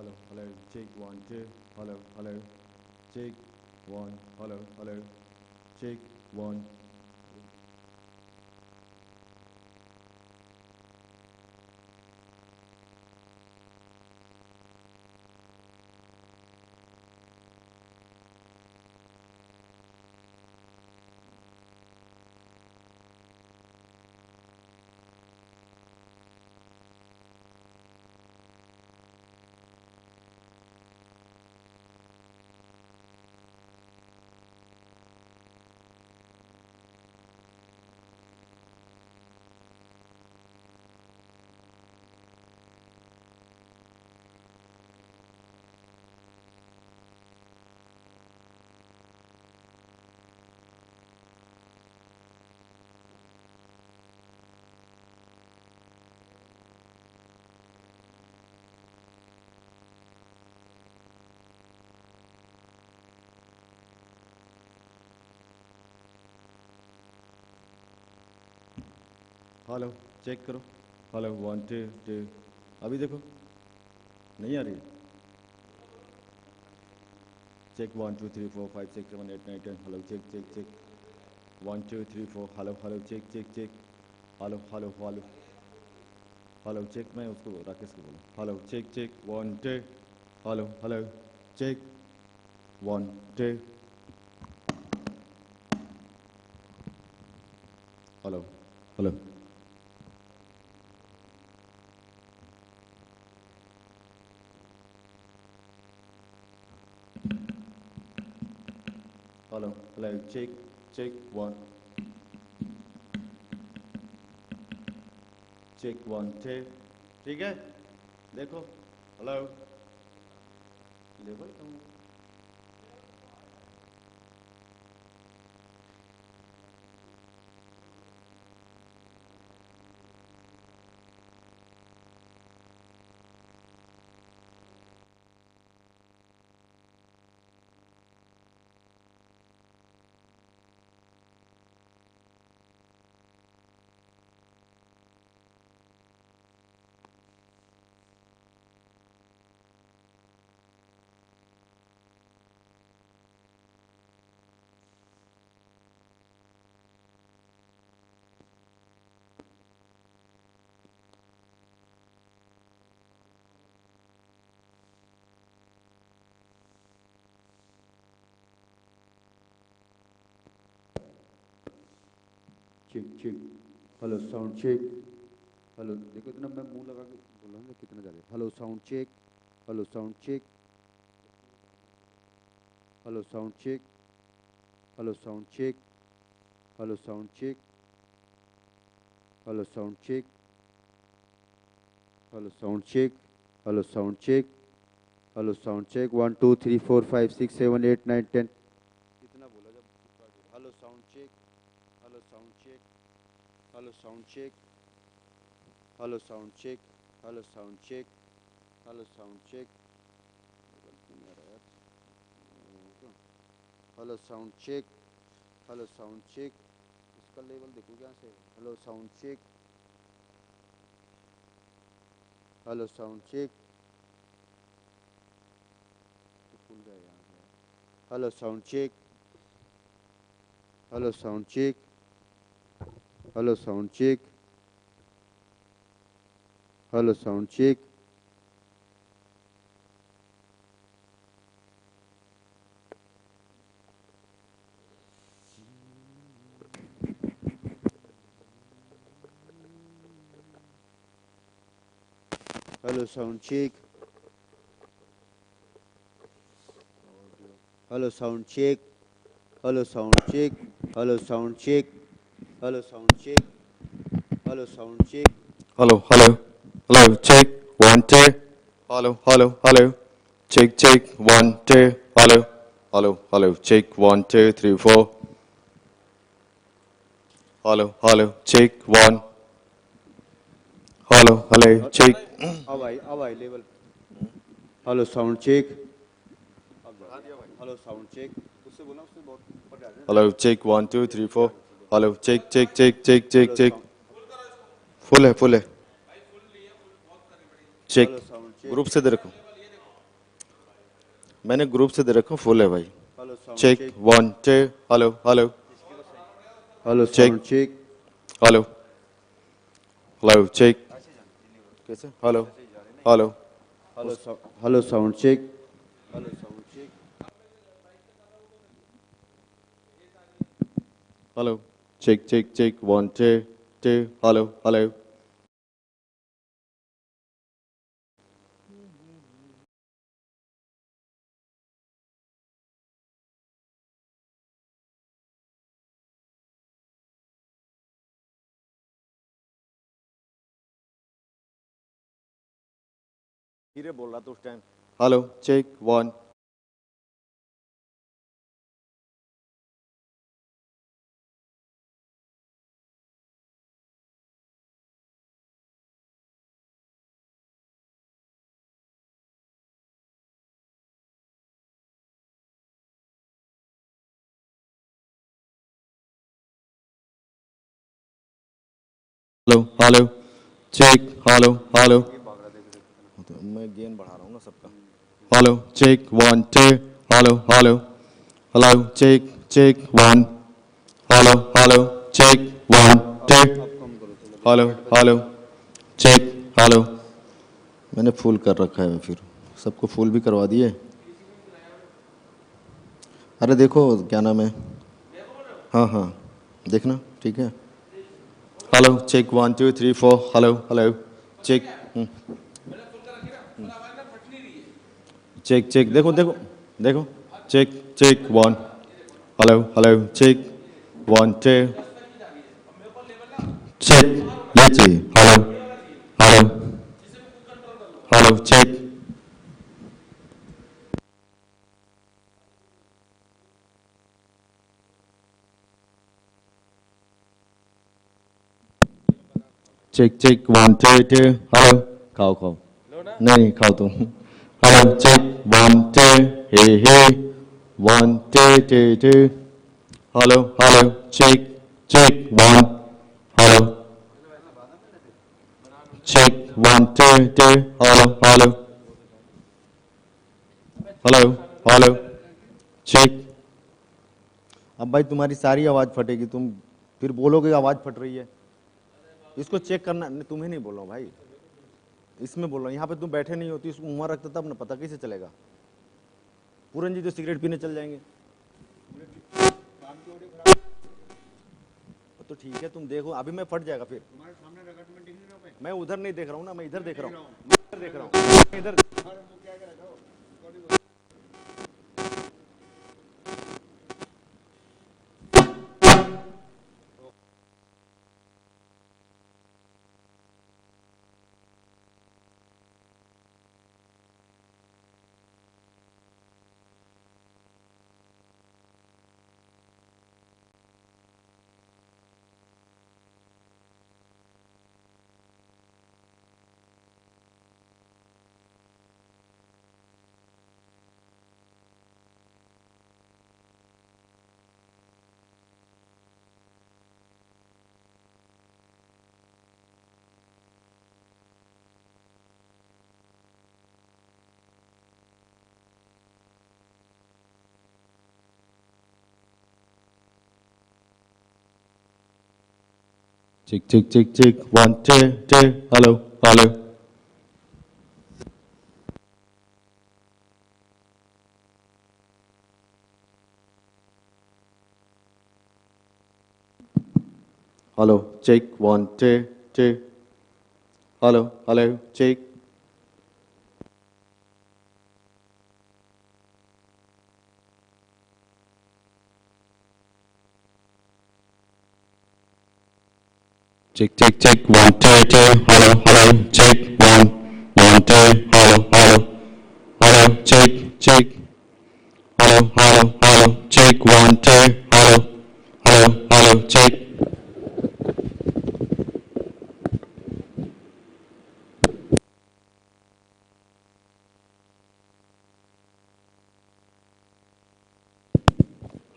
Hello, hello, check 1 2. Hello, hello, check 1. Hello, hello, check 1. Hello check करो. Hello 1 2 2. अभी देखो नहीं आ रही. Check 1 2 3 4 5 6 7 8 9 10. Hello check check check 1 2 3 4. Hello hello check check check. Hello hello hello hello check. मैं उसको राकेश को बोला hello check check 1 2. Hello hello check 1 2. Hello hello. Hello hello check check 1. Check 1 2. ठीक है देखो. हेलो लेवल कम. Check check. Hello sound check. Hello देखो इतना मैं मुंह लगा के बोल रहा हूँ कितना जा रहा है. Hello sound check. Hello sound check. Hello sound check. Hello sound check. Hello sound check. Hello sound check. Hello sound check. Hello sound check. Hello sound check 1 2 3 4 5 6 7 8 9 10. कितना बोला जब. Hello sound check. Hello sound check. Hello sound check. Hello sound check. Hello sound check. Hello sound check. Hello sound check. Hello sound check. इसका level देखो क्या से. Hello sound check. Hello sound check. खुल जाए यहाँ से. Hello sound check. Hello sound check. Hello sound check. Hello sound check. Hello sound check. Hello sound check. Hello sound check. Hello sound check. Hello sound check. Hello sound check. Hello hello hello check 1 2. Hello hello hello check check 1 2. Hello hello hello check 1 2 3 4. Hello hello check 1. Hello hello check. अब आई level. Hello sound check. Hello sound check. उससे बोला उससे बहुत ऊपर जा रहे हैं. Hello check 1 2 3 4. Hello check check check check check check. Full है फुल है. Check hello sound check. Group से दे रखो. मैंने ग्रुप से दे रखा फुल है भाई। Hello sound check check. 1 2 hello hello hello check sound check. Hello hello check कैसे hello hello hello sound check. Hello sound check. Hello check check check 1 2 2 hello hello धीरे बोल रहा था उस time. Hello check 1 hello hello check hello hello तो मैं gain बढ़ा रहा हूँ ना सबका। Hello check 1 2 hello hello hello check check 1 hello hello check 1 2 hello hello check hello. मैंने फुल कर रखा है फिर सबको फुल भी करवा दिए। अरे देखो क्या नाम है। हाँ हाँ देखना ठीक है। Hello check 1 2 3 4 hello hello check check check देखो देखो देखो check check 1 hello hello check 1 2 check ये चाहिए hello hello hello check check check 1 2 2 hello खाओ खाओ नहीं खाओ तुम। Hello check 1 2 hey 1 2 2 2 hello hello check check 1 hello check 1 2 2 hello hello hello hello check. अब भाई तुम्हारी सारी आवाज़ फटेगी तुम फिर बोलोगे आवाज़ फट रही है। इसको चेक करना तुम्हें नहीं बोल रहा हूँ भाई इसमें बोल रहा हूँ। यहाँ पे तुम बैठे नहीं होती इसको मुँह रखते तब ना पता कैसे चलेगा। पूरन जी तो सिगरेट पीने चल जाएंगे। तो ठीक है तुम देखो अभी मैं फट जाएगा फिर। मैं उधर नहीं देख रहा हूँ ना मैं इधर देख रहा हूँ मैं इधर देख रहा हूँ मैं इधर। Check check check check 1 2 2 hello hello hello check 1 2 2 hello hello check check check check 1 2 2 hello hello check 1 1 2 hello hello hello check check hello hello hello check 1 2 hello hello hello check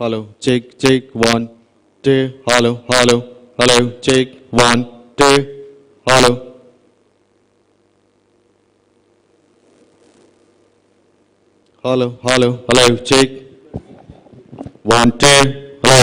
hello check check 1 2 hello hello hello check 1 2 hello hello, check. 1, 2, hello.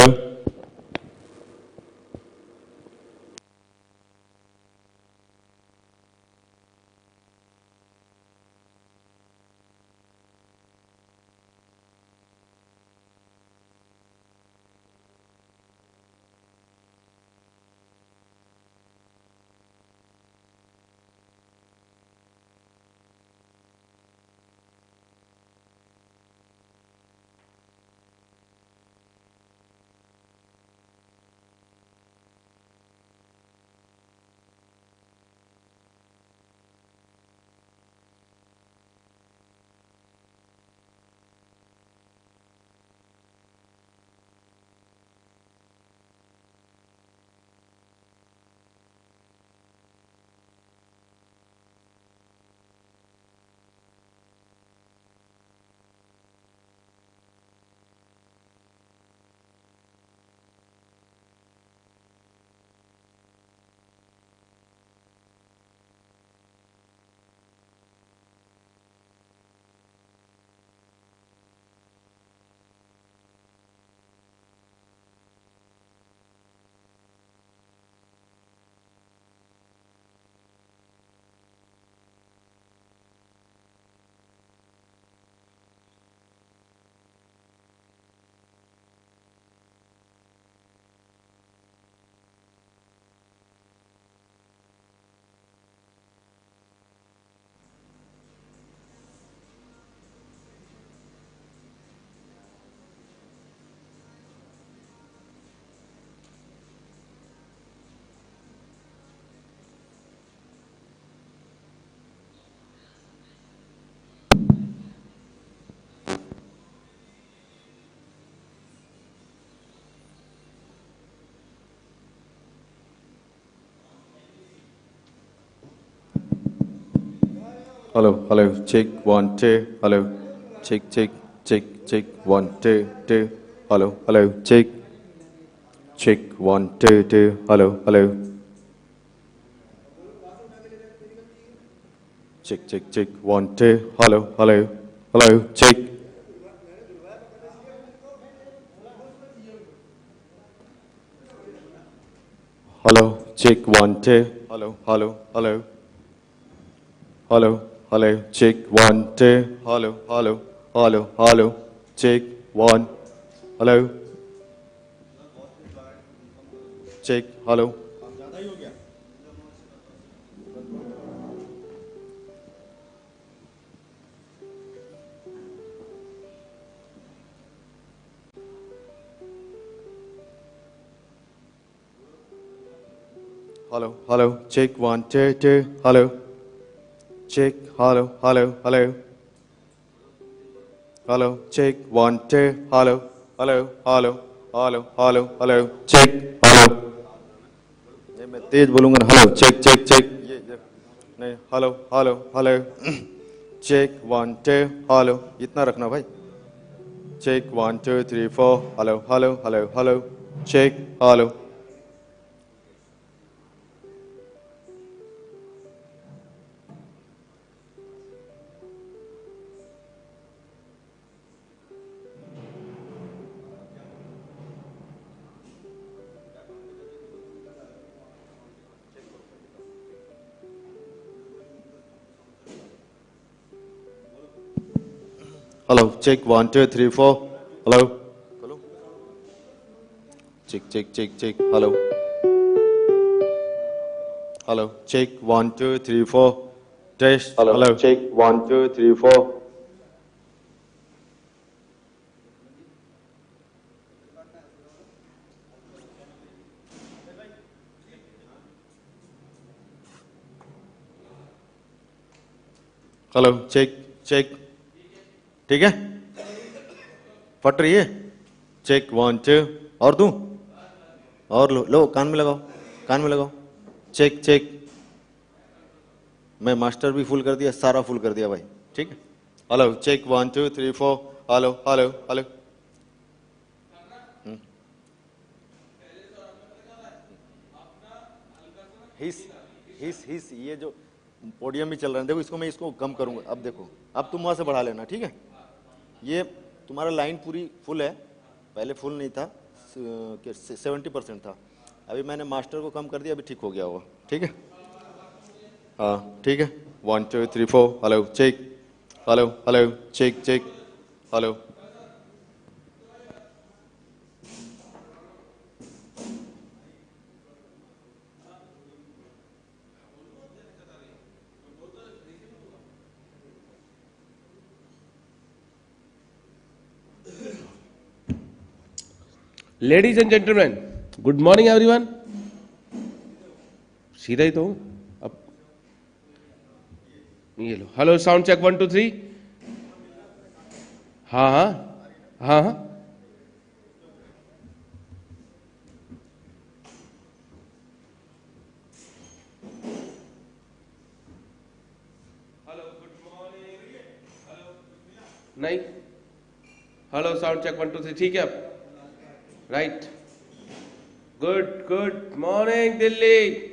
Hello, check. 1, 2, hello. Check. 1, 2, 2. Hello, check. Check. 1, 2, 2. Hello. Check. 1, 2. Hello, check. Hello, check. 1, 2. Hello, check. 1, 2. Hello, check. 1. Hello, check. Hello. Hello, check. 1, 2, 2. Hello, check. Hello. Hello, check. 1, 2. Hello, check. Hello. ये मैं तेज बोलूंगा ना. Hello check. ये नहीं. Hello. Check. 1, 2. Hello. इतना रखना भाई. Check. 1, 2, 3, 4. Hello. Check. Hello. Hello check. 1, 2, 3, 4. Hello. Check. Hello check. 1, 2, 3, 4. Test. Hello check. 1, 2, 3, 4. Hello check. ठीक है. फट रही है. चेक. 1, 2. और दूं. और लो कान में लगाओ. चेक. मैं मास्टर भी फुल कर दिया. सारा फुल कर दिया भाई. ठीक है. Hello check. 1, 2, 3, 4. हेलो. हिस ये जो पोडियम भी चल रहा है. देखो इसको मैं कम करूंगा. अब देखो. अब तुम वहां से बढ़ा लेना. ठीक है. ये तुम्हारा लाइन पूरी फुल है, पहले फुल नहीं था, 70% था, अभी मैंने मास्टर को कम कर दिया, अभी ठीक हो गया होगा, ठीक है। हाँ ठीक है, 1 2 3 4, hello check, hello hello check check, hello. Ladies and gentlemen, good morning everyone. सीधा ही तो हूँ अब, ये लो, हेलो साउंड चेक 1 2 3। हाँ हाँ हाँ हाँ, नहीं, हेलो साउंड चेक 1 2 3, ठीक है अब, right, good good morning Delhi.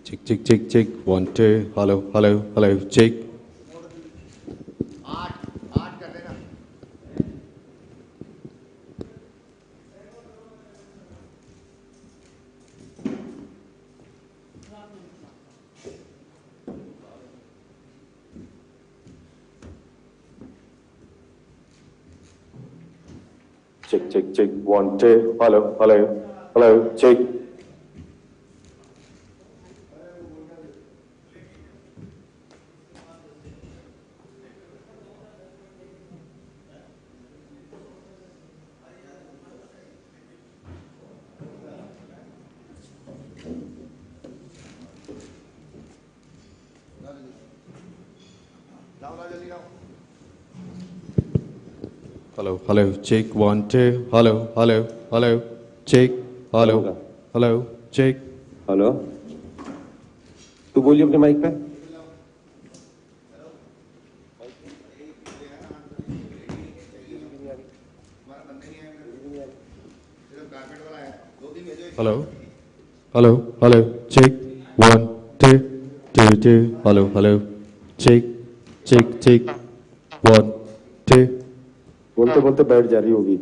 Check, check, check, check. 1, 2. Hello, hello, hello. Check. Check, check, check. 1, 2. Hello, hello, hello. Check. Hello, hello. Check. 1, 2. Hello, hello, hello. Check. Hello, hello. Check. Hello, तू बोलिए अपने mic पे. Hello, hello, hello. Check. 1, 2, 2, 2. Hello, hello. Check, check, check. 1, 2. बोलते बोलते बैठ जा रही होगी.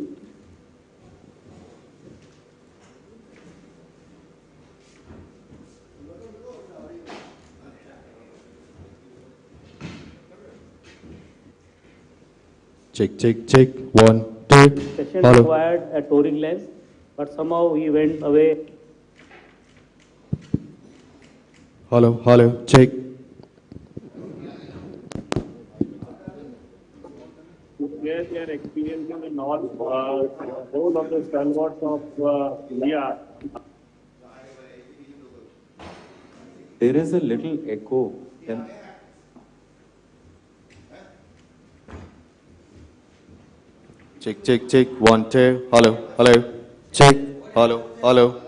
Check, check, check. 1, 2. Patient Hello. required a touring lens, but somehow he went away. Hello, hello. Check. Share their experiences in all whole of the stalwarts of India. There is a little echo. Check, check, check. 1, 2. Hello, hello. Check. Hello, hello.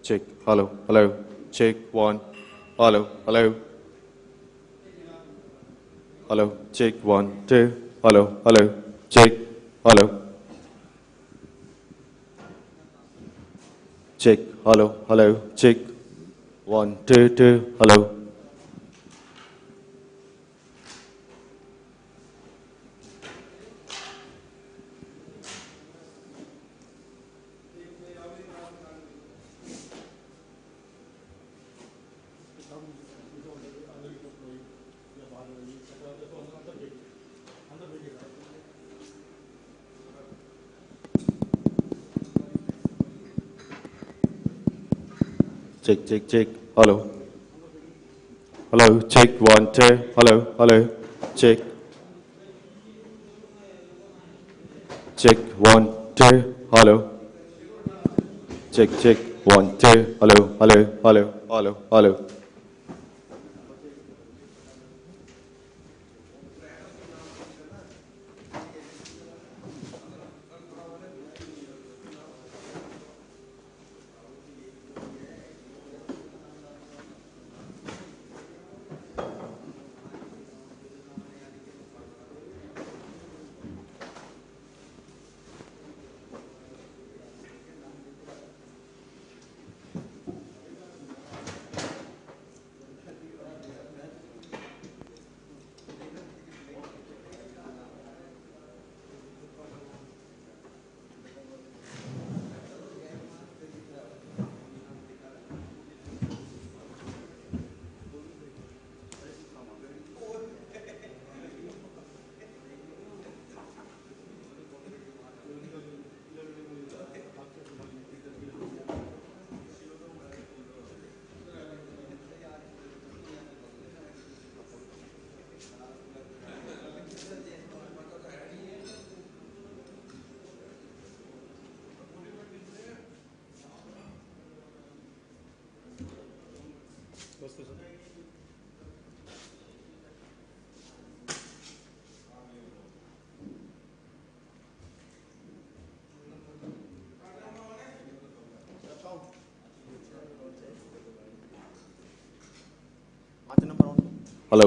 Check. Hello. Hello. Check. One. Hello. Hello. Hello. Check. One. Two. Hello. Hello. Check. Hello. Check. Hello. Hello. Check. One. Two. Two. Hello. Check. Check. Check. Hello. Hello. Check. One. Two. Hello. Hello. Check. Check. One. Two. Hello. Check. Check. One. Two. Hello. Hello. Hello. Hello. Hello. Hello,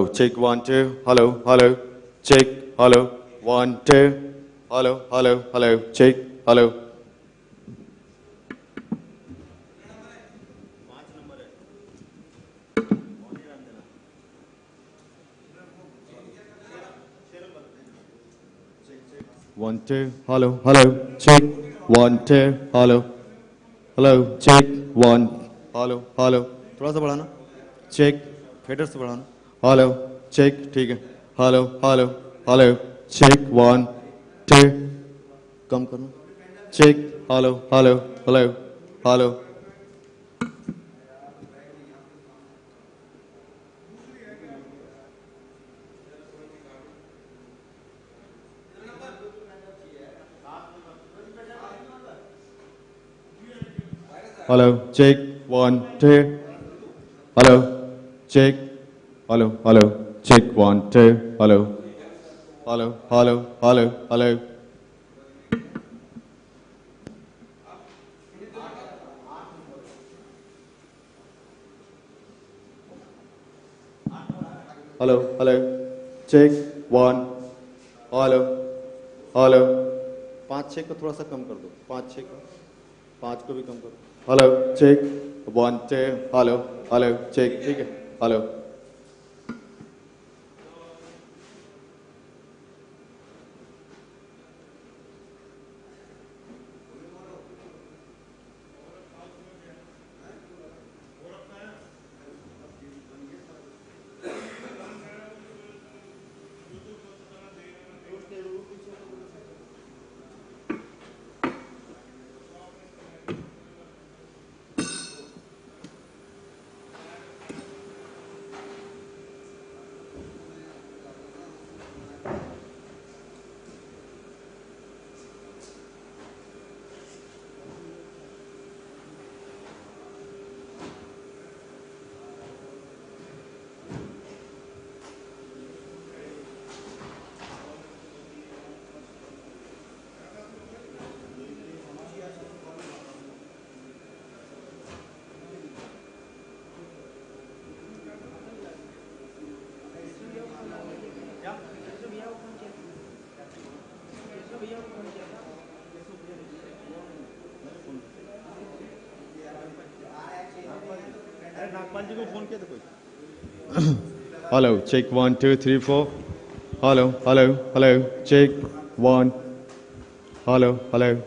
check 1 2. Hello, hello, check. Hello, 1 2. Hello, hello, hello, check. Hello. 1 2. Hello, hello, check. 1 2. Hello, hello, check. 1. Hello, hello. थोड़ा सा बढ़ाना. Check. Fader से बढ़ाना. Hello, check. ठीक है. Hello, hello, hello, check. 1 2. कम करना. Check. Hello, hello, hello, hello. Hello, check. 1 2. Hello, check. Hello, hello, check. 1 2. Hello, hello, hello, hello, hello. Hello, hello, check. 1. Hello, hello. 5 6 को थोड़ा सा कम कर दो. 5 6 को. 5 को भी कम करो. Hello, check. 1 2. Hello, hello, check. ठीक है. Hello. Hello, check 1 2 3 4. Hello, hello, hello, check. 1. Hello, hello.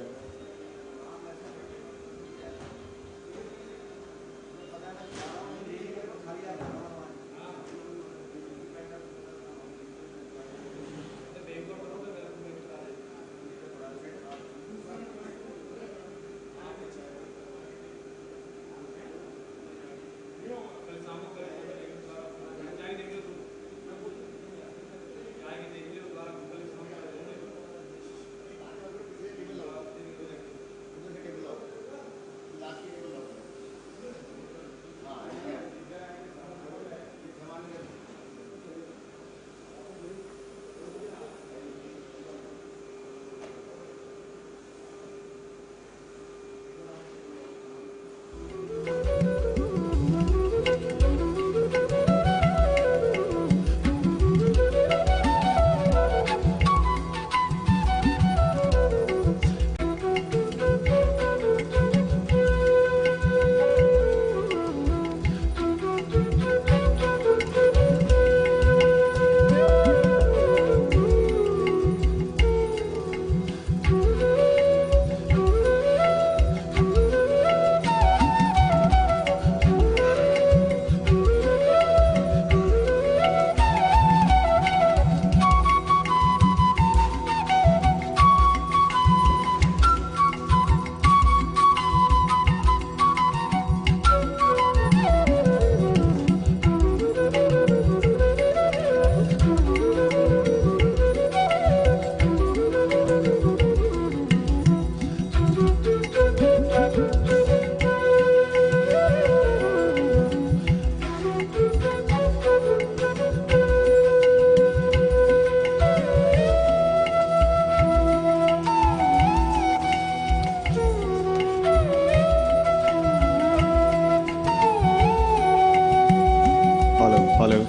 hello,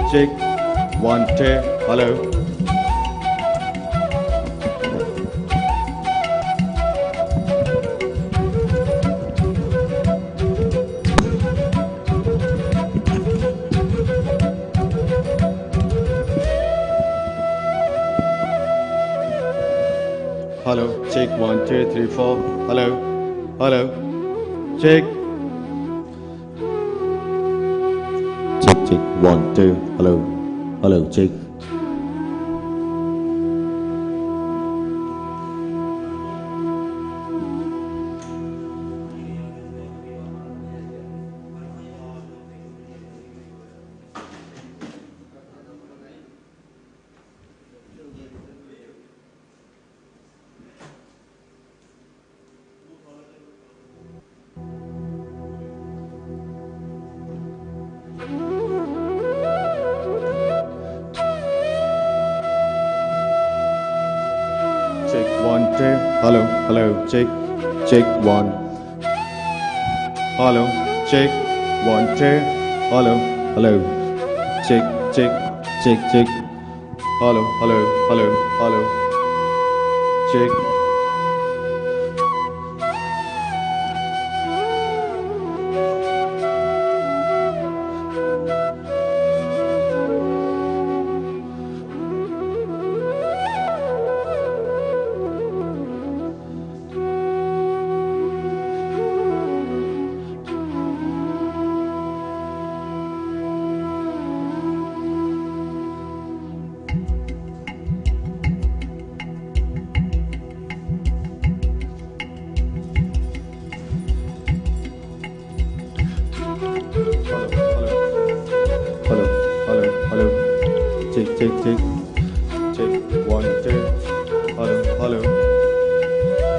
check, 1, 2, hello. Hello, check, 1, 2, 3, 4, hello, hello, check. Check, check, 1, 2, hello, hello, check. Check, 1, 2, hello, hello, check, check, 1. Hello, check, 1, 2, hello, hello, check, check, check, check. Hello, hello, hello, hello, check. Hello, hello, hello, check, check, check, check, 1, 2, hello, hello,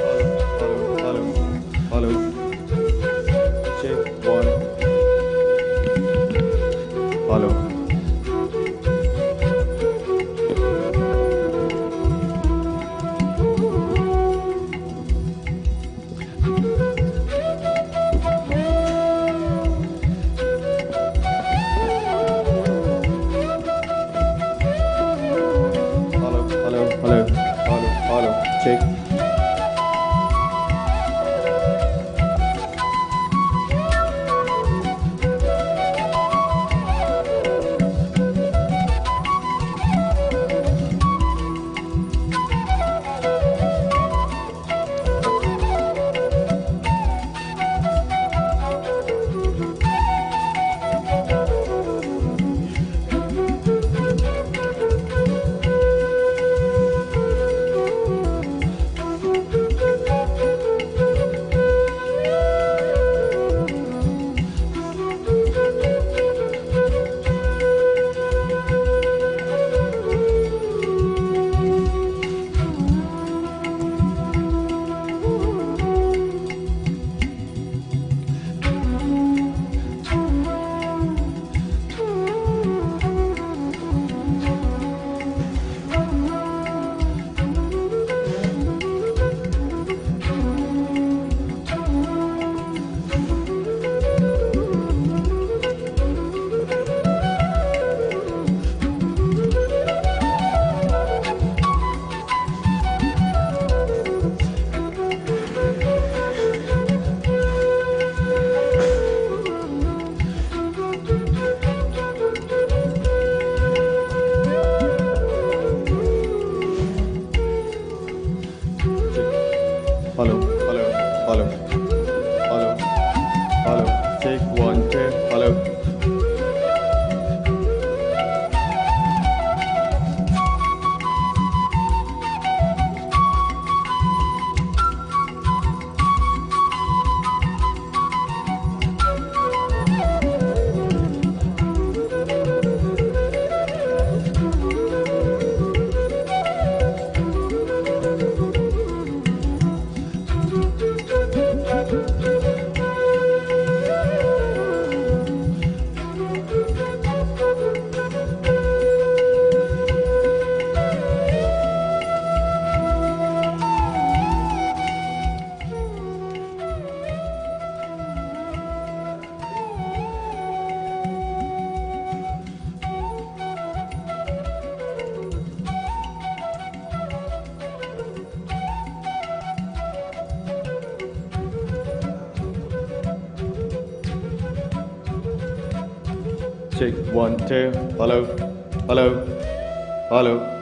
hello, hello, hello, check, 1, hello. Hello, check. check 1 2. Hello, hello, hello.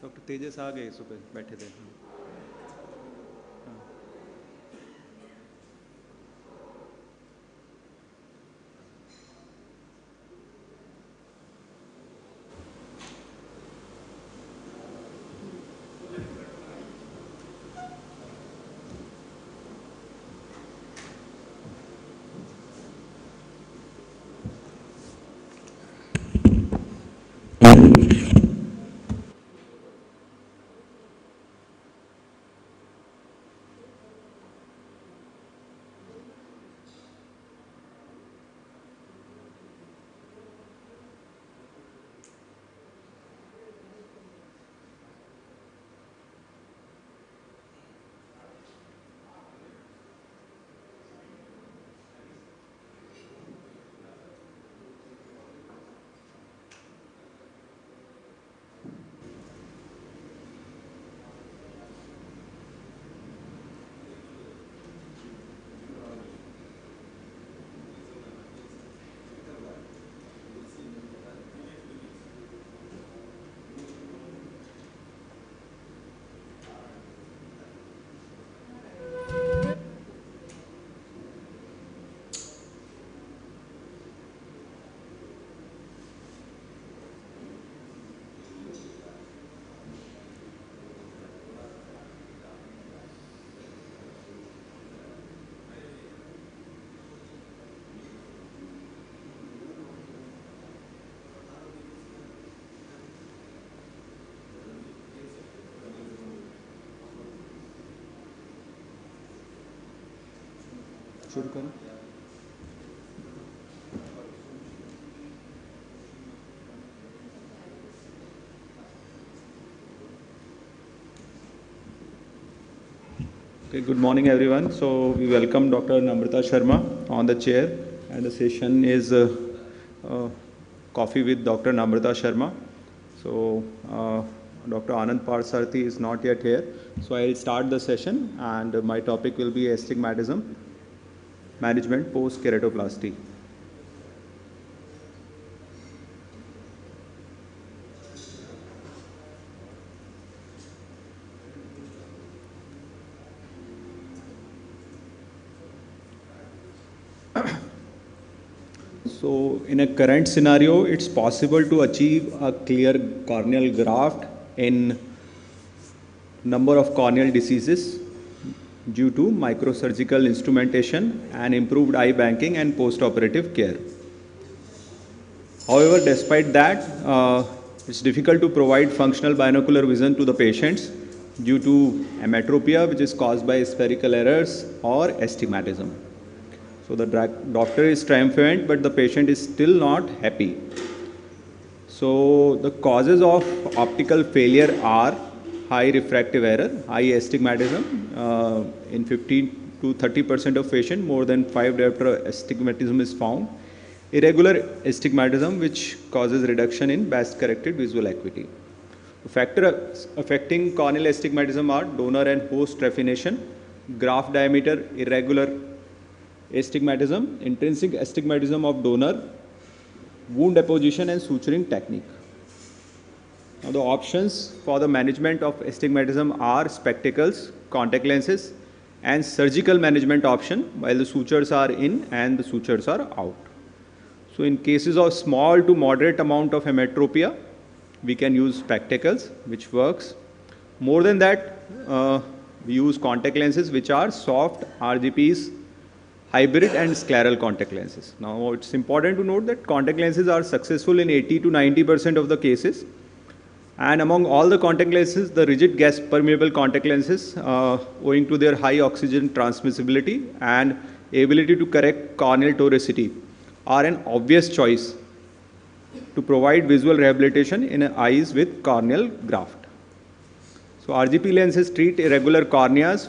Doctor तेजस आ गए सुबह बैठे थे. शुरू करें. Okay, good morning everyone. So we welcome Dr. Namrata Sharma on the chair, and the session is Coffee with Dr. Namrata Sharma. So Dr. Anand Parsarthi is not yet here. So I'll start the session, and my topic will be astigmatism. management post keratoplasty. So in a current scenario, it's possible to achieve a clear corneal graft in number of corneal diseases due to microsurgical instrumentation and improved eye banking and post-operative care. However, despite that, it's difficult to provide functional binocular vision to the patients due to ametropia, which is caused by spherical errors or astigmatism. So the doctor is triumphant, but the patient is still not happy. So the causes of optical failure are high refractive error, high astigmatism. In 15 to 30% of patients, more than 5 diopter astigmatism is found. Irregular astigmatism, which causes reduction in best corrected visual acuity. Factors affecting corneal astigmatism are donor and host trephination, graft diameter, irregular astigmatism, intrinsic astigmatism of donor, wound apposition and suturing technique. Now the options for the management of astigmatism are spectacles, contact lenses and surgical management option while the sutures are in and the sutures are out. So in cases of small to moderate amount of ametropia, we can use spectacles, which works. More than that, we use contact lenses, which are soft RGPs, hybrid and scleral contact lenses. Now it's important to note that contact lenses are successful in 80 to 90% of the cases. And among all the contact lenses, the rigid gas permeable contact lenses, owing to their high oxygen transmissibility and ability to correct corneal toricity, are an obvious choice to provide visual rehabilitation in eyes with corneal graft. So RGP lenses treat irregular corneas.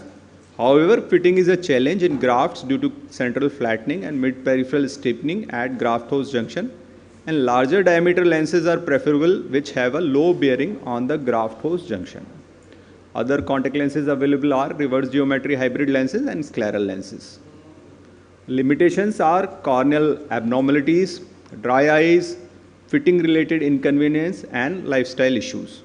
However, fitting is a challenge in grafts due to central flattening and mid-peripheral stiffening at graft host junction, and larger diameter lenses are preferable which have a low bearing on the graft host junction. Other contact lenses available are reverse geometry hybrid lenses and scleral lenses. Limitations are corneal abnormalities, dry eyes, fitting related inconvenience and lifestyle issues.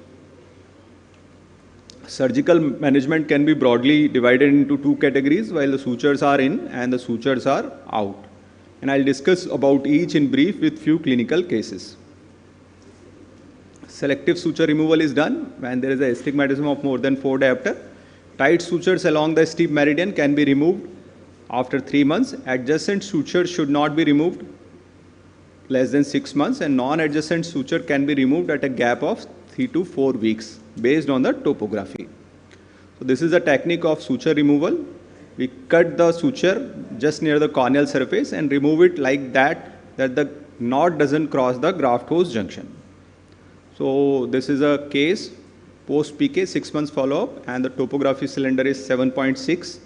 Surgical management can be broadly divided into two categories while the sutures are in and the sutures are out. And I'll discuss about each in brief with few clinical cases. Selective suture removal is done when there is a astigmatism of more than 4 diopter. Tight sutures along the steep meridian can be removed after 3 months. Adjacent sutures should not be removed less than 6 months, and non-adjacent suture can be removed at a gap of 3 to 4 weeks based on the topography. So this is a technique of suture removal. We cut the suture just near the corneal surface and remove it like that the knot doesn't cross the graft host junction. So this is a case post PK 6 months follow-up, and the topography cylinder is 7.6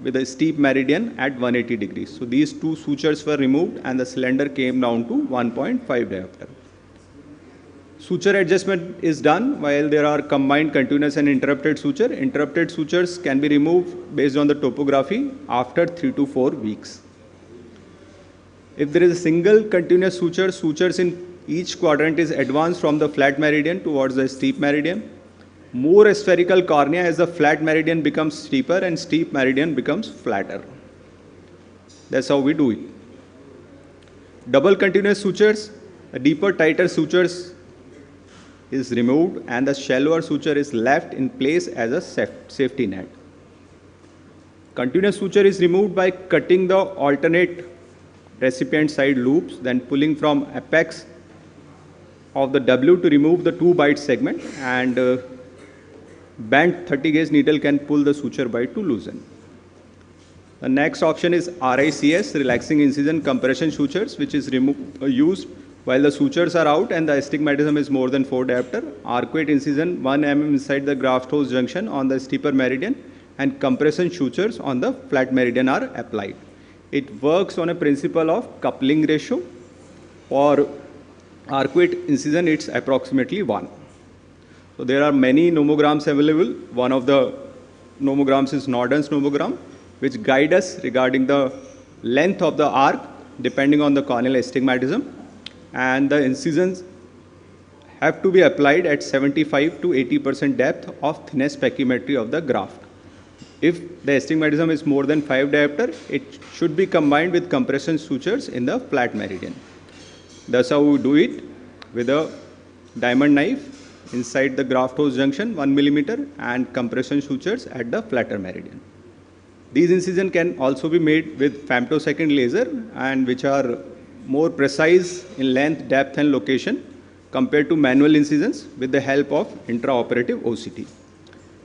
with a steep meridian at 180 degrees. So these two sutures were removed and the cylinder came down to 1.5 diopter. Suture adjustment is done while there are combined continuous and interrupted suture. Interrupted sutures can be removed based on the topography after 3 to 4 weeks. If there is a single continuous suture, sutures in each quadrant is advanced from the flat meridian towards the steep meridian. More spherical cornea as the flat meridian becomes steeper and steep meridian becomes flatter. That's how we do it. Double continuous sutures, a deeper, tighter sutures is removed and the shallower suture is left in place as a safety net. Continuous suture is removed by cutting the alternate recipient side loops, then pulling from apex of the W to remove the 2 bite segment, and bent 30 gauge needle can pull the suture bite to loosen. The next option is RICS, relaxing incision compression sutures, which is used while the sutures are out and the astigmatism is more than 4 diopter. Arcuate incision 1 mm inside the graft host junction on the steeper meridian, and compression sutures on the flat meridian are applied. It works on a principle of coupling ratio. For arcuate incision, it's approximately 1. So there are many nomograms available. One of the nomograms is Norden's nomogram, which guide us regarding the length of the arc depending on the corneal astigmatism, and the incisions have to be applied at 75 to 80% depth of thinnest pachymetry of the graft. If the astigmatism is more than 5 diopter, it should be combined with compression sutures in the flat meridian. That's how we do it, with a diamond knife inside the graft host junction 1 millimeter and compression sutures at the flatter meridian. These incisions can also be made with femtosecond laser, and which are more precise in length, depth and location compared to manual incisions with the help of intraoperative OCT.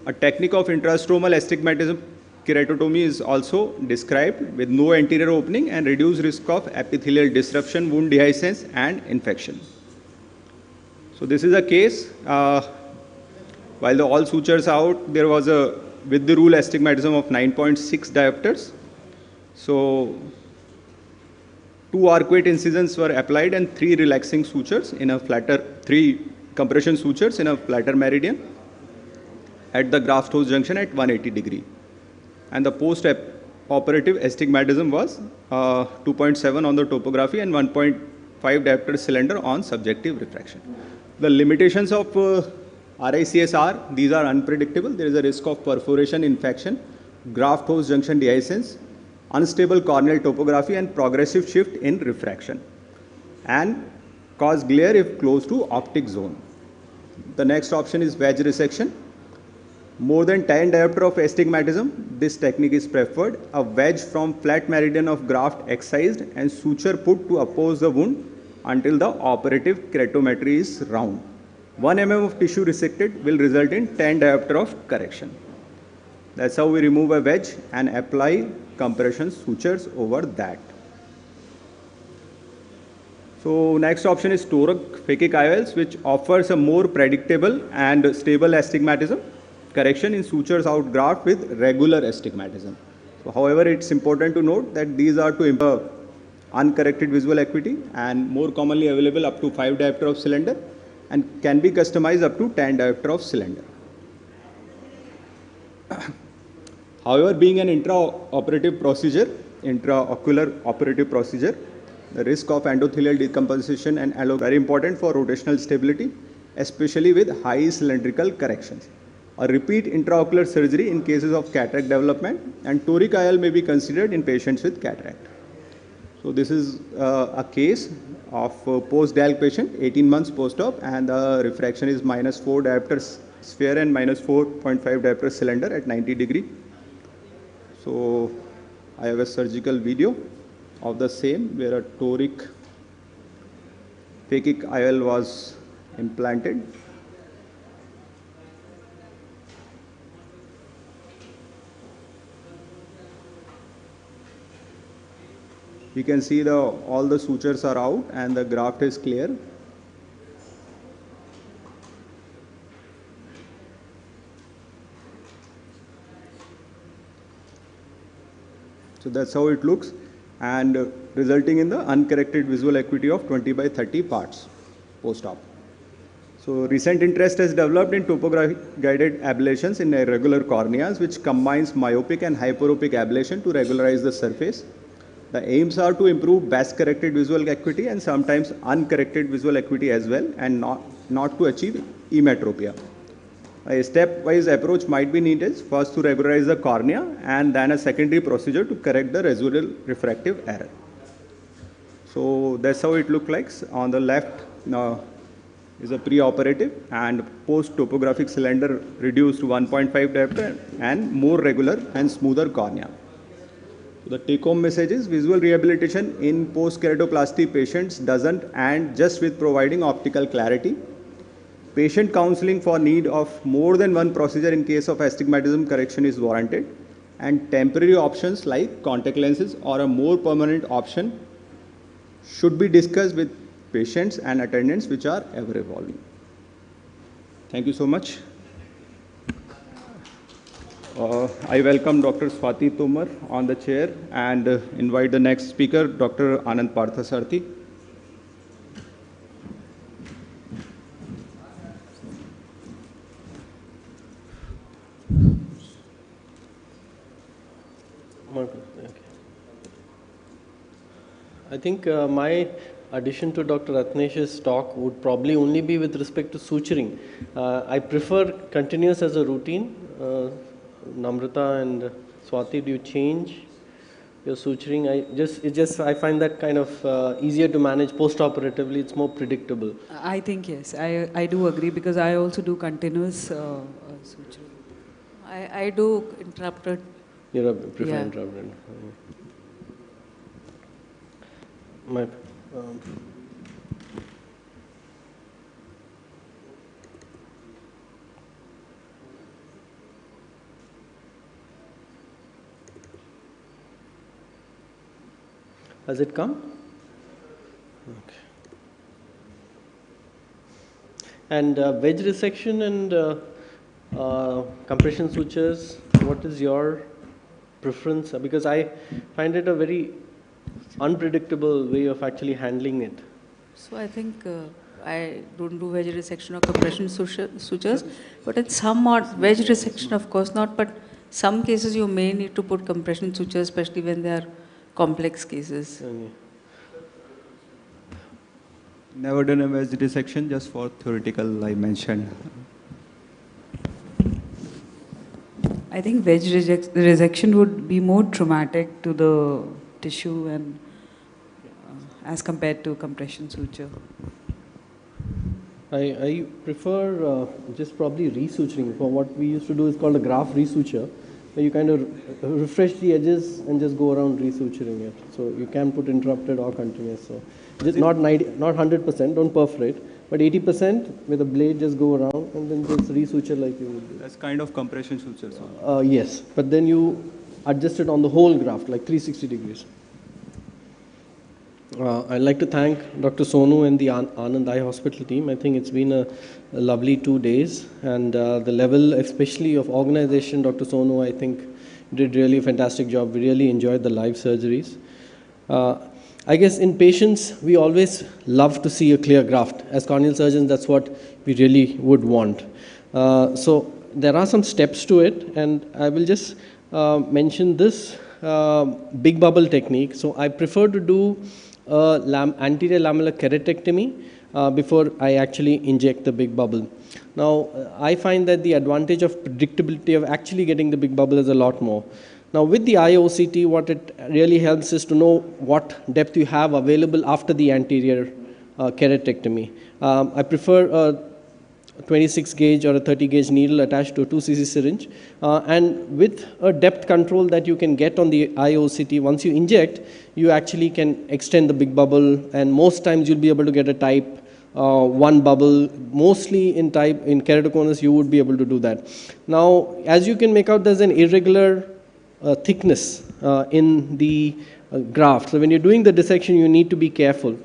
A technique of intrastromal astigmatism keratotomy is also described with no anterior opening and reduced risk of epithelial disruption, wound dehiscence and infection. So this is a case, while the all sutures out, there was a with the rule astigmatism of 9.6 diopters. So 2 arcuate incisions were applied and 3 relaxing sutures in a flatter, 3 compression sutures in a flatter meridian at the graft host junction at 180 degree. And the post-operative astigmatism was 2.7 on the topography and 1.5 diopter cylinder on subjective refraction. The limitations of RICS are, these are unpredictable. There is a risk of perforation, infection, graft host junction dehiscence, unstable corneal topography and progressive shift in refraction, and cause glare if close to optic zone. The next option is wedge resection. More than 10 diopter of astigmatism, this technique is preferred. A wedge from flat meridian of graft excised and suture put to oppose the wound until the operative keratometry is round. 1 mm of tissue resected will result in 10 diopter of correction. That's how we remove a wedge and apply compression sutures over that. So next option is toric phakic IOLs, which offers a more predictable and stable astigmatism correction in sutures out graft with regular astigmatism. So, however, it's important to note that these are to improve uncorrected visual acuity and more commonly available up to 5 diopter of cylinder and can be customized up to 10 diopter of cylinder. However, being an intraoperative procedure, intraocular operative procedure, the risk of endothelial decomposition and allo very important for rotational stability, especially with high cylindrical corrections. A repeat intraocular surgery in cases of cataract development, and toric IOL may be considered in patients with cataract. So this is a case of a post-DALC patient, 18 months post-op, and the refraction is -4 diopter sphere and -4.5 diopter cylinder at 90 degree. So I have a surgical video of the same where a toric phakic IOL was implanted. You can see all the sutures are out and the graft is clear. So that's how it looks, and resulting in the uncorrected visual acuity of 20/30 parts post-op. So recent interest has developed in topographic guided ablations in irregular corneas, which combines myopic and hyperopic ablation to regularize the surface. The aims are to improve best corrected visual acuity and sometimes uncorrected visual acuity as well, and not to achieve emetropia. A stepwise approach might be needed, first to regularize the cornea and then a secondary procedure to correct the residual refractive error. So that's how it looks like. On the left is a pre-operative and post-topographic cylinder reduced to 1.5 diopter and more regular and smoother cornea. So the take-home message is visual rehabilitation in post-keratoplasty patients doesn't end just with providing optical clarity. Patient counseling for need of more than one procedure in case of astigmatism correction is warranted, and temporary options like contact lenses or a more permanent option should be discussed with patients and attendants, which are ever evolving. Thank you so much. I welcome Dr. Swati Tomar on the chair and invite the next speaker, Dr. Anand Parthasarthi. I think my addition to Dr. Ratnesh's talk would probably only be with respect to suturing. I prefer continuous as a routine. Namrata and Swati, do you change your suturing? I find that kind of easier to manage post-operatively. It's more predictable. I think yes, I do agree because I also do continuous suture. I do interrupted. You prefer Yeah. interrupted. My, has it come? Okay. And wedge resection and compression sutures, what is your preference? Because I find it a very unpredictable way of actually handling it. So I think I don't do wedge resection or compression sutures, but in some odd wedge resection, of course not. But some cases you may need to put compression sutures, especially when they are complex cases. Okay. Never done a wedge dissection, just for theoretical I mentioned. I think wedge resection would be more traumatic to the tissue and as compared to compression suture. I prefer just probably resuturing. For what we used to do is called a graph resuture, where you kind of refresh the edges and just go around resuturing it. So you can put interrupted or continuous. So just not 100%, don't perforate, but 80% with a blade, just go around and then just resuture like you would do. That's kind of compression sutures. Yes, but then you adjust it on the whole graft, like 360 degrees. I'd like to thank Dr. Sonu and the Anand Eye Hospital team. I think it's been a lovely 2 days, and the level, especially of organization, Dr. Sonu, I think did really a fantastic job. We really enjoyed the live surgeries. I guess in patients, we always love to see a clear graft. As corneal surgeons, that's what we really would want. So there are some steps to it, and I will just mention this big bubble technique. So I prefer to do anterior lamellar keratectomy before I actually inject the big bubble. Now, I find that the advantage of predictability of actually getting the big bubble is a lot more. Now, with the IOCT, what it really helps is to know what depth you have available after the anterior keratectomy. I prefer a 26 gauge or a 30 gauge needle attached to a 2 cc syringe, and with a depth control that you can get on the IOCT, once you inject, you actually can extend the big bubble, and most times you'll be able to get a type 1 bubble. Mostly in keratoconus you would be able to do that. Now, as you can make out, there's an irregular thickness in the graft. So when you're doing the dissection, you need to be careful.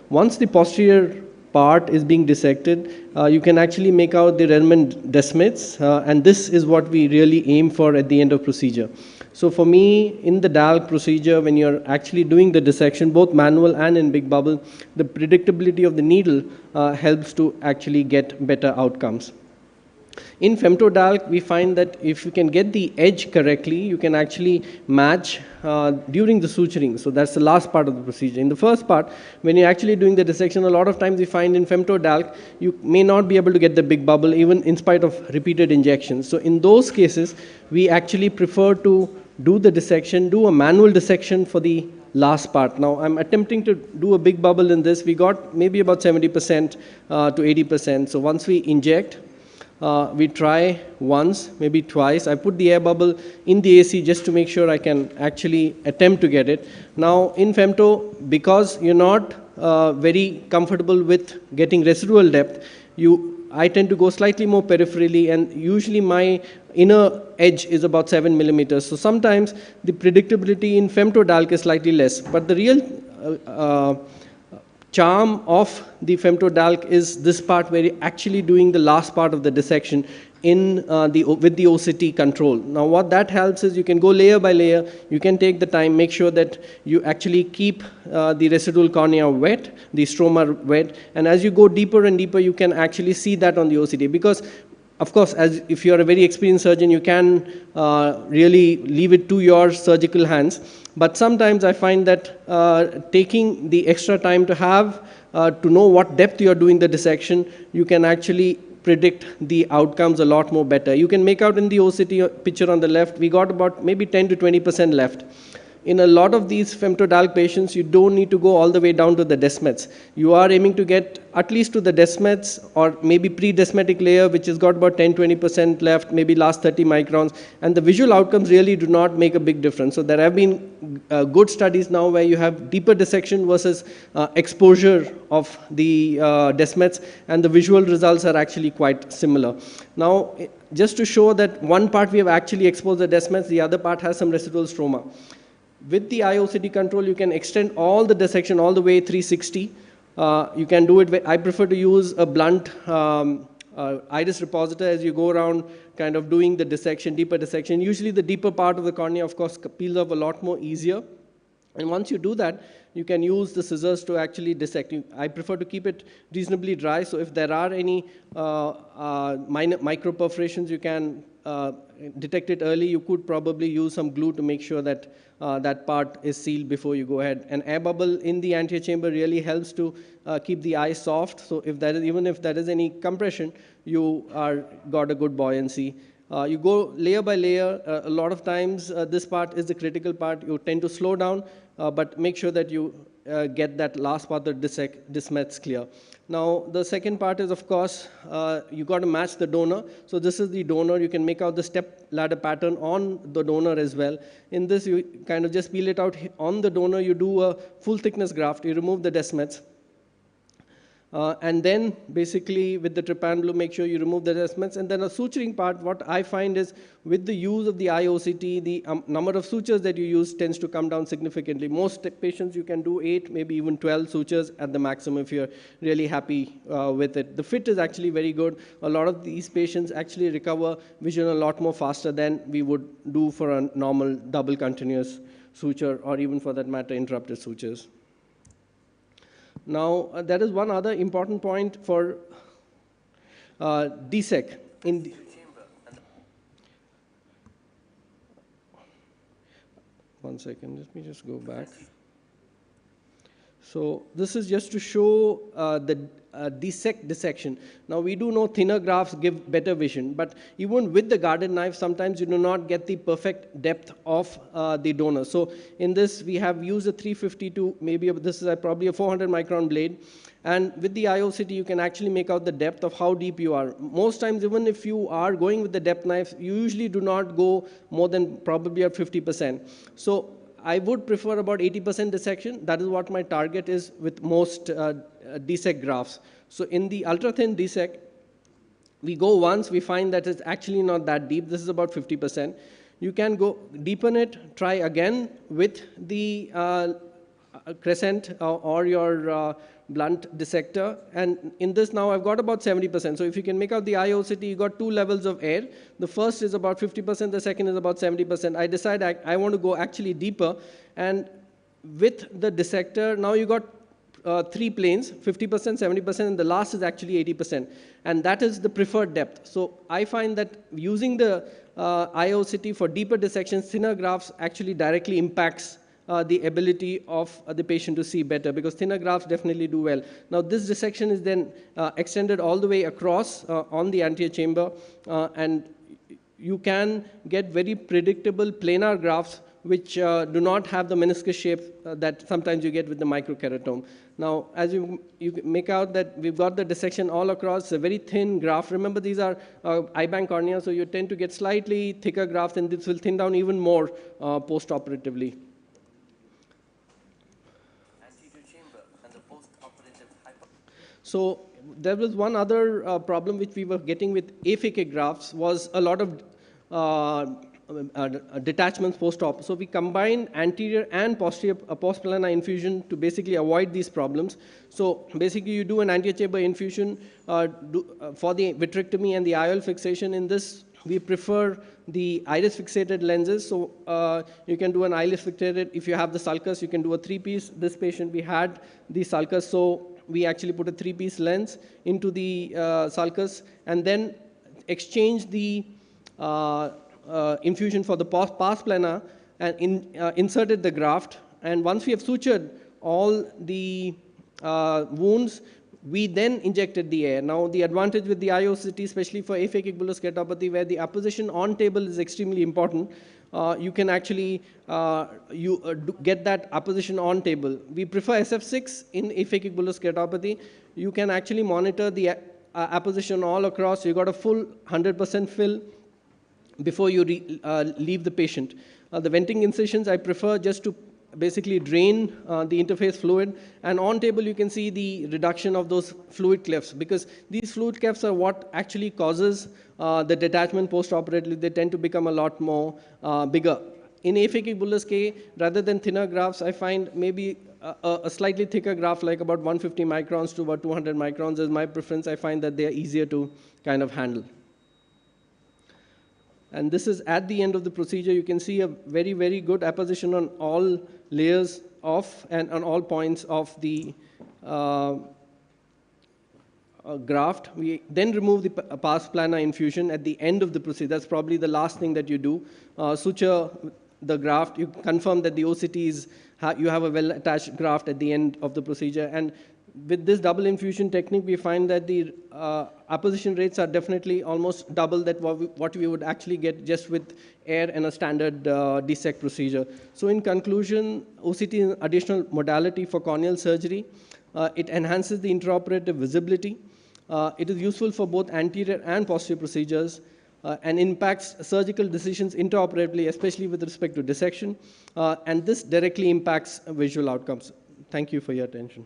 Once the posterior part is being dissected, you can actually make out the remnant desmids, and this is what we really aim for at the end of procedure. So for me, in the DALC procedure, when you're actually doing the dissection, both manual and in big bubble, the predictability of the needle helps to actually get better outcomes. In femtodalc, we find that if you can get the edge correctly, you can actually match during the suturing. So that's the last part of the procedure. In the first part, when you're actually doing the dissection, a lot of times we find in femtodalc, you may not be able to get the big bubble even in spite of repeated injections. So in those cases, we actually prefer to do the dissection, do a manual dissection for the last part. Now, I'm attempting to do a big bubble in this. We got maybe about 70% to 80%. So once we inject, we try once, maybe twice. I put the air bubble in the AC just to make sure I can actually attempt to get it. Now, in femto, because you're not very comfortable with getting residual depth, I tend to go slightly more peripherally, and usually my inner edge is about 7 millimeters. So sometimes the predictability in femtodalc is slightly less, but the real charm of the femtodalc is this part where you're actually doing the last part of the dissection with the OCT control. Now what that helps is you can go layer by layer, you can take the time, make sure that you actually keep the residual cornea wet, the stroma wet, and as you go deeper and deeper, you can actually see that on the OCT, because 80% of the patients, 90% of the patients, they actually don't get the big bubble. So it's very important to of course, as if you are a very experienced surgeon, you can really leave it to your surgical hands. But sometimes I find that taking the extra time to have to know what depth you are doing the dissection, you can actually predict the outcomes a lot more better. You can make out in the OCT picture on the left, we got about maybe 10 to 20% left. In a lot of these femtodalk patients, you don't need to go all the way down to the descmets. You are aiming to get at least to the descmets or maybe pre-descemetic layer, which has got about 10-20% left, maybe last 30 microns. And the visual outcomes really do not make a big difference. So there have been good studies now where you have deeper dissection versus exposure of the descmets, and the visual results are actually quite similar. Now, just to show that one part we have actually exposed the descmets, the other part has some residual stroma. With the IOCT control, you can extend all the dissection all the way 360. You can do it. I prefer to use a blunt iris repositor as you go around kind of doing the dissection, deeper dissection. Usually the deeper part of the cornea, of course, peels off a lot more easier. And once you do that, you can use the scissors to actually dissect. I prefer to keep it reasonably dry, so if there are any minor microperforations, you can detect it early. You could probably use some glue to make sure that that part is sealed before you go ahead. An air bubble in the anterior chamber really helps to keep the eye soft, so if there is, even if there is any compression, you got a good buoyancy. You go layer by layer. A lot of times, this part is the critical part. You tend to slow down, but make sure that you get that last part, the descmets clear. Now, the second part is, of course, you got to match the donor. So this is the donor. You can make out the step ladder pattern on the donor as well. In this, you kind of just peel it out. On the donor, you do a full thickness graft. You remove the descmets. And then basically with the trypan blue, make sure you remove the descmets. And then a suturing part, what I find is with the use of the IOCT, the number of sutures that you use tends to come down significantly. Most patients you can do 8, maybe even 12 sutures at the maximum if you're really happy with it. The fit is actually very good. A lot of these patients actually recover vision a lot more faster than we would do for a normal double continuous suture, or even for that matter interrupted sutures. Now, there is one other important point for DSEC. One second, let me just go back. So this is just to show the DSEC dissection. Now we do know thinner grafts give better vision, but even with the guarded knife, sometimes you do not get the perfect depth of the donor. So in this, we have used a 352, maybe this is probably a 400 micron blade. And with the IOCT, you can actually make out the depth of how deep you are. Most times, even if you are going with the depth knife, you usually do not go more than probably at 50%. So I would prefer about 80% dissection. That is what my target is with most DSEC grafts. So in the ultra-thin DSEC, we go once, we find that it's actually not that deep. This is about 50%. You can go deepen it, try again with the crescent or your blunt dissector. And in this now, I've got about 70%. So if you can make out the IOCT, you got 2 levels of air. The first is about 50%, the second is about 70%. I decide I want to go actually deeper. And with the dissector, now you got 3 planes, 50%, 70%, and the last is actually 80%. And that is the preferred depth. So I find that using the IOCT for deeper dissections, thinner grafts actually directly impacts the ability of the patient to see better, because thinner grafts definitely do well. Now this dissection is then extended all the way across on the anterior chamber, and you can get very predictable planar grafts which do not have the meniscus shape that sometimes you get with the microkeratome. Now, as you make out that we've got the dissection all across, a very thin graft. Remember, these are eye-bank cornea, so you tend to get slightly thicker grafts, and this will thin down even more post-operatively. So there was one other problem which we were getting with aphakic grafts, was a lot of detachments post-op. So we combined anterior and posterior post-planar infusion to basically avoid these problems. So basically you do an anterior chamber infusion for the vitrectomy and the IOL fixation. In this, we prefer the iris fixated lenses. So you can do an iris fixated. If you have the sulcus, you can do a 3-piece. This patient, we had the sulcus, so we actually put a 3-piece lens into the sulcus, and then exchanged the infusion for the pars plana and inserted the graft. And once we have sutured all the wounds, we then injected the air. Now, the advantage with the IOCT, especially for aphakic bullous keratopathy, where the apposition on table is extremely important, you can actually get that apposition on table. We prefer SF6 in aphakic bullous keratopathy. You can actually monitor the apposition all across. You got a full 100% fill before you leave the patient. The venting incisions I prefer just to basically drain the interface fluid, and on table you can see the reduction of those fluid clefts, because these fluid clefts are what actually causes the detachment post-operatively. They tend to become a lot more bigger. In aphakic bullous K, rather than thinner grafts, I find maybe a slightly thicker graft, like about 150 microns to about 200 microns is my preference. I find that they are easier to kind of handle. And this is at the end of the procedure. You can see a very, very good apposition on all layers of and on all points of the graft. We then remove the pars plana infusion at the end of the procedure. That's probably the last thing that you do. Suture the graft. You confirm that the OCT is, you have a well-attached graft at the end of the procedure. And with this double infusion technique, we find that the apposition rates are definitely almost double that what we would actually get just with air and a standard DSEC procedure. So in conclusion, OCT is an additional modality for corneal surgery. It enhances the intraoperative visibility. It is useful for both anterior and posterior procedures and impacts surgical decisions intraoperatively, especially with respect to dissection. And this directly impacts visual outcomes. Thank you for your attention.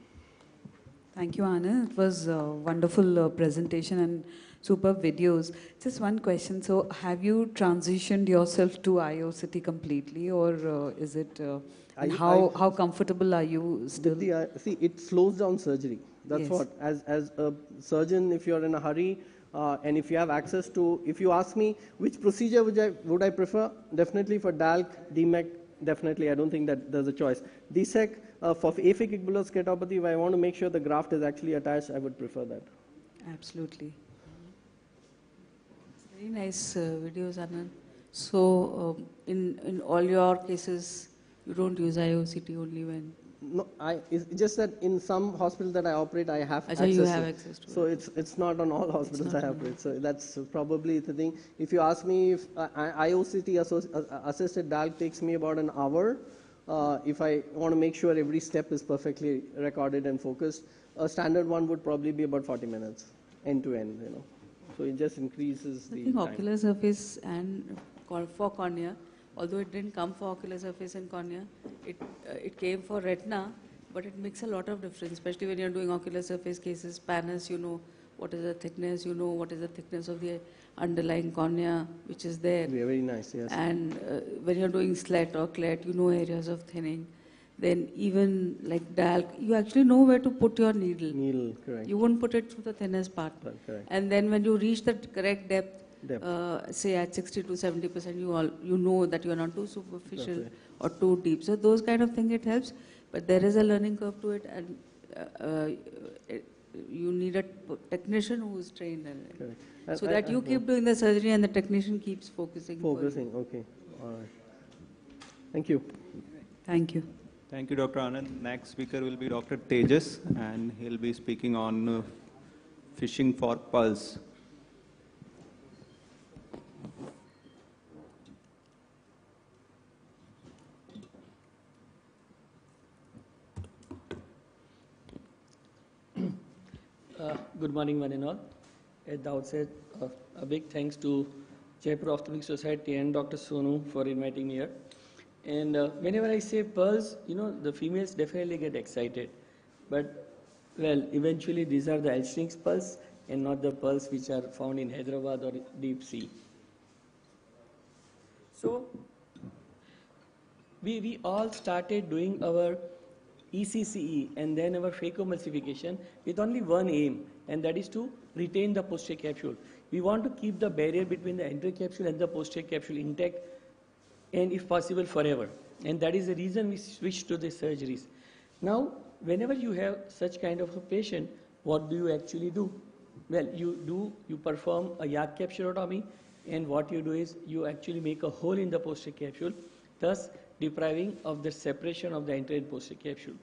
Thank you, Anand. It was a wonderful presentation and superb videos. Just one question. So have you transitioned yourself to IOCT completely, or is it, and how comfortable are you still? See, it slows down surgery. That's Yes. what, as a surgeon, if you're in a hurry, and if you have access to, if you ask me which procedure would I prefer, definitely for DALC, DMEC, definitely, I don't think that there's a choice. DSEC, for aphakic bullous keratopathy, if I want to make sure the graft is actually attached, I would prefer that. Absolutely. Very nice videos, Anand. So, in all your cases, you don't use IOCT only when? No, it's just that in some hospitals that I operate, I have access. You have access to so it. it's not on all hospitals I operate. So that's probably the thing. If you ask me if IOCT assisted DALC takes me about an hour, if I want to make sure every step is perfectly recorded and focused, a standard one would probably be about 40 minutes, end to end, you know. So it just increases the time. Ocular surface and for cornea, although it didn't come for ocular surface and cornea, it came for retina, but it makes a lot of difference, especially when you're doing ocular surface cases, PANAS, you know what is the thickness, you know what is the thickness of the underlying cornea, which is there. Very nice, yes. And when you're doing SLET or CLET, you know areas of thinning. Then even like DALC, you actually know where to put your needle. Needle, correct. You won't put it through the thinnest part. Correct. And then when you reach the correct depth, say at 60 to 70%, you know that you are not too superficial or too deep. So those kind of things, it helps. But there is a learning curve to it, and you need a technician who is trained in it. So that you keep doing the surgery and the technician keeps focusing. Okay. All right. Thank you. Thank you. Thank you, Dr. Anand. Next speaker will be Dr. Tejas, and he'll be speaking on fishing for pulse. Good morning, one and all. At the outset, a big thanks to Jaipur Ophthalmological Society and Dr. Sonu for inviting me here. And whenever I say pulse, you know, the females definitely get excited. But, well, eventually these are the L-Strings pulse and not the pulse which are found in Hyderabad or deep sea. So, we all started doing our ECCE and then our phacoemulsification with only one aim, and that is to retain the posterior capsule. We want to keep the barrier between the anterior capsule and the posterior capsule intact, and if possible forever. And that is the reason we switched to the surgeries. Now, whenever you have such kind of a patient, what do you actually do? Well, you perform a yak capsulotomy, and what you do is you actually make a hole in the posterior capsule, thus depriving of the separation of the anterior and posterior capsule.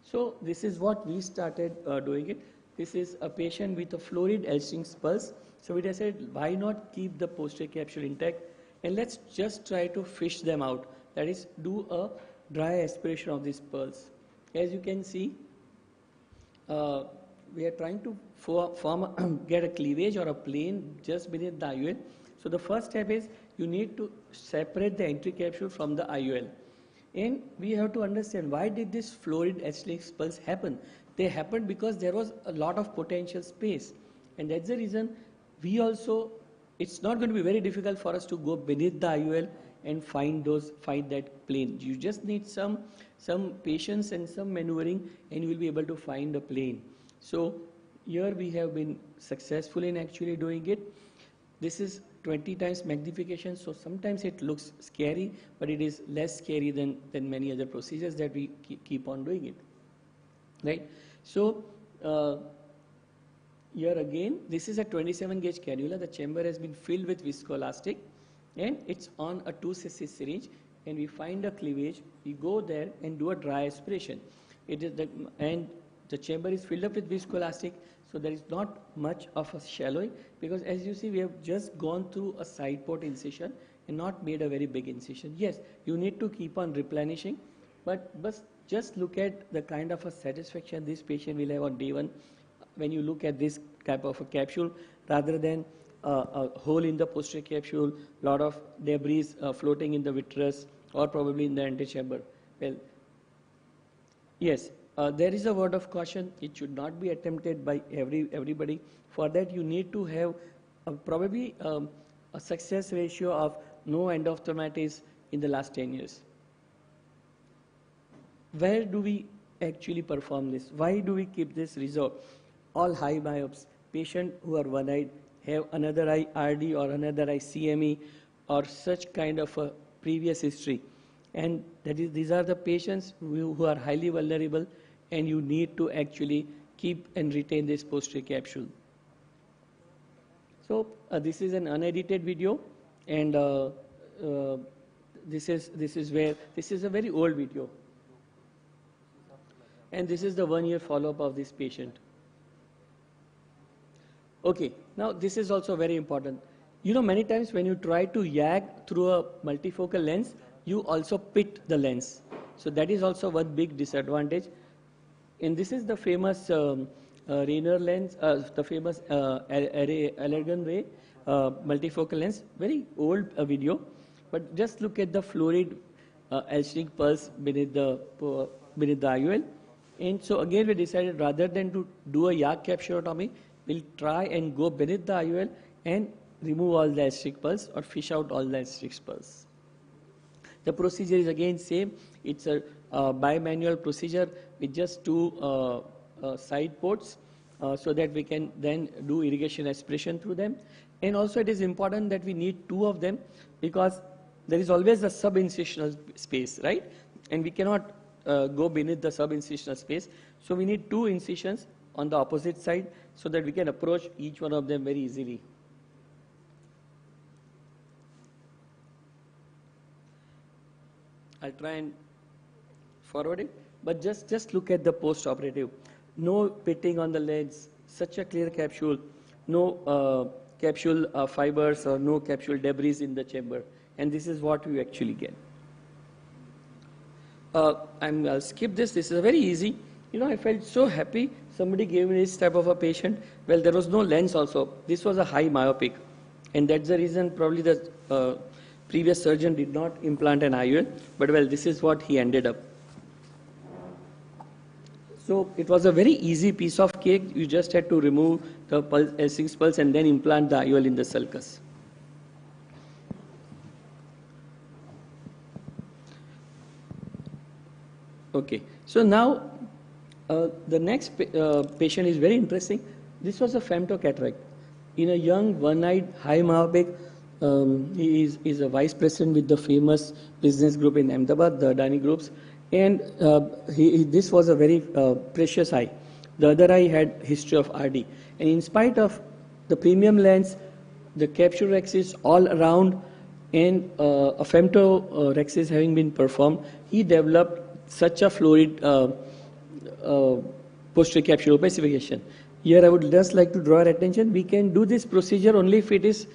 So this is what we started doing it. This is a patient with a florid L-Sting's pulse. So we decided, why not keep the posterior capsule intact, and let's just try to fish them out. That is, do a dry aspiration of this pulse. As you can see, we are trying to get a cleavage or a plane just beneath the IOL. So the first step is you need to separate the entry capsule from the IOL. And we have to understand, why did this florid L-Sting's pulse happen? They happened because there was a lot of potential space. And that's the reason we also, it's not going to be very difficult for us to go beneath the IOL and find that plane. You just need some patience and some maneuvering, and you will be able to find a plane. So here we have been successful in actually doing it. This is 20 times magnification, so sometimes it looks scary, but it is less scary than many other procedures that we keep on doing it, right? So here again, this is a 27 gauge cannula. The chamber has been filled with viscoelastic, and it's on a 2cc syringe, and we find a cleavage. We go there and do a dry aspiration. And the chamber is filled up with viscoelastic, so there is not much of a shallowing, because as you see, we have just gone through a side port incision and not made a very big incision. Yes, you need to keep on replenishing, but just look at the kind of a satisfaction this patient will have on day one when you look at this type of a capsule, rather than a hole in the posterior capsule, lot of debris floating in the vitreous or probably in the antechamber. Well, yes, there is a word of caution. It should not be attempted by everybody. For that, you need to have probably a success ratio of no endophthalmitis in the last 10 years. Where do we actually perform this? Why do we keep this resort? All high myopes, patients who are one-eyed, have another eye RD or another eye CME or such kind of a previous history. And these are the patients who are highly vulnerable, and you need to actually keep and retain this posterior capsule. So this is an unedited video, and this is a very old video. And this is the 1-year follow-up of this patient. Okay, now this is also very important. You know, many times when you try to yak through a multifocal lens, you also pit the lens. So that is also one big disadvantage. And this is the famous Rayner lens, the famous Allergan Ray multifocal lens, very old video. But just look at the florid L-Sting pulse beneath the IOL. And so again, we decided, rather than to do a yak capsulotomy, we'll try and go beneath the IOL and remove all the L-Sting pulse or fish out all the L-Sting pulse. The procedure is again same. It's a bimanual procedure with just 2 side ports, so that we can then do irrigation aspiration through them. And also it is important that we need 2 of them, because there is always a subincisional space, right? And we cannot go beneath the subincisional space. So we need 2 incisions on the opposite side, so that we can approach each one of them very easily. I'll try and forward it, but just look at the post-operative. No pitting on the lens, such a clear capsule, no capsule fibers or no capsule debris in the chamber, and this is what we actually get. I'll skip this. This is very easy. You know, I felt so happy. Somebody gave me this type of a patient. Well, there was no lens also. This was a high myopic, and that's the reason probably the previous surgeon did not implant an IOL, but well, this is what he ended up. So it was a very easy piece of cake. You just had to remove the L6 pulse and then implant the IOL in the sulcus. Okay, so now the next patient is very interesting. This was a femtocataract in a young one-eyed high myopic. He is a vice president with the famous business group in Ahmedabad, the Adani Groups, and this was a very precious eye. The other eye had history of RD. And in spite of the premium lens, the capsulorhexis all around, and a femtorhexis having been performed, he developed such a florid posterior capsular opacification. Here I would just like to draw your attention. We can do this procedure only if it is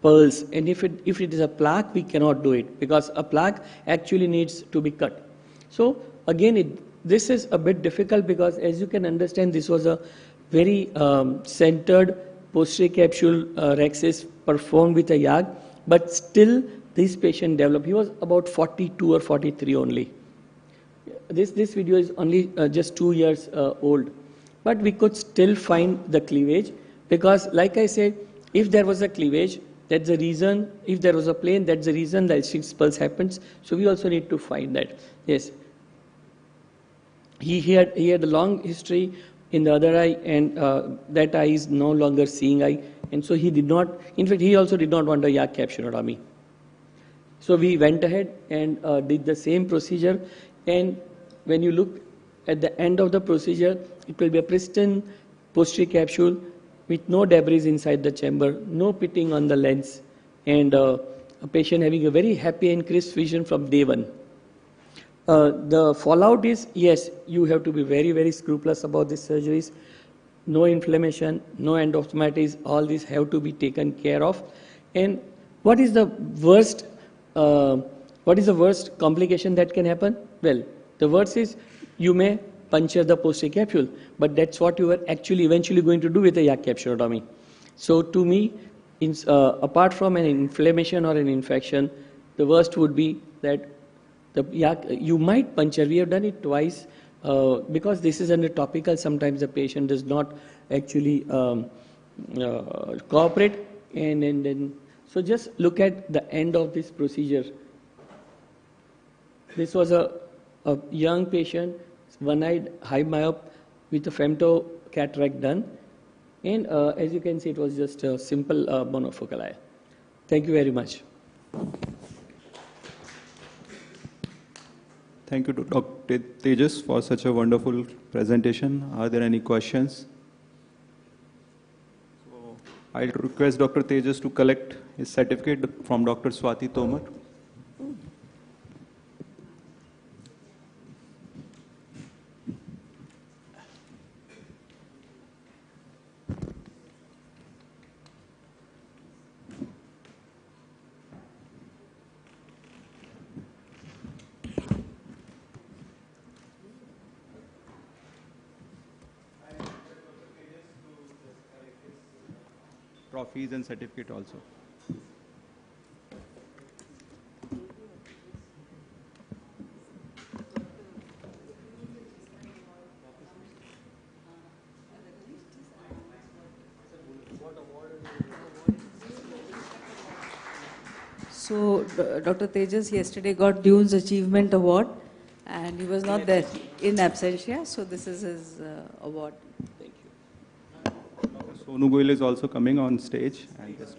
pearls, and if it is a plaque, we cannot do it, because a plaque actually needs to be cut. So again, this is a bit difficult, because as you can understand, this was a very centered posterior capsule rhexis performed with a YAG, but still this patient developed. He was about 42 or 43 only. This video is only just 2 years old, but we could still find the cleavage, because like I said, if there was a cleavage, that's the reason. If there was a plane, that's the reason the L6 pulse happens. So we also need to find that. Yes, he had a long history in the other eye, and that eye is no longer seeing eye, and so he did not. In fact, he also did not want a YAG capsulotomy. So we went ahead and did the same procedure, and when you look at the end of the procedure, it will be a pristine posterior capsule with no debris inside the chamber, no pitting on the lens, and a patient having a very happy and crisp vision from day one. The fallout is, yes, you have to be very, very scrupulous about these surgeries. No inflammation, no endophthalmitis, all these have to be taken care of. And what is the worst complication that can happen? Well, the worst is you may puncture the posterior capsule, but that's what you are actually eventually going to do with a YAG capsulotomy. So to me, apart from an inflammation or an infection, the worst would be that the YAG, you might puncture. We have done it twice, because this is under topical. Sometimes the patient does not actually cooperate, and then so just look at the end of this procedure. This was a young patient, one-eyed, high myop, with a femto cataract done, and as you can see, it was just a simple monofocal eye. Thank you very much. Thank you to Dr. Tejas for such a wonderful presentation. Are there any questions? So I'll request Dr. Tejas to collect his certificate from Dr. Swati Tomar. Trophies and certificate also. So Dr. Tejas yesterday got Dune's Achievement Award, and he was not there in absentia, so this is his award. Thank you. Sonu Goyal is also coming on stage. And just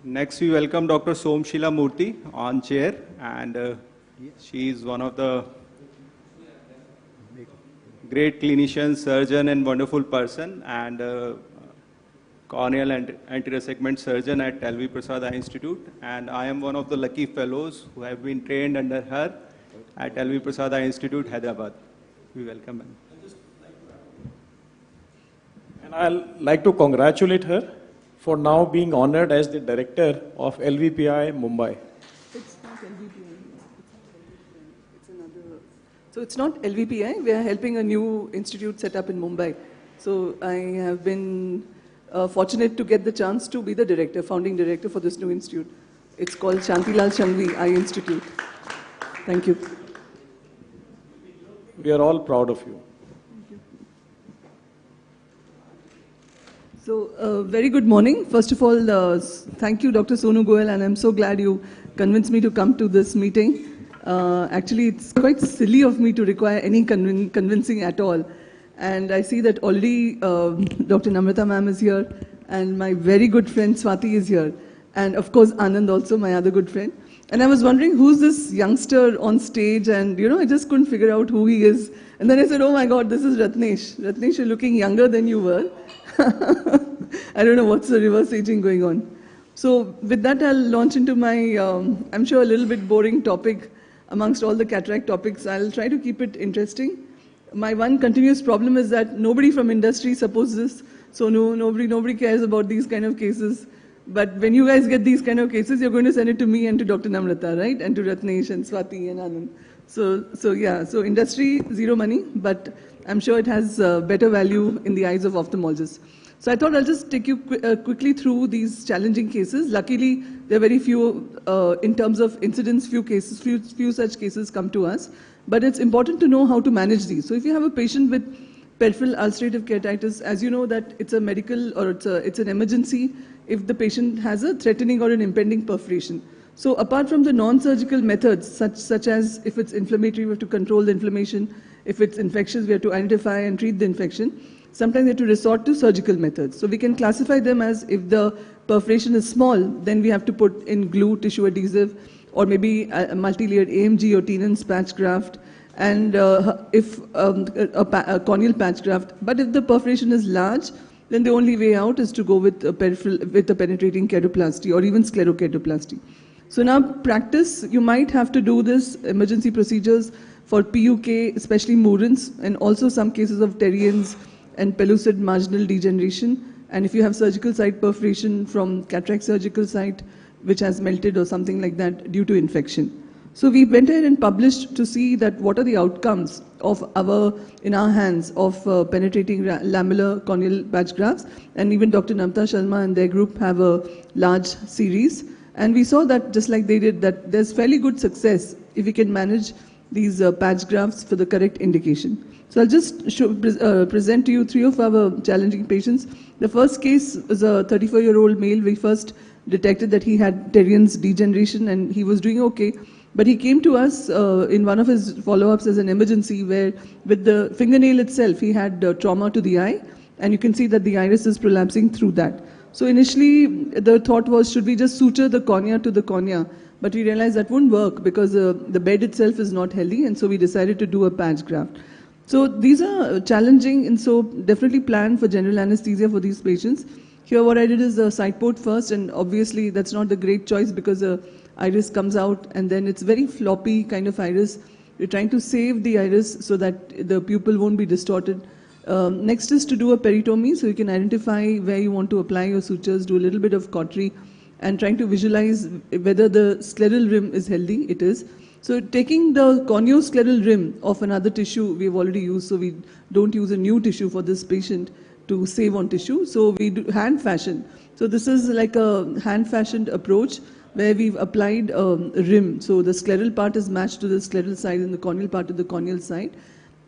next, we welcome Dr. Somshila Murthy on chair, and she is one of the great clinician, surgeon, and wonderful person, and corneal and anterior segment surgeon at LV Prasad Eye Institute. And I am one of the lucky fellows who have been trained under her at LV Prasad Eye Institute, Hyderabad. We welcome her. And I'd like to congratulate her for now being honored as the director of LVPI Mumbai. It's not LVPI. It's another. So it's not LVPI. We are helping a new institute set up in Mumbai. So I have been fortunate to get the chance to be the director, founding director for this new institute. It's called Shantilal Shangvi Eye Institute. Thank you. We are all proud of you. Thank you. So, very good morning. First of all, thank you, Dr. Sonu Goyal, and I'm so glad you convinced me to come to this meeting. Actually, it's quite silly of me to require any convincing at all. And I see that already Dr. Namrata ma'am is here, and my very good friend Swati is here. and of course Anand also, my other good friend. And I was wondering who's this youngster on stage, and I just couldn't figure out who he is. And then I said, oh my God, this is Ratnesh. Ratnesh, you're looking younger than you were. I don't know what's the reverse aging going on. So with that, I'll launch into my, I'm sure a little bit boring topic amongst all the cataract topics. I'll try to keep it interesting. My one continuous problem is that nobody from industry supports this. So nobody cares about these kind of cases. But when you guys get these kind of cases, you're going to send it to me and to Dr. Namrata, right? And to Ratnesh and Swati and Anand. So industry, zero money, but I'm sure it has better value in the eyes of ophthalmologists. So I thought I'll just take you quickly through these challenging cases. Luckily, there are very few, in terms of incidents, few such cases come to us. But it's important to know how to manage these. So if you have a patient with peripheral ulcerative keratitis, as you know that it's a medical or it's an emergency if the patient has a threatening or an impending perforation. So apart from the non-surgical methods, such as if it's inflammatory, we have to control the inflammation. If it's infectious, we have to identify and treat the infection. Sometimes we have to resort to surgical methods. So we can classify them as if the perforation is small, then we have to put in glue, tissue adhesive, or maybe a multi-layered AMG or Tenon's patch graft, and if a corneal patch graft. But if the perforation is large, then the only way out is to go with a penetrating keratoplasty or even sclerokeratoplasty. So now practice, you might have to do this emergency procedures for PUK, especially Murins, and also some cases of Terriens and pellucid marginal degeneration. And if you have surgical site perforation from cataract surgical site, which has melted or something like that due to infection. So we went ahead and published to see that what are the outcomes of in our hands of penetrating lamellar corneal patch grafts, and even Dr. Namta Sharma and their group have a large series. And we saw that just like they did, that there's fairly good success if we can manage these patch grafts for the correct indication. So I'll just present to you 3 of our challenging patients. The first case is a 34-year-old male. We first detected that he had Terrien's degeneration and he was doing okay. But he came to us in one of his follow-ups as an emergency where with the fingernail itself he had trauma to the eye, and you can see that the iris is prolapsing through that. So initially the thought was, should we just suture the cornea to the cornea? But we realized that wouldn't work because the bed itself is not healthy, and so we decided to do a patch graft. So these are challenging, and so definitely plan for general anesthesia for these patients. Here what I did is a side port first, and obviously that's not the great choice because the iris comes out and then it's very floppy kind of iris. We're trying to save the iris so that the pupil won't be distorted. Next is to do a peritomy, so you can identify where you want to apply your sutures, do a little bit of cautery, and trying to visualize whether the scleral rim is healthy. It is. So taking the corneoscleral rim of another tissue we've already used, so we don't use a new tissue for this patient to save on tissue. So we do hand fashion. So this is like a hand fashioned approach where we've applied a rim. So the scleral part is matched to the scleral side and the corneal part to the corneal side.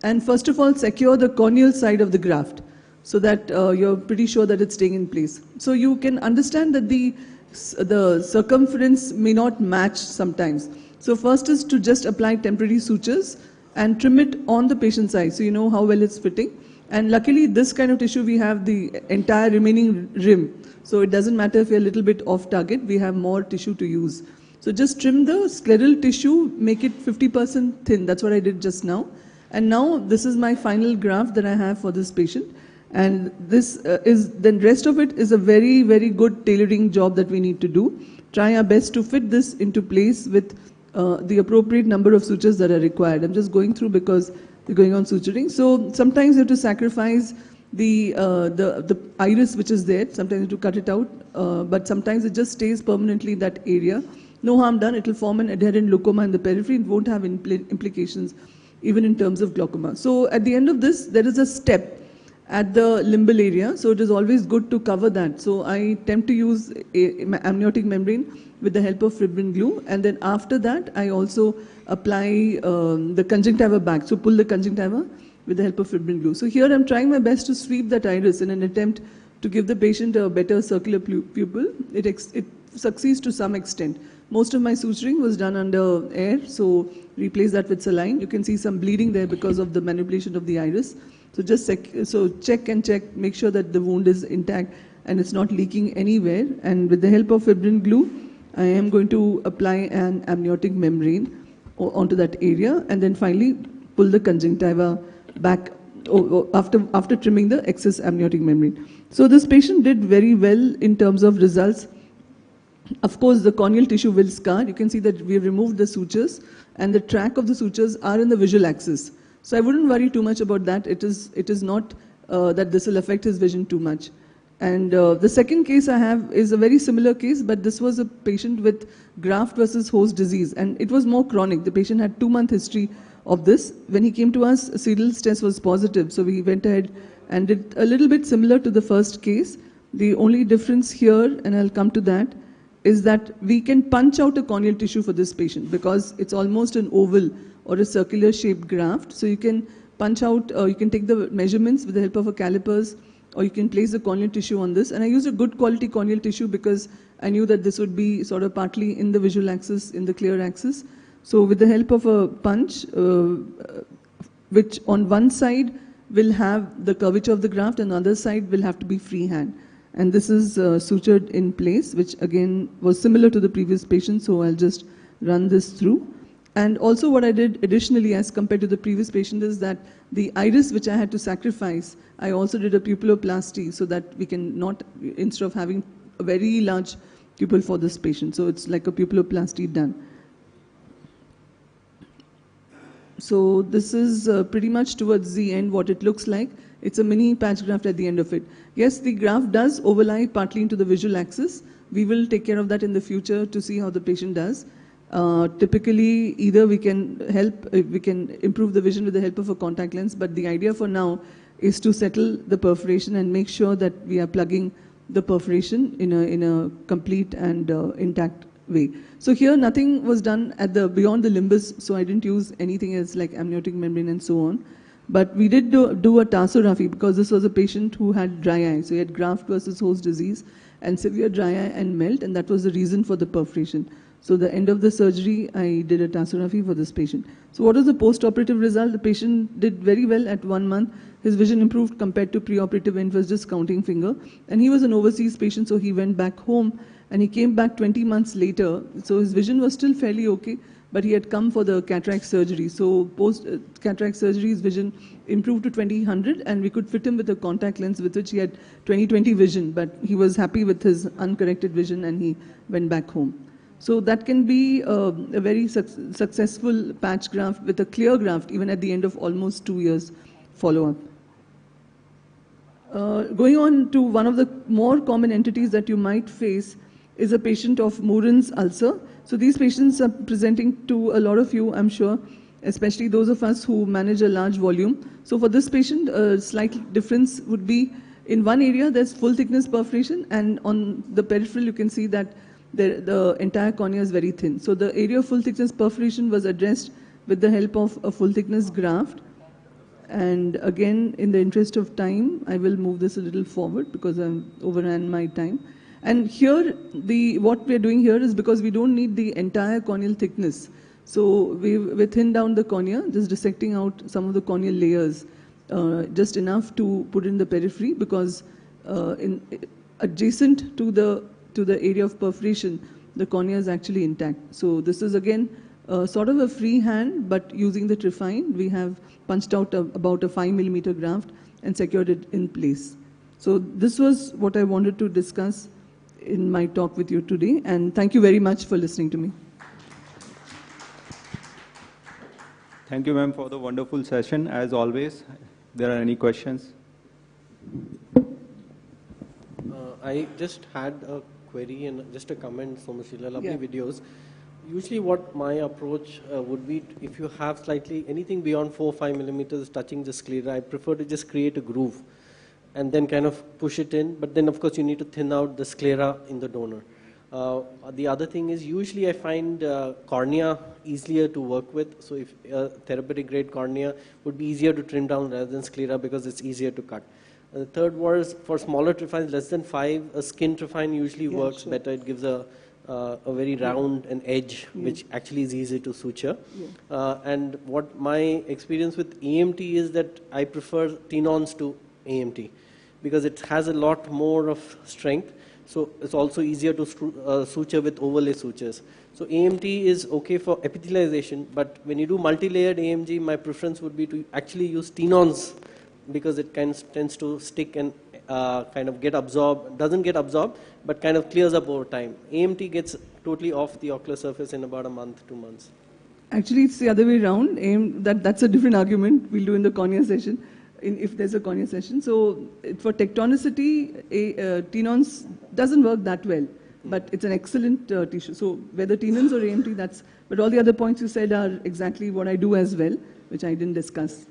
And first of all, secure the corneal side of the graft so that you're pretty sure that it's staying in place. So you can understand that the circumference may not match sometimes. So first is to just apply temporary sutures and trim it on the patient's eye so you know how well it's fitting. And luckily this kind of tissue we have the entire remaining rim. So it doesn't matter if you're a little bit off target, we have more tissue to use. So just trim the scleral tissue, make it 50% thin. That's what I did just now. And now this is my final graft that I have for this patient. And this then rest of it is a very, very good tailoring job that we need to do. Try our best to fit this into place with the appropriate number of sutures that are required. I'm just going through because we're going on suturing. So sometimes you have to sacrifice the iris which is there. Sometimes you have to cut it out, but sometimes it just stays permanently in that area. No harm done. It will form an adherent leucoma in the periphery. It won't have implications even in terms of glaucoma. So at the end of this, there is a step at the limbal area. So it is always good to cover that. So I tend to use amniotic membrane with the help of fibrin glue. And then after that, I also apply the conjunctiva back. So pull the conjunctiva with the help of fibrin glue. So here I'm trying my best to sweep that iris in an attempt to give the patient a better circular pupil. It succeeds to some extent. Most of my suturing was done under air, so replace that with saline. You can see some bleeding there because of the manipulation of the iris. So just check and check, make sure that the wound is intact. and it's not leaking anywhere. And with the help of fibrin glue, I am going to apply an amniotic membrane onto that area, and then finally pull the conjunctiva back after trimming the excess amniotic membrane. So this patient did very well in terms of results. Of course, the corneal tissue will scar. You can see that we have removed the sutures, and the track of the sutures are in the visual axis. So I wouldn't worry too much about that. It is not that this will affect his vision too much. And the second case I have is a very similar case, but this was a patient with graft versus host disease, and it was more chronic. The patient had 2-month history of this. When he came to us, Seidl's test was positive, so we went ahead and did a little bit similar to the first case. The only difference here, and I'll come to that, is that we can punch out a corneal tissue for this patient because it's almost an oval or a circular shaped graft. So you can punch out, you can take the measurements with the help of a calipers, or you can place the corneal tissue on this. And I used a good quality corneal tissue because I knew that this would be sort of partly in the visual axis, in the clear axis. So with the help of a punch, which on one side will have the curvature of the graft and the other side will have to be freehand. And this is sutured in place, which again was similar to the previous patient, so I'll just run this through. And also what I did additionally as compared to the previous patient is that the iris which I had to sacrifice, I also did a pupilloplasty so that we can not, instead of having a very large pupil for this patient. So it's like a pupilloplasty done. So this is pretty much towards the end what it looks like. It's a mini patch graft at the end of it. Yes, the graft does overlie partly into the visual axis. We will take care of that in the future to see how the patient does. Typically, either we can improve the vision with the help of a contact lens, but the idea for now is to settle the perforation and make sure that we are plugging the perforation in a complete and intact way. So here nothing was done at beyond the limbus, so I didn't use anything else like amniotic membrane and so on. But we did do a tarsography because this was a patient who had dry eye. So he had graft versus host disease and severe dry eye and melt, and that was the reason for the perforation. So the end of the surgery, I did a tarsography for this patient. So what was the post-operative result? The patient did very well at 1 month. His vision improved compared to pre-operative when it was just counting finger. And he was an overseas patient, so he went back home and he came back 20 months later. So his vision was still fairly okay, but he had come for the cataract surgery. So post-cataract surgery, his vision improved to 20/100, and we could fit him with a contact lens with which he had 20/20 vision, but he was happy with his uncorrected vision and he went back home. So that can be a very successful patch graft with a clear graft even at the end of almost 2 years follow-up. Going on to one of the more common entities that you might face is a patient of Morin's ulcer. So these patients are presenting to a lot of you, I'm sure, especially those of us who manage a large volume. So for this patient, a slight difference would be in one area there's full thickness perforation, and on the peripheral you can see that the entire cornea is very thin. So the area of full thickness perforation was addressed with the help of a full thickness graft. And again, in the interest of time, I will move this a little forward because I've overran my time. And here, what we're doing here is because we don't need the entire corneal thickness. So we thinned down the cornea, just dissecting out some of the corneal layers, just enough to put in the periphery, because adjacent to the area of perforation, the cornea is actually intact. So this is again sort of a free hand, but using the trephine, we have punched out about a 5 millimeter graft and secured it in place. So this was what I wanted to discuss in my talk with you today, and thank you very much for listening to me. Thank you, ma'am, for the wonderful session. As always, there are any questions? I just had a query and just a comment, Somashila, lovely Yeah. videos. Usually what my approach would be, if you have slightly anything beyond 4 or 5 millimeters touching the sclera, I prefer to just create a groove and then kind of push it in. But then, of course, you need to thin out the sclera in the donor. The other thing is, usually I find cornea easier to work with. So if therapeutic grade cornea would be easier to trim down rather than sclera because it's easier to cut. The third was for smaller trephines, less than 5, a skin trephine usually works better. It gives a very round an edge, which actually is easy to suture. And what my experience with AMT is that I prefer Tenons to AMT. because it has a lot more of strength. So it's also easier to suture with overlay sutures. So AMT is okay for epithelialization, but when you do multi-layered AMG, my preference would be to actually use tenons, because it tends to stick and kind of get absorbed, doesn't get absorbed, but kind of clears up over time. AMT gets totally off the ocular surface in about a month, 2 months. Actually, it's the other way around. That's a different argument we'll do in the cornea session, if there's a cornea session. So for tectonicity, tenons doesn't work that well, but it's an excellent tissue. So whether tenons or AMT, but all the other points you said are exactly what I do as well, which I didn't discuss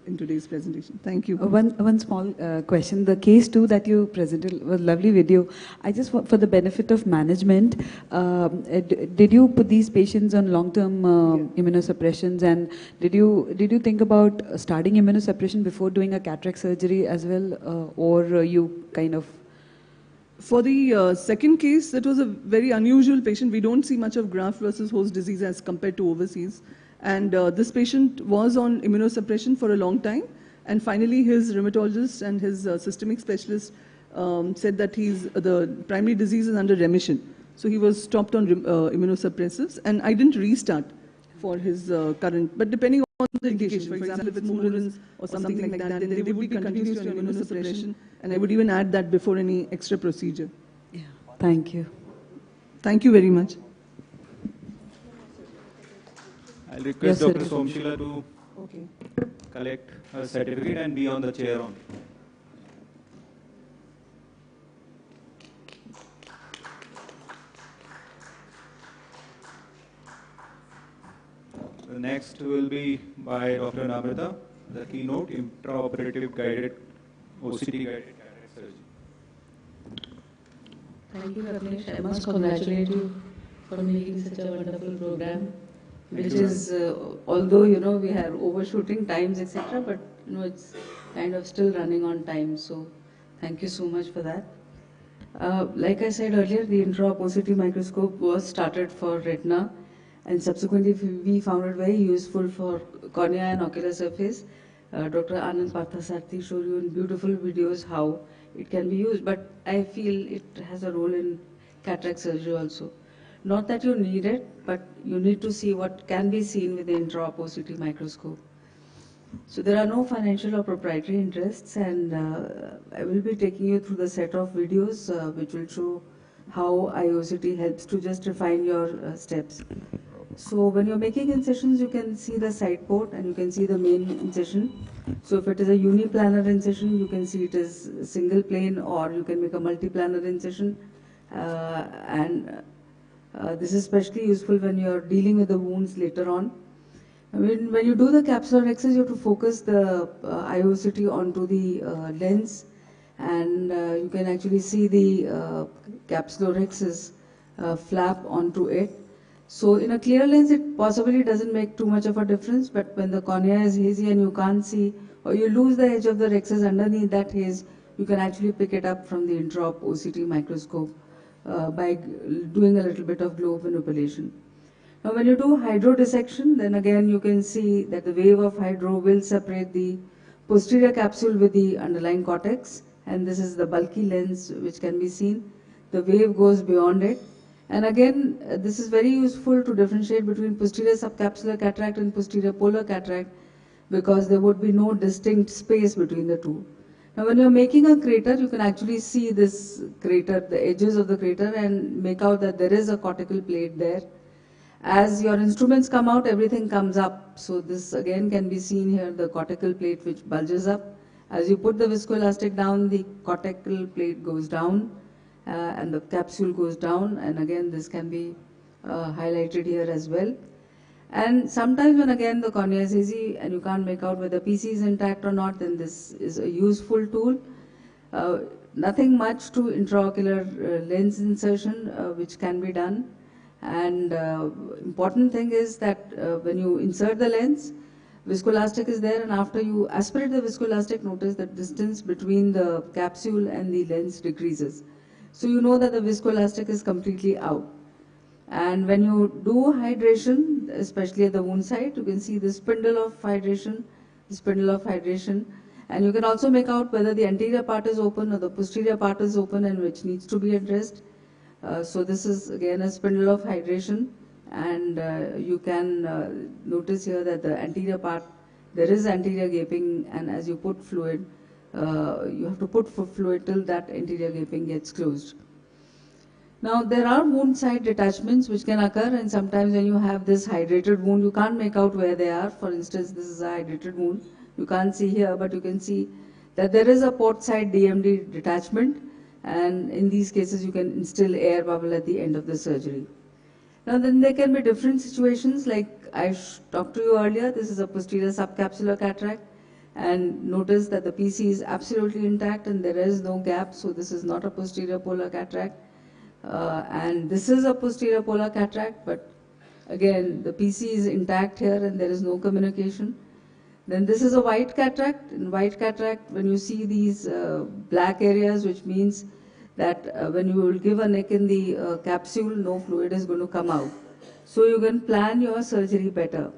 in today's presentation. Thank you. One small question. The case 2 that you presented was a lovely video. I just want, for the benefit of management, did you put these patients on long-term immunosuppressions, and did you think about starting immunosuppression before doing a cataract surgery as well, or you kind of? For the second case, that was a very unusual patient. We don't see much of graft versus host disease as compared to overseas. And this patient was on immunosuppression for a long time. And finally, his rheumatologist and his systemic specialist said that the primary disease is under remission. So he was stopped on immunosuppressives. And I didn't restart for his current, but depending on the indication, for example, if it's Murins or something like that, then they would be continuous on immunosuppression. And I would even add that before any extra procedure. Yeah. Thank you. Thank you very much. I'll request Dr. Somshila to collect her certificate and be on the chair on. The next will be by Dr. Namrata, the keynote, intraoperative guided, OCT guided cataract surgery. Thank you, Avnish. I must congratulate you for making such a wonderful program, which is, although, we are overshooting times, etc., but, it's kind of still running on time. So thank you so much for that. Like I said earlier, the intraop OCT microscope was started for retina, and subsequently we found it very useful for cornea and ocular surface. Dr. Anand Parthasarthi showed you in beautiful videos how it can be used, but I feel it has a role in cataract surgery also. Not that you need it, but you need to see what can be seen with the intraop OCT microscope. So there are no financial or proprietary interests, and I will be taking you through the set of videos which will show how IOCT helps to just refine your steps. So when you're making incisions, you can see the side port and you can see the main incision. So if it is a uniplanar incision, you can see it is single plane, or you can make a multiplanar incision. This is especially useful when you're dealing with the wounds later on. When you do the capsular rhexis, you have to focus the IOCT onto the lens, and you can actually see the capsular rhexis flap onto it. So in a clear lens, it possibly doesn't make too much of a difference, but when the cornea is hazy and you can't see, or you lose the edge of the rhexis underneath that haze, you can actually pick it up from the intraop OCT microscope by doing a little bit of globe manipulation. Now when you do hydrodissection, then again you can see that the wave of hydro will separate the posterior capsule with the underlying cortex, and this is the bulky lens which can be seen. The wave goes beyond it. And again, this is very useful to differentiate between posterior subcapsular cataract and posterior polar cataract, because there would be no distinct space between the two. Now when you're making a crater, you can actually see this crater, the edges of the crater, and make out that there is a cortical plate there. As your instruments come out, everything comes up. So this again can be seen here, the cortical plate which bulges up. As you put the viscoelastic down, the cortical plate goes down. And the capsule goes down, and again this can be highlighted here as well. And sometimes when again the cornea is hazy and you can't make out whether PC is intact or not, then this is a useful tool. Nothing much to intraocular lens insertion which can be done. And important thing is that when you insert the lens, viscoelastic is there, and after you aspirate the viscoelastic, notice that distance between the capsule and the lens decreases. So you know that the viscoelastic is completely out. And when you do hydration, especially at the wound site, you can see the spindle of hydration, And you can also make out whether the anterior part is open or the posterior part is open and which needs to be addressed. So this is again a spindle of hydration, and you can notice here that the anterior part, there is anterior gaping, and as you put fluid, you have to put fluid till that anterior gaping gets closed. Now there are wound side detachments which can occur, and sometimes when you have this hydrated wound, you can't make out where they are. For instance, this is a hydrated wound. You can't see here, but you can see that there is a port side DMD detachment, and in these cases you can instill air bubble at the end of the surgery. Now then there can be different situations, like I talked to you earlier. This is a posterior subcapsular cataract, and notice that the PC is absolutely intact and there is no gap, so this is not a posterior polar cataract. And this is a posterior polar cataract, but again the PC is intact here and there is no communication. Then this is a white cataract. In white cataract, when you see these black areas, which means that when you will give a neck in the capsule, no fluid is going to come out. So you can plan your surgery better.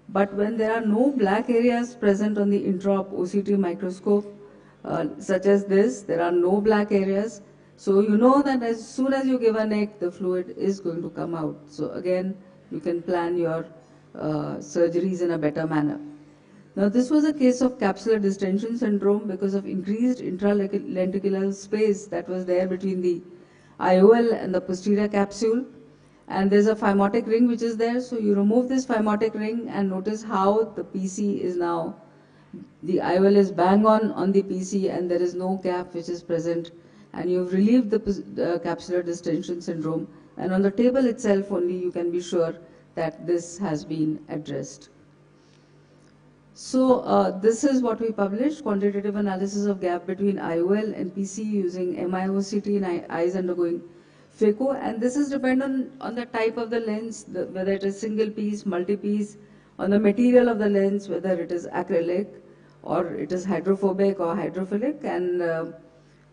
But when there are no black areas present on the intraop OCT microscope, such as this, there are no black areas. So you know that as soon as you give a neck, the fluid is going to come out. So again, you can plan your surgeries in a better manner. Now this was a case of capsular distension syndrome because of increased intralenticular space that was there between the IOL and the posterior capsule. And there's a phimotic ring which is there. So you remove this phimotic ring and notice how the PC is now, the IOL is bang on the PC and there is no gap which is present. And you've relieved the capsular distension syndrome. And on the table itself only you can be sure that this has been addressed. So this is what we published, quantitative analysis of gap between IOL and PC using MIOCT in eyes undergoing phaco, and this is dependent on the type of the lens, whether it is single piece, multi-piece, on the material of the lens, whether it is acrylic or it is hydrophobic or hydrophilic. And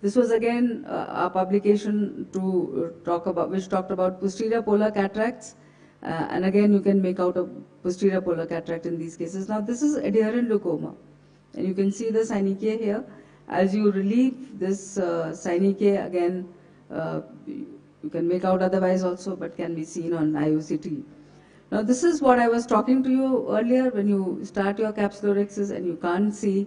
this was again a publication to talk about, which talked about posterior polar cataracts. And again, you can make out a posterior polar cataract in these cases. Now, this is adherent glaucoma. And you can see the synechia here. As you relieve this synechia, again, you can make out otherwise also, but can be seen on IOCT. Now, this is what I was talking to you earlier, when you start your capsulorhexis and you can't see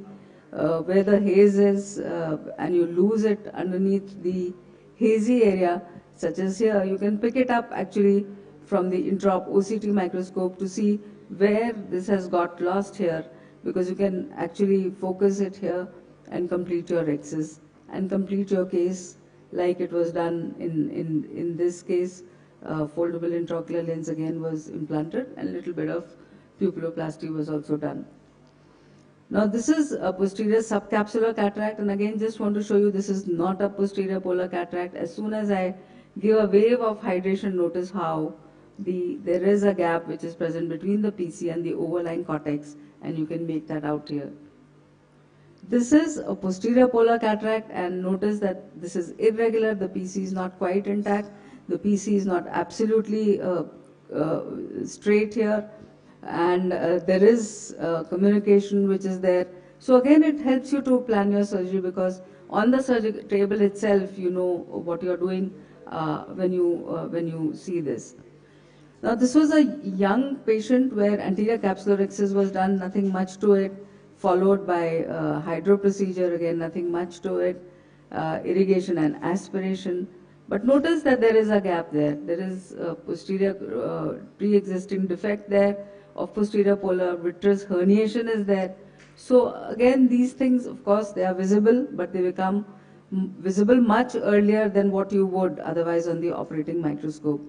where the haze is, and you lose it underneath the hazy area, such as here. You can pick it up actually from the intraop OCT microscope to see where this has got lost here, because you can actually focus it here and complete your rhexis and complete your case like it was done in this case. Foldable intraocular lens again was implanted and a little bit of pupilloplasty was also done. Now this is a posterior subcapsular cataract, and again just want to show you this is not a posterior polar cataract. As soon as I give a wave of hydration, notice how there is a gap which is present between the PC and the overlying cortex, and you can make that out here. This is a posterior polar cataract, and notice that this is irregular. The PC is not quite intact. The PC is not absolutely straight here, and there is communication which is there. So again, it helps you to plan your surgery, because on the surgery table itself, you know what you are doing when you see this. Now this was a young patient where anterior capsulorhexis was done, nothing much to it, followed by hydro procedure, again nothing much to it, irrigation and aspiration. But notice that there is a gap there. There is a posterior pre-existing defect there of posterior polar, vitreous herniation is there. So again, these things, of course, they are visible, but they become visible much earlier than what you would otherwise on the operating microscope.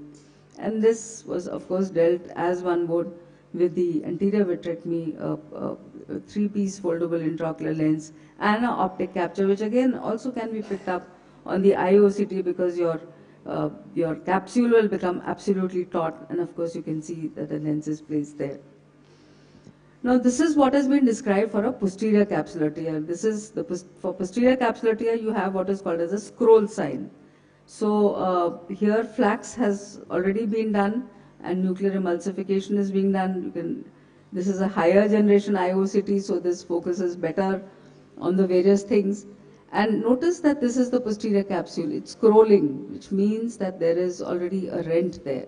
And this was, of course, dealt as one would with the anterior vitrectomy, a three-piece foldable intraocular lens and an optic capture, which again also can be picked up on the IOCT, because your capsule will become absolutely taut, and of course you can see that the lens is placed there. Now this is what has been described for a posterior capsular tear. This is for posterior capsular tear, you have what is called as a scroll sign. So here flax has already been done and nuclear emulsification is being done. This is a higher generation IOCT, so this focuses better on the various things. And notice that this is the posterior capsule. It's scrolling, which means that there is already a rent there.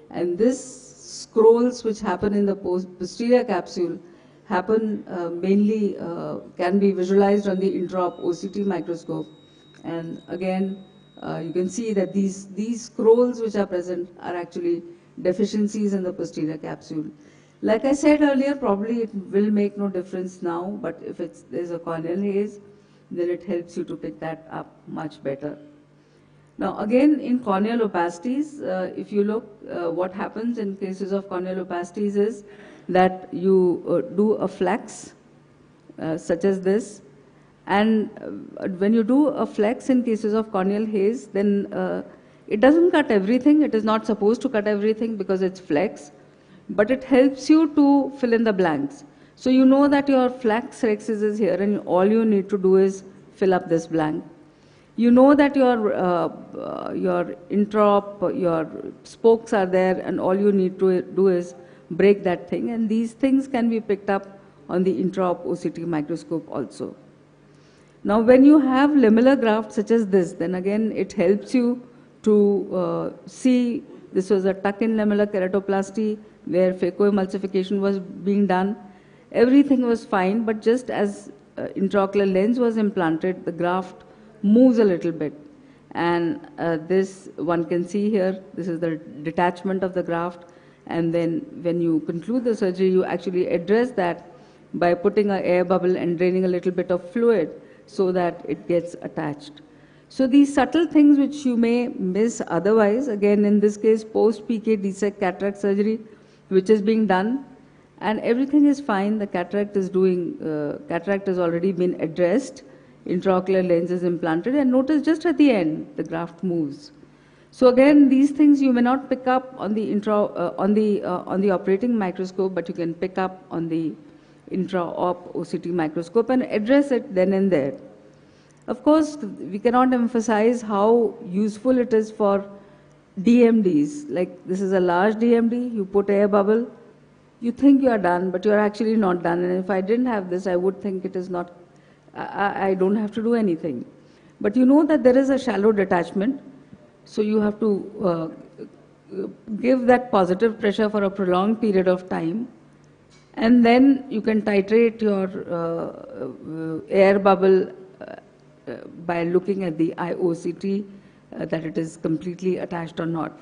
And this scrolls which happen in the posterior capsule happen mainly, can be visualized on the intraop OCT microscope. And again, you can see that these scrolls which are present are actually deficiencies in the posterior capsule. Like I said earlier, probably it will make no difference now, but if there's a corneal haze, then it helps you to pick that up much better. Now again, in corneal opacities, if you look, what happens in cases of corneal opacities is that you do a flex, such as this, and when you do a flex in cases of corneal haze, then it doesn't cut everything. It is not supposed to cut everything because it's flex, but it helps you to fill in the blanks. So you know that your flex rhexis is here, and all you need to do is fill up this blank. You know that your intraop, your spokes are there, and all you need to do is break that thing, and these things can be picked up on the intraop OCT microscope also. Now when you have lamellar graft such as this, then again it helps you to see. This was a tuck-in lamellar keratoplasty where phacoemulsification was being done. Everything was fine, but just as intraocular lens was implanted, the graft moves a little bit. And this one can see here, this is the detachment of the graft. And then when you conclude the surgery, you actually address that by putting an air bubble and draining a little bit of fluid so that it gets attached. So these subtle things which you may miss otherwise, again in this case post-PK DSEC cataract surgery, which is being done, and everything is fine. The cataract is cataract has already been addressed, intraocular lens is implanted, and notice just at the end the graft moves. So again, these things you may not pick up on the on the operating microscope, but you can pick up on the intraop OCT microscope and address it then and there. Of course, we cannot emphasize how useful it is for DMDs. Like this is a large DMD, you put air bubble, you think you are done, but you are actually not done. And if I didn't have this, I would think it is not, I don't have to do anything. But you know that there is a shallow detachment, so you have to give that positive pressure for a prolonged period of time, and then you can titrate your air bubble by looking at the IOCT that it is completely attached or not.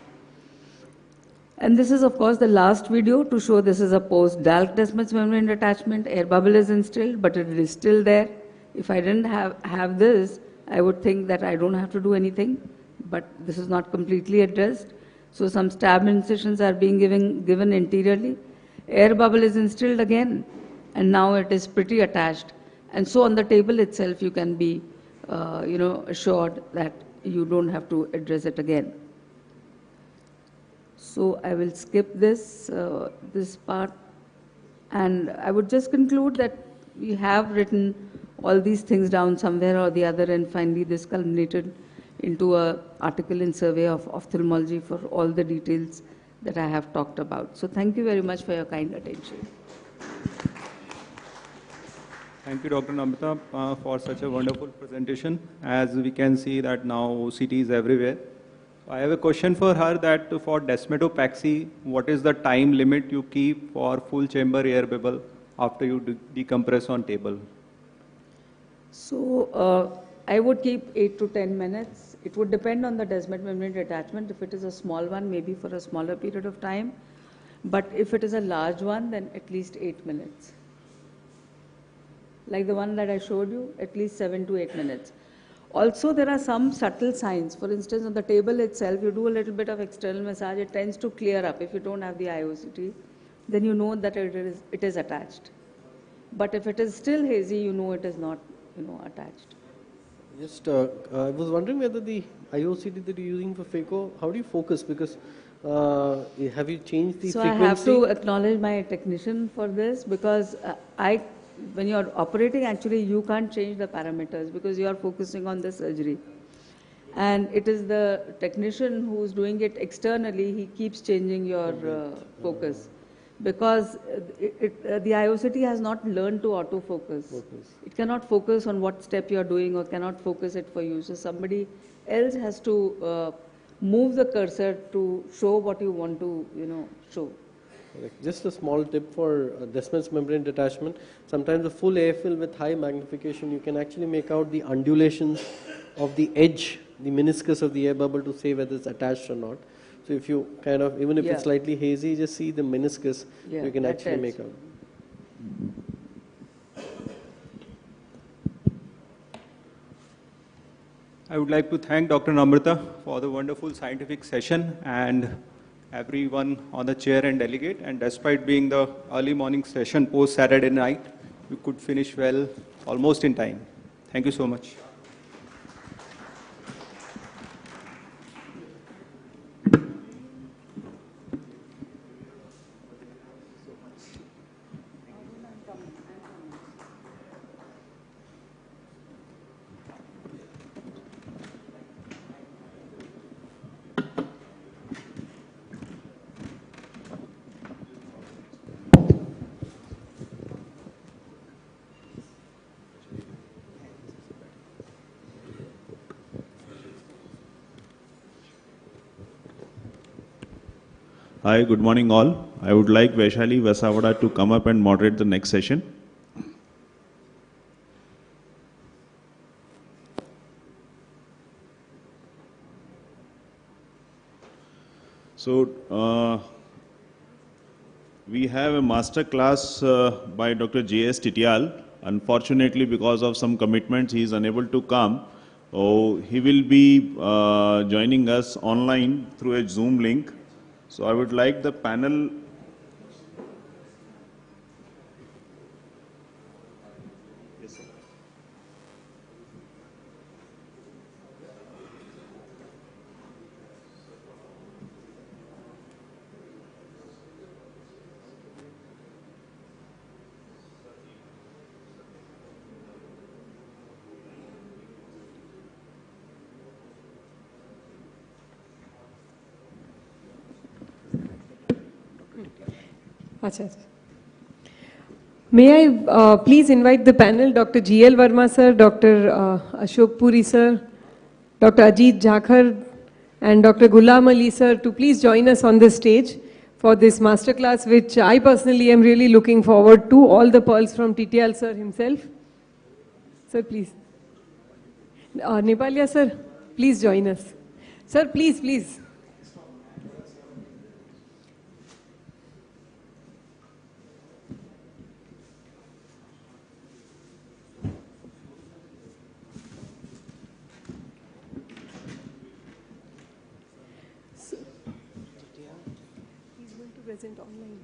And this is of course the last video to show this is a post-Dalk Descemet's membrane detachment. Air bubble is instilled, but it is still there. If I didn't have this, I would think that I don't have to do anything, but this is not completely addressed. So some stab incisions are being given anteriorly. Air bubble is instilled again, and now it is pretty attached. And so on the table itself, you can be assured that you don't have to address it again. So I will skip this part, and I would just conclude that we have written all these things down somewhere or the other, and finally this culminated into an article in Survey of Ophthalmology for all the details that I have talked about. So thank you very much for your kind attention. Thank you, Dr. Namita, for such a wonderful presentation. As we can see that now OCT is everywhere. I have a question for her that for desmetopaxy, what is the time limit you keep for full chamber air bubble after you decompress on table? So I would keep 8 to 10 minutes. It would depend on the Descemet membrane detachment. If it is a small one, maybe for a smaller period of time. But if it is a large one, then at least 8 minutes. Like the one that I showed you, at least 7 to 8 minutes. Also, there are some subtle signs. For instance, on the table itself, you do a little bit of external massage, it tends to clear up. If you don't have the IOCT, then you know that it is attached. But if it is still hazy, you know it is not, attached. Just, I was wondering whether the IOCT that you're using for phaco, how do you focus? Because have you changed the frequency? I have to acknowledge my technician for this, because when you are operating, actually you can't change the parameters because you are focusing on the surgery. And it is the technician who's doing it externally, he keeps changing your focus. because the IOCT has not learned to autofocus. It cannot focus on what step you are doing or cannot focus it for you. So somebody else has to move the cursor to show what you want to, show. Correct. Just a small tip for Descemet's membrane detachment. Sometimes a full AFL with high magnification, you can actually make out the undulations of the edge, the meniscus of the air bubble to say whether it's attached or not. So if you kind of, even if it's slightly hazy, just see the meniscus, you can actually make out. I would like to thank Dr. Namrata for the wonderful scientific session and everyone on the chair and delegate. And despite being the early morning session post Saturday night, you could finish well, almost in time. Thank you so much. Hi, good morning all. I would like Vaishali Vasavada to come up and moderate the next session. So, we have a master class by Dr. J.S. Titial. Unfortunately, because of some commitments, he is unable to come. Oh, he will be joining us online through a Zoom link. So I would like the panel. Yes, sir. Achha. May I please invite the panel, Dr. G.L. Verma sir, Dr. Ashok Puri sir, Dr. Ajit Jakhar and Dr. Ghulam Ali sir to please join us on the stage for this masterclass, which I personally am really looking forward to. All the pearls from TTL sir himself. Sir, please. Nepalia sir, please join us. Sir, please. Online.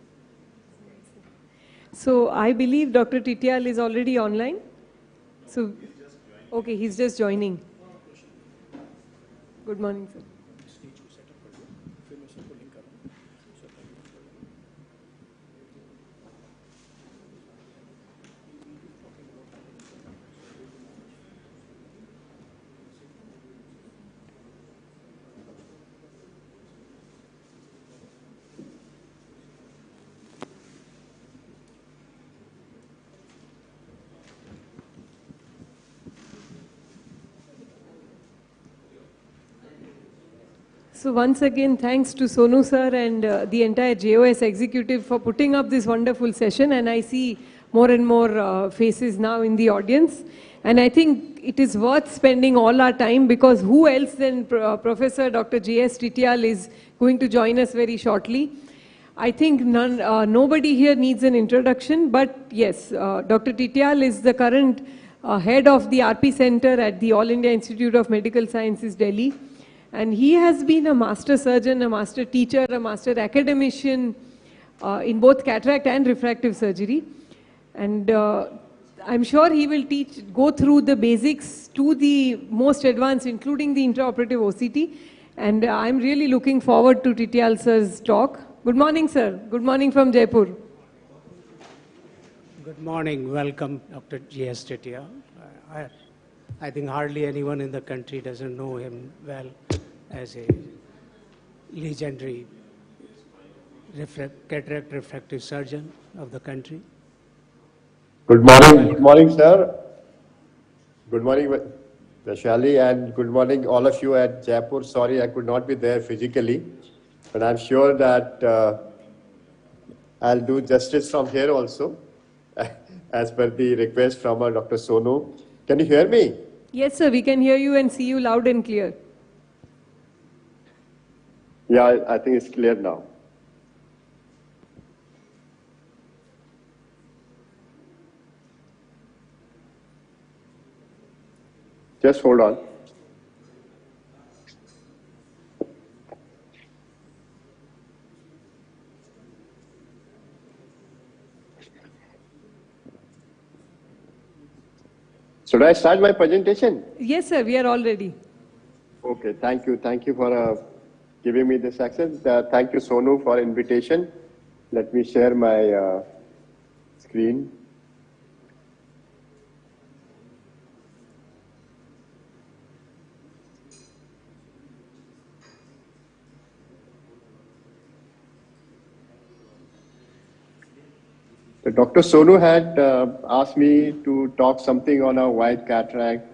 So I believe Dr. Titial is already online. So, okay, he's just joining. Good morning, sir. So once again, thanks to Sonu sir and the entire JOS executive for putting up this wonderful session. And I see more and more faces now in the audience. And I think it is worth spending all our time, because who else than Professor Dr. J.S. Titial is going to join us very shortly. I think nobody here needs an introduction, but yes, Dr. Titial is the current head of the RP Center at the All India Institute of Medical Sciences, Delhi. And he has been a master surgeon, a master teacher, a master academician in both cataract and refractive surgery. And I'm sure he will go through the basics to the most advanced, including the intraoperative OCT. And I'm really looking forward to Titial sir's talk. Good morning, sir. Good morning from Jaipur. Good morning. Welcome, Dr. J.S. Titial. I think hardly anyone in the country doesn't know him well as a legendary cataract refractive surgeon of the country. Good morning. Good morning, sir. Good morning, Vaishali, and good morning, all of you at Jaipur. Sorry, I could not be there physically, but I'm sure that I'll do justice from here also, as per the request from Dr. Sonu. Can you hear me? Yes, sir, we can hear you and see you loud and clear. Yeah, I think it's clear now. Just hold on. Should I start my presentation? Yes, sir, we are all ready. Okay, thank you. Thank you for giving me this access. Thank you, Sonu, for invitation. Let me share my screen. So Dr. Sonu had asked me to talk something on a white cataract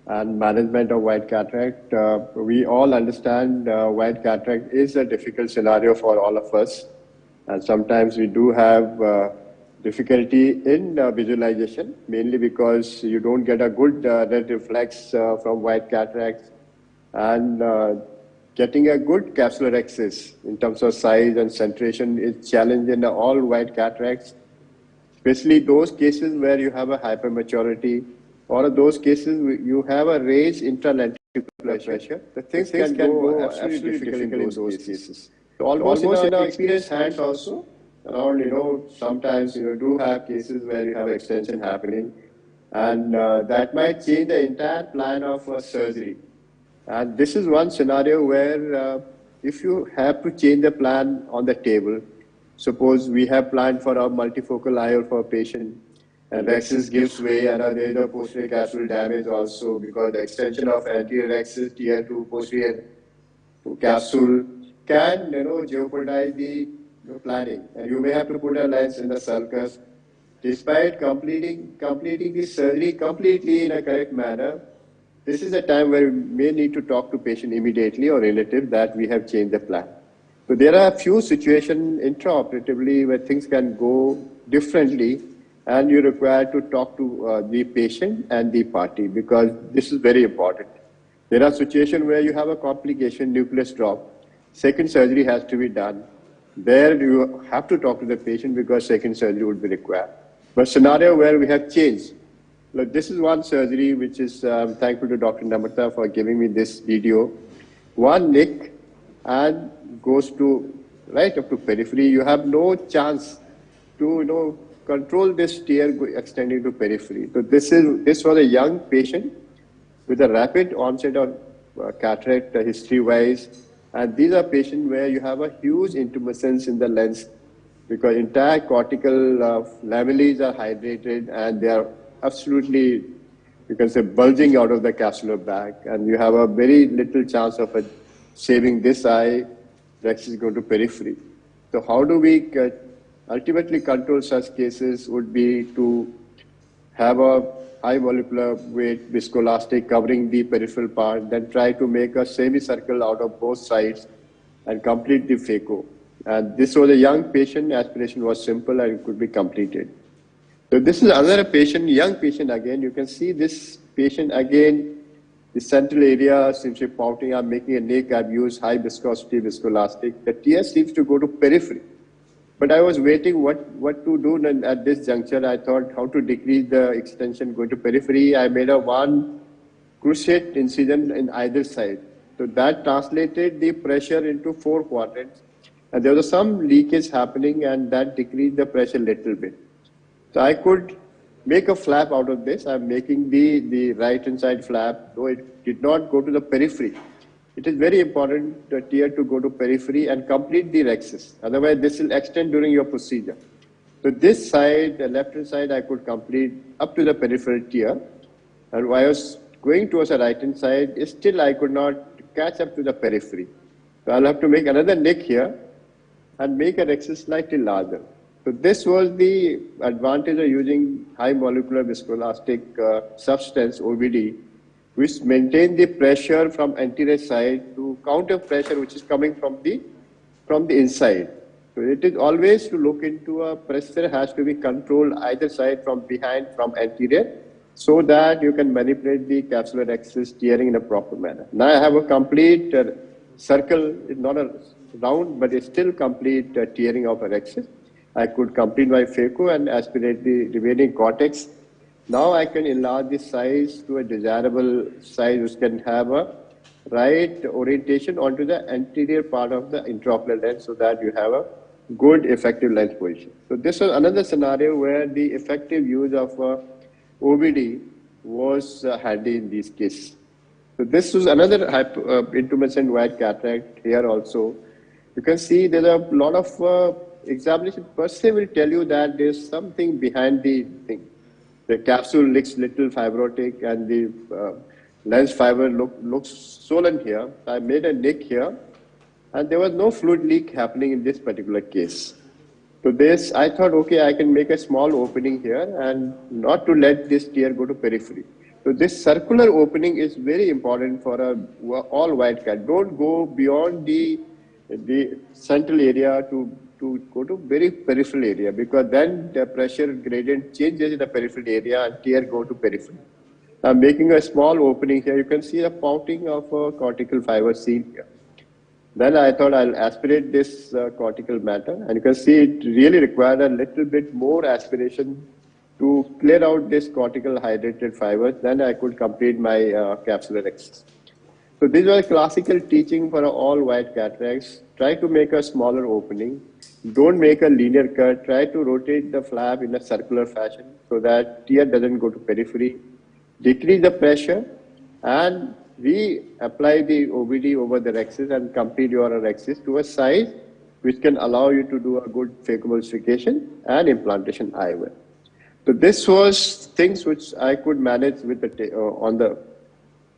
and management of white cataract. We all understand white cataract is a difficult scenario for all of us. And sometimes we do have difficulty in visualization, mainly because you don't get a good red reflex from white cataracts. And getting a good capsular axis in terms of size and centration is challenging in all white cataracts, especially those cases where you have a hypermaturity, or those cases you have a raised intralenticular pressure. The things can go absolutely difficult in those cases. So almost in our experienced hands also, around, sometimes do have cases where you have extension happening, and that might change the entire plan of surgery. And this is one scenario where if you have to change the plan on the table, suppose we have planned for a multifocal IOL for a patient, and the axis gives way, and there is a posterior capsule damage also because the extension of anterior axis tier to posterior capsule can jeopardize the planning, and you may have to put a lens in the sulcus. Despite completing the surgery completely in a correct manner, this is a time where we may need to talk to patient immediately or relative that we have changed the plan. So there are a few situations intraoperatively where things can go differently, and you're required to talk to the patient and the party, because this is very important. There are situations where you have a complication, nucleus drop, second surgery has to be done. There you have to talk to the patient because second surgery would be required. But scenario where we have changed, look, this is one surgery which is thankful to Dr. Namrata for giving me this video. One nick and goes to right up to periphery. You have no chance to control this tear extending to periphery. So this was a young patient with a rapid onset of cataract history-wise, and these are patients where you have a huge intumescence in the lens because entire cortical lamellae are hydrated and they are absolutely, you can say, bulging out of the capsular bag, and you have a very little chance of saving this eye. The axis is going to periphery. So how do we ultimately control such cases would be to have a high molecular weight viscoelastic covering the peripheral part, then try to make a semicircle out of both sides and complete the phaco. And this was a young patient, aspiration was simple and it could be completed. So this is another patient, young patient again. You can see this patient again, the central area seems to be pouting. I'm making a nick. I've used high viscosity viscoelastic. The tear seems to go to periphery. But I was waiting what to do, and at this juncture I thought how to decrease the extension going to periphery. I made a one cruciate incision in either side. So that translated the pressure into 4 quadrants. And there was some leakage happening, and that decreased the pressure a little bit. So I could make a flap out of this. I'm making the right hand side flap, though it did not go to the periphery. It is very important the tear to go to periphery and complete the rhexis. Otherwise, this will extend during your procedure. So this side, the left hand side, I could complete up to the peripheral tear. And while I was going towards the right hand side, still I could not catch up to the periphery. So I'll have to make another nick here and make a rexus slightly larger. So this was the advantage of using high molecular viscoelastic substance, OVD, which maintain the pressure from anterior side to counter pressure which is coming from the inside. So it is always to look into a pressure has to be controlled either side, from behind, from anterior, so that you can manipulate the capsular rexus tearing in a proper manner. Now I have a complete circle, it's not a round, but it's still complete tearing of a rexus. I could complete my phaco and aspirate the remaining cortex. Now I can enlarge the size to a desirable size which can have a right orientation onto the anterior part of the intraocular lens, so that you have a good effective lens position. So this was another scenario where the effective use of OVD was handy in these cases. So this was another intumescent white cataract here also. You can see there are a lot of examination per se will tell you that there's something behind the thing. The capsule looks little fibrotic and the lens fiber looks swollen here. I made a nick here and there was no fluid leak happening in this particular case. So this, I thought, okay, I can make a small opening here and not to let this tear go to periphery. So this circular opening is very important for all white cat. Don't go beyond the central area to go to very peripheral area, because then the pressure gradient changes in the peripheral area and tear go to periphery. I'm making a small opening here. You can see the pouting of a cortical fiber seen here. Then I thought I'll aspirate this cortical matter, and you can see it really required a little bit more aspiration to clear out this cortical hydrated fibers. Then I could complete my capsular rexus. So this was a classical teaching for all white cataracts. Try to make a smaller opening. Don't make a linear cut. Try to rotate the flap in a circular fashion so that tear doesn't go to periphery. Decrease the pressure and apply the OVD over the rexus and complete your rexus to a size which can allow you to do a good phacoemulsification and implantation eyewear. So this was things which I could manage with the on the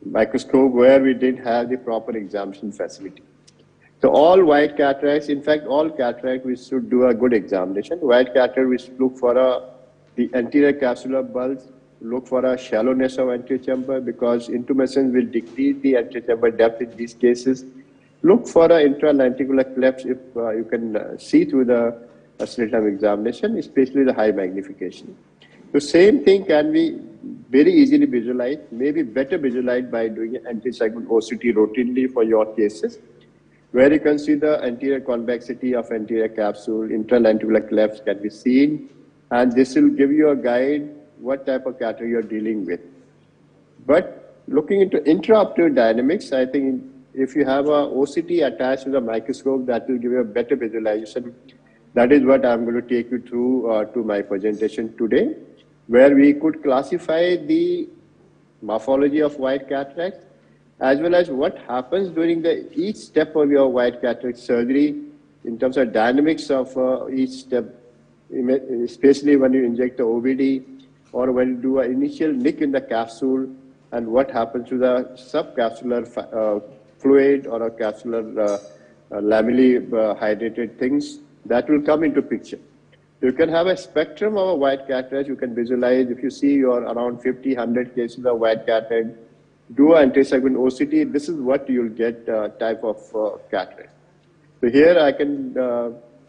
microscope where we didn't have the proper examination facility. So all white cataracts, in fact all cataract, we should do a good examination. White cataract, we should look for the anterior capsular bulge, look for a shallowness of anterior chamber, because intumescence will decrease the anterior chamber depth in these cases. Look for an intralenticular clefts if you can see through the slit lamp examination, especially the high magnification. The same thing can be very easily visualized, maybe better visualized by doing an anti-segment OCT routinely for your cases, where you can see the anterior convexity of anterior capsule, intralenticular clefts can be seen, and this will give you a guide what type of cataract you're dealing with. But looking into intraoperative dynamics, I think if you have a OCT attached to the microscope, that will give you a better visualization. That is what I'm going to take you through to my presentation today, where we could classify the morphology of white cataract, as well as what happens during each step of your white cataract surgery in terms of dynamics of each step, especially when you inject the OVD or when you do an initial nick in the capsule, and what happens to the subcapsular fluid or a capsular lamellae hydrated things, that will come into picture. You can have a spectrum of a white cataract. You can visualize, if you see your around 50, 100 cases of white cataract, do an anti-segment OCT, this is what you'll get type of cataract. So here I can,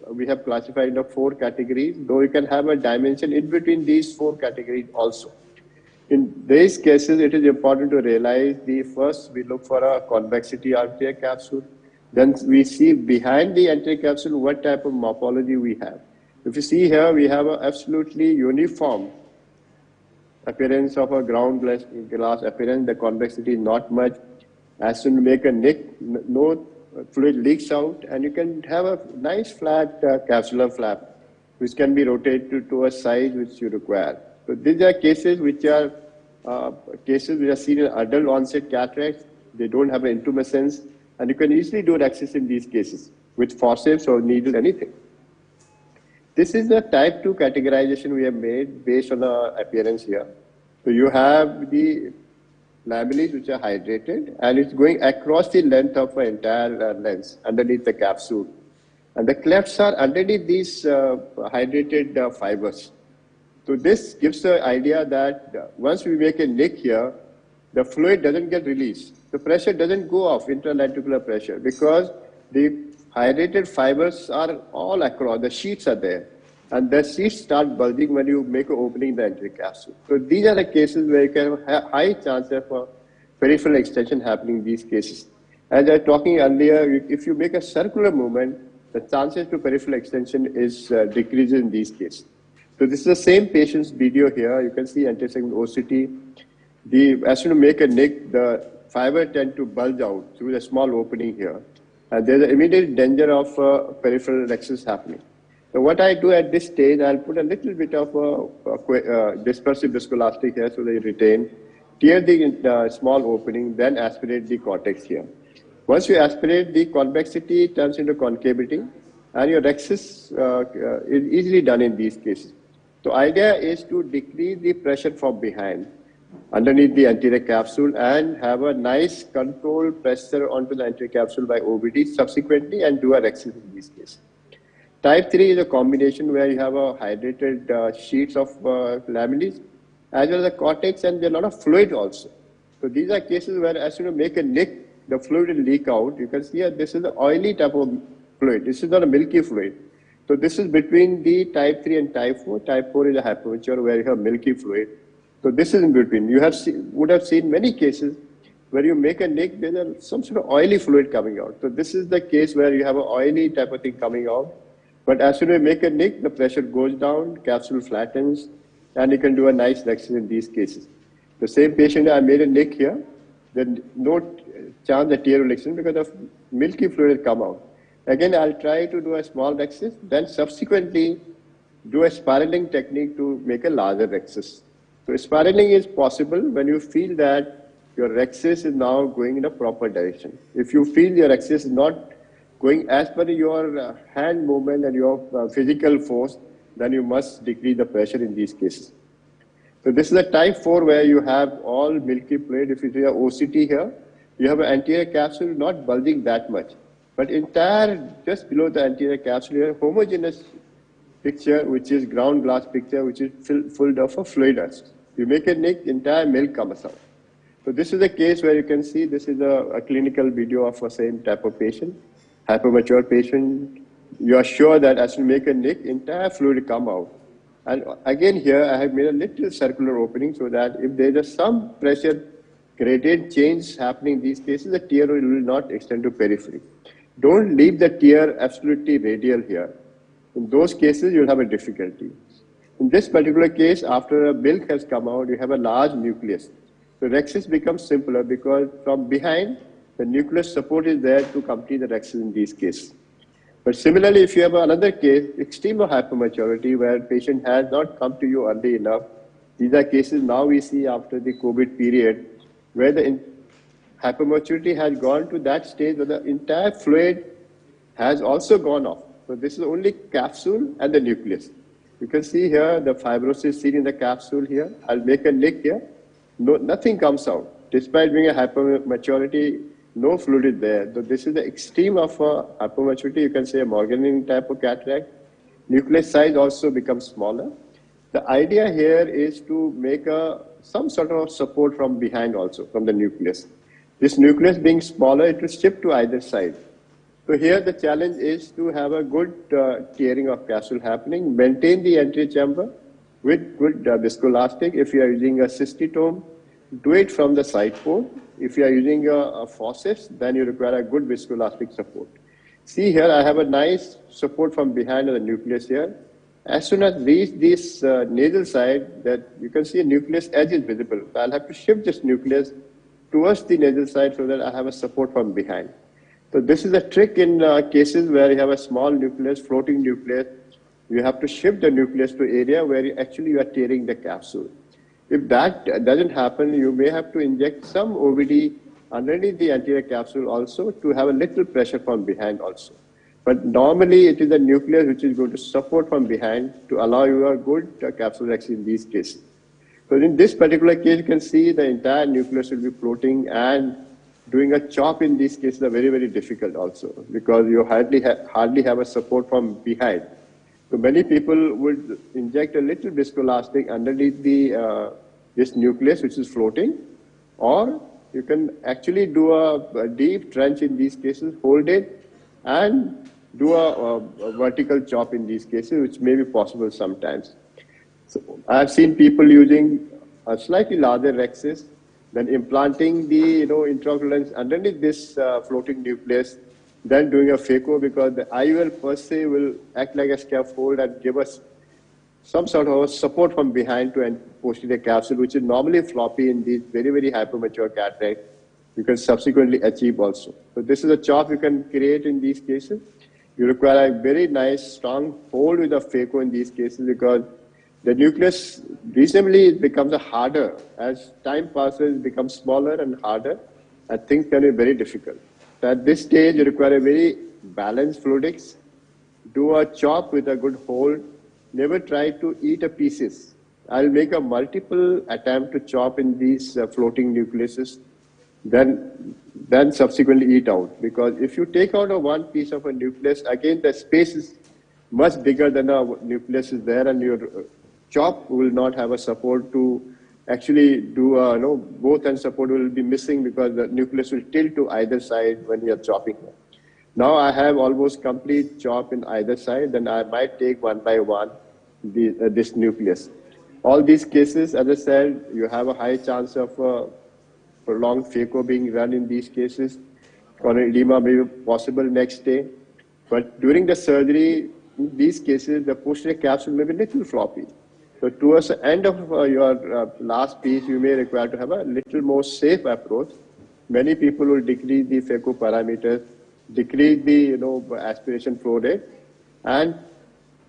we have classified into 4 categories, though you can have a dimension in between these 4 categories also. In these cases, it is important to realize first we look for a convexity anterior capsule, then we see behind the anterior capsule what type of morphology we have. If you see here, we have an absolutely uniform appearance of a ground glass appearance. The convexity is not much. As soon as you make a nick, no fluid leaks out, and you can have a nice flat capsular flap, which can be rotated to a size which you require. So these are cases which are seen in adult onset cataracts. They don't have an intumescence, and you can easily do rexus in these cases with forceps or needle, anything. This is the type 2 categorization we have made based on the appearance here. So you have the lamellae which are hydrated, and it's going across the length of an entire lens underneath the capsule. And the clefts are underneath these hydrated fibers. So this gives the idea that once we make a nick here, the fluid doesn't get released. The pressure doesn't go off, intralenticular pressure, because the hydrated fibers are all across, the sheets are there. And the sheets start bulging when you make an opening in the anterior capsule. So these are the cases where you can have high chance of peripheral extension happening in these cases. As I was talking earlier, if you make a circular movement, the chances to peripheral extension is decreases in these cases. So this is the same patient's video here. You can see anterior segment OCT. As you make a nick, the fiber tend to bulge out through the small opening here. And there's an immediate danger of peripheral rexus happening. So what I do at this stage, I'll put a little bit of dispersive viscoelastic here so they retain, tear the small opening, then aspirate the cortex here. Once you aspirate, the convexity turns into concavity, and your rexus is easily done in these cases. So idea is to decrease the pressure from behind, underneath the anterior capsule, and have a nice controlled pressure onto the anterior capsule by OBD subsequently, and do a rexus in these cases. Type 3 is a combination where you have a hydrated sheets of laminae, as well as the cortex, and there are a lot of fluid also. So these are cases where as you make a nick, the fluid will leak out. You can see here, this is the oily type of fluid. This is not a milky fluid. So this is between the type 3 and type 4. Type 4 is a hypomature where you have milky fluid. So this is in between. You would have seen many cases where you make a nick, there's some sort of oily fluid coming out. So this is the case where you have an oily type of thing coming out. But as soon as you make a nick, the pressure goes down, capsule flattens, and you can do a nice rexus in these cases. The same patient, I made a nick here, then no chance the tear will extend because of milky fluid will come out. Again, I'll try to do a small rexus, then subsequently do a spiraling technique to make a larger rexus. So spiraling is possible when you feel that your rexus is now going in a proper direction. If you feel your rexus is not going as per your hand movement and your physical force, then you must decrease the pressure in these cases. So this is a type 4 where you have all milky fluid. If you see a OCT here, you have an anterior capsule not bulging that much, but entire just below the anterior capsule, you have a homogeneous picture, which is ground glass picture, which is filled of a fluid dust. You make a nick, entire milk comes out. So this is a case where you can see this is a clinical video of the same type of patient, hypermature patient. You are sure that as you make a nick, entire fluid will come out. And again here, I have made a little circular opening so that if there is some pressure gradient change happening in these cases, the tear will not extend to periphery. Don't leave the tear absolutely radial here. In those cases, you'll have a difficulty. In this particular case, after a milk has come out, you have a large nucleus. So rexus becomes simpler because from behind, the nucleus support is there to complete the rexus in these cases. But similarly, if you have another case, extreme hypermaturity, where patient has not come to you early enough, these are cases now we see after the COVID period, where the hypermaturity has gone to that stage where the entire fluid has also gone off. So this is only capsule and the nucleus. You can see here the fibrosis seen in the capsule here. I'll make a nick here. No, nothing comes out. Despite being a hypermaturity, no fluid is there. So this is the extreme of hypermaturity. You can say a Morganian type of cataract. Nucleus size also becomes smaller. The idea here is to make some sort of support from behind also, from the nucleus. This nucleus being smaller, it will shift to either side. So here the challenge is to have a good tearing of capsule happening, maintain the anterior chamber with good viscoelastic. If you are using a cystitome, do it from the side port. If you are using a forceps, then you require a good viscoelastic support. See here, I have a nice support from behind the nucleus here. As soon as reach this nasal side, that you can see a nucleus edge is visible. So I'll have to shift this nucleus towards the nasal side so that I have a support from behind. So this is a trick in cases where you have a small nucleus, floating nucleus. You have to shift the nucleus to area where you are tearing the capsule. If that doesn't happen, you may have to inject some OVD underneath the anterior capsule also to have a little pressure from behind also. But normally it is the nucleus which is going to support from behind to allow you a good capsule rexus in these cases. So in this particular case, you can see the entire nucleus will be floating and doing a chop in these cases are very, very difficult also, because you hardly have a support from behind. So many people would inject a little viscoelastic underneath the this nucleus which is floating, or you can actually do a deep trench in these cases, hold it, and do a vertical chop in these cases, which may be possible sometimes. So I've seen people using a slightly larger rexis, then implanting the intraocular lens underneath this floating nucleus, then doing a phaco, because the IOL per se will act like a scaffold and give us some sort of support from behind to posterior capsule, which is normally floppy in these very, very hypermature cataract. You can subsequently achieve also. So this is a chop you can create in these cases. You require a very nice, strong hold with a phaco in these cases, because the nucleus reasonably becomes harder. As time passes, it becomes smaller and harder, and things can be very difficult. So at this stage, you require a very balanced fluidics. Do a chop with a good hold. Never try to eat a pieces. I'll make a multiple attempt to chop in these floating nucleuses, then subsequently eat out. Because if you take out one piece of a nucleus, again the space is much bigger than a nucleus is there, and your chop will not have a support to actually do both end support will be missing, because the nucleus will tilt to either side when you are chopping. Now I have almost complete chop in either side, then I might take one by one this nucleus. All these cases, as I said, you have a high chance of prolonged phaco being run in these cases. Corneal edema may be possible next day. But during the surgery, in these cases, the posterior capsule may be a little floppy. So towards the end of your last piece, you may require to have a little more safe approach. Many people will decrease the phaco parameters, decrease the aspiration flow rate,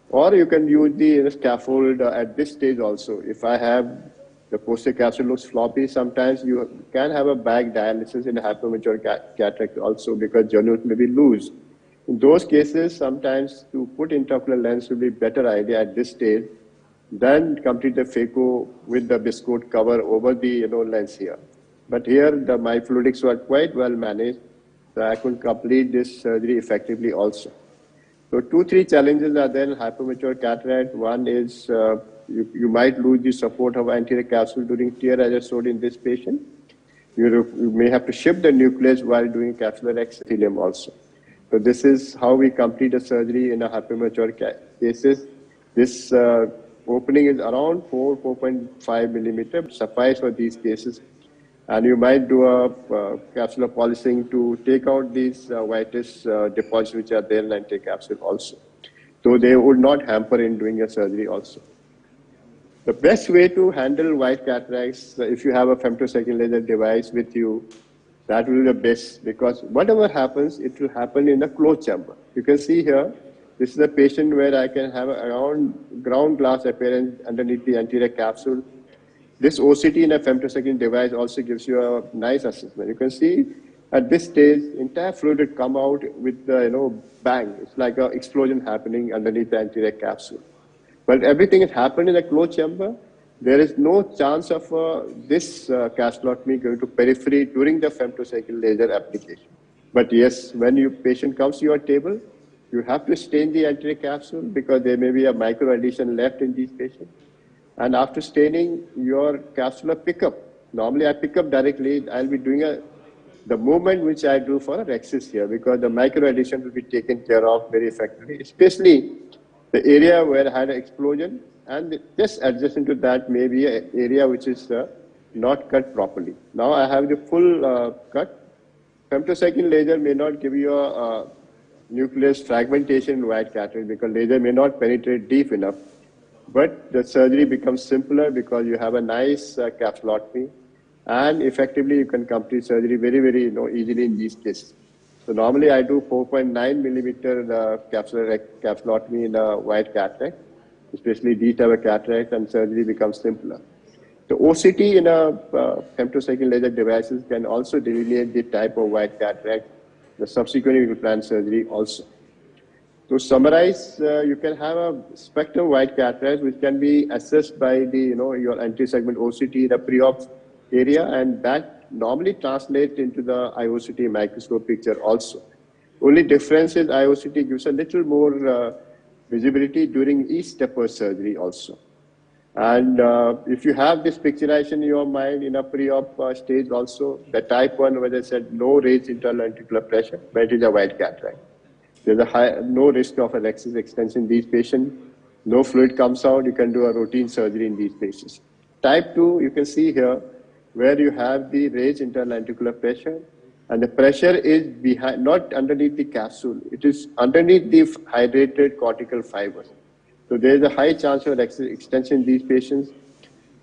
or you can use the scaffold at this stage also. If I have the posterior capsule looks floppy, sometimes you can have a bag dialysis in a hypermature cataract also, because granules may be loose. In those cases, sometimes to put intraocular lens will be better idea at this stage than complete the phaco with the biscoat cover over the lens here. But here my fluidics were quite well managed, so I could complete this surgery effectively also. So 2-3 challenges are there in hypermature cataract. One is you might lose the support of anterior capsule during tear, as I showed in this patient. You may have to shift the nucleus while doing capsular epithelium also. So this is how we complete the surgery in a hypermature cases. This opening is around 4.5 millimeter, suffice for these cases. And you might do a capsular polishing to take out these whitish deposits which are there in the anterior capsule also. So they would not hamper in doing a surgery also. The best way to handle white cataracts, if you have a femtosecond laser device with you, that will be the best, because whatever happens, it will happen in a closed chamber. You can see here, this is a patient where I can have around ground glass appearance underneath the anterior capsule. This OCT in a femtosecond device also gives you a nice assessment. You can see at this stage, entire fluid will come out with the bang. It's like an explosion happening underneath the anterior capsule. But everything has happened in a closed chamber. There is no chance of this capsulotomy going to periphery during the femtosecond laser application. But yes, when your patient comes to your table, you have to stain the anterior capsule, because there may be a micro adhesion left in these patients. And after staining, your capsular pickup, normally I pick up directly, I'll be doing the movement which I do for a rexis here, because the micro adhesion will be taken care of very effectively, especially the area where I had an explosion, and just adjacent to that may be an area which is not cut properly. Now I have the full cut. Femtosecond laser may not give you a nucleus fragmentation in white cataract, because laser may not penetrate deep enough. But the surgery becomes simpler because you have a nice capsulotomy, and effectively you can complete surgery very, very easily in these cases. So normally I do 4.9 millimeter capsulotomy in a white cataract, especially these type of cataract, and surgery becomes simpler. The OCT in a femtosecond laser devices can also delineate the type of white cataract. The subsequently you will plan surgery also. To summarize, you can have a spectrum white cataract which can be assessed by the your anterior segment OCT in the pre-op area, and that normally translate into the IOCT microscope picture also. Only difference is IOCT gives a little more visibility during each step of surgery also. And if you have this picturization in your mind in a pre-op stage also, the type 1, where they said no raised internal ventricular pressure, but it is a white cataract. There's no risk of a rhexis extension in these patients. No fluid comes out, you can do a routine surgery in these patients. Type 2, you can see here, where you have the raised internal ventricular pressure, and the pressure is behind, not underneath the capsule, it is underneath the hydrated cortical fibers. So there is a high chance of extension in these patients,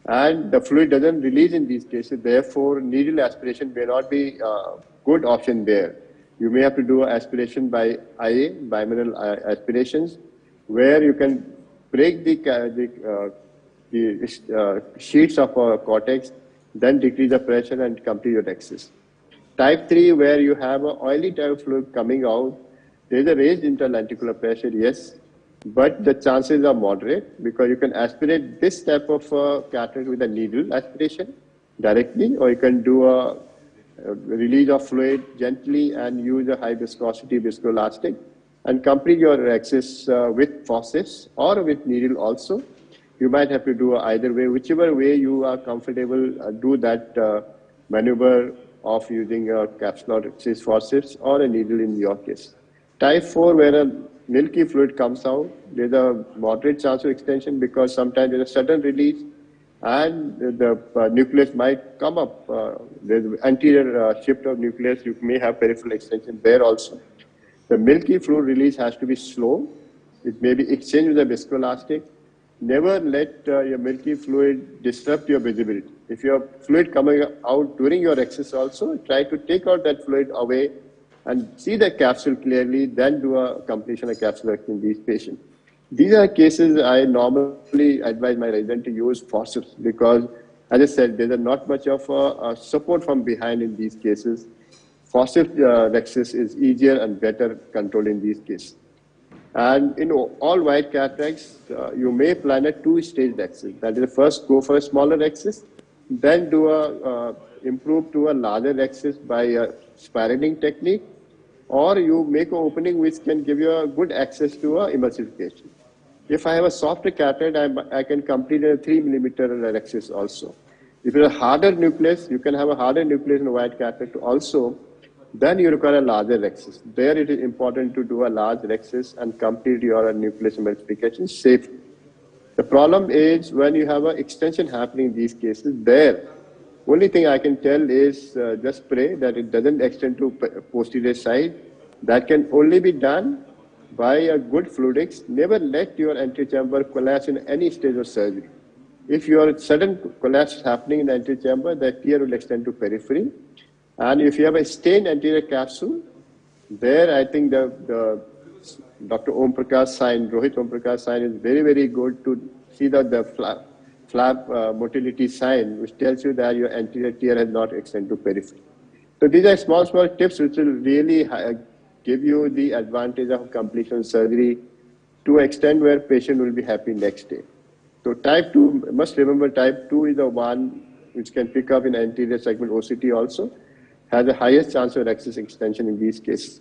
and the fluid doesn't release in these cases. Therefore, needle aspiration may not be a good option there. You may have to do aspiration by IA, bimanual aspirations, where you can break the sheets of cortex, then decrease the pressure and complete your rhexis. Type 3, where you have an oily type of fluid coming out, there is a raised internal ventricular pressure, yes, but the chances are moderate because you can aspirate this type of cataract with a needle aspiration directly, or you can do a release of fluid gently and use a high viscosity viscoelastic and complete your rhexis with forceps or with needle also. You might have to do either way, whichever way you are comfortable, do that maneuver of using a capsular rhexis forceps or a needle in your case. Type 4, where a milky fluid comes out, there's a moderate chance of extension because sometimes there's a sudden release and the nucleus might come up. There's anterior shift of nucleus, you may have peripheral extension there also. The milky fluid release has to be slow. It may be exchanged with a viscoelastic. Never let your milky fluid disrupt your visibility. If you have fluid coming out during your rhexis also, try to take out that fluid away and see the capsule clearly, then do a completion of capsulectomy in these patients. These are cases I normally advise my resident to use forceps because, as I said, there's not much of a support from behind in these cases. Forceps rhexis is easier and better controlled in these cases. And in all white cataracts, you may plan a two-stage rhexis. That is, first go for a smaller rhexis, then do improve to a larger rhexis by a spiraling technique, or you make an opening which can give you a good access to emulsification. If I have a softer cataract, I can complete a 3 millimeter rhexis also. If it's a harder nucleus, you can have a harder nucleus in a white cataract also. Then you require a larger rhexis. There it is important to do a large rhexis and complete your nucleus emulsification safely. The problem is when you have an extension happening in these cases, there, only thing I can tell is just pray that it doesn't extend to posterior side. That can only be done by a good fluidics. Never let your anterior chamber collapse in any stage of surgery. If your sudden collapse is happening in the anterior chamber, the tear will extend to periphery. And if you have a stained anterior capsule, there I think the Dr. Om Prakash sign, Rohit Om Prakash sign is very, very good to see the flap motility sign, which tells you that your anterior tear has not extended to periphery. So these are small tips which will really give you the advantage of completion of surgery to an extent where patient will be happy next day. So type 2, must remember type 2 is the one which can pick up in anterior segment OCT also, has the highest chance of rhexis extension in these cases.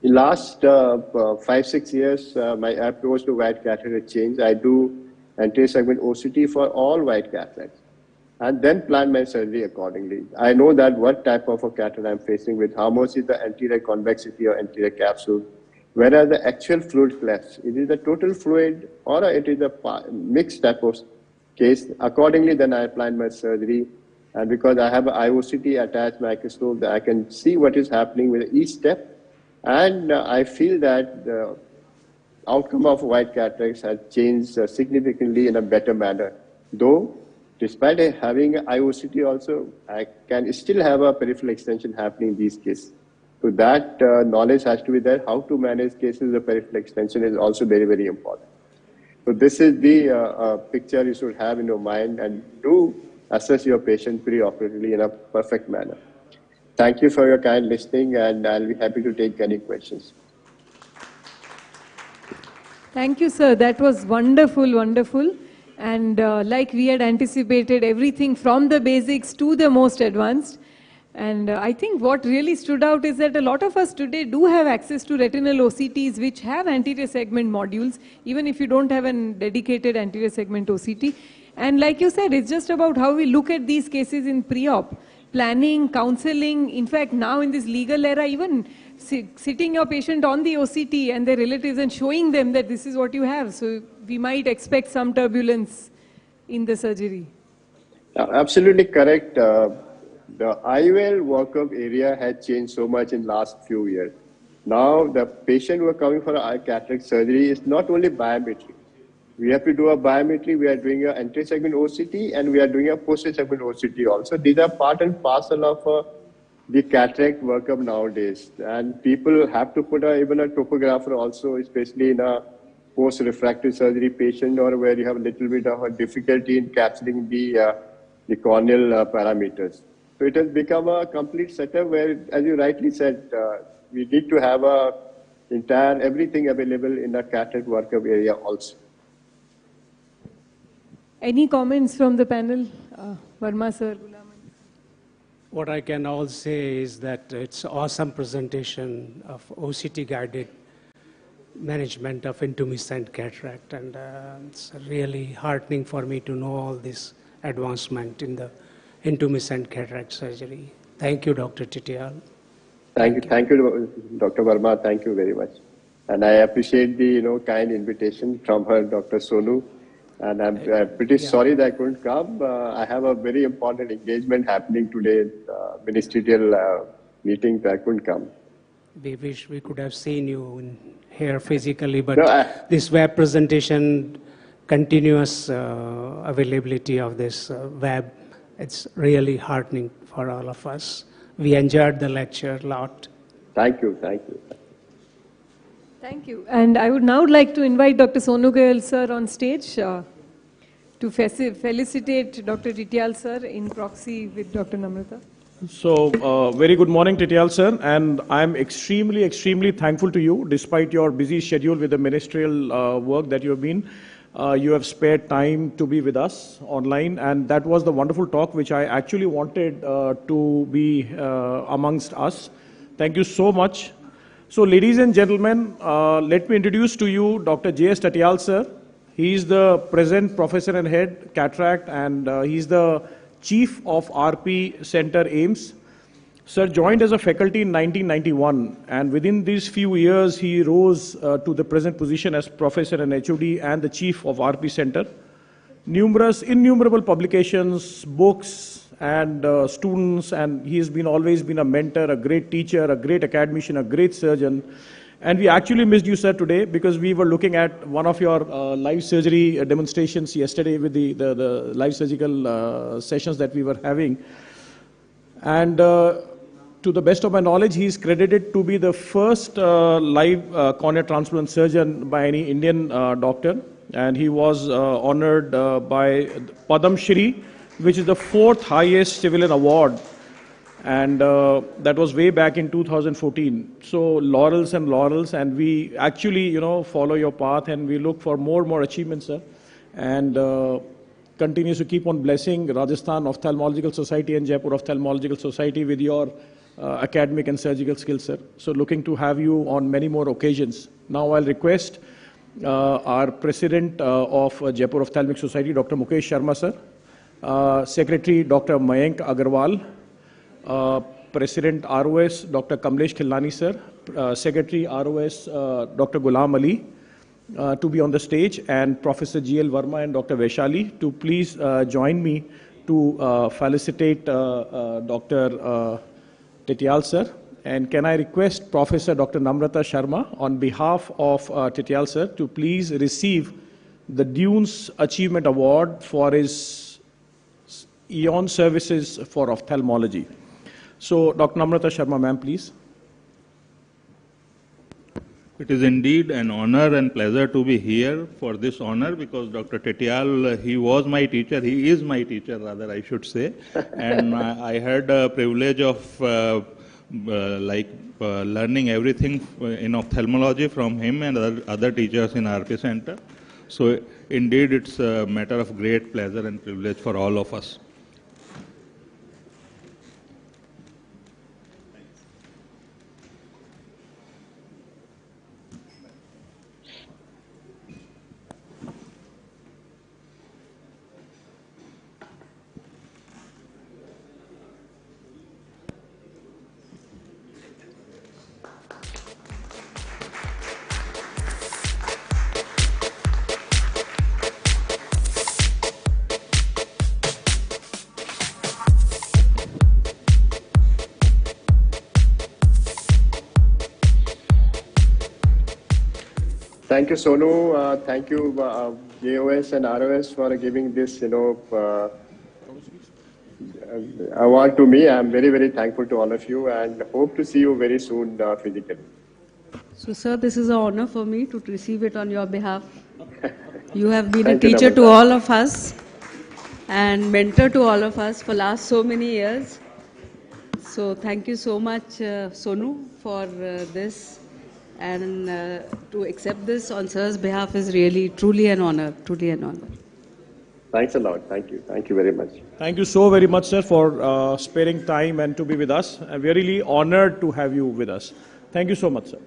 In last 5-6 years, my approach to white cataract changed. I do anterior segment OCT for all white cataracts and then plan my surgery accordingly. I know that what type of a cataract I'm facing with, how much is the anterior convexity or anterior capsule, where are the actual fluid clefts. It is the total fluid or it is a mixed type of case. Accordingly, then I plan my surgery. And because I have an IOCT attached microscope, I can see what is happening with each step. And I feel that the outcome of white cataracts has changed significantly in a better manner. Though, despite having an IOCT also, I can still have a peripheral extension happening in these cases. So that knowledge has to be there. How to manage cases of peripheral extension is also very, very important. So this is the picture you should have in your mind, and do assess your patient pre-operatively in a perfect manner. Thank you for your kind listening, and I'll be happy to take any questions. Thank you, sir. That was wonderful, wonderful. And like we had anticipated, everything from the basics to the most advanced. And I think what really stood out is that a lot of us today do have access to retinal OCTs which have anterior segment modules, even if you don't have a dedicated anterior segment OCT. And like you said, it's just about how we look at these cases in pre-op. Planning, counseling, in fact, now in this legal era, even sitting your patient on the OCT and their relatives and showing them that this is what you have. So we might expect some turbulence in the surgery. Absolutely correct. The IOL workup area has changed so much in last few years. Now the patient who are coming for eye cataract surgery is not only biometry. We have to do a biometry, we are doing an anterior segment OCT, and we are doing a posterior segment OCT also. These are part and parcel of the cataract workup nowadays. And people have to put even a topographer also, especially in a post-refractive surgery patient or where you have a little bit of a difficulty in capturing the corneal parameters. So it has become a complete setup where, as you rightly said, we need to have everything available in the cataract workup area also. Any comments from the panel? Verma sir. What I can all say is that it's an awesome presentation of OCT-guided management of intumescent cataract, and it's really heartening for me to know all this advancement in the intumescent cataract surgery. Thank you, Dr. Titial. Thank you, Dr. Verma. Thank you very much. And I appreciate the kind invitation from her, Dr. Sonu. And I'm pretty sorry that I couldn't come. I have a very important engagement happening today, ministerial meeting, so I couldn't come. We wish we could have seen you here physically, but this web presentation, continuous availability of this web, it's really heartening for all of us. We enjoyed the lecture a lot. Thank you, thank you. Thank you. And I would now like to invite Dr. Sonu Goyal sir on stage to felicitate Dr. Titial sir in proxy with Dr. Namrata. So, very good morning, Titial sir, and I'm extremely, extremely thankful to you, despite your busy schedule with the ministerial work that you have been. You have spared time to be with us online, and that was the wonderful talk which I actually wanted to be amongst us. Thank you so much. So, ladies and gentlemen, let me introduce to you Dr. J.S. Titial sir. He is the present professor and head cataract, and he is the chief of RP Center AIMS. Sir joined as a faculty in 1991, and within these few years he rose to the present position as professor and HOD and the chief of RP Center. Innumerable publications, books, and students, and he has always been a mentor, a great teacher, a great academician, a great surgeon. And we actually missed you, sir, today because we were looking at one of your live surgery demonstrations yesterday with the live surgical sessions that we were having. And to the best of my knowledge, he is credited to be the first live cornea transplant surgeon by any Indian doctor. And he was honored by Padam Shri, which is the 4th highest civilian award. And that was way back in 2014. So laurels and laurels, and we actually, follow your path, and we look for more achievements, sir. And continues to keep on blessing Rajasthan Ophthalmological Society and Jaipur Ophthalmological Society with your academic and surgical skills, sir. So looking to have you on many more occasions. Now I'll request our president of Jaipur Ophthalmic Society, Dr. Mukesh Sharma, sir. Secretary, Dr. Mayank Agarwal. President ROS, Dr. Kamlesh Khilani, sir. Secretary ROS, Dr. Ghulam Ali, to be on the stage, and Professor G.L. Verma and Dr. Vaishali to please join me to felicitate Dr. Titial, sir. And can I request Professor Dr. Namrata Sharma on behalf of Titial, sir, to please receive the Dunes Achievement Award for his Eon services for ophthalmology. So, Dr. Namrata Sharma, ma'am, please. It is indeed an honor and pleasure to be here for this honor because Dr. Titial, he was my teacher, he is my teacher rather, I should say. And I had a privilege of learning everything in ophthalmology from him and other teachers in RP Center. So indeed, it's a matter of great pleasure and privilege for all of us. Thank you, Sonu. Thank you, JOS and ROS for giving this, award to me. I'm very, very thankful to all of you and hope to see you very soon physically. So, sir, this is an honor for me to receive it on your behalf. You have been a Thank you, teacher to Namrata. all of us and mentor to all of us for last so many years. So, thank you so much, Sonu, for this. And to accept this on sir's behalf is really, truly an honor, truly an honor. Thanks a lot. Thank you. Thank you very much. Thank you so very much, sir, for sparing time and to be with us. And we are really honored to have you with us. Thank you so much, sir.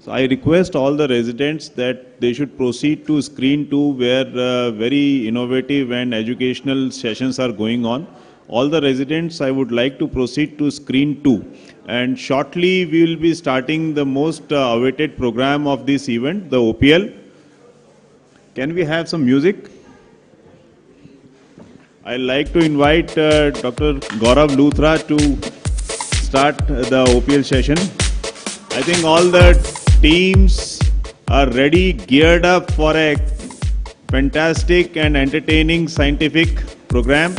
So I request all the residents that they should proceed to screen 2 where very innovative and educational sessions are going on. All the residents, I would like to proceed to screen 2. And shortly we will be starting the most awaited program of this event, the OPL. Can we have some music? I'd like to invite Dr. Gaurav Luthra to start the OPL session. I think all the teams are ready, geared up for a fantastic and entertaining scientific program.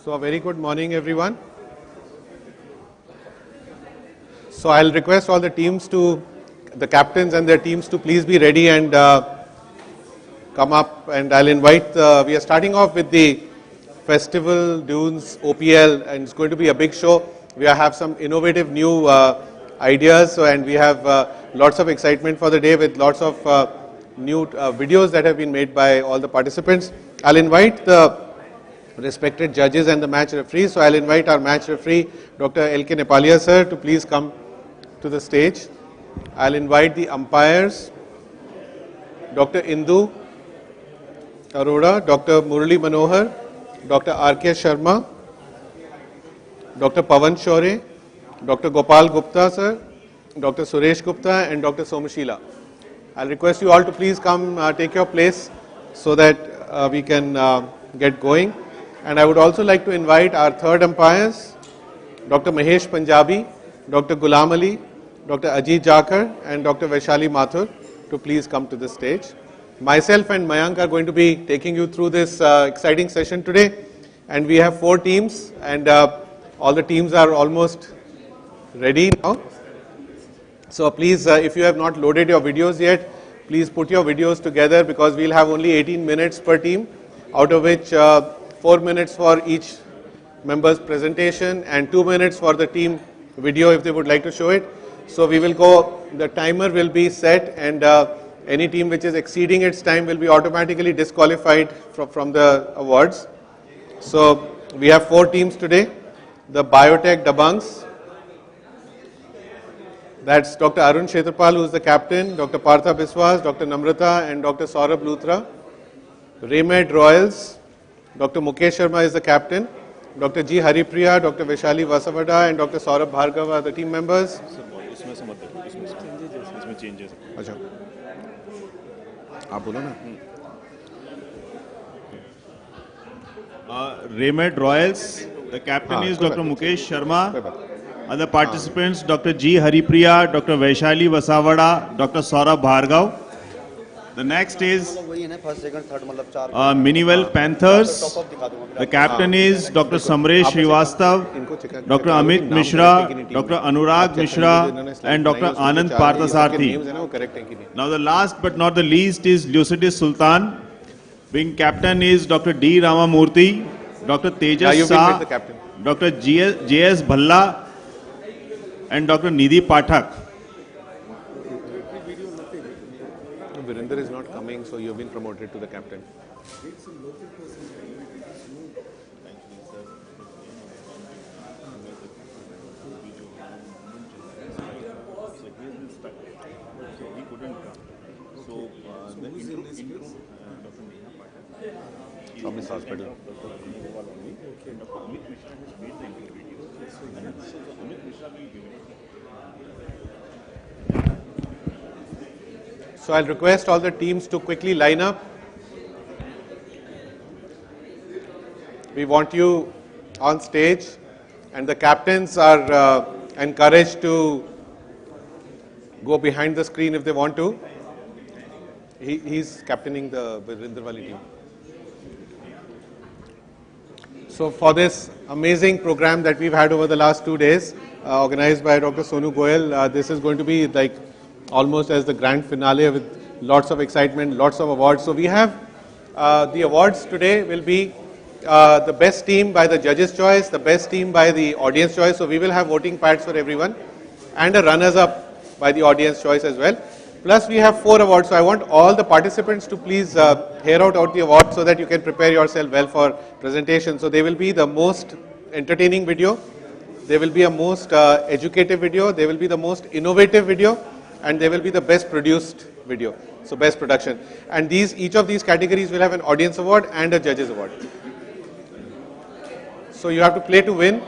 So a very good morning, everyone. So I'll request all the teams the captains and their teams to please be ready and come up, and I'll invite, we are starting off with the Festival Dunes OPL, and it's going to be a big show. We have some innovative new ideas, and we have lots of excitement for the day with lots of new videos that have been made by all the participants. I'll invite the respected judges and the match referees. So I'll invite our match referee, Dr. L.K. Nepalia sir, to please come to the stage. I'll invite the umpires, Dr. Indu Arora, Dr. Murali Manohar, Dr. R.K. Sharma, Dr. Pavan Shore, Dr. Gopal Gupta sir, Dr. Suresh Gupta and Dr. Somashila. I'll request you all to please come take your place so that we can get going. And I would also like to invite our third umpires, Dr. Mahesh Punjabi, Dr. Gulam Ali, Dr. Ajit Jakar and Dr. Vaishali Mathur to please come to the stage. Myself and Mayank are going to be taking you through this exciting session today, and we have 4 teams, and all the teams are almost ready now. So please, if you have not loaded your videos yet, please put your videos together because we'll have only 18 minutes per team, out of which 4 minutes for each member's presentation and 2 minutes for the team video if they would like to show it. So we will go, the timer will be set, and any team which is exceeding its time will be automatically disqualified from the awards. So we have 4 teams today. The Biotech Dabangs, that's Dr. Arun Kshetrapal, who is the captain, Dr. Partha Biswas, Dr. Namrata, and Dr. Saurabh Luthra. Raymed Royals, Dr. Mukesh Sharma is the captain. Dr. G. Haripriya, Dr. Vaishali Vasavada, and Dr. Saurabh Bhargava are the team members. अच्छा, आप बोलो ना. Raymed Royals, the captain is Dr. Mukesh Sharma. Other participants, Dr. G. Haripriya, Dr. Vaishali Vasavada, Dr. Saurabh Bhargav. The next is Minivel Panthers. The captain is Dr. Samresh Srivastav, Dr. Amit Mishra, Dr. Anurag Mishra, and Dr. Anand Parthasarthi. Now the last but not the least is Lucidis Sultan. Being captain is Dr. D. Ramamurthy, Dr. Tejas Shah, Dr. J.S. Bhalla, and Dr. Nidhi Pathak. Virender is not coming, so you have been promoted to the captain. From his hospital. So I'll request all the teams to quickly line up. We want you on stage, and the captains are encouraged to go behind the screen if they want to. He's captaining the Virendrawali team. So for this amazing program that we've had over the last 2 days, organized by Dr. Sonu Goyal, this is going to be like almost as the grand finale with lots of excitement, lots of awards. So we have the awards today will be the best team by the judges' choice, the best team by the audience choice. So we will have voting pads for everyone, and a runners-up by the audience choice as well. Plus we have 4 awards. So I want all the participants to please hear out the awards so that you can prepare yourself well for presentation. So they will be the most entertaining video, there will be a most educative video, there will be the most innovative video, and there will be the best produced video, so best production. And each of these categories will have an audience award and a judges award. So you have to play to win.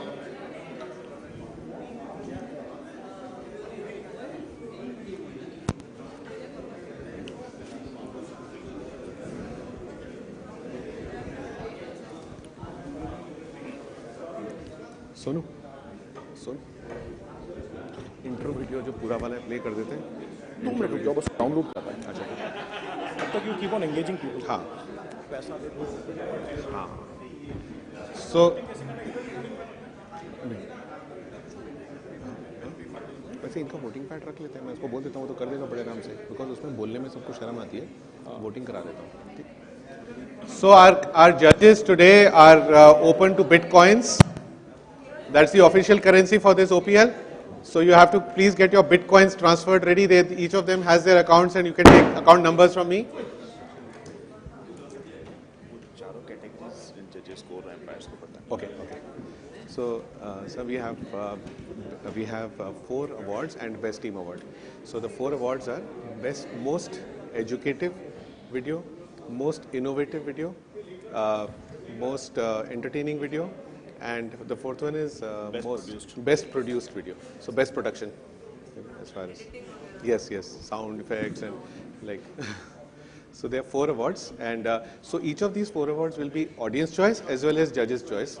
Sonu, intro video जो पूरा वाला play कर देते हैं 2 minute रुक जाओ, बस download कर रहा है. अच्छा, तब तक you keep on engaging people. हाँ, पैसा दे दो. हाँ. सो वैसे इनका वोटिंग पैड रख लेते हैं, मैं इसको बोल देता हूँ तो कर देगा बड़े आराम से, बिकॉज उसमें बोलने में सबको शर्म आती है. वोटिंग करा देता हूँ. So our judges today are open to Bitcoins. That's the official currency for this OPL. So you have to please get your Bitcoins transferred ready. Each of them has their accounts, and you can take account numbers from me. Okay. So, sir, we have 4 awards and best team award. So the 4 awards are most educative video, most innovative video, most entertaining video, and the 4th one is best produced video. So best production, as far as yes, sound effects and like. So there are 4 awards, and so each of these 4 awards will be audience choice as well as judges choice,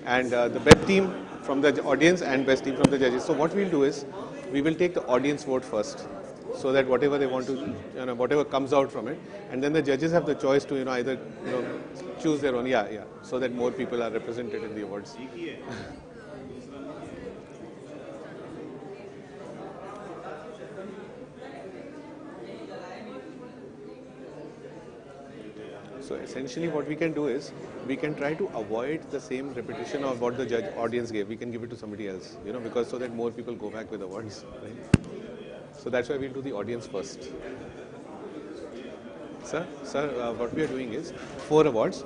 and the best team from the audience and best team from the judges. So what we'll do is we will take the audience vote first, so that whatever they want to, whatever comes out from it, and then the judges have the choice to either choose their own, so that more people are represented in the awards. So essentially what we can do is, we can try to avoid the same repetition of what the judge audience gave. We can give it to somebody else, you know, because so that more people go back with awards, right? So that's why we'll do the audience first. Sir, what we are doing is 4 awards,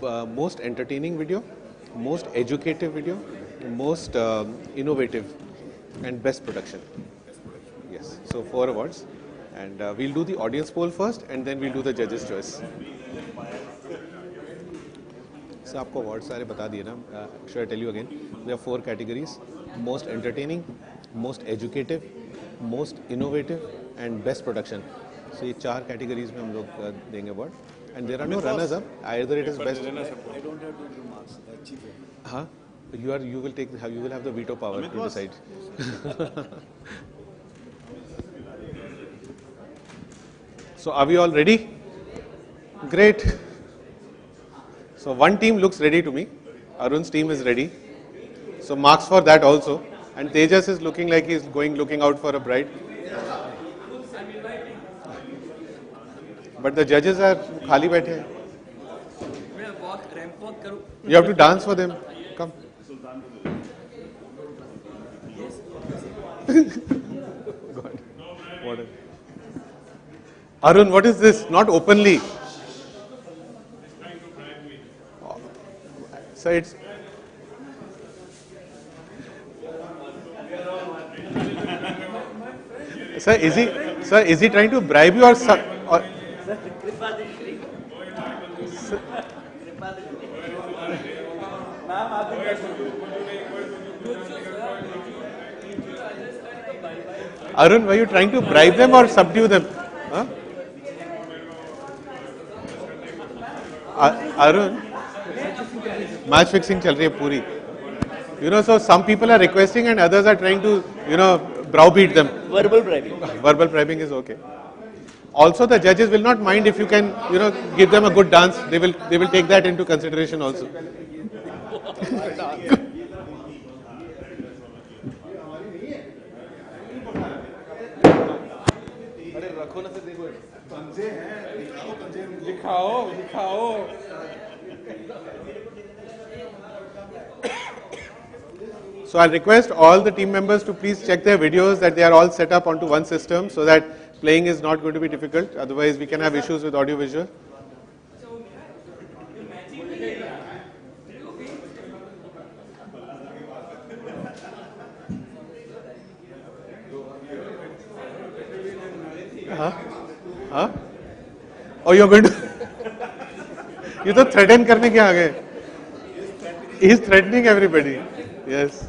most entertaining video, most educative video, most innovative, and best production. Yes, so 4 awards, and we'll do the audience poll first, and then we'll do the judges' choice. So आपको awards सारे बता दिए ना? Should I tell you again? There are 4 categories: most entertaining, most educative, most innovative, and best production. So ये 4 categories में हम लोग देंगे award. And there are no runners up. Either it is best. I don't have to do marks. That's cheap. Huh? You will have the veto power to decide. So are we all ready? Great. So one team looks ready to me. Arun's team is ready. So marks for that also. And Tejas is looking like he's looking out for a bride. But the judges are khali baithe hain. You have to dance for them. Come. God. Whatever. Arun, what is this? Not openly. So it's. Sir, is he trying to bribe you or? Arun, were you trying to bribe them or subdue them? Huh? Arun, match fixing chal rahi hai puri. You know, so some people are requesting and others are trying to, you know, browbeat them. Verbal bribing. Verbal bribing is okay. Also, the judges will not mind if you can, you know, give them a good dance. They will take that into consideration also. So I'll request all the team members to please check their videos, that they are all set up onto one system, so that playing is not going to be difficult. Otherwise, we can have issues with audio visual. Huh? Oh, you're going to. You तो threaten करने के आ गए. He is threatening everybody. Yes.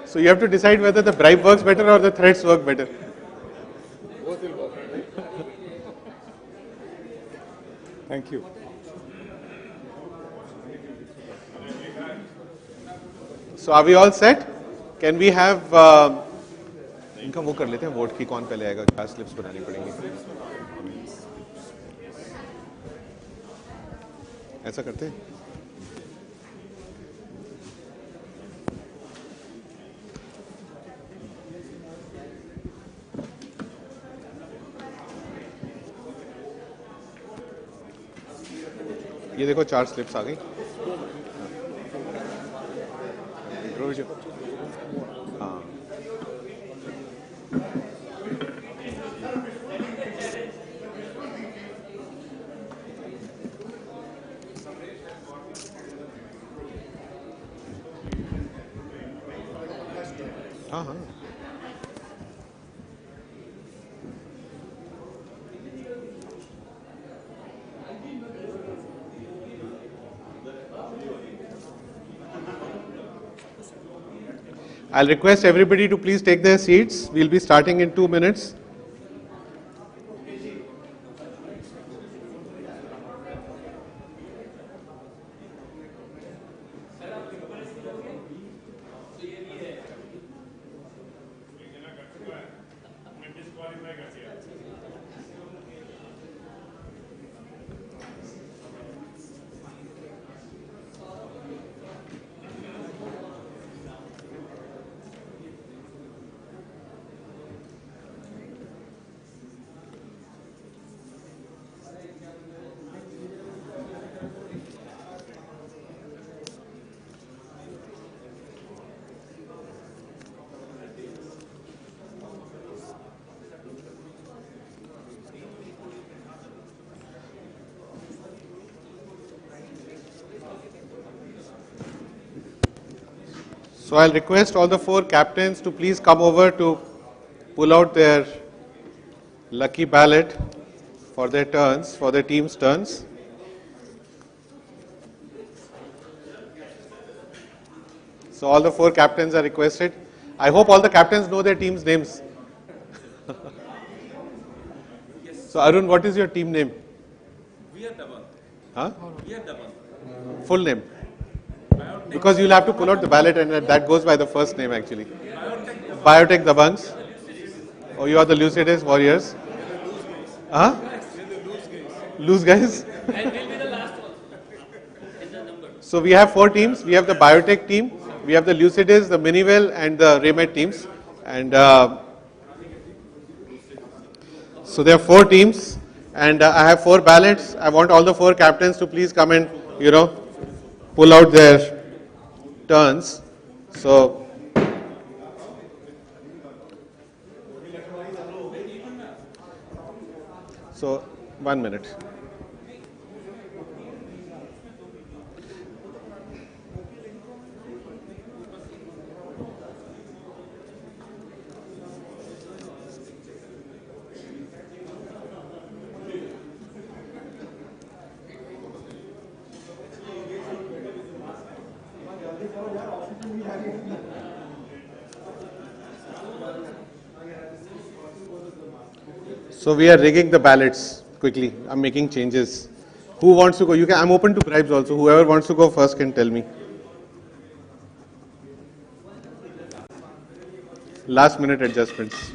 So you have to decide whether the bribe works better or the threats work better. Both will work. Thank you. So are we all set? Can we have? इनका वो कर लेते हैं vote की कौन पहले आएगा, क्या स्लिप्स बनानी पड़ेंगी. ऐसा करते हैं. ये देखो 4 स्लिप्स आ गई. हाँ. हाँ हाँ. I'll request everybody to please take their seats. We'll be starting in 2 minutes. So I'll request all the 4 captains to please come over to pull out their lucky ballot for their turns, for their team's turns. So all the 4 captains are requested. I hope all the captains know their team's names. So Arun, what is your team name? We are Dabang. Huh? We are Dabang. Full name. Because you'll have to pull out the ballot and that goes by the first name actually. Biotech Dabangs. Oh, you are the Lucidus Warriors. Huh? Loose guys? And we'll be the last one in the number. So we have 4 teams. We have the Biotech team, we have the Lucidus, the Minivel and the Raymed teams. And so there are 4 teams and I have 4 ballots. I want all the 4 captains to please come and, pull out their turns. So So 1 minute. So we are rigging the ballots quickly. I'm making changes. Who wants to go? You can. I'm open to bribes also. Whoever wants to go first can tell me. Last minute adjustments.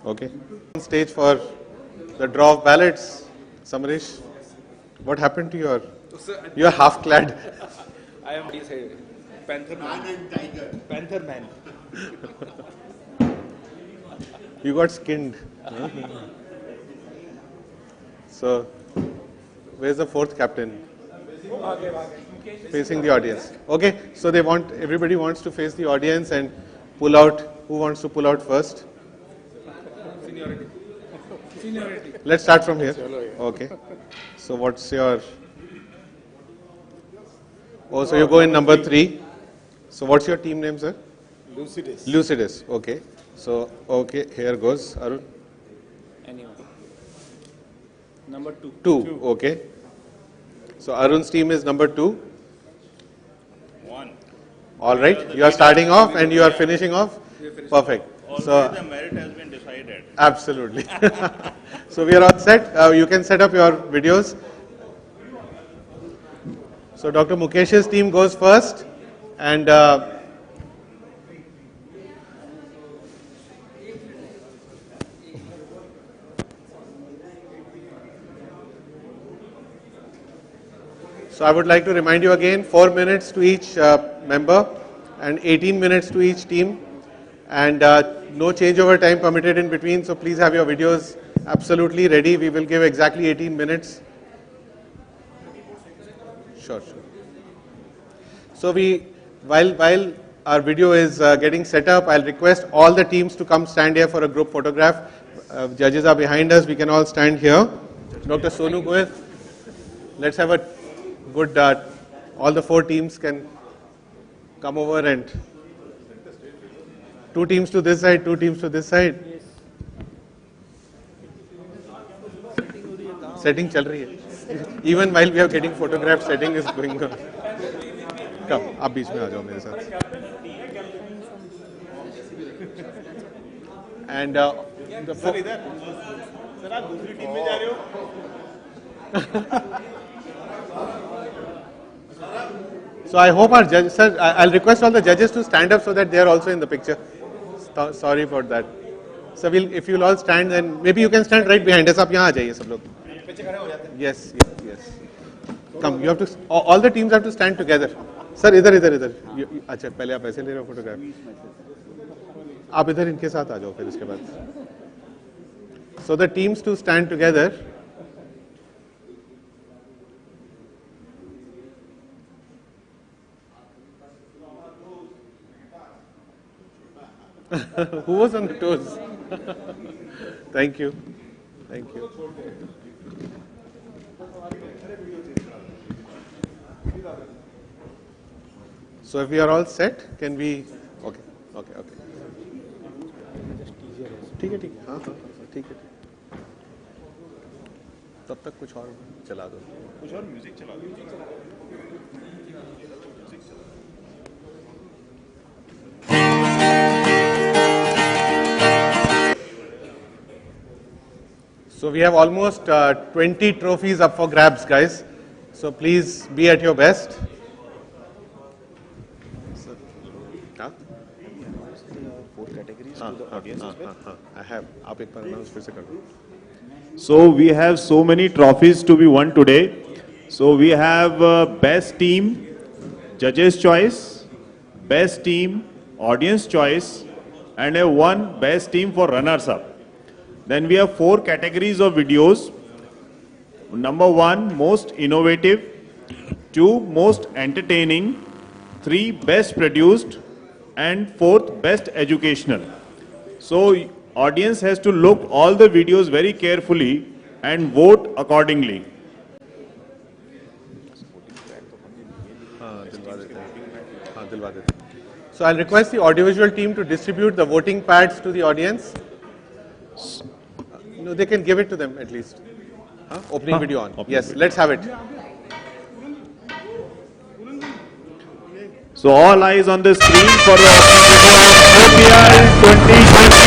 Okay. On stage for the draw of ballots. Samarish, what happened to your? You are half clad. I am Panther Man. Panther Man. You got skinned. So, where's the 4th captain? Facing the audience. Okay. So everybody wants to face the audience and pull out. Who wants to pull out first? Seniority. Let's start from here. Okay. So what's your? Oh, so you go in number 3. So what's your team name, sir? Lucidus. Lucidus. Okay. So here goes Arun. Anyway. Number 2. 2. Okay. So Arun's team is number 2. 1. All right. You are starting off and you are finishing off. Perfect. So the merit has been decided. Absolutely. So we are all set. You can set up your videos. So Dr. Mukesh's team goes first, and so I would like to remind you again, 4 minutes to each member and 18 minutes to each team, and no changeover time permitted in between, so please have your videos absolutely ready. We will give exactly 18 minutes. Sure. So while our video is getting set up, I'll request all the teams to come stand here for a group photograph. Judges are behind us. We can all stand here. Dr. Sonu Goel, let's have a good, all the 4 teams can come over and 2 teams to this side, 2 teams to this side. Setting chal rahi hai. Even while we are getting photographed, setting is going on. Come, आप बीच में आ जाओ मेरे साथ. And sir इधर sir आप दूसरी team में जा रहे हो. So I hope our judges, sir, I'll request all the judges to stand up so that they are also in the picture. Sorry for that. So if you'll all stand, then maybe you can stand right behind us. आप यहाँ आ जाइए सब लोग. Yes. Come, you have to. All the teams have to stand together. Sir, इधर. अच्छा, पहले आप ऐसे ले रहे हो फोटोग्राफ. आप इधर इनके साथ आ जाओ फिर इसके बाद. So the teams to stand together. Who was on the toes? Thank you. Thank you. So if we are all set, can we? Okay. ठीक है हाँ ठीक है तब तक कुछ और चला दो कुछ और म्यूजिक चला दो So we have almost 20 trophies up for grabs, guys. So please be at your best. Four categories to the audience as well. I have. आप एक बार announce फिर से कर दो. So we have so many trophies to be won today. So we have best team, judges choice, best team, audience choice, and a one best team for runners up. Then we have 4 categories of videos. Number 1, most innovative. 2, most entertaining. 3, best produced. And 4th, best educational. So audience has to look all the videos very carefully and vote accordingly. So I'll request the audiovisual team to distribute the voting pads to the audience. No, they can give it to them at least. Opening video on. Yes, let's have it. So all eyes on the screen for the opening video of OPL 2023.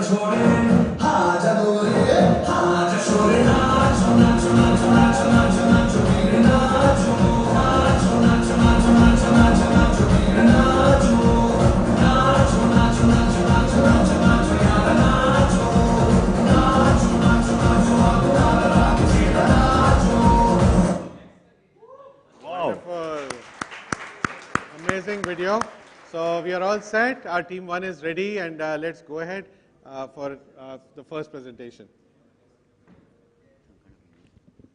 छोड़े हाँ छोड़े नाचो नाचो नाचो नाचो नाचो amazing video. So we are all set. Our team 1 is ready, and let's go ahead for the first presentation.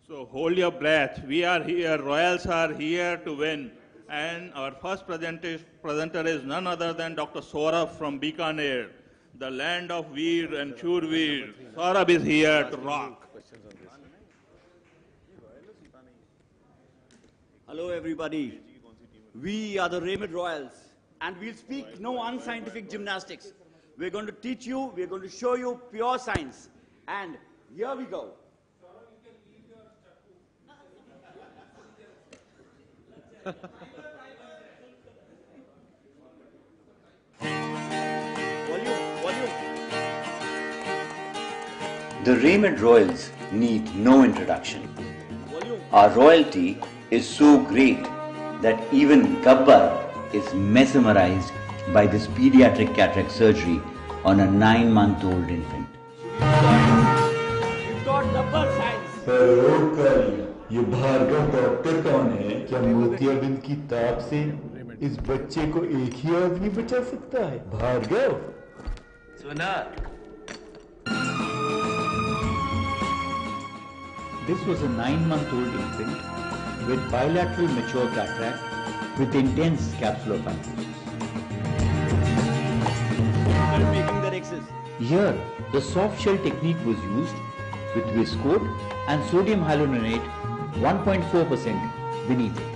So hold your breath. We are here. Royals are here to win. And our first presenter is none other than Dr. Saurabh from Bikaner, the land of Veer and Shurveer. Saurabh is here to rock. Hello everybody. We are the Raymond Royals, and we'll speak no unscientific gymnastics. We're going to teach you, we're going to show you pure science. And here we go. The Raymond Royals need no introduction. Our royalty is so great that even Gabbar is mesmerized by this pediatric cataract surgery on a 9-month-old infant. You've got Gabbar science. ये Bhargava doctor कौन है? क्या मोतियाबिंद की ताप से इस बच्चे को एक ही आदमी बचा सकता है? भार्गव सुना. This was a 9-month-old infant with bilateral mature cataract with intense capsular fibrosis. Making the X's. Here, the soft shell technique was used with viscoat and sodium hyaluronate 1.4% beneath it.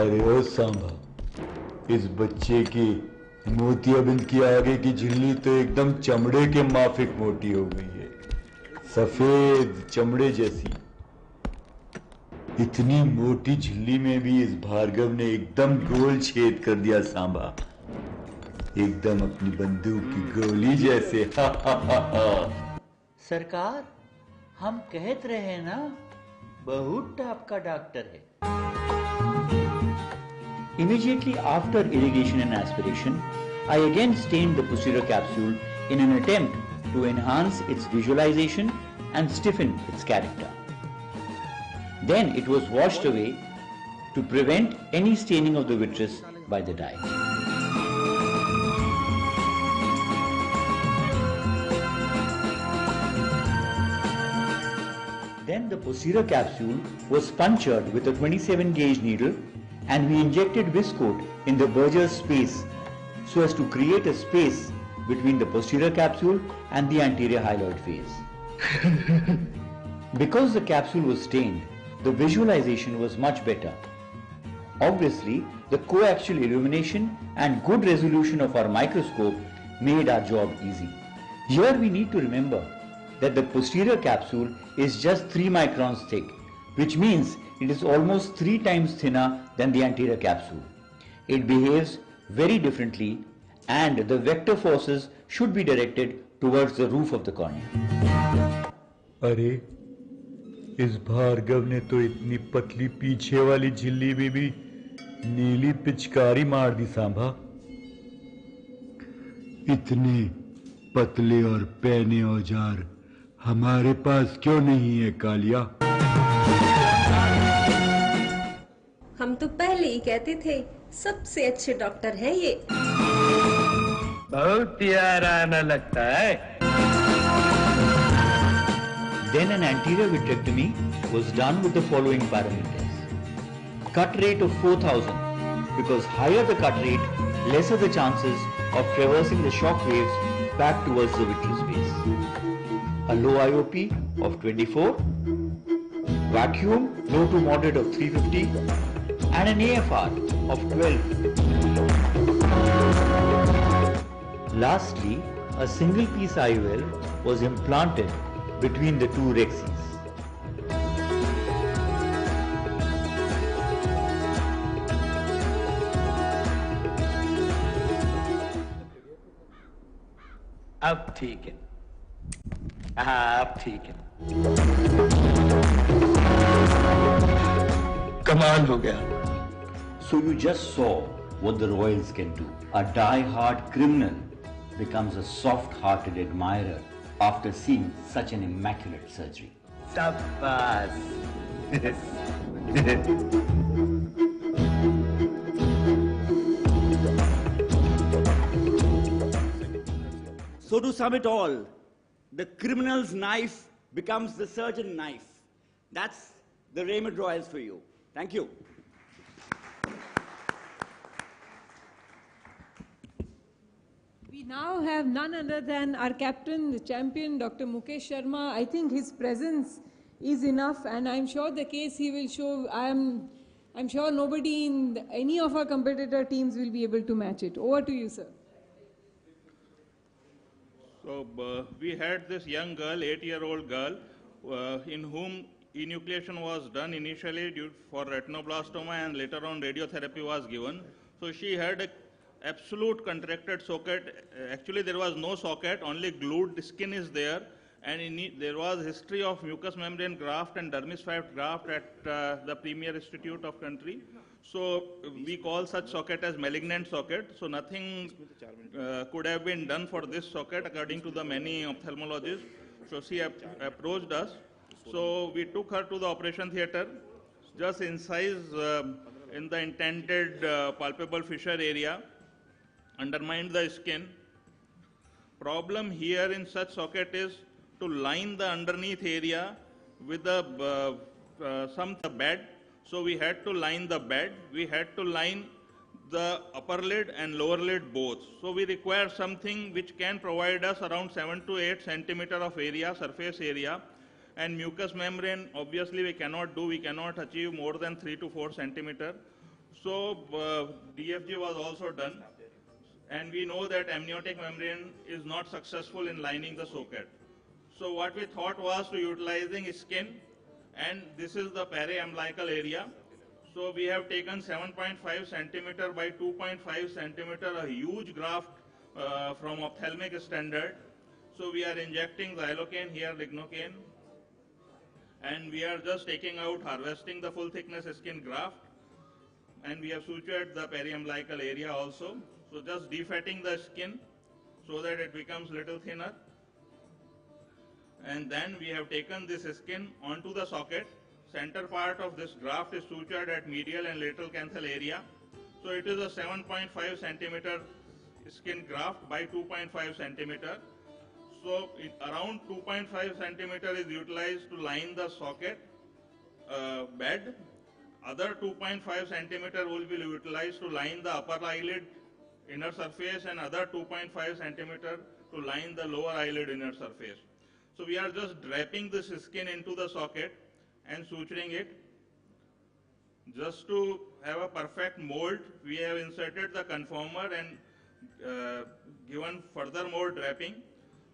अरे ओ सांभा, इस बच्चे की मोतियाबिंद की आगे की झिल्ली तो एकदम चमड़े के माफिक मोटी हो गई है, सफेद चमड़े जैसी। इतनी मोटी झिल्ली में भी इस भार्गव ने एकदम गोल छेद कर दिया सांभा, एकदम अपनी बंदूक की गोली जैसे। सरकार, हम कहते रहे ना, बहुत टाप का डॉक्टर है। Immediately after irrigation and aspiration, I again stained the posterior capsule in an attempt to enhance its visualization and stiffen its character. Then it was washed away to prevent any staining of the vitreous by the dye. Then the posterior capsule was punctured with a 27 gauge needle, and we injected viscoat in the Berger's space so as to create a space between the posterior capsule and the anterior hyaloid phase. Because the capsule was stained, the visualization was much better. Obviously, the coaxial illumination and good resolution of our microscope made our job easy. Here we need to remember that the posterior capsule is just 3 microns thick, which means it is almost 3 times thinner than the anterior capsule. It behaves very differently, and the vector forces should be directed towards the roof of the cornea. अरे इस भार्गव ने तो इतनी पतली पीछे वाली झिल्ली में भी नीली पिचकारी मार दी सांभा। इतने पतले और पैने औजार हमारे पास क्यों नहीं है कालिया? हम तो पहले ही कहते थे सबसे अच्छे डॉक्टर हैं ये। बहुत प्यारा आना लगता है। Then an anterior vitrectomy was done with the following parameters. Cut rate of 4000, because higher the cut rate, lesser the chances of traversing the shock waves back towards the vitreous space. A low IOP of 24, vacuum low to moderate of 350, and an AFR of 12. Lastly, a single piece IOL was implanted between the 2 rexes. अब ठीक है। हाँ, अब ठीक है। कमाल हो गया। So you just saw what the Royals can do. A die-hard criminal becomes a soft-hearted admirer after seeing such an immaculate surgery. शाबाश। So to sum it all, the criminal's knife becomes the surgeon knife. That's the Raymond Royals for you. Thank you. We now have none other than our captain, the champion, Dr. Mukesh Sharma. I think his presence is enough, and I'm sure the case he will show, I'm sure nobody in any of our competitor teams will be able to match it. Over to you, sir. So we had this young girl, 8-year-old girl, in whom enucleation was done initially for retinoblastoma and later on radiotherapy was given. So she had an absolute contracted socket. Actually, there was no socket, only glued skin is there. And there was history of mucous membrane graft and dermis fibre graft at the premier institute of country. So we call such socket as malignant socket. So nothing could have been done for this socket according to the many ophthalmologists. So she approached us. So we took her to the operation theater, just incise in the intended palpable fissure area, undermined the skin. Problem here in such socket is to line the underneath area with the some bed. So we had to line the bed. We had to line the upper lid and lower lid both. So we require something which can provide us around 7 to 8 centimeter of area, surface area. And mucous membrane, obviously we cannot do, we cannot achieve more than 3 to 4 centimeter. So DFG was also done. And we know that amniotic membrane is not successful in lining the socket. So what we thought was to utilizing skin, and this is the periumbilical area. So we have taken 7.5 centimeter by 2.5 centimeter, a huge graft from ophthalmic standard. So we are injecting xylocaine here, lignocaine, and we are just taking out, harvesting the full thickness skin graft, and we have sutured the periumbilical area also. So just defatting the skin so that it becomes little thinner. And then we have taken this skin onto the socket. Center part of this graft is sutured at medial and lateral canthal area. So it is a 7.5 centimeter skin graft by 2.5 centimeter. So around 2.5 centimeter is utilized to line the socket bed. Other 2.5 centimeter will be utilized to line the upper eyelid inner surface, and other 2.5 centimeter to line the lower eyelid inner surface. So we are just draping this skin into the socket and suturing it. Just to have a perfect mold, we have inserted the conformer and given further more draping.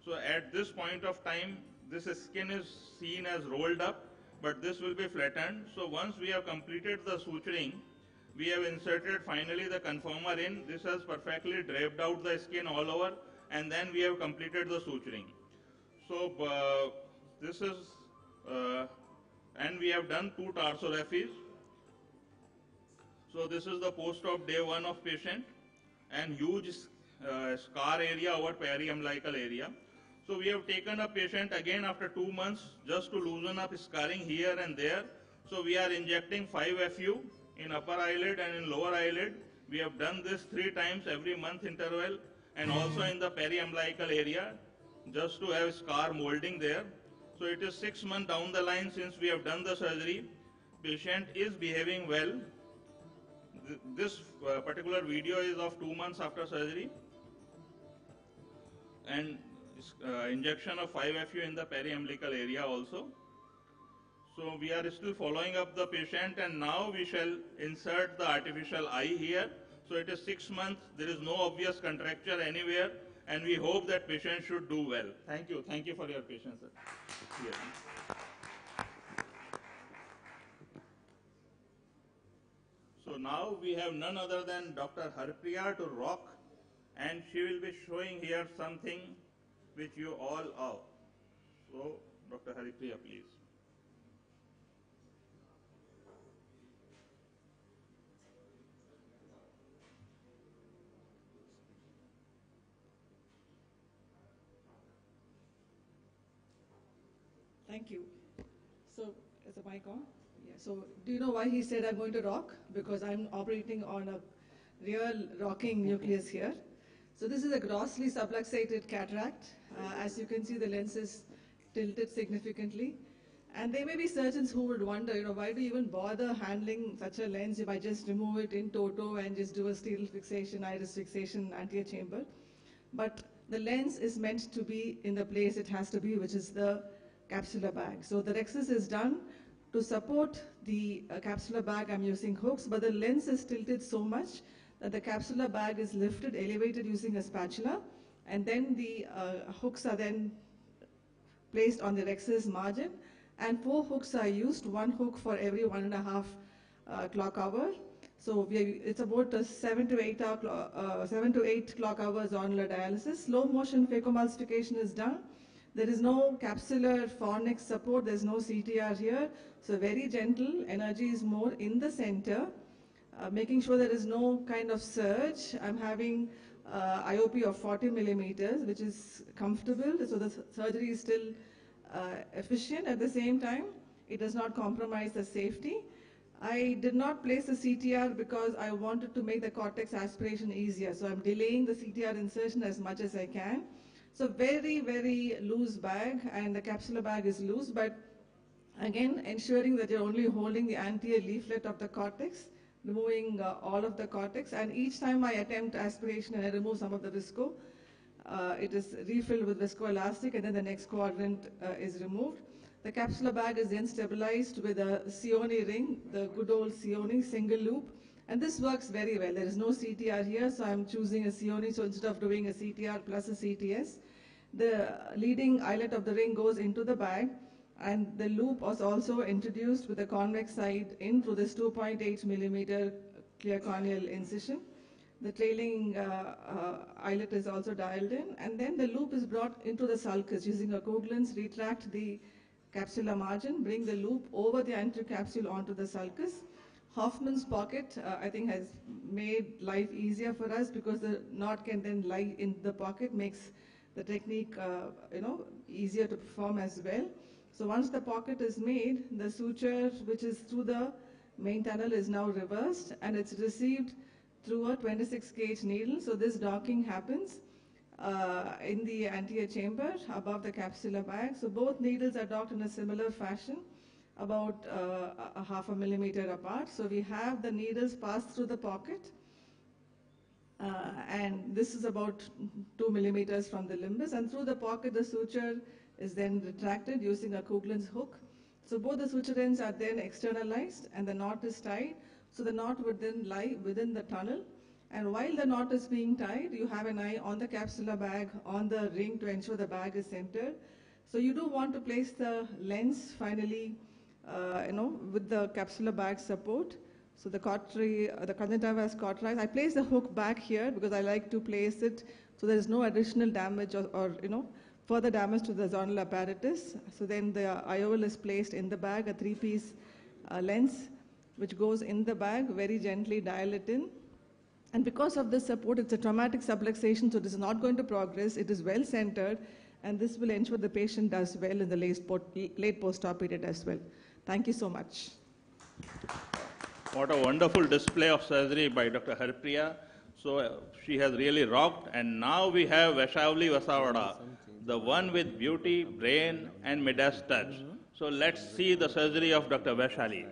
So at this point of time, this skin is seen as rolled up, but this will be flattened. So once we have completed the suturing, we have inserted finally the conformer in. This has perfectly draped out the skin all over, and then we have completed the suturing. So this is, and we have done 2 tarsorrhaphies. So this is the post-op day 1 of patient, and huge scar area over periumbilical area. So we have taken a patient again after 2 months just to loosen up scarring here and there. So we are injecting 5 FU in upper eyelid and in lower eyelid. We have done this 3 times every month interval, and also in the periumbilical area, just to have scar molding there. So it is 6 months down the line since we have done the surgery. Patient is behaving well. This particular video is of 2 months after surgery, and injection of 5 FU in the periumbilical area also. So we are still following up the patient, and now we shall insert the artificial eye here. So it is 6 months, there is no obvious contracture anywhere, and we hope that patient should do well. Thank you for your patience, sir. Yes. So now we have none other than Dr. Harpriya to rock, and she will be showing here something which you all owe. So Dr. Harpriya, please. Thank you. So, is the mic on? Yeah. So, do you know why he said I'm going to rock? Because I'm operating on a real rocking nucleus here. So, this is a grossly subluxated cataract. As you can see, the lens is tilted significantly. And there may be surgeons who would wonder, why do you even bother handling such a lens if I just remove it in toto and just do a sterile fixation, iris fixation, anterior chamber? But the lens is meant to be in the place it has to be, which is the capsular bag. So the rhexis is done to support the capsular bag. I'm using hooks, but the lens is tilted so much that the capsular bag is lifted, elevated using a spatula, and then the hooks are then placed on the rhexis margin. And 4 hooks are used, 1 hook for every 1.5 clock hour. So it's about 7 to 8 clock hours on dialysis. Slow motion phacoemulsification is done. There is no capsular fornix support, there's no CTR here. So very gentle, energy is more in the center, making sure there is no kind of surge. I'm having IOP of 40 millimeters, which is comfortable. So the surgery is still efficient. At the same time, it does not compromise the safety. I did not place the CTR because I wanted to make the cortex aspiration easier. So I'm delaying the CTR insertion as much as I can. So very, very loose bag, and the capsular bag is loose, but again, ensuring that you're only holding the anterior leaflet of the cortex, removing all of the cortex, and each time I attempt aspiration and I remove some of the visco, it is refilled with viscoelastic, and then the next quadrant is removed. The capsular bag is then stabilized with a Sioni ring, the good old Sioni single loop, and this works very well. There is no CTR here, so I'm choosing a Sioni, so instead of doing a CTR plus a CTS, the leading eyelet of the ring goes into the bag, and the loop was also introduced with the convex side in through this 2.8 millimeter clear corneal incision. The trailing eyelet is also dialed in, and then the loop is brought into the sulcus using a Coughlins, retract the capsular margin, bring the loop over the anterior capsule onto the sulcus. Hoffman's pocket, I think, has made life easier for us because the knot can then lie in the pocket, makes the technique, easier to perform as well. So once the pocket is made, the suture, which is through the main tunnel, is now reversed, and it's received through a 26 gauge needle. So this docking happens in the anterior chamber above the capsular bag. So both needles are docked in a similar fashion, about a half a millimeter apart. So we have the needles pass through the pocket, and this is about 2 millimeters from the limbus, and through the pocket the suture is then retracted using a Coughlins hook. So both the suture ends are then externalized and the knot is tied. So the knot would then lie within the tunnel, and while the knot is being tied, you have an eye on the capsular bag, on the ring, to ensure the bag is centered. So you do want to place the lens finally, with the capsular bag support. So the cautery, the conjunctiva is cauterized. I place the hook back here because I like to place it so there is no additional damage or further damage to the zonal apparatus. So then the IOL is placed in the bag, a 3-piece lens, which goes in the bag, very gently dial it in. And because of this support, it's a traumatic subluxation, so it is not going to progress. It is well centered, and this will ensure the patient does well in the late post-op period as well. Thank you so much. What a wonderful display of surgery by Dr. Harpriya. So she has really rocked, and now we have Vaishali Vasavada, the one with beauty, brain, and Midas touch. So let's see the surgery of Dr. Vaishali.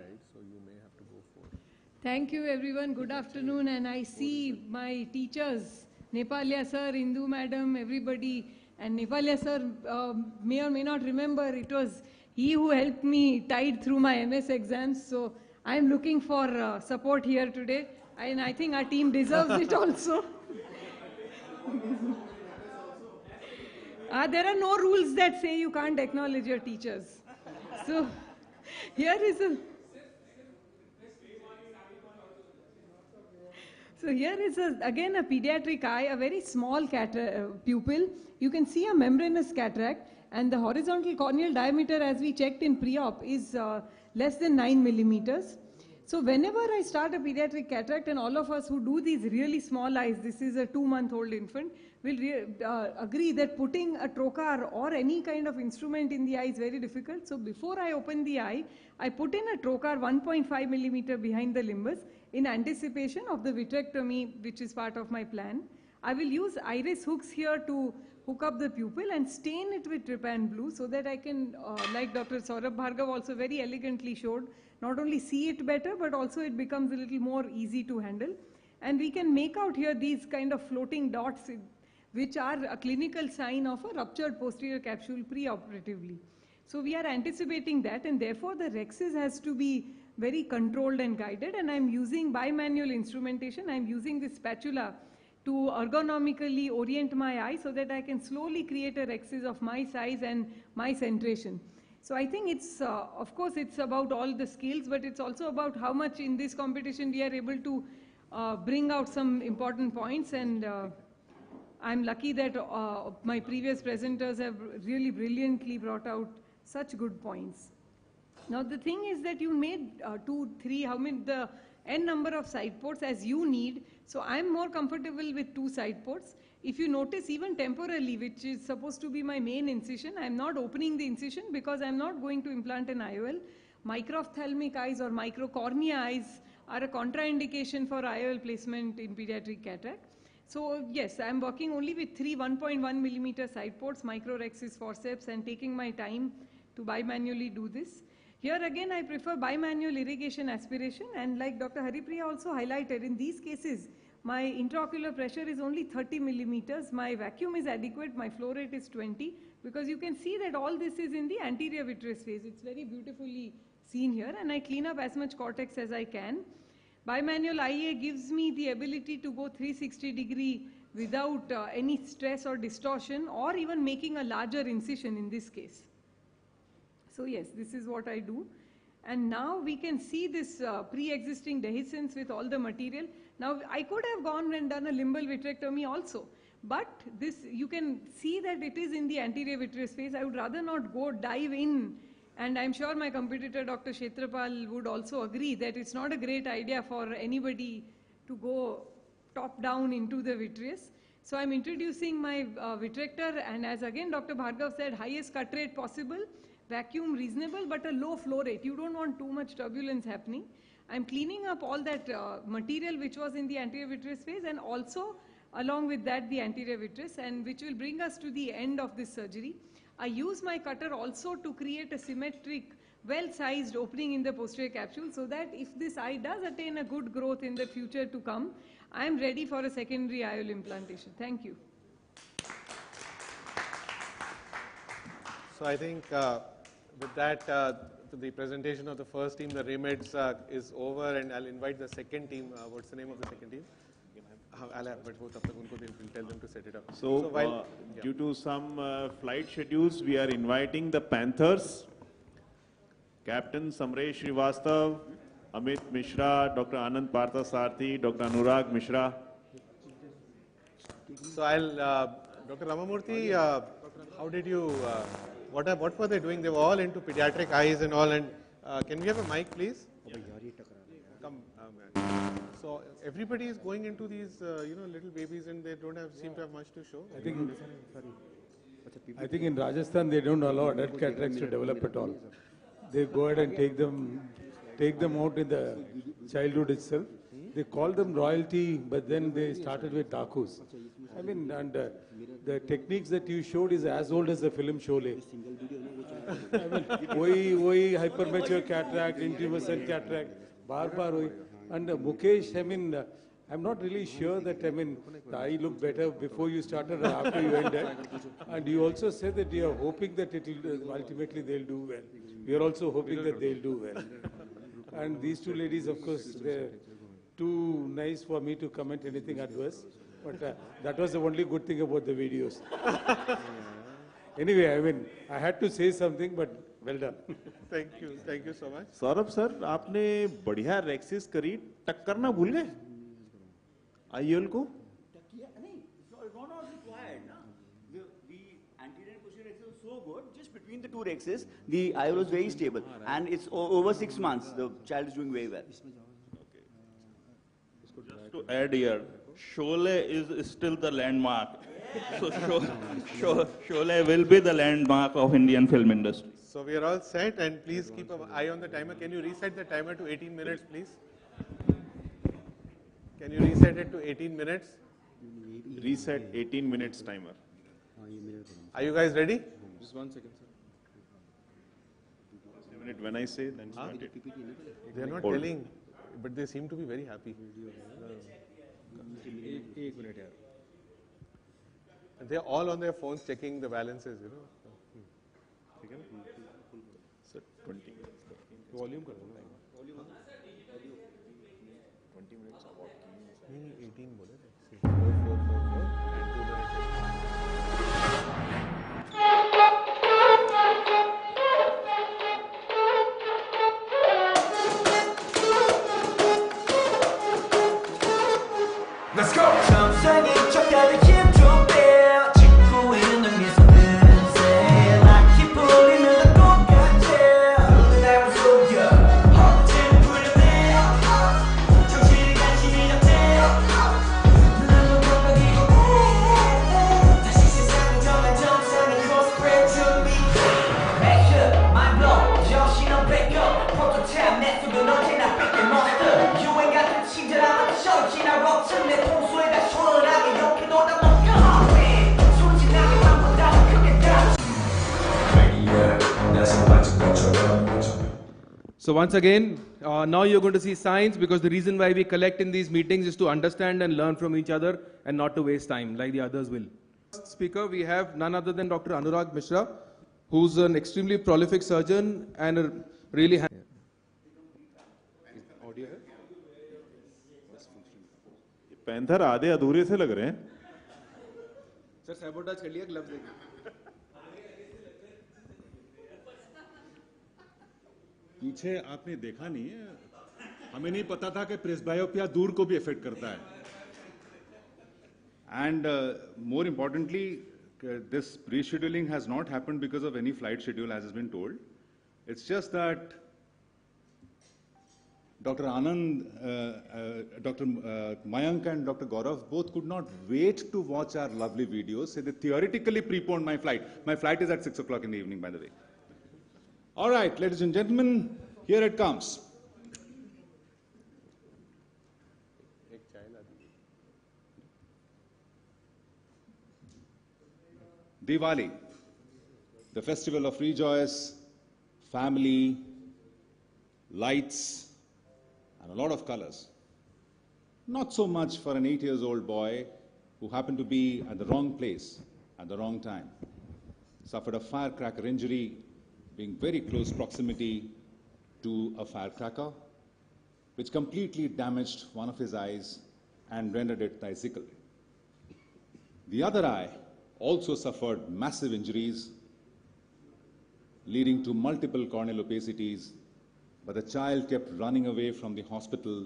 Thank you everyone, good afternoon, and I see my teachers, Nepalia sir, Indu madam, everybody, and Nepalia sir may or may not remember, it was he who helped me tide through my MS exams, so I am looking for support here today, and I think our team deserves it also. There are no rules that say you can't acknowledge your teachers. So here is again a pediatric eye, a very small pupil. You can see a membranous cataract, and the horizontal corneal diameter, as we checked in pre-op, is less than 9 millimeters. So whenever I start a pediatric cataract, and all of us who do these really small eyes, this is a 2-month-old infant, will agree that putting a trocar or any kind of instrument in the eye is very difficult. So before I open the eye, I put in a trocar 1.5 millimeter behind the limbus in anticipation of the vitrectomy, which is part of my plan. I will use iris hooks here to hook up the pupil and stain it with trypan blue so that I can, like Dr. Saurabh Bhargav also very elegantly showed, not only see it better, but also it becomes a little more easy to handle. And we can make out here these kind of floating dots, which are a clinical sign of a ruptured posterior capsule preoperatively. So we are anticipating that, and therefore the rhexis has to be very controlled and guided, and I'm using bimanual instrumentation. I'm using this spatula to ergonomically orient my eye so that I can slowly create a rhexis of my size and my centration. So I think it's, of course, it's about all the skills, but it's also about how much in this competition we are able to bring out some important points. And I'm lucky that my previous presenters have really brilliantly brought out such good points. Now the thing is that you made 2, 3, how many, the n number of side ports as you need. So I'm more comfortable with 2 side ports. If you notice, even temporally, which is supposed to be my main incision, I'm not opening the incision because I'm not going to implant an IOL. Microphthalmic eyes or microcornea eyes are a contraindication for IOL placement in pediatric cataract. So yes, I'm working only with 3 1.1 millimeter side ports, microrhexis forceps, and taking my time to bimanually do this. Here again, I prefer bimanual irrigation aspiration, and like Dr. Haripriya also highlighted, in these cases, my intraocular pressure is only 30 millimeters, my vacuum is adequate, my flow rate is 20, because you can see that all this is in the anterior vitreous phase. It's very beautifully seen here, and I clean up as much cortex as I can. Bimanual IA gives me the ability to go 360 degree without any stress or distortion, or even making a larger incision in this case. So yes, this is what I do. And now we can see this pre-existing dehiscence with all the material. Now I could have gone and done a limbal vitrectomy also, but this, you can see that it is in the anterior vitreous phase. I would rather not go dive in, and I'm sure my competitor Dr. Kshetrapal would also agree that it's not a great idea for anybody to go top down into the vitreous. So I'm introducing my vitrector, and as again Dr. Bhargav said, highest cut rate possible, vacuum reasonable, but a low flow rate. You don't want too much turbulence happening. I'm cleaning up all that material which was in the anterior vitreous phase, and also along with that the anterior vitreous, and which will bring us to the end of this surgery. I use my cutter also to create a symmetric, well-sized opening in the posterior capsule, so that if this eye does attain a good growth in the future to come, I am ready for a secondary IOL implantation. Thank you. So I think with that, the presentation of the first team, the Remeds, is over, and I'll invite the second team. What's the name of the second team? I'll have, but we'll tell them to set it up. So while, due to some flight schedules, we are inviting the Panthers, Captain Samresh Srivastav, Amit Mishra, Dr. Anand Parthasarthi, Dr. Anurag Mishra. So I'll, Dr. Ramamurthy, how did you, what were they doing? They were all into pediatric eyes and all, and can we have a mic, please? Come, so everybody is going into these, little babies, and they don't seem to have much to show. I think in Rajasthan they don't allow adult cataracts to develop at all. They go ahead and take them out in the childhood itself. They call them royalty, but then they started with Dakus. I mean, and the techniques that you showed is as old as the film Sholay. Oi hypermature cataract, intumescent cataract, bar. And Mukesh, I mean, I'm not really sure that, I mean, the eye looked better before you started or after you ended. And you also said that you are hoping that it will, ultimately they'll do well. We are also hoping that they'll do well. And these two ladies, of course, they're too nice for me to comment anything adverse. But that was the only good thing about the videos. Anyway, I mean, I had to say something, but well done. Thank you so much. Saurabh sir, आपने बढ़िया रेक्सिस करी, टक करना भूल गए IL को? नहीं, it's not required, ना. The anterior and posterior rhexis was so good, just switched between the two rexes, the eye was very stable. And it's over 6 months. The child is doing very well. Just to add here, Sholay is still the landmark. So Sholay will be the landmark of Indian film industry. So we are all set, and please keep an eye on the timer. Can you reset the timer to 18 minutes, please? Can you reset it to 18 minutes? Reset 18 minutes timer. Are you guys ready? Just 1 second, sir. When I say, then start it. They are not Hold. telling, but they seem to be very happy. They are all on their phones checking the balances, you know. So 20 minutes. Volume karo na. 20 minutes of what? नहीं 18 बोले थे. 4 and 2 minutes. Let's go. 정상인 척하는 힘 좀 빼. 짓고 있는 미소는 새. 락이 풀리면 똑같아. 눈을 날 속여. 허벅지를 풀려내. 정신이 간신히 잡대. 눈을 깜빡이고 다시 세상을 정한 정상인 코스프레 준비. Action, mind blow. 정신은 백업. 포토타임 내 속은 언제나 뺏길 monster. 유행 같은 친절함은 정신아 럭션 내 통수에다 시원하게 욕해 놓다 먹겨. 순진하게 방보다 크게 다. So once again, now you're going to see science, because the reason why we collect in these meetings is to understand and learn from each other and not to waste time like the others will. First speaker, we have none other than Dr. Anurag Mishra, who's an extremely prolific surgeon and a really Audio है? Panther आधे अधूरे से लग रहे हैं. Sir sabotage कर लिया, gloves देखिए. पीछे आपने देखा नहीं है, हमें नहीं पता था कि प्रेसबायोपिया दूर को भी इफेक्ट करता है. And more importantly, this rescheduling has not happened because of any flight schedule, as has been told. It's just that Dr. Anand, Dr. Mayank and Dr. Gaurav both could not wait to watch our lovely videos. So they theoretically preponed my flight. My flight is at 6 o'clock in the evening, by the way. All right, ladies and gentlemen, here it comes. Diwali, the festival of rejoice, family, lights, and a lot of colors. Not so much for an 8-year-old boy who happened to be at the wrong place at the wrong time. Suffered a firecracker injury, being very close proximity to a firecracker, which completely damaged one of his eyes and rendered it physical. The other eye also suffered massive injuries, leading to multiple corneal opacities, but the child kept running away from the hospital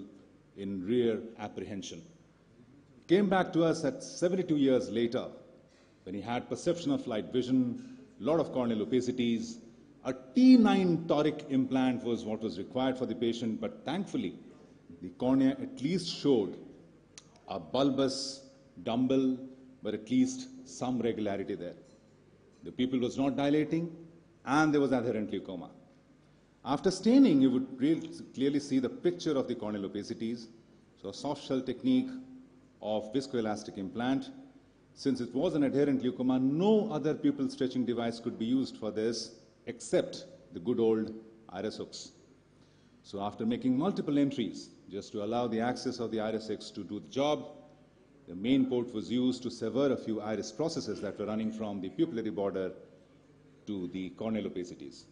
in rear apprehension. Came back to us at 72 years later, when he had perception of light vision, a lot of corneal opacities. A T9 toric implant was what was required for the patient, but thankfully, the cornea at least showed a bulbous dumbbell, but at least some regularity there. The pupil was not dilating, and there was adherent glaucoma. After staining, you would really clearly see the picture of the corneal opacities. So a soft shell technique of viscoelastic implant. Since it was an adherent glaucoma, no other pupil stretching device could be used for this except the good old iris hooks. So after making multiple entries, just to allow the access of the iris hooks to do the job, the main port was used to sever a few iris processes that were running from the pupillary border to the corneal opacities.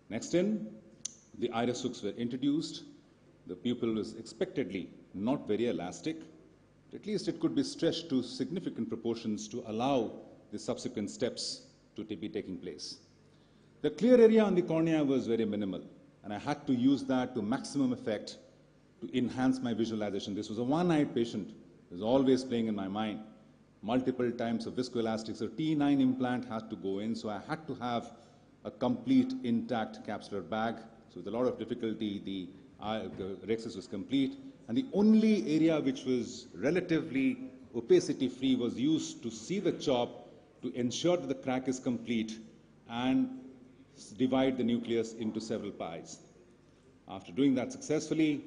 Next in, the iris hooks were introduced. The pupil was expectedly not very elastic, but at least it could be stretched to significant proportions to allow the subsequent steps to be taking place. The clear area on the cornea was very minimal, and I had to use that to maximum effect to enhance my visualization. This was a one-eyed patient. It was always playing in my mind. multiple types of viscoelastics. So T9 implant had to go in, so I had to have a complete intact capsular bag. So with a lot of difficulty, the rhexis was complete. And the only area which was relatively opacity-free was used to see the chop to ensure that the crack is complete and divide the nucleus into several pies. After doing that successfully,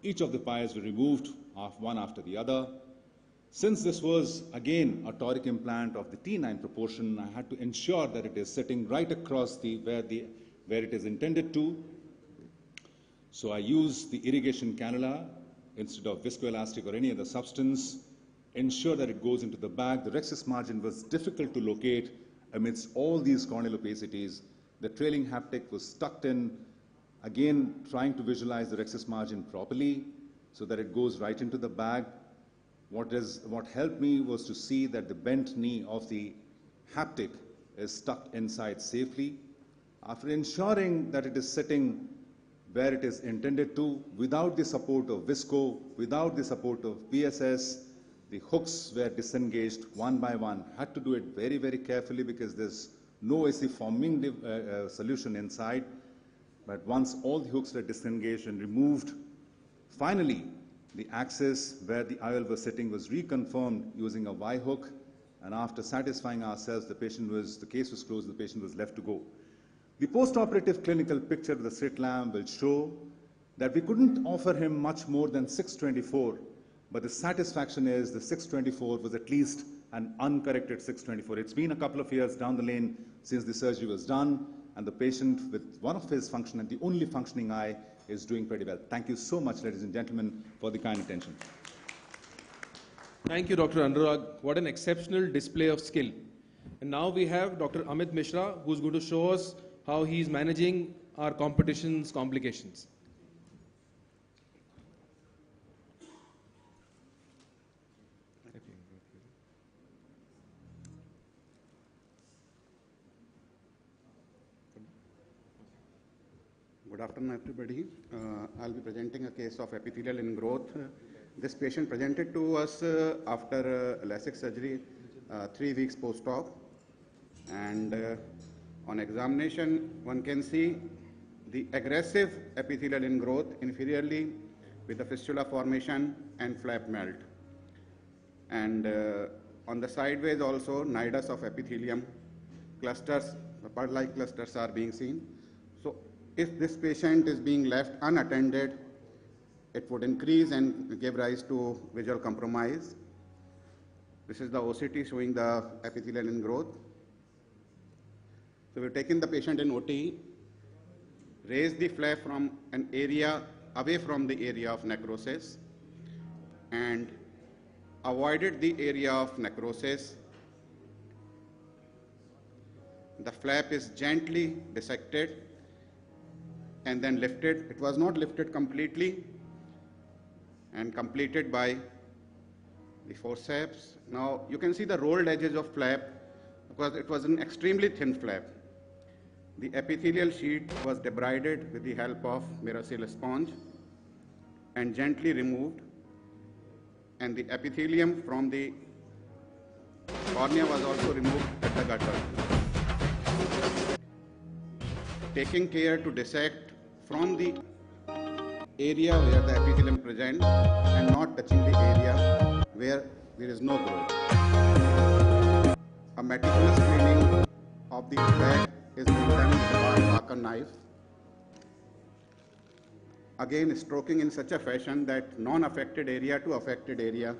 each of the pies were removed one after the other. Since this was, again, a toric implant of the T9 proportion, I had to ensure that it is sitting right across where it is intended to. So I used the irrigation cannula instead of viscoelastic or any other substance, ensure that it goes into the bag. The rhexis margin was difficult to locate amidst all these corneal opacities. The trailing haptic was tucked in, again trying to visualize the rhexis margin properly so that it goes right into the bag. What helped me was to see that the bent knee of the haptic is tucked inside safely. After ensuring that it is sitting where it is intended to, without the support of visco, without the support of PSS, the hooks were disengaged one by one. Had to do it very, very carefully because there's no AC forming solution inside. But once all the hooks were disengaged and removed, finally, the axis where the IOL was sitting was reconfirmed using a Y hook. And after satisfying ourselves, the case was closed, the patient was left to go. The post-operative clinical picture of the slit lamp will show that we couldn't offer him much more than 624, but the satisfaction is the 624 was at least an uncorrected 624. It's been a couple of years down the lane since the surgery was done, and the patient with one of his function and the only functioning eye is doing pretty well. Thank you so much, ladies and gentlemen, for the kind attention. Thank you, Dr. Anurag. What an exceptional display of skill. And now we have Dr. Amit Mishra, who's going to show us how he is managing our competition's complications. Good afternoon, everybody. I'll be presenting a case of epithelial ingrowth. This patient presented to us after LASIK surgery 3 weeks post-op, and on examination, one can see the aggressive epithelial ingrowth inferiorly with the fistula formation and flap melt. And on the sideways also, nidus of epithelium clusters, pod-like clusters are being seen. So if this patient is being left unattended, it would increase and give rise to visual compromise. This is the OCT showing the epithelial ingrowth. So we've taken the patient in OT, raised the flap from an area away from the area of necrosis, and avoided the area of necrosis. The flap is gently dissected and then lifted. It was not lifted completely and completed by the forceps. Now you can see the rolled edges of flap because it was an extremely thin flap. The epithelial sheet was debrided with the help of Mirasil sponge and gently removed, and the epithelium from the cornea was also removed at the gutter. Taking care to dissect from the area where the epithelium present and not touching the area where there is no growth. A meticulous cleaning of the bag is being done with a Parker knife. Again, stroking in such a fashion that non-affected area to affected area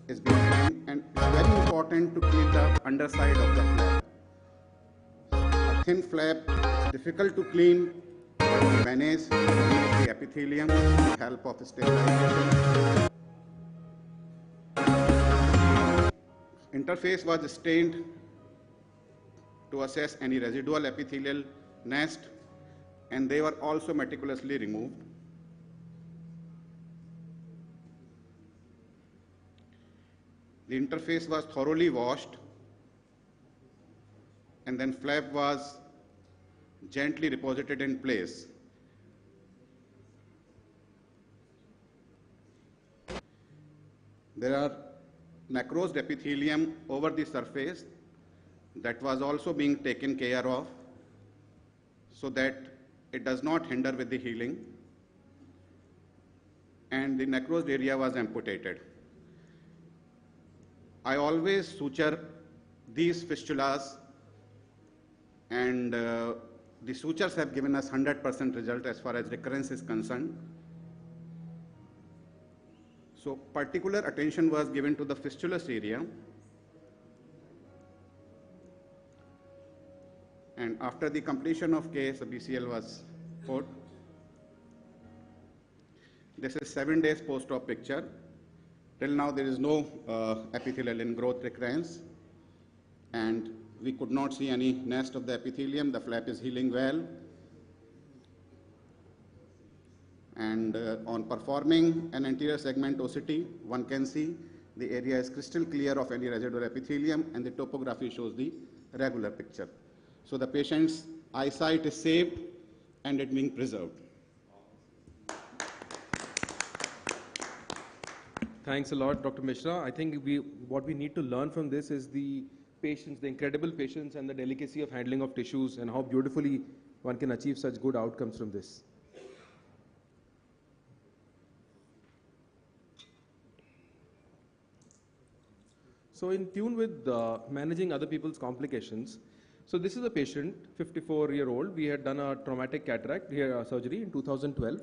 is being cleaned, and it's very important to clean the underside of the flap. A thin flap is difficult to clean, but we manage to remove the epithelium with the help of sterilization. Interface was stained to assess any residual epithelial nest, and they were also meticulously removed. The interface was thoroughly washed, and then flap was gently reposited in place. There are necrosed epithelium over the surface that was also being taken care of so that it does not hinder with the healing, and the necrosed area was amputated. I always suture these fistulas, and the sutures have given us 100% result as far as recurrence is concerned. So particular attention was given to the fistulous area, and after the completion of case, the BCL was put. This is 7 days post-op picture. Till now there is no epithelial ingrowth recurrence, and we could not see any nest of the epithelium. The flap is healing well. And on performing an anterior segment OCT, one can see the area is crystal clear of any residual epithelium, and the topography shows the regular picture. So the patient's eyesight is saved and it being preserved. Thanks a lot, Dr. Mishra. I think what we need to learn from this is the patience, the incredible patience and the delicacy of handling of tissues, and how beautifully one can achieve such good outcomes from this. So in tune with managing other people's complications, so this is a patient, 54-year-old. We had done a traumatic cataract surgery in 2012.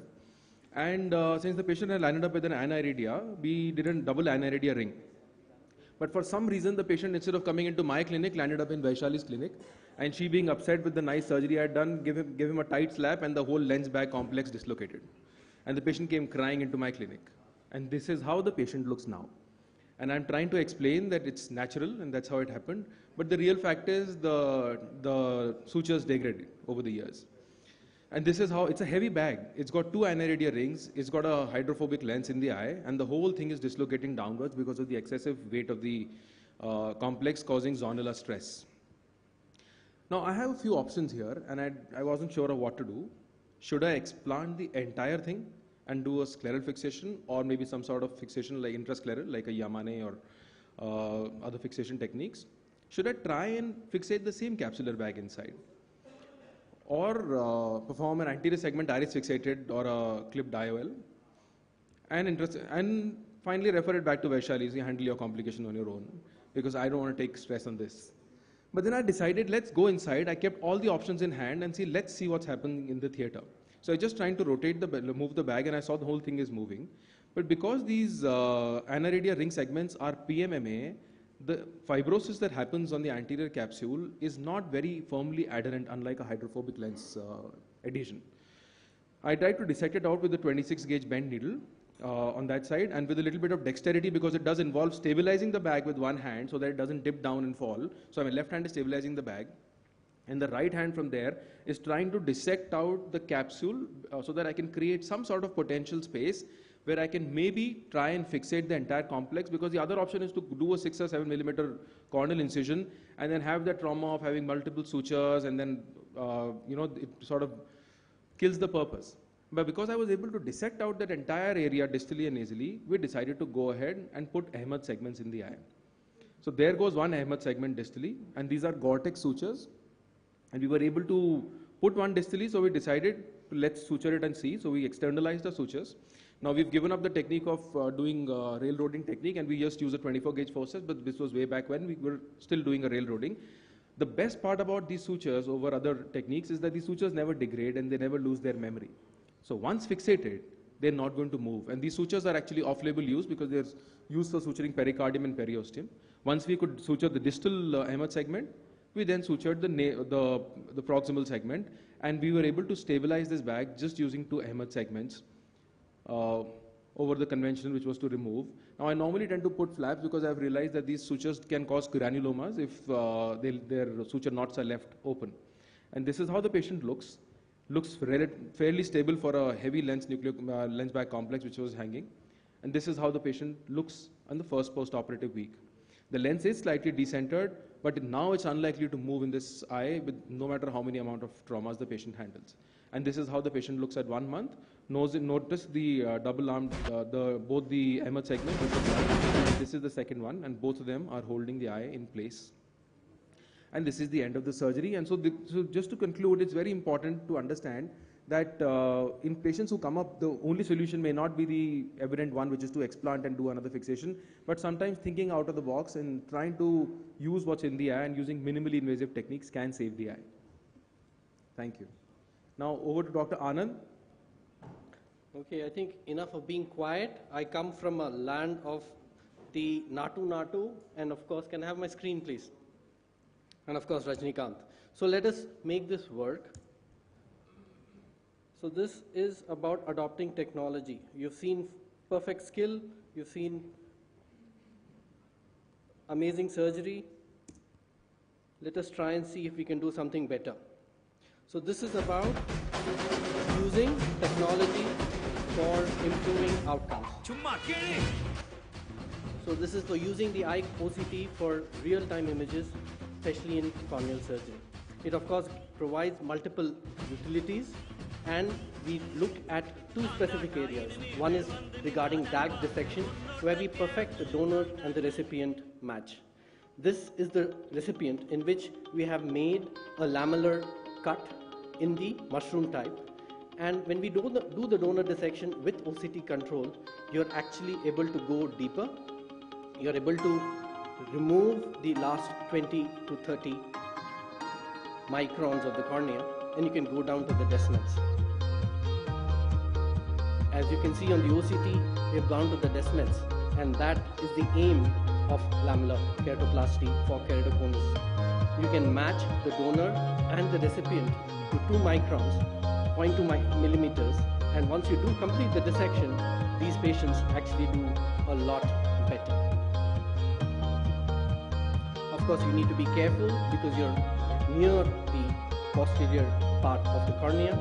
And since the patient had landed up with an aniridia, we did a double aniridia ring. But for some reason, the patient, instead of coming into my clinic, landed up in Vaishali's clinic. And she, being upset with the nice surgery I had done, gave him a tight slap, and the whole lens bag complex dislocated. And the patient came crying into my clinic. And this is how the patient looks now. And I'm trying to explain that it's natural and that's how it happened. But the real fact is the sutures degraded over the years. And this is how, it's a heavy bag. It's got 2 aniridia rings, it's got a hydrophobic lens in the eye, and the whole thing is dislocating downwards because of the excessive weight of the complex causing zonular stress. Now I have a few options here, and I wasn't sure of what to do. Should I explant the entire thing and do a scleral fixation, or maybe some sort of fixation like intrascleral, like a Yamane or other fixation techniques? Should I try and fixate the same capsular bag inside? Or perform an anterior segment iris fixated or a clipped IOL, and finally refer it back to Vaishali, so you handle your complication on your own, because I don't want to take stress on this. But then I decided, let's go inside. I kept all the options in hand and let's see what's happening in the theater. So I just trying to move the bag, and I saw the whole thing is moving. But because these aniridia ring segments are PMMA, the fibrosis that happens on the anterior capsule is not very firmly adherent, unlike a hydrophobic lens adhesion. I tried to dissect it out with a 26 gauge bent needle on that side, and with a little bit of dexterity, because it does involve stabilizing the bag with one hand so that it doesn't dip down and fall. So my left hand is stabilizing the bag, and the right hand from there is trying to dissect out the capsule so that I can create some sort of potential space where I can maybe try and fixate the entire complex, because the other option is to do a 6 or 7 millimeter corneal incision and then have the trauma of having multiple sutures, and then it sort of kills the purpose. But because I was able to dissect out that entire area distally and nasally, we decided to go ahead and put Ahmed segments in the eye. So there goes one Ahmed segment distally, and these are Gore-Tex sutures, and we were able to put one distally, so we decided to let's suture it and see. So we externalized the sutures. Now we've given up the technique of doing railroading technique, and we just use a 24 gauge forceps, but this was way back when we were still doing a railroading. The best part about these sutures over other techniques is that these sutures never degrade and they never lose their memory. So once fixated, they're not going to move. And these sutures are actually off-label use because they're used for suturing pericardium and periosteum. Once we could suture the distal Ahmed segment, we then sutured the proximal segment, and we were able to stabilize this bag just using 2 Ahmed segments over the conventional, which was to remove. Now I normally tend to put flaps because I've realized that these sutures can cause granulomas if their suture knots are left open. And this is how the patient looks. Looks fairly stable for a heavy lens bag complex which was hanging. And this is how the patient looks on the first post-operative week. The lens is slightly decentered, but now it's unlikely to move in this eye with no matter how many amount of traumas the patient handles. And this is how the patient looks at 1 month. Notice the double armed, both the emer segment, this is the second one, and both of them are holding the eye in place. And this is the end of the surgery. And so just to conclude, it's very important to understand that in patients who come up, the only solution may not be the evident one, which is to explant and do another fixation, but sometimes thinking out of the box and trying to use what's in the eye and using minimally invasive techniques can save the eye. Thank you. Now over to Dr. Anand. Okay, I think enough of being quiet. I come from a land of the Natu, and of course, can I have my screen, please? And of course, Rajnikant. So let us make this work. So this is about adopting technology. You've seen perfect skill, you've seen amazing surgery. Let us try and see if we can do something better. So this is about using technology for improving outcomes. So this is for using the eye OCT for real-time images, especially in corneal surgery. It of course provides multiple utilities, and we look at two specific areas. One is regarding DAG dissection, where we perfect the donor and the recipient match. This is the recipient in which we have made a lamellar cut in the mushroom type. And when we do the donor dissection with OCT control, you're actually able to go deeper. You're able to remove the last 20 to 30 microns of the cornea, and you can go down to the decimals. As you can see on the OCT, we have gone to the decimals, and that is the aim of lamellar keratoplasty for keratoconus. You can match the donor and the recipient to 2 microns, 0.2 millimeters, and once you do complete the dissection, these patients actually do a lot better. Of course, you need to be careful because you're near the posterior part of the cornea.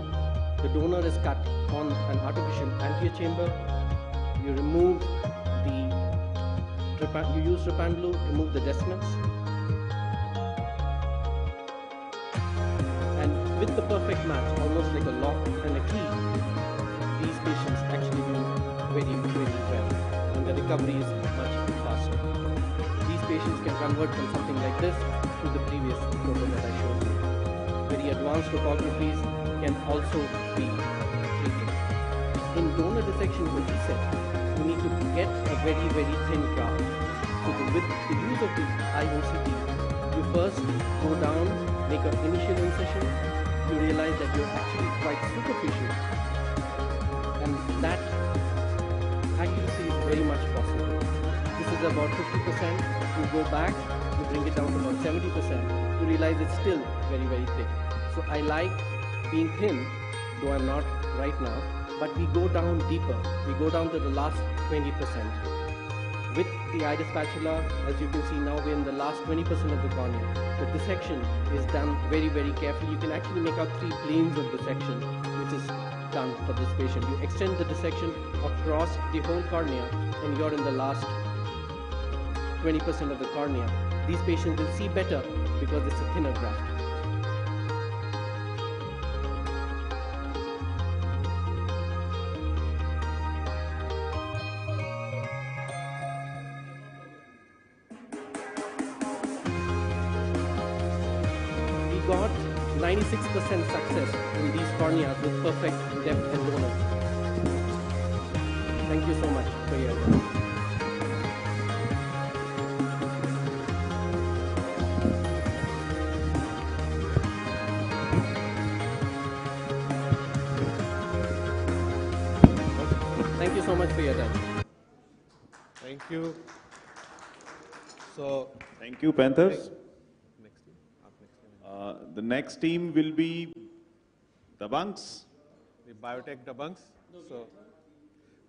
The donor is cut on an artificial anterior chamber. You remove you use Tripandlu, remove the decimals. And with the perfect match, almost like a lock and a key, these patients actually do very, very well. And the recovery is much faster. These patients can convert from something like this to the previous photo that I showed you. Very advanced topographies can also be treated. In donor dissection for reset, you need to get a very, very thin graft. So with the use of the IOCT, you first go down, make an initial incision, you realize that you're actually quite superficial. And that accuracy is very much possible. This is about 50%. You go back, you bring it down to about 70%. You realize it's still very, very thick. So I like being thin, though I'm not right now, but we go down deeper. We go down to the last 20%. With the iris spatula, as you can see now, we're in the last 20% of the cornea. The dissection is done very, very carefully. You can actually make out 3 planes of dissection, which is done for this patient. You extend the dissection across the whole cornea, and you're in the last 20% of the cornea. These patients will see better because it's a thinner graft. Got 96% success in these corneas with perfect depth and donor. Thank you so much for your attention. Thank you so much for your attention. Thank you. So, thank you, Panthers. The next team will be Dabangs. The biotech Dabangs.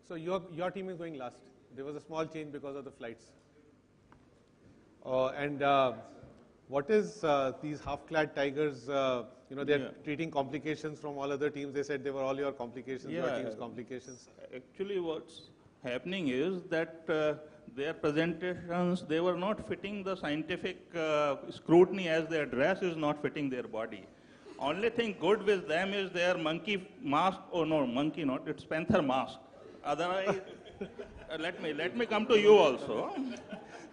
So your team is going last. There was a small change because of the flights. What is these half-clad tigers? They're treating complications from all other teams. They said they were all your complications, your team's complications. Actually, what's happening is that their presentations, they were not fitting the scientific scrutiny as their dress is not fitting their body. Only thing good with them is their monkey mask. Oh no, monkey not. It's panther mask. Otherwise, let me come to you also.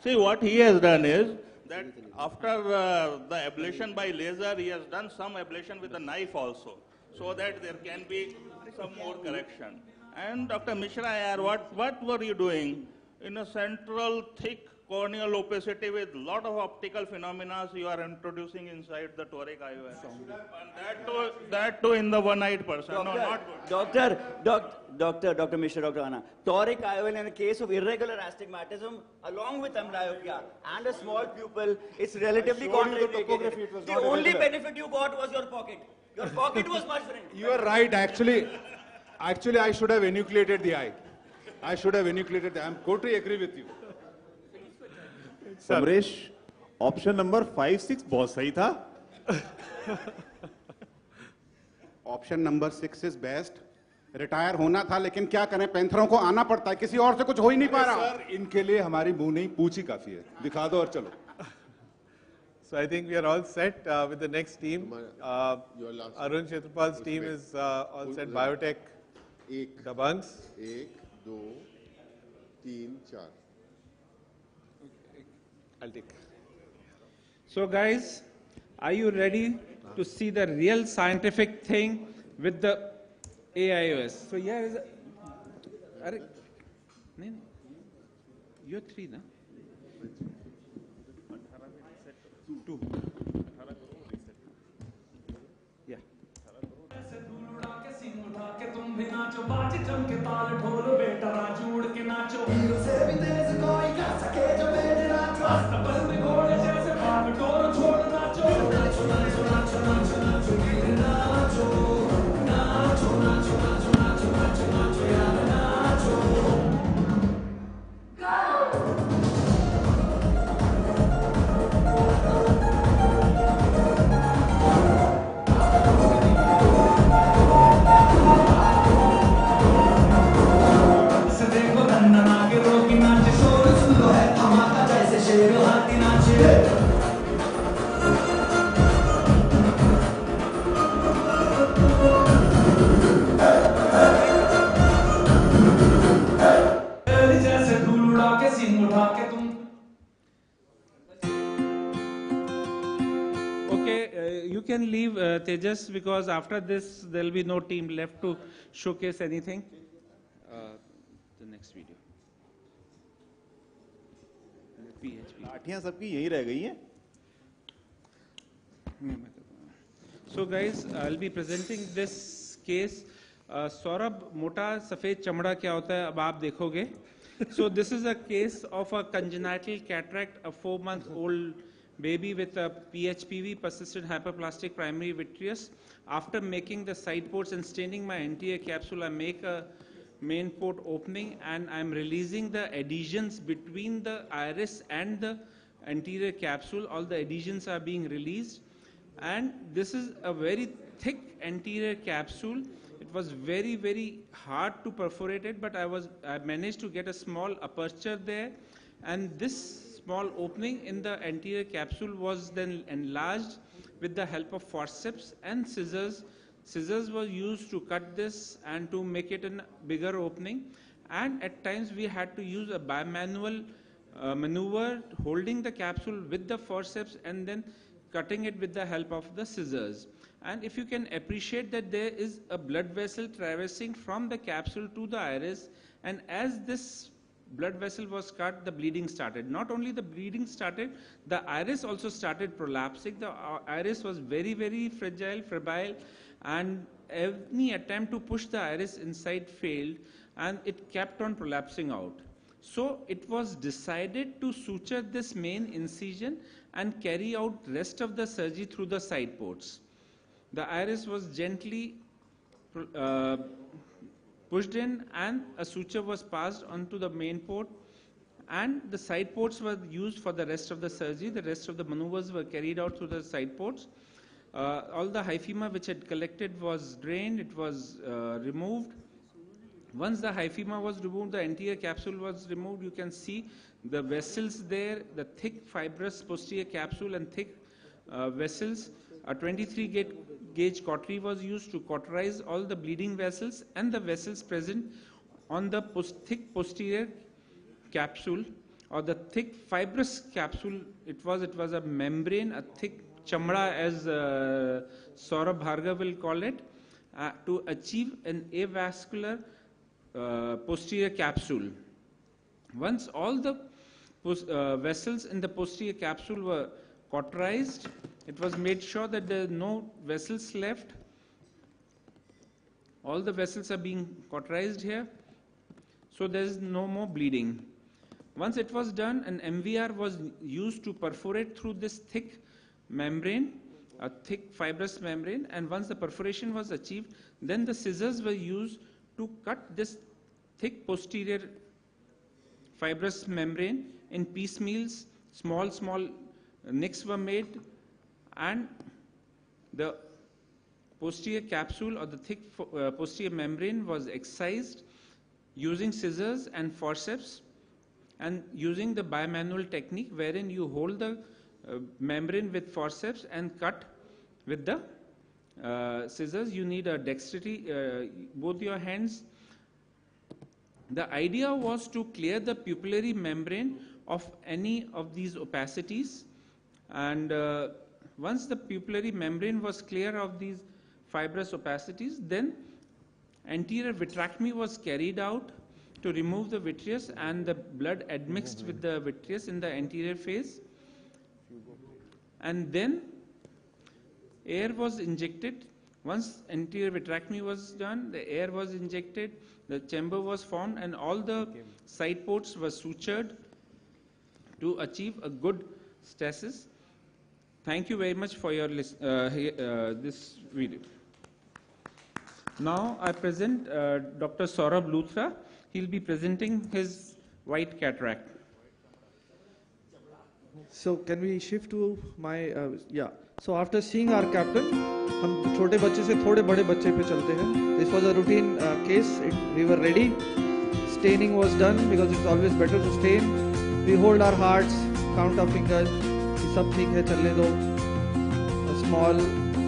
See, what he has done is that after the ablation by laser, he has done some ablation with a knife also, so that there can be some more correction. And Dr. Mishra, what were you doing? In a central thick corneal opacity with lot of optical phenomena you are introducing inside the toric IOS. And that too in the one-eyed person. No, not good. Dr. Mishra, Dr. Anand, toric IOL in a case of irregular astigmatism along with amblyopia and a small pupil, it's relatively contraindicated. The only benefit you got was your pocket. Your pocket was much friendly. You are right, actually I should have enucleated the eye. I should have enucleated the eye. I totally agree with you. Samaresh, option number 5-6 बहुत सही था. Option number 6 is best. Retire होना था, लेकिन क्या करें, पैंथरों को आना पड़ता है, किसी और से कुछ हो ही नहीं पा रहा. सर, इनके लिए हमारी मुंह नहीं पूछ ही काफी है. दिखा दो और चलो. So I think we are all set with the next team. Arun Kshetrapal's team is all set. Biotech, Dabangs. 1, 2, 3, 4. I'll take. So guys, are you ready to see the real scientific thing with the AIOS? So here is a... You're 3, na? 2. Yeah. You can leave Tejas, because after this there will be no team left to showcase anything. The next video. लाठियां सबकी यही रह गई हैं. So guys, I'll be presenting this case. Saurabh, मोटा सफेद चमड़ा क्या होता है अब आप देखोगे. So this is a case of a congenital cataract, a 4-month-old baby with a PHPV, persistent hyperplastic primary vitreous. After making the side ports and staining my anterior capsule, I make a main port opening and I'm releasing the adhesions between the iris and the anterior capsule. All the adhesions are being released, and this is a very thick anterior capsule. It was very, very hard to perforate it, but I managed to get a small aperture there, and this small opening in the anterior capsule was then enlarged with the help of forceps and scissors. Scissors were used to cut this and to make it a bigger opening, and at times we had to use a bimanual maneuver, holding the capsule with the forceps and then cutting it with the help of the scissors. And if you can appreciate that there is a blood vessel traversing from the capsule to the iris, and as this blood vessel was cut, the bleeding started. Not only the bleeding started, the iris also started prolapsing. The iris was very, very fragile, febrile, and any attempt to push the iris inside failed, and it kept on prolapsing out. So it was decided to suture this main incision and carry out rest of the surgery through the side ports. The iris was gently pushed in, and a suture was passed onto the main port, and the side ports were used for the rest of the surgery. The rest of the maneuvers were carried out through the side ports. All the hyphema which had collected was drained, it was removed. Once the hyphema was removed, the anterior capsule was removed. You can see the vessels there, the thick fibrous posterior capsule and thick vessels. A 23 gauge cautery was used to cauterize all the bleeding vessels and the vessels present on the thick posterior capsule or the thick fibrous capsule. It was a membrane, a thick chamda as Saurabh Bhargav will call it, to achieve an avascular posterior capsule. Once all the vessels in the posterior capsule were cauterized, it was made sure that there are no vessels left. All the vessels are being cauterized here, so there is no more bleeding. Once it was done, an MVR was used to perforate through this thick membrane, a thick fibrous membrane, and once the perforation was achieved, then the scissors were used to cut this thick posterior fibrous membrane in piecemeals. Small nicks were made, and the posterior capsule or the thick posterior membrane was excised using scissors and forceps, and using the bimanual technique wherein you hold the membrane with forceps and cut with the scissors. You need a dexterity, both your hands. The idea was to clear the pupillary membrane of any of these opacities, and once the pupillary membrane was clear of these fibrous opacities, then anterior vitrectomy was carried out to remove the vitreous and the blood admixed with the vitreous in the anterior face, and then air was injected. Once anterior vitrectomy was done, the air was injected, the chamber was formed, and all the side ports were sutured to achieve a good stasis. Thank you very much for your this video. Now I present Dr. Saurabh Luthra. He'll be presenting his white cataract. So can we shift to my yeah. So after seeing our captain, हम छोटे बच्चे से थोड़े बड़े बच्चे पे चलते हैं. This was a routine case. We were ready. Staining was done because it's always better to stain. We hold our hearts, count our fingers. सब ठीक है, चलने दो. A small,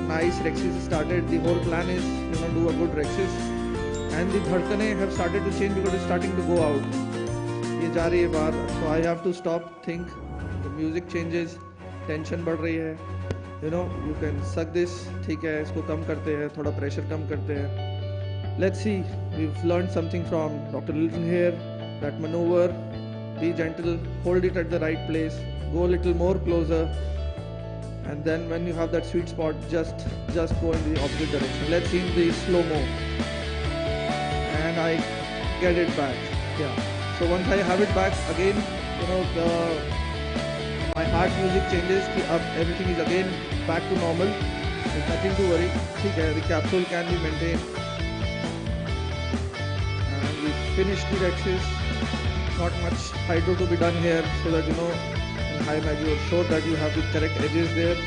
nice rexis started. The whole plan is, do a good rexis. And the dhadkane have started to change because it's starting to go out. ये जा रही है बाहर. So I have to stop, think. The music changes. Tension बढ़ रही है. You can suck this. ठीक है, इसको कम करते हैं, थोड़ा pressure कम करते हैं. Let's see. We've learned something from Dr. Little here. That maneuver. Be gentle. Hold it at the right place. Go a little more closer. And then when you have that sweet spot, just go in the opposite direction. Let's see in the slow-mo. And I get it back. Yeah. So once I have it back again, my heart music changes. Everything is again back to normal. There's nothing to worry. The capsule can be maintained. And we finished the rexis. Not much hydro to be done here, so that in high mag you are sure that you have the correct edges there.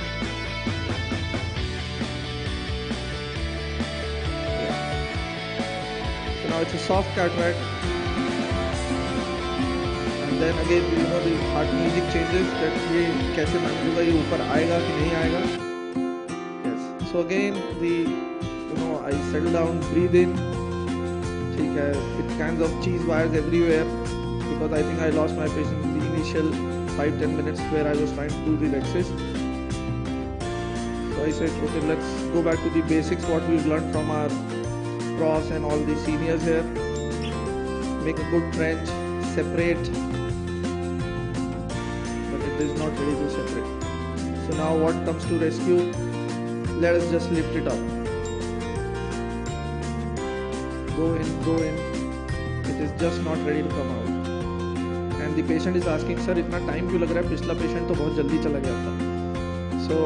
So now it's a soft cataract. And then again, the heart music changes, that ये कैसे manage होगा, ये ऊपर आएगा कि नहीं आएगा. Yes. So again, I settle down, breathe in. ठीक है, it cans of cheese wires everywhere, because I think I lost my patience in the initial 5-10 minutes where I was trying to do the rexis. So I said, okay, let's go back to the basics, what we've learned from our pros and all the seniors here. Make a good trench, separate. Is not ready to separate. So now what comes to rescue? Let us just lift it up. Go in. It is just not ready to come out. And the patient is asking, sir, इतना time क्यों लग रहा है? पिछला patient तो बहुत जल्दी चला गया था. So,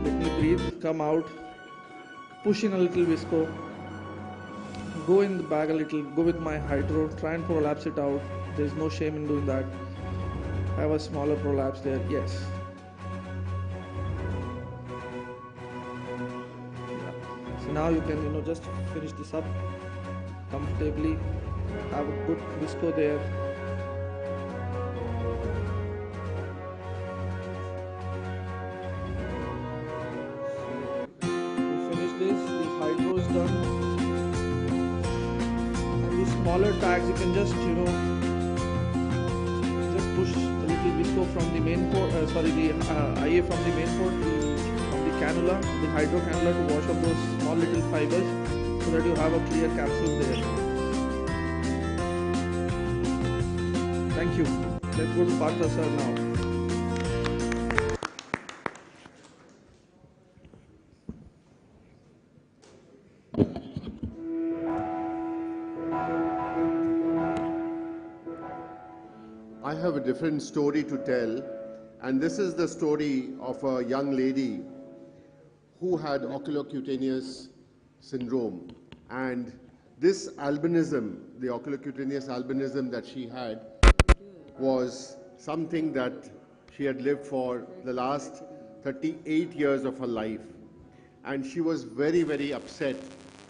let me breathe, come out, push in a little visco, go in the bag a little, go with my hydro, try and prolapse it out. There is no shame in doing that. Have a smaller prolapse there, yes. Yeah. So now you can, just finish this up comfortably. Have a good visco there. row is done. And these smaller tags, you can just, just push a little window from the main port, the IA from the main port from the cannula, the hydro cannula to wash up those small little fibers so that you have a clear capsule there. Thank you. Let's go to Partha sir now. I have a different story to tell, and this is the story of a young lady who had oculocutaneous syndrome. And this albinism, the oculocutaneous albinism that she had, was something that she had lived for the last 38 years of her life. And she was very, very upset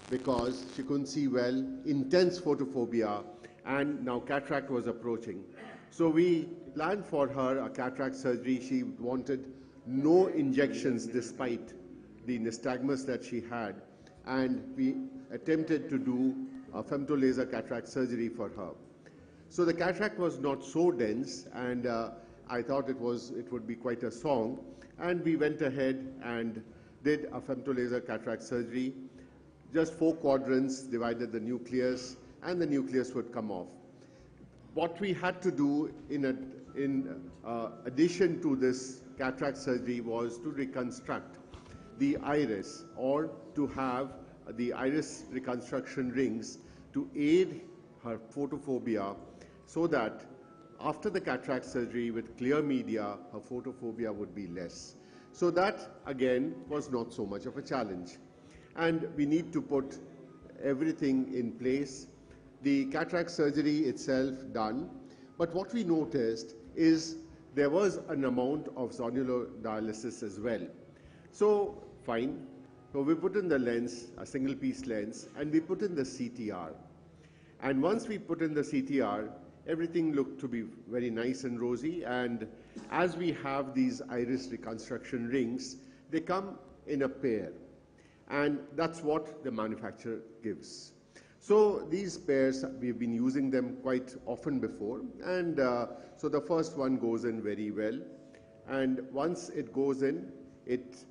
because she couldn't see well, intense photophobia, and now cataract was approaching. So we planned for her a cataract surgery. She wanted no injections despite the nystagmus that she had. And we attempted to do a femtolaser cataract surgery for her. So the cataract was not so dense, and I thought it would be quite a song. And we went ahead and did a femtolaser cataract surgery. Just 4 quadrants, divided the nucleus, and the nucleus would come off. What we had to do in addition to this cataract surgery was to reconstruct the iris, or to have the iris reconstruction rings to aid her photophobia, so that after the cataract surgery with clear media, her photophobia would be less. So that, again, was not so much of a challenge. And we need to put everything in place. The cataract surgery itself done, but what we noticed is there was an amount of zonular dialysis as well. So, fine. So we put in the lens, a single piece lens, and we put in the CTR. And once we put in the CTR, everything looked to be very nice and rosy. And as we have these iris reconstruction rings, they come in a pair. And that's what the manufacturer gives. So these pairs, we've been using them quite often before. And so the first one goes in very well. And once it goes in, it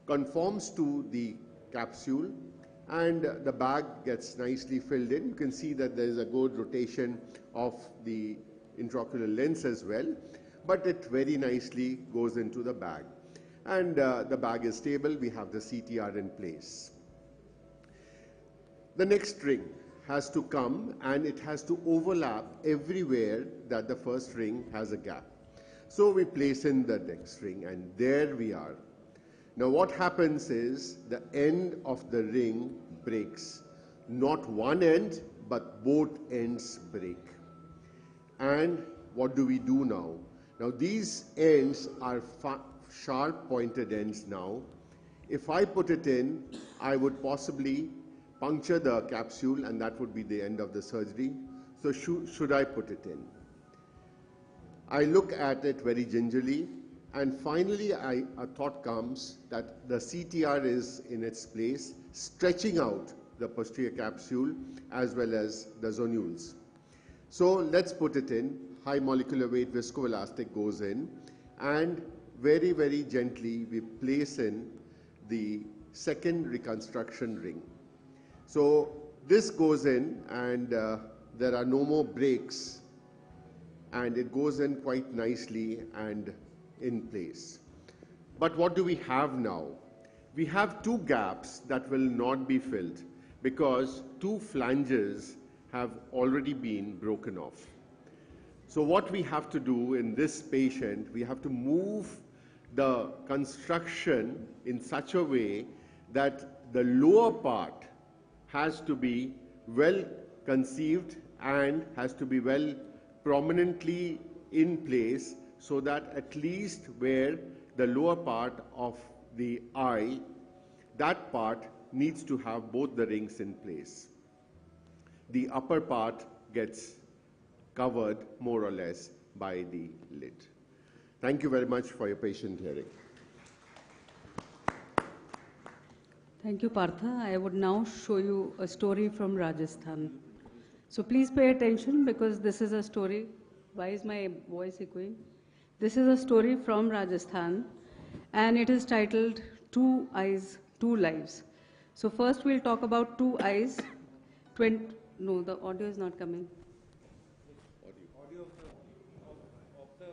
conforms to the capsule, and the bag gets nicely filled in. You can see that there is a good rotation of the intraocular lens as well, but it very nicely goes into the bag. And the bag is stable. We have the CTR in place. The next ring has to come, and it has to overlap everywhere that the first ring has a gap. So we place in the next ring, and there we are. Now what happens is the end of the ring breaks. Not one end, but both ends break. And what do we do now? Now these ends are sharp pointed ends now. If I put it in, I would possibly puncture the capsule, and that would be the end of the surgery. So should I put it in? I look at it very gingerly. And finally, a thought comes that the CTR is in its place, stretching out the posterior capsule as well as the zonules. So let's put it in. High molecular weight viscoelastic goes in, and very, very gently we place in the second reconstruction ring. So this goes in, and there are no more breaks, and it goes in quite nicely and in place. But what do we have now? We have 2 gaps that will not be filled because 2 flanges have already been broken off. So what we have to do in this patient, we have to move the construction in such a way that the lower part has to be well conceived and has to be well prominently in place, so that at least where the lower part of the eye, that part needs to have both the rings in place. The upper part gets covered more or less by the lid. Thank you very much for your patient hearing. Thank you, Partha. I would now show you a story from Rajasthan. So please pay attention because this is a story. Why is my voice echoing? This is a story from Rajasthan and it is titled Two Eyes, Two Lives. So first we'll talk about two eyes. No, the audio is not coming. Audio of the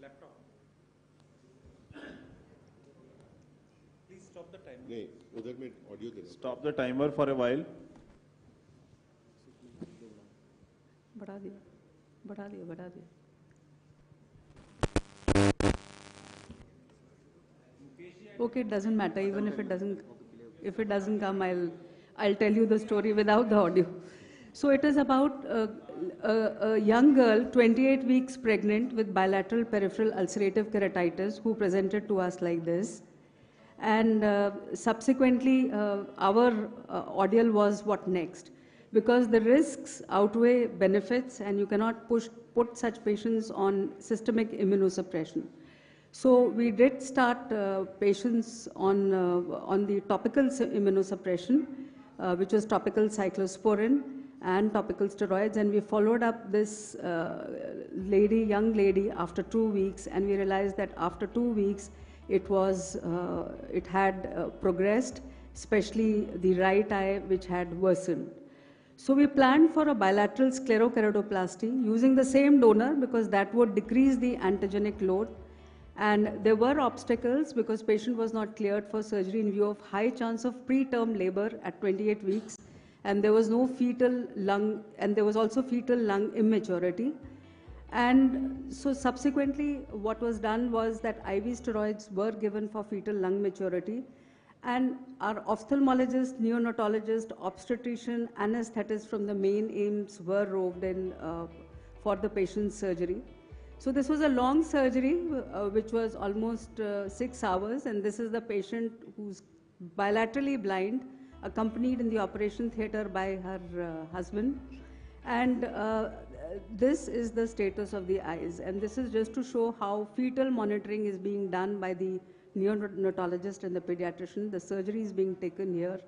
laptop. Please stop the timer. नहीं, उधर में audio दे दो. Stop the timer for a while. बढ़ा दिया, बढ़ा दिया, बढ़ा दिया. Okay, it doesn't matter. Even if it doesn't come, I'll tell you the story without the audio. So it is about a young girl, 28 weeks pregnant with bilateral peripheral ulcerative keratitis, who presented to us like this. And subsequently, our ordeal was what next? Because the risks outweigh benefits, and you cannot put such patients on systemic immunosuppression. So we did start patients on the topical immunosuppression, which was topical cyclosporin and topical steroids, and we followed up this young lady after 2 weeks, and we realized that after 2 weeks it had progressed, especially the right eye, which had worsened. So we planned for a bilateral sclerokeratoplasty using the same donor because that would decrease the antigenic load. And there were obstacles because patient was not cleared for surgery in view of high chance of preterm labor at 28 weeks. And there was no fetal lung, and there was also fetal lung immaturity. And so subsequently what was done was that IV steroids were given for fetal lung maturity. And our ophthalmologist, neonatologist, obstetrician, anesthetist from the main AIMS were roved in for the patient's surgery. So this was a long surgery, which was almost 6 hours, and this is the patient who's bilaterally blind, accompanied in the operation theatre by her husband. And this is the status of the eyes, and this is just to show how fetal monitoring is being done by the neonatologist and the pediatrician. The surgery is being taken here,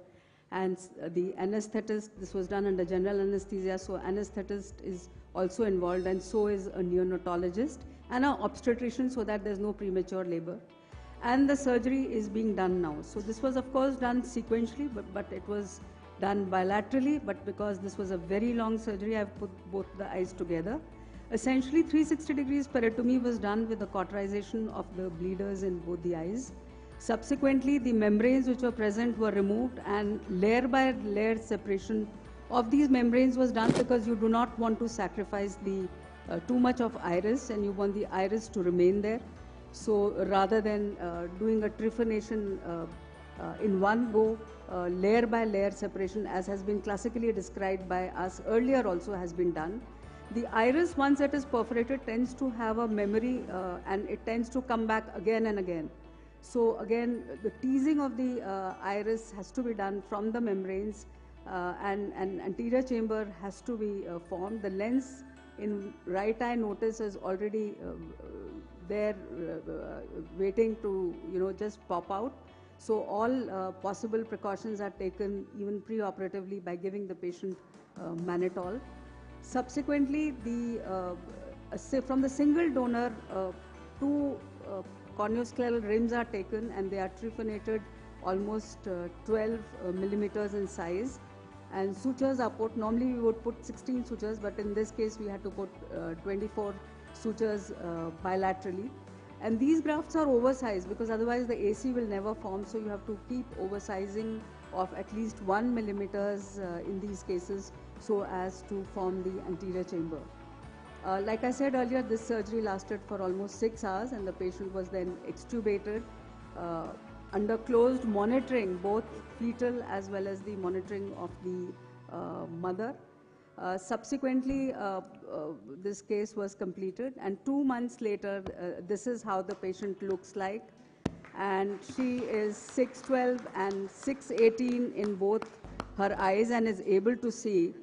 and the anesthetist, this was done under general anesthesia, so anesthetist is also involved, and so is a neonatologist and an obstetrician, so that there's no premature labor. And the surgery is being done now. So this was of course done sequentially, but it was done bilaterally, but because this was a very long surgery, I've put both the eyes together. Essentially 360 degrees peritomy was done with the cauterization of the bleeders in both the eyes. Subsequently, the membranes which were present were removed, and layer by layer separation of these membranes was done because you do not want to sacrifice the too much of iris, and you want the iris to remain there. So rather than doing a triffination in one go, layer by layer separation, as has been classically described by us earlier, also has been done. The iris, once it is perforated, tends to have a memory and it tends to come back again and again. So again, the teasing of the iris has to be done from the membranes, and anterior chamber has to be formed. The lens in right eye notice is already there waiting to just pop out. So all possible precautions are taken even pre-operatively by giving the patient mannitol. Subsequently, from the single donor, 2 corneoscleral rims are taken, and they are triphinated almost 12 millimeters in size. And sutures are put. Normally we would put 16 sutures, but in this case we had to put 24 sutures bilaterally. And these grafts are oversized because otherwise the AC will never form, so you have to keep oversizing of at least 1 millimeters in these cases so as to form the anterior chamber. Like I said earlier, this surgery lasted for almost 6 hours, and the patient was then extubated under closed monitoring, both fetal as well as the monitoring of the mother. Subsequently, this case was completed, and 2 months later, this is how the patient looks like. And she is 6'12" and 6'18" in both her eyes and is able to see.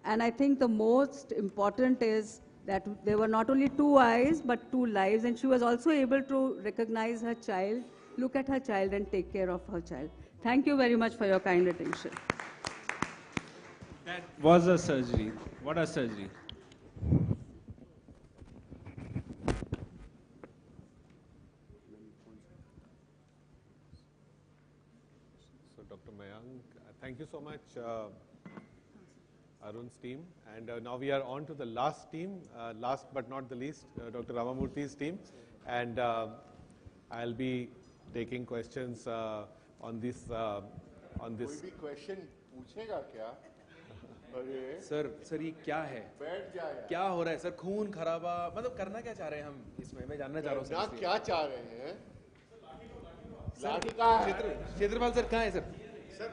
And I think the most important is that there were not only 2 eyes, but 2 lives, and she was also able to recognize her child, look at her child and take care of her child. Thank you very much for your kind attention. That was a surgery. What a surgery. So Dr. Mayank, thank you so much, Arun's team. And now we are on to the last team, last but not the least, Dr. Ramamurthy's team. And I'll be taking questions on this. कोई भी question पूछेगा क्या? Sir ये क्या है? बैठ जाए यार। क्या हो रहा है सर? खून खराबा मतलब करना क्या चाह रहे हैं हम इसमें? मैं जानना चाह रहा हूँ सर। क्या चाह रहे हैं? लाठी कहाँ है? क्षेत्रपाल सर कहाँ है सर? सर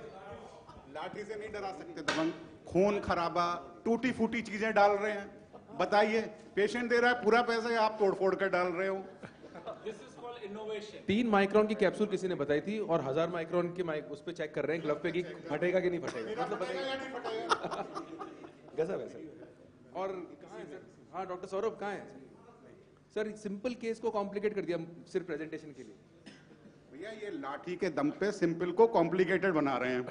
लाठी से नहीं डरा सकते दबंग। खून खराबा, टूटी फूटी चीजें डाल रहे हैं। बताइए, पेशेंट दे रहा है पूरा पैसा, आप तोड़ फोड़ कर डाल रहे हो। 3 माइक्रोन की कैप्सूल किसी ने बताई थी और 1000 माइक्रोन की उस पे चेक कर रहे हैं ग्लव पे कि फटेगा कि नहीं फटेगा। मतलब गजब है सर। और कहाँ है सर? हाँ डॉक्टर सौरभ कहाँ है सर? सिंपल केस को कॉम्प्लिकेट कर दिया सिर्फ प्रेजेंटेशन के लिए। भैया ये लाठी के दम पे सिंपल को कॉम्प्लिकेटेड बना रहे हैं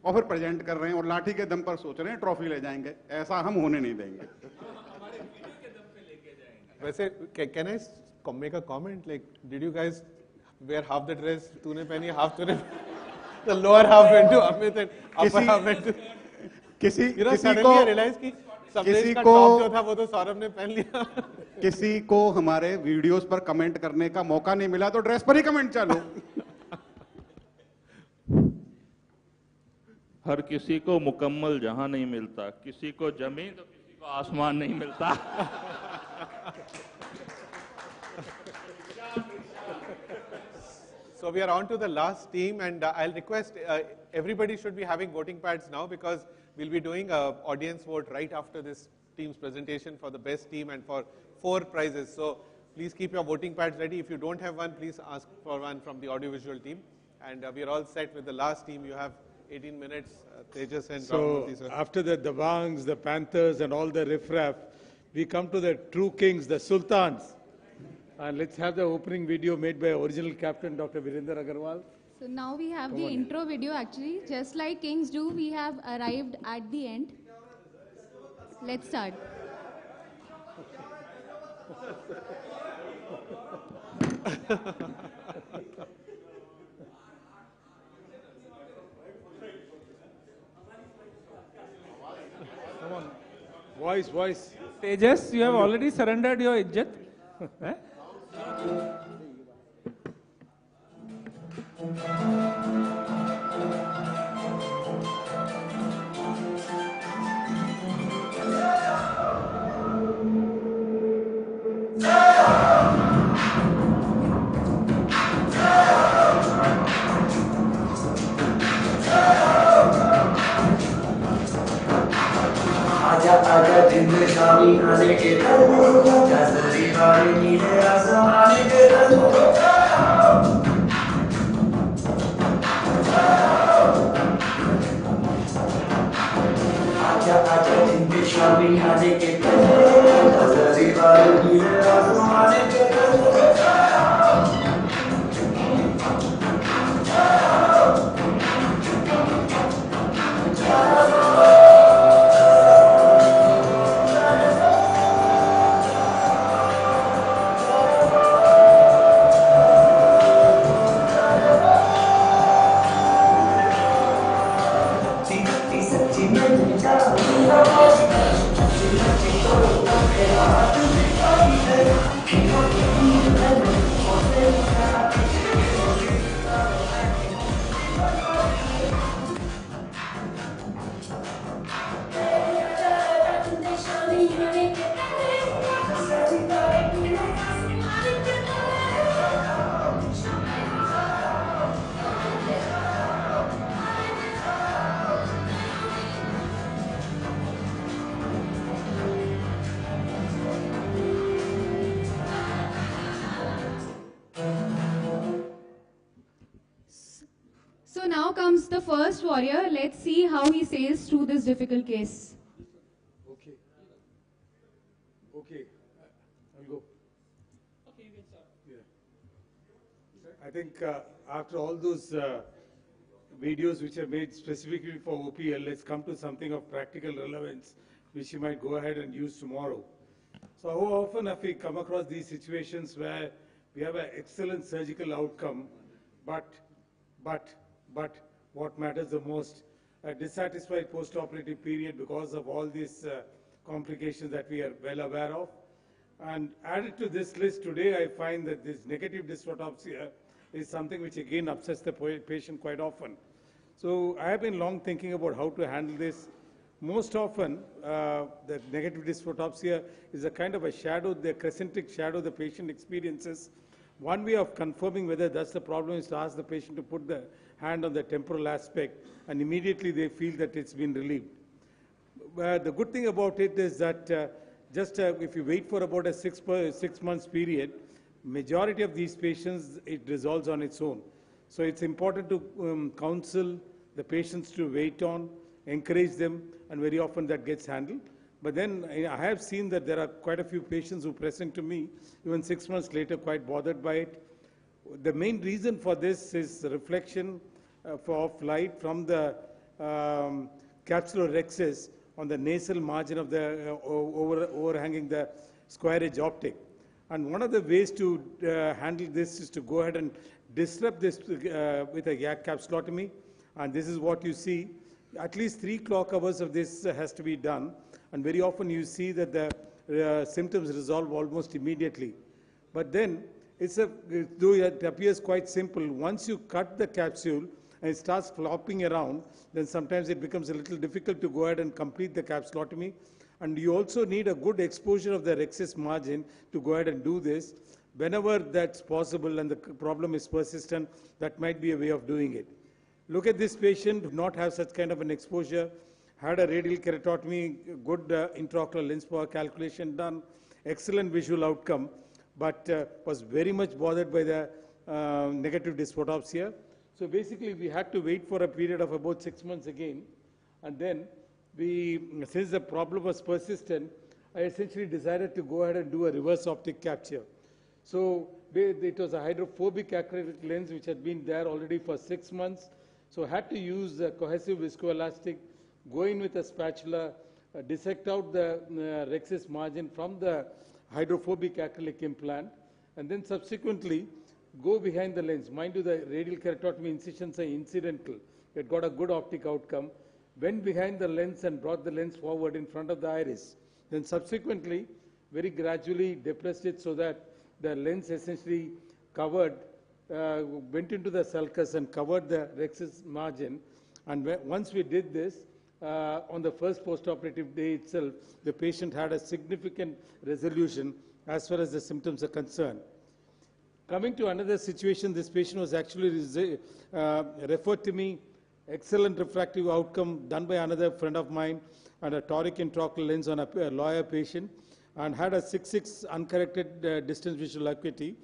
और फिर प्रेजेंट कर रहे हैं और लाठी के दम पर सोच रहे हैं ट्रॉफी ले जाएंगे। ऐसा हम होने नहीं देंगे। वैसे can I make a comment? Like, did you guys wear half the dress? तूने पहनी half तूने the lower half went to Amit and upper half went to किसी suddenly को I realized कि किसी का को top जो था वो तो सौरभ ने पहन लिया। किसी को हमारे वीडियोस पर कमेंट करने का मौका नहीं मिला तो ड्रेस पर ही कमेंट चालू। हर किसी को मुकम्मल जहां नहीं मिलता, किसी को जमीन तो किसी को आसमान नहीं मिलता। So we are on to the last team, and I'll request everybody should be having voting pads now because we'll be doing an audience vote right after this team's presentation for the best team and for 4 prizes. So please keep your voting pads ready. If you don't have one, please ask for one from the audiovisual team. And we are all set with the last team. You have 18 minutes, Tejas and So Ramamurthy, sir. after the Dabangs, the Panthers and all the riffraff, we come to the true kings, the Sultans. And let's have the opening video made by original captain Dr. Virender Agarwal. So now we have Come the on, intro video actually. Just like kings do, we have arrived at the end. Let's start. Come on. Voice. Tejas, you have already surrendered your ijjat. Eh? आजा आजा दिन में शामी आने के नजरी वाले नीले आसमाने के आजा आजा दिन में शामी आने के नजरी वाले नीले आसमाने के So now comes the first warrior. Let's see how he sails through this difficult case. Okay. I'll go. Okay, you can start. Yeah. I think after all those videos which are made specifically for OPL. Let's come to something of practical relevance, which you might go ahead and use tomorrow. So how often have we come across these situations where we have an excellent surgical outcome, but what matters the most, a dissatisfied post-operative period because of all these complications that we are well aware of. And added to this list today, I find that this negative dysphotopsia is something which again upsets the patient quite often. So I have been long thinking about how to handle this. Most often, the negative dysphotopsia is a kind of a shadow, the crescentic shadow the patient experiences. One way of confirming whether that's the problem is to ask the patient to put the hand on the temporal aspect, and immediately they feel that it's been relieved. The good thing about it is that if you wait for about a 6 months period, majority of these patients, it resolves on its own. So it's important to counsel the patients to wait on, encourage them, and very often that gets handled. But then I have seen that there are quite a few patients who present to me, even 6 months later, quite bothered by it. The main reason for this is reflection of light from the capsular rhexis on the nasal margin of the overhanging the square edge optic. And one of the ways to handle this is to go ahead and disrupt this with a YAG capsulotomy. And this is what you see. At least 3 clock hours of this has to be done. And very often you see that the symptoms resolve almost immediately. But then, though it appears quite simple, once you cut the capsule and it starts flopping around, then sometimes it becomes a little difficult to go ahead and complete the capsulotomy. And you also need a good exposure of the rhexis margin to go ahead and do this. Whenever that's possible and the problem is persistent, that might be a way of doing it. Look at this patient, did not have such kind of an exposure, had a radial keratotomy, good intraocular lens power calculation done, excellent visual outcome, but was very much bothered by the negative dysphotopsia. So basically, we had to wait for a period of about 6 months again, and then since the problem was persistent, I essentially decided to go ahead and do a reverse optic capture. So it was a hydrophobic acrylic lens which had been there already for 6 months. So I had to use a cohesive viscoelastic, go in with a spatula, dissect out the rhexis margin from the hydrophobic acrylic implant, and then subsequently go behind the lens. Mind you, the radial keratotomy incisions are incidental. It got a good optic outcome. Went behind the lens and brought the lens forward in front of the iris. Then subsequently, very gradually depressed it so that the lens essentially covered, went into the sulcus and covered the rhexis margin. And once we did this, on the first postoperative day itself, the patient had a significant resolution as far as the symptoms are concerned. Coming to another situation, this patient was actually referred to me, excellent refractive outcome done by another friend of mine, and a toric intraocular lens on a lawyer patient, and had a 6/6 uncorrected distance visual acuity,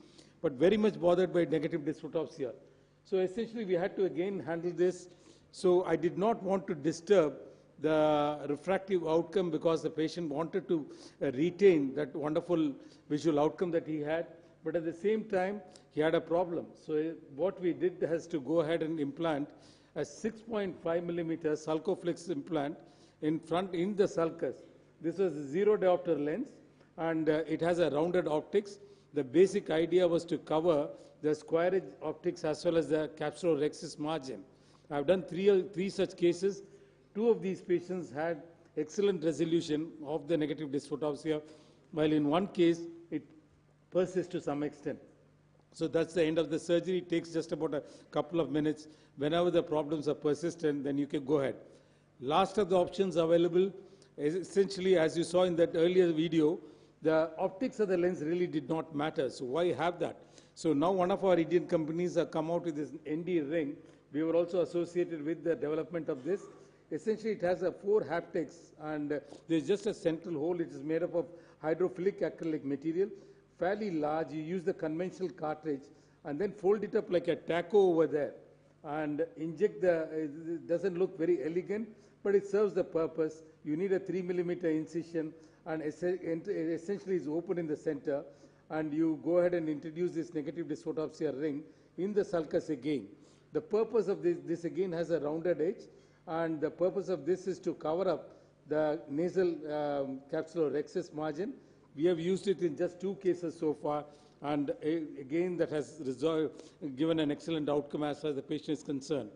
but very much bothered by negative dysphotopsia. So essentially, we had to again handle this. So I did not want to disturb the refractive outcome because the patient wanted to retain that wonderful visual outcome that he had. But at the same time, he had a problem. So what we did has to go ahead and implant a 6.5 millimeter sulcoflex implant in the sulcus. This was a 0 diopter lens, and it has a rounded optics. The basic idea was to cover the square edge optics as well as the capsular rhexis margin. I've done three such cases. 2 of these patients had excellent resolution of the negative dysphotopsia, while in one case, it persists to some extent. So that's the end of the surgery. It takes just about a couple of minutes. Whenever the problems are persistent, then you can go ahead. Last of the options available is essentially, as you saw in that earlier video, the optics of the lens really did not matter. So why have that? So now one of our Indian companies have come out with this ND ring. We were also associated with the development of this. Essentially, it has 4 haptics, and there's just a central hole. It is made up of hydrophilic acrylic material, fairly large. You use the conventional cartridge and then fold it up like a taco over there and inject it doesn't look very elegant, but it serves the purpose. You need a 3 millimeter incision, and essentially is open in the center, and you go ahead and introduce this negative dysphotopsia ring in the sulcus again. The purpose of this again has a rounded edge, and the purpose of this is to cover up the nasal capsular rhexis margin. We have used it in just 2 cases so far, and again that has given an excellent outcome as far as the patient is concerned.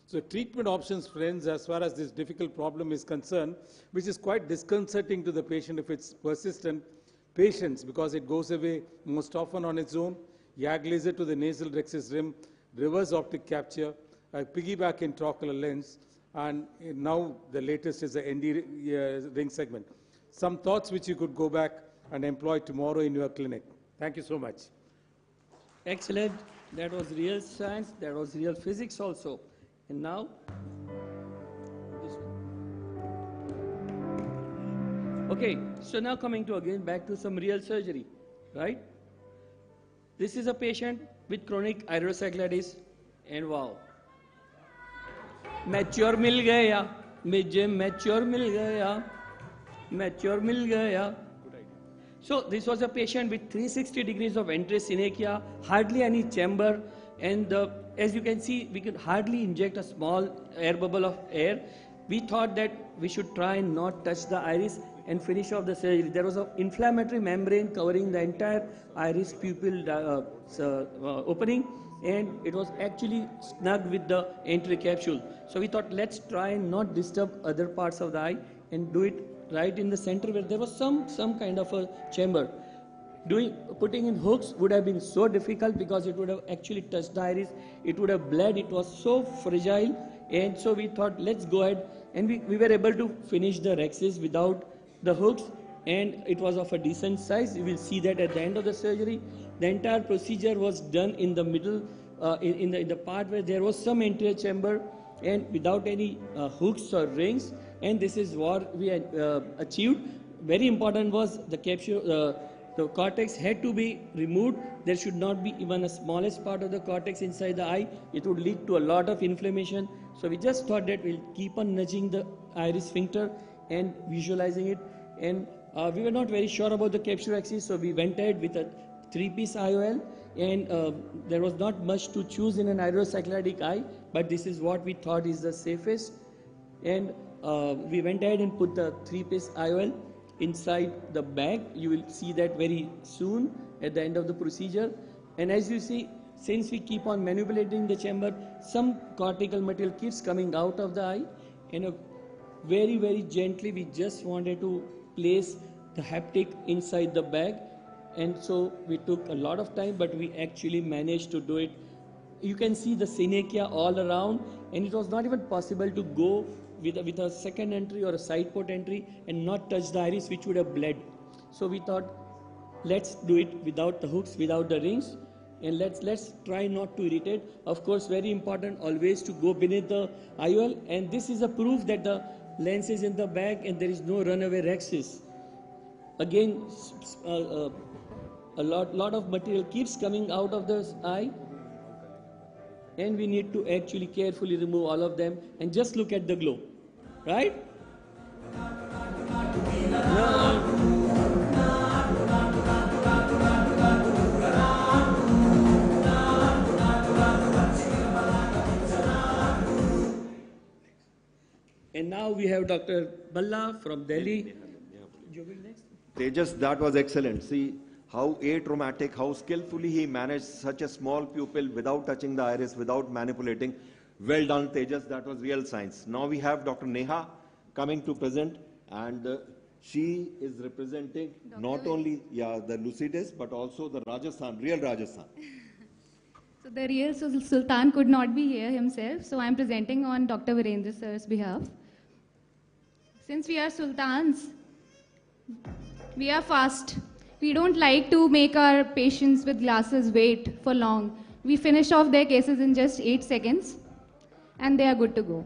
So treatment options, friends, as far as this difficult problem is concerned, which is quite disconcerting to the patient if it's persistent, patience, because it goes away most often on its own, YAG laser to the nasal rhexis rim, reverse optic capture, a piggyback intraocular lens, and now the latest is the ND ring segment. Some thoughts which you could go back and employ tomorrow in your clinic. Thank you so much. Excellent. That was real science. That was real physics also. And now, this one. Okay, so now coming to again back to some real surgery, right? This is a patient with chronic iridocyclitis, and wow. Mature mil gaya, mujhe mature mil gaya, mature mil gaya. So this was a patient with 360 degrees of entry synechia, hardly any chamber, and as you can see, we could hardly inject a small air bubble of air. We thought that we should try and not touch the iris and finish off the surgery. There was an inflammatory membrane covering the entire iris pupil opening, and it was actually snug with the entry capsule. So we thought, let's try and not disturb other parts of the eye and do it right in the center where there was some kind of a chamber. Putting in hooks would have been so difficult because it would have actually touched the iris, it would have bled, it was so fragile, and so we thought, let's go ahead, and we were able to finish the rhexis without the hooks, and it was of a decent size. You will see that at the end of the surgery. The entire procedure was done in the middle, in the part where there was some anterior chamber, and without any hooks or rings, and this is what we had achieved. Very important was the capsule, the cortex had to be removed. There should not be even a smallest part of the cortex inside the eye. It would lead to a lot of inflammation. So we just thought that we'll keep on nudging the iris sphincter and visualizing it. And we were not very sure about the capsular axis, so we went ahead with a 3-piece IOL. And there was not much to choose in an iridocyclitic eye, but this is what we thought is the safest. And we went ahead and put the 3-piece IOL inside the bag. You will see that very soon at the end of the procedure. And as you see, since we keep on manipulating the chamber, some cortical material keeps coming out of the eye, and very, very gently we just wanted to place the haptic inside the bag. And so we took a lot of time, but we actually managed to do it. You can see the synechia all around, and it was not even possible to go with a second entry or a side port entry and not touch the iris, which would have bled. So we thought, let's do it without the hooks, without the rings, and let's try not to irritate. Of course, very important always to go beneath the IOL, and this is a proof that the lens is in the bag and there is no runaway rhexis. Again, a lot of material keeps coming out of the eye, and we need to actually carefully remove all of them and just look at the glow, right? And now we have Dr. Balla from Delhi. Tejas, that was excellent. See how atraumatic, how skillfully he managed such a small pupil without touching the iris, without manipulating. Well done, Tejas. That was real science. Now we have Dr. Neha coming to present, and she is representing not only the Lucidus, but also the Rajasthan, real Rajasthan. So the real Sultan could not be here himself, so I am presenting on Dr. Virendra sir's behalf. Since we are Sultans, we are fast. We don't like to make our patients with glasses wait for long. We finish off their cases in just 8 seconds, and they are good to go.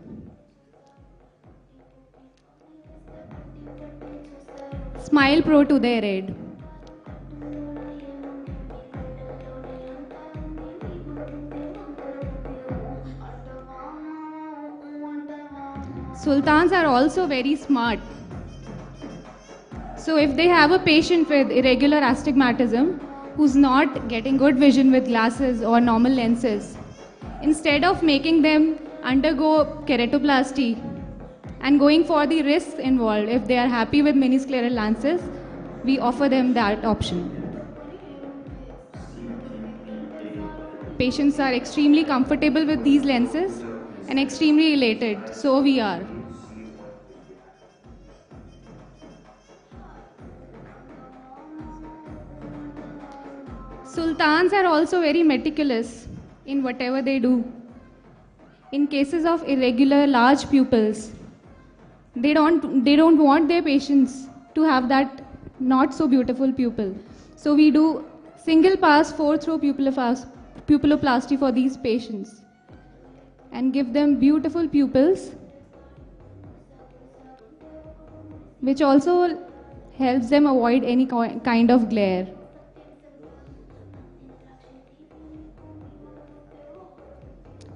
Smile Pro to their aid. Sultans are also very smart. So if they have a patient with irregular astigmatism who's not getting good vision with glasses or normal lenses, Instead of making them undergo keratoplasty and going for the risks involved, if they are happy with miniscleral lenses, we offer them that option. Patients are extremely comfortable with these lenses and extremely elated, so we are. Sultans are also very meticulous in whatever they do. In cases of irregular large pupils, they don't want their patients to have that not so beautiful pupil. So we do single pass 4-throw pupilloplasty for these patients and give them beautiful pupils, which also helps them avoid any kind of glare.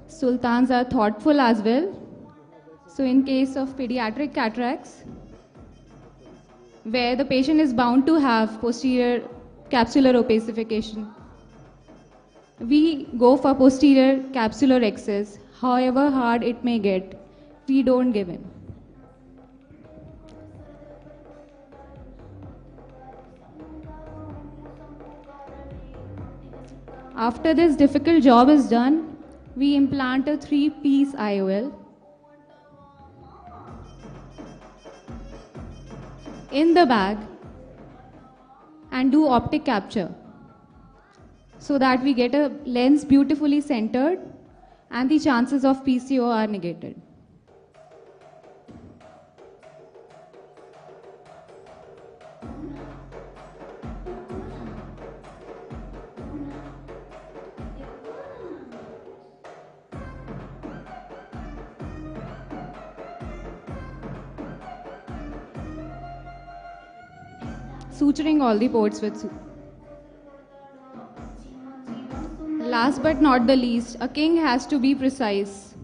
Sultans are thoughtful as well. So in case of pediatric cataracts, where the patient is bound to have posterior capsular opacification, we go for posterior capsular excess, however hard it may get. We don't give in. After this difficult job is done, we implant a 3-piece IOL in the bag and do optic capture so that we get a lens beautifully centered and the chances of PCO are negated. Suturing all the ports with Last but not the least, a king has to be precise.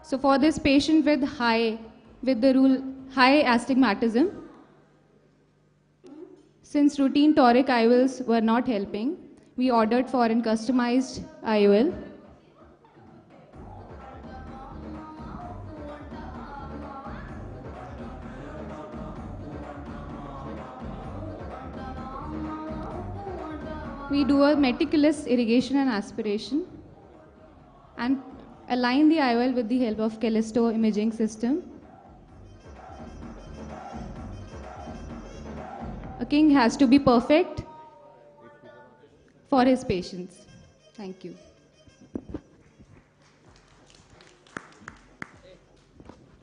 So for this patient with high astigmatism, since routine toric IOLs were not helping, we ordered for an customized IOL. We do a meticulous irrigation and aspiration and align the IOL with the help of Callisto imaging system. A king has to be perfect for his patients. Thank you.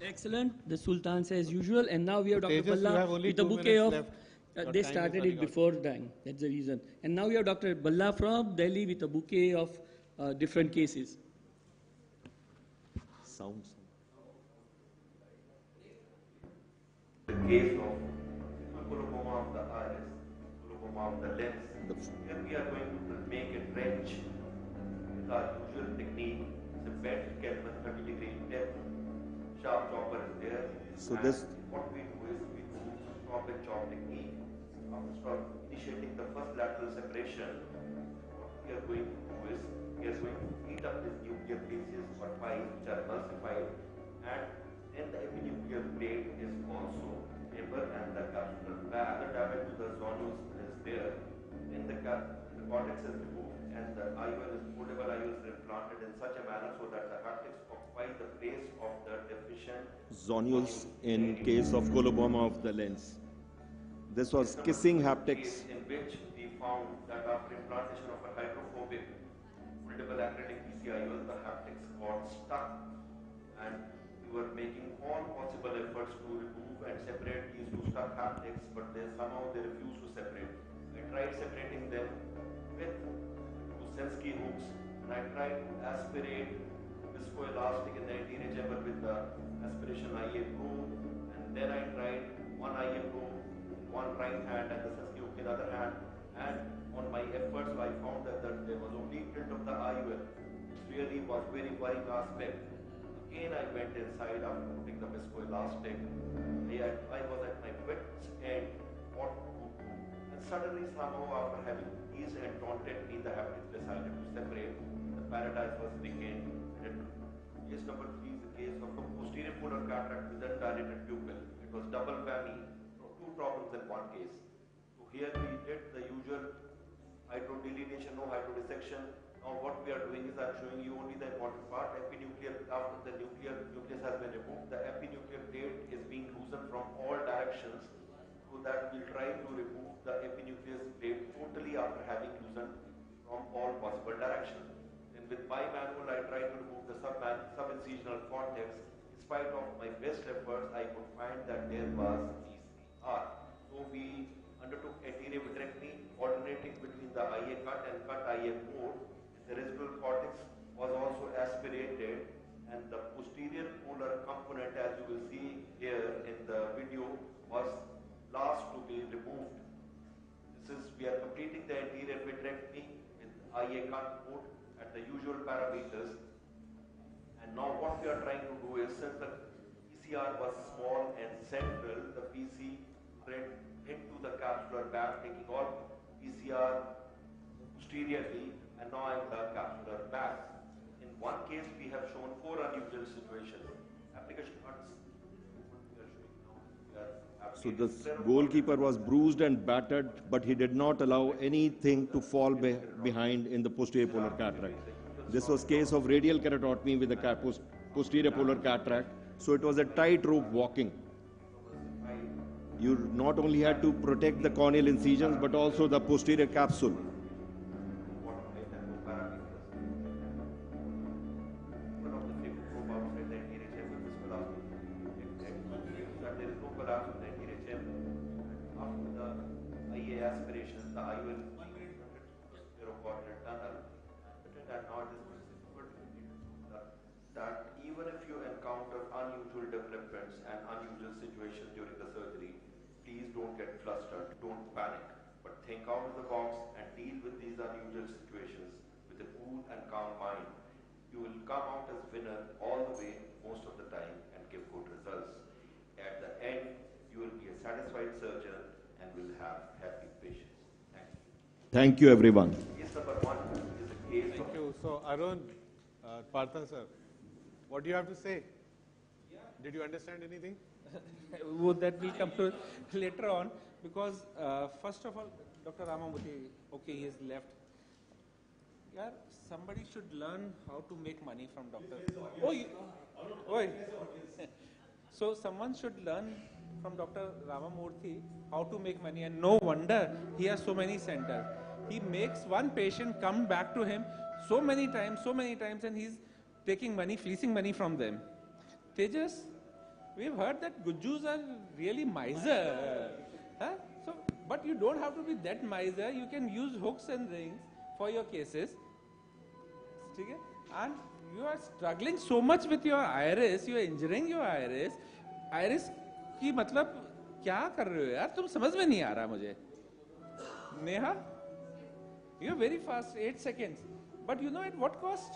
Excellent. The Sultans as usual. And now we have Dr. Tejas, you have Balla only with a 2 bouquet minutes of... left. Your they time is started running it out. before time. That's the reason. And now we have Dr. Balla from Delhi with a bouquet of different cases. Sounds. The case of glaucoma of the iris, glaucoma of the lens. Here we are going to make a drench with our usual technique. It's a bent Kelvin 30-degree depth. Sharp chopper is there. So And this. what we do is we do stop and chop technique. After initiating the first lateral separation, what we are going to do is we are going to heat up these nuclear pieces or pies which are emulsified, and then the epinuclear plate is also paper and the capsular bag. The damage to the zonules is there. Then the cortex is removed and the IOL is foldable IOL is implanted in such a manner so that the haptics occupy the place of the deficient Zonules in case of glaucoma of the lens. This was kissing haptics. In which we found that after implantation of a hydrophobic foldable acrylic PCIOL, the haptics got stuck, and we were making all possible efforts to remove and separate these two stuck haptics, but somehow they refused to separate. I tried separating them with two Sensky hooks, and I tried to aspirate viscoelastic in the anterior chamber with the aspiration IA probe, and then I tried one IA probe in one right hand and the Sensky hook in the other hand, and on my efforts I found that there was only tilt of the IOL, which really was very worrying aspect. Again I went inside after putting the viscoelastic. I was at my wit's end what to do. And suddenly somehow after having teased and taunted me, the haptics decided to separate. The paradise was regained. Case number 3 is a case of a posterior polar cataract with undilated pupil. It was double whammy, two problems in one case. So here we did the usual hydrodelineation, no hydrodissection. Now what we are doing is I am showing you only the important part. Epinuclear, after the nucleus has been removed, the epinuclear plate is being loosened from all directions, so that we'll try to remove the epinucleus plate totally after having loosened from all possible directions. And with my manual, I try to remove the subincisional cortex. In spite of my best efforts, I could find that there was PCR. So we undertook anterior vitrectomy, alternating between the IA cut and cut IA mode. The residual cortex was also aspirated, and the posterior polar component, as you will see here in the video, was last to be removed. We are completing the anterior vitrectomy with IA cut mode at the usual parameters. And now what we are trying to do is, since the PCR was small and central, the PC spread into the capsular bag, taking all PCR posteriorly, and now in the capsular bag. In one case, we have shown 4 unusual situations. Application cuts. So the goalkeeper was bruised and battered, but he did not allow anything to fall behind in the posterior polar cataract. This was case of radial keratotomy with the posterior polar cataract. So it was a tightrope walking. You not only had to protect the corneal incisions, but also the posterior capsule. That even if you encounter unusual developments and unusual situations during the surgery, please don't get flustered, don't panic, but think out of the box and deal with these unusual situations with a cool and calm mind. You will come out as winner all the way most of the time and give good results. At the end, you will be a satisfied surgeon and will have happy patients. Thank you. Thank you, everyone. Case number 1 is a case Thank you. So, Arun, Parthan sir, what do you have to say? Did you understand anything? That will come to later on, because first of all, Dr. Ramamurthy, okay, he is left. Yeah, somebody should learn how to make money from doctor. So someone should learn from Dr. Ramamurthy how to make money, and no wonder he has so many centers. He makes one patient come back to him so many times, and he's taking money, fleecing money from them. Tejas, we've heard that Gujjus are really miser. Huh? So, but you don't have to be that miser. You can use hooks and rings for your cases. And you are struggling so much with your iris. You are injuring your iris. Iris की मतलब क्या कर रहे हो यार? तुम समझ में नहीं आ रहा मुझे. Neha, you are very fast, 8 seconds. But you know at what cost?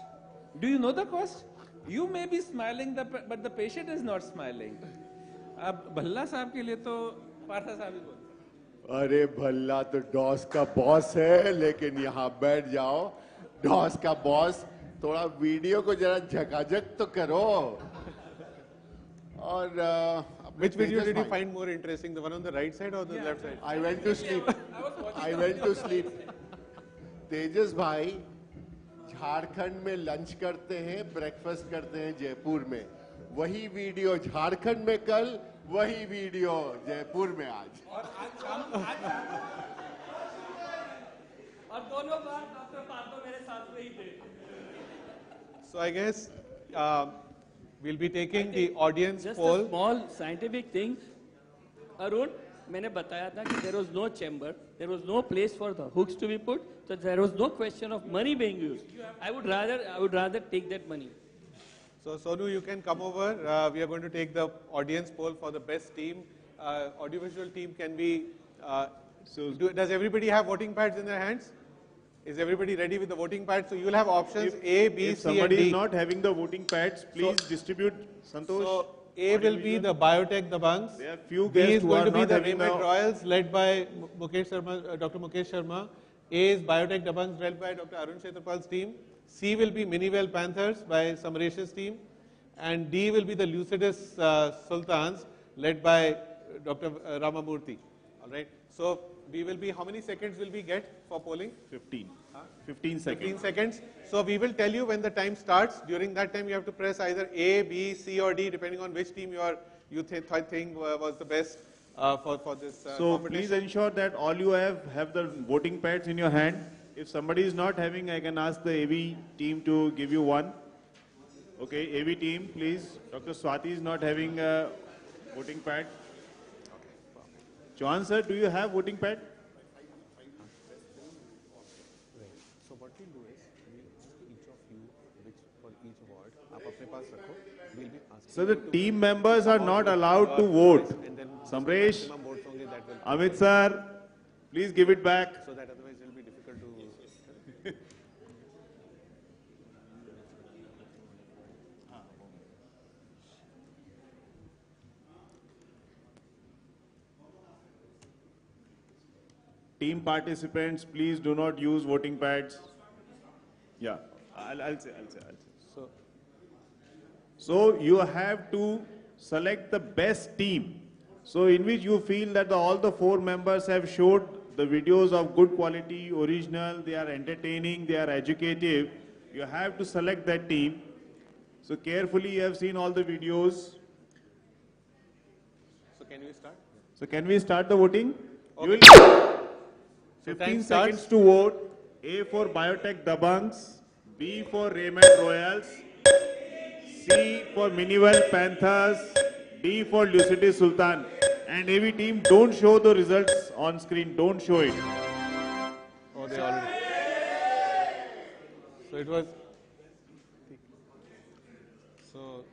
Do you know the cost? You may be smiling, but the patient is not smiling. अब भल्ला साहब के लिए तो पार्था साहब ही बोलते. अरे भल्ला तो डॉस का बॉस है, लेकिन यहाँ बैठ जाओ. डॉस का बॉस, थोड़ा वीडियो को जरा झकाझक तो करो. और which video did you find more interesting, the one on the right side or the left side? I went to sleep. I went to sleep. तेजस भाई झारखंड में लंच करते हैं, ब्रेकफास्ट करते हैं जयपुर में. वही वीडियो झारखंड में कल, वही वीडियो जयपुर में आज. और दोनों बार डॉक्टर पार्थो मेरे साथ में ही थे. So I guess we'll be taking the audience Just poll. a small scientific thing. Arun, मैंने बताया था कि there was no chamber, there was no place for the hooks to be put, so there was no question of money being used. I would rather take that money. So Sonu, you can come over. We are going to take the audience poll for the best team. Audiovisual team can be. Does everybody have voting pads in their hands? Is everybody ready with the voting pads? So you will have options A, B, C, and D. If somebody is not having the voting pads, please distribute. Santosh. So A will be the Biotech Dabangs. There are few B guests is who going are to be not the having Raymond the Royals, led by Mukesh Sharma, Dr. Mukesh Sharma. A is Biotech Dabangs, led by Dr. Arun Kshetrapal's team. C will be Miniwell Panthers by Samaresh's team. and D will be the Lucidus Sultans, led by Dr. Ramamurthy. All right. So we will be, how many seconds will we get for polling? 15. 15 seconds. 15 seconds. So we will tell you when the time starts. During that time, you have to press either A, B, C, or D, depending on which team you think was the best for this So competition. please ensure that all you have the voting pads in your hand. If somebody is not having, I can ask the AV team to give you one. Okay, AV team, please. Dr. Swati is not having a voting pad. Chauhan sir, do you have voting pad? So what we'll do is, we'll ask each of you, which for each ward, आप अपने पास रखो. We'll be asking. So the team members are not allowed to vote. Samresh, Amit sir, please give it back. So that otherwise it will be difficult to. Team participants, please do not use voting pads. Yeah, I'll say. So you have to select the best team. So in which you feel that all the 4 members have showed the videos of good quality, original, they are entertaining, they are educative. You have to select that team. So carefully you have seen all the videos. So can we start? So can we start the voting? Okay. You will 15 starts. seconds to vote. A for Biotech Dabangs, B for Raymond Royals, C for Minival Panthers, D for Lucidus Sultan. And AV team, don't show the results on screen. Don't show it. Oh, they already. So it was. So.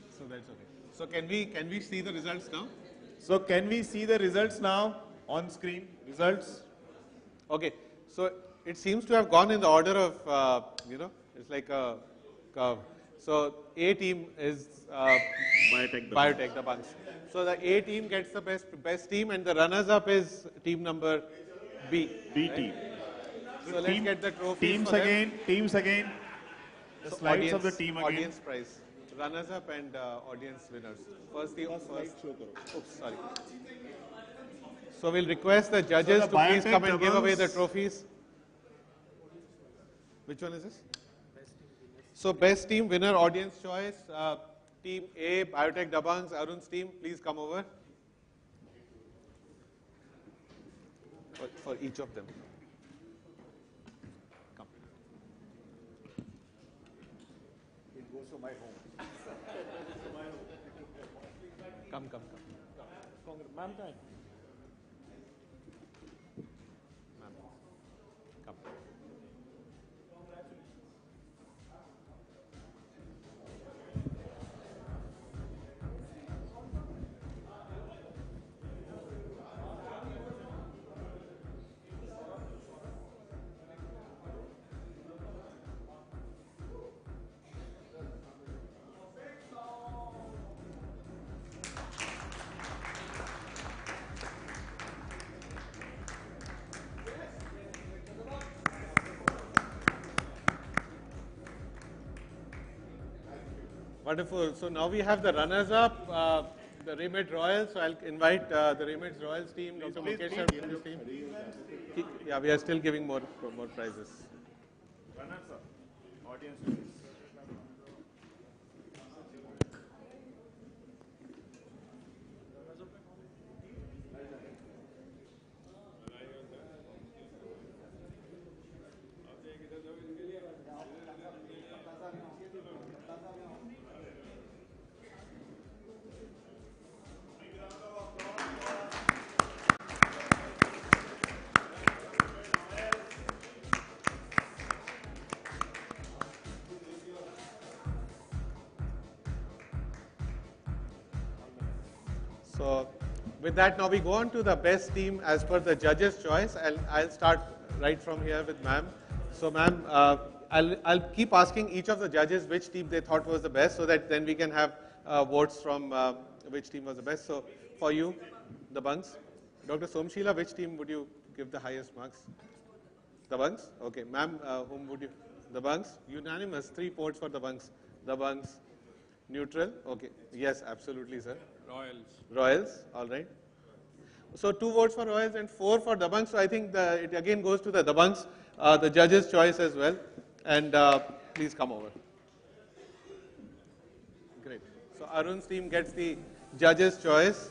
So that's okay. So can we see the results now? So can we see the results now on screen? Results. Okay. So it seems to have gone in the order of it's like a curve. So A team is Biotech Dabangs. So the A team gets the best team, and the runners up is team number B. B right? team. So let's get the trophies Teams for them. again. Teams again. The So slides audience, of the team again. Audience prize. Runners up and audience winners. First. Oops, sorry. So we'll request the judges the to please Biotech come and give away the Dabangs- trophies. Which one is this? So best team winner audience choice. Team A, Biotech Dabangs, Arun's team, please come over. For each of them. Come. It goes to my home. Come. Ma'am, Come. Wonderful. So now we have the runners-up, the Remit Royals. So I'll invite the Remit Royals team, Dr. Mukesh Sharma's team. Yeah, we are still giving more prizes. Runners up. Audience please. So with that, now we go on to the best team as per the judges' choice. I'll start right from here with ma'am. So ma'am, I'll keep asking each of the judges which team they thought was the best, so that then we can have votes from which team was the best. So for you, the Bunks. Dr. Somshila, which team would you give the highest marks? Dabangs? Okay, ma'am, whom would you? Dabangs, unanimous, 3 votes for Dabangs. Dabangs, neutral, okay. Yes, absolutely, sir. Royals. Royals, all right. So 2 votes for Royals and 4 for Dabangs. So I think it again goes to the Dabangs, the judge's choice as well. And please come over. Great. So Arun's team gets the judge's choice.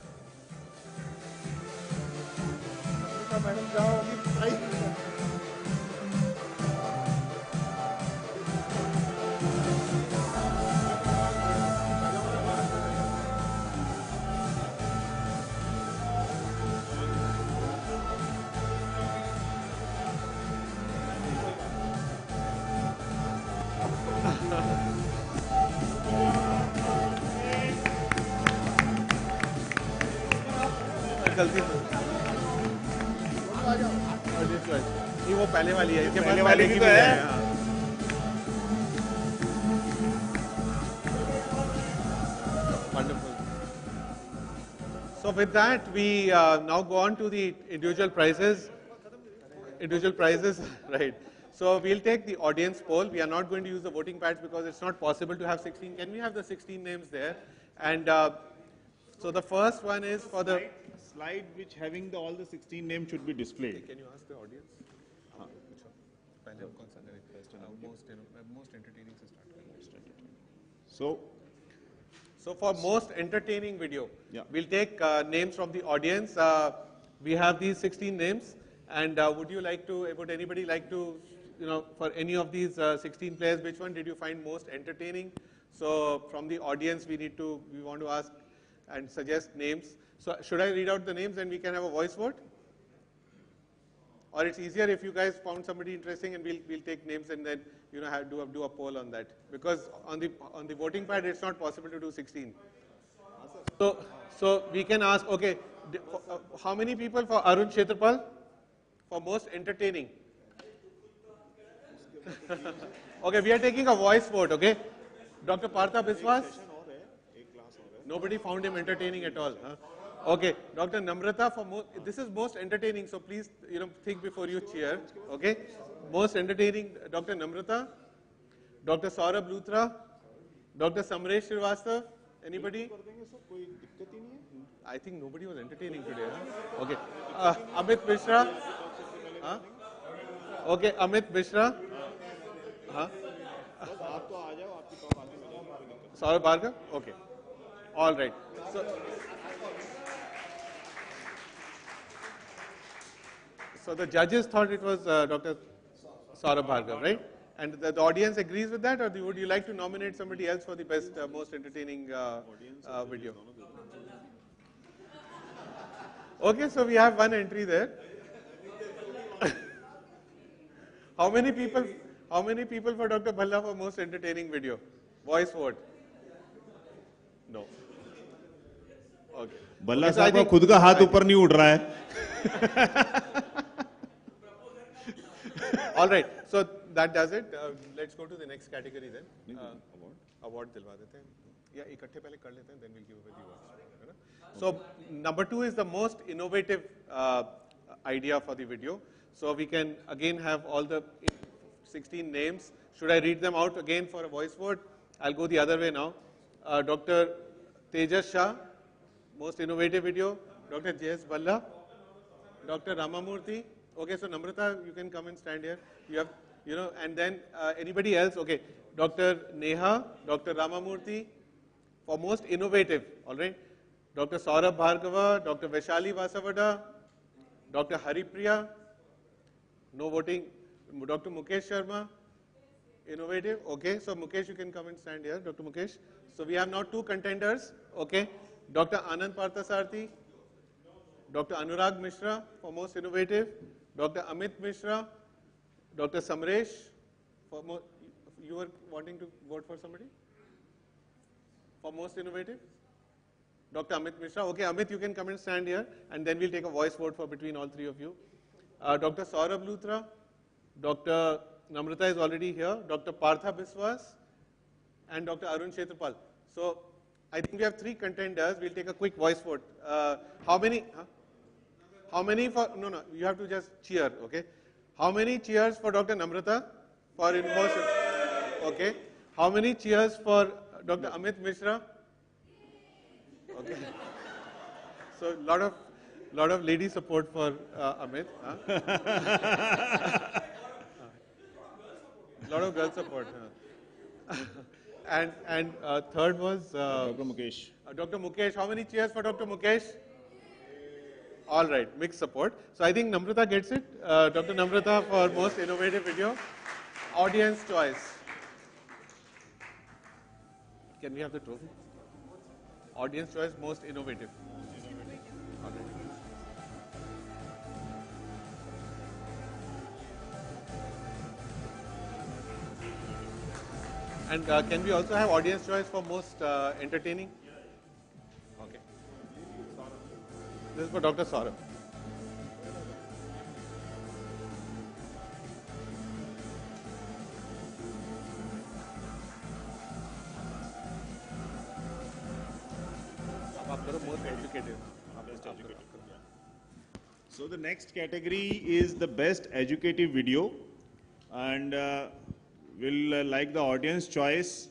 गलती से नहीं वो पहले वाली है इसके पहले वाली की भी है Wonderful. So with that, we now go on to the individual prizes. Individual prizes, right. So we'll take the audience poll. We are not going to use the voting pads because it's not possible to have 16. Can we have the 16 names there? And so the first one is for the slide which having all the 16 names should be displayed. Can you ask the audience? Most entertaining se start karenge. So for most entertaining video, we'll take names from the audience. We have these 16 names, and would anybody like to, for any of these 16 players, which one did you find most entertaining? So from the audience, we want to ask and suggest names. So should I read out the names and we can have a voice vote? Or it's easier if you guys found somebody interesting and we'll take names and then do a poll on that, because on the voting pad it's not possible to do 16. So we can ask, okay, how many people for Arun Kshetrapal for most entertaining? Okay, we are taking a voice vote. Okay, Dr. Partha Biswas. Nobody found him entertaining at all. Huh? Okay, Dr. Namrata for this is most entertaining, so please think before you cheer. Okay, most entertaining, Dr. Namrata, Dr. Saurabh Luthra, Dr. Samresh Srivastava. Anybody? I think nobody was entertaining today. Huh? Okay, Amit Mishra. Huh? Okay, Amit Mishra. Huh? Saurabh Bhargav. Okay, all right. So the judges thought it was Dr. Saurabh Bhargav, right? And the audience agrees with that, or would you like to nominate somebody else for the best, most entertaining video? Okay, so we have one entry there. How many people for Dr. Bhalla for most entertaining video? Voice vote? No. Okay. बल्ला साहब का खुद का हाथ ऊपर नहीं उड़ रहा है. All right, so that does it. Let's go to the next category then. Award दिलवा देते हैं. या इकट्ठे पहले कर लेते हैं, then we'll give away the awards. So number 2 is the most innovative idea for the video. So we can again have all the 16 names. Should I read them out again for a voice vote? I'll go the other way now. Dr. Tejas Shah, most innovative video. Dr. J.S. Bhalla, Dr. Ramamurthy. Okay, so Namrata, you can come and stand here. You have, and then anybody else? Okay, Dr. Neha, Dr. Ramamurthy, for most innovative, all right. Dr. Saurabh Bhargava, Dr. Vaishali Vasavada, Dr. Haripriya, no voting. Dr. Mukesh Sharma, innovative. Okay, so Mukesh, you can come and stand here, Dr. Mukesh. So we have now 2 contenders. Okay, Dr. Anand Parthasarthi, Dr. Anurag Mishra for most innovative, Dr. Amit Mishra, Dr. Samresh. You were wanting to vote for somebody for most innovative? Dr. Amit Mishra. Okay, Amit, you can come and stand here, and then we'll take a voice vote for between all 3 of you. Dr. Saurabh Luthra, Dr. Namrata is already here, Dr. Partha Biswas, and Dr. Arun Kshetrapal. So I think we have 3 contenders. We'll take a quick voice vote. How many? How many for? No, you have to just cheer. Okay. How many cheers for Dr. Namrata for emotion? Okay. How many cheers for Dr. Amit Mishra? Okay. So lot of lady support for Amit. Huh? Lot of girl support. And third was Dr. Mukesh. Dr. Mukesh. How many cheers for Dr. Mukesh? All right, mixed support. So I think Namrata gets it. Dr. Namrata for most innovative video. Audience choice. Can we have the trophy? Audience choice, most innovative. All right. And can we also have audience choice for most entertaining? Okay. This is for Dr. Saurabh. Most educative. So the next category is the best educative video, and we'll like the audience choice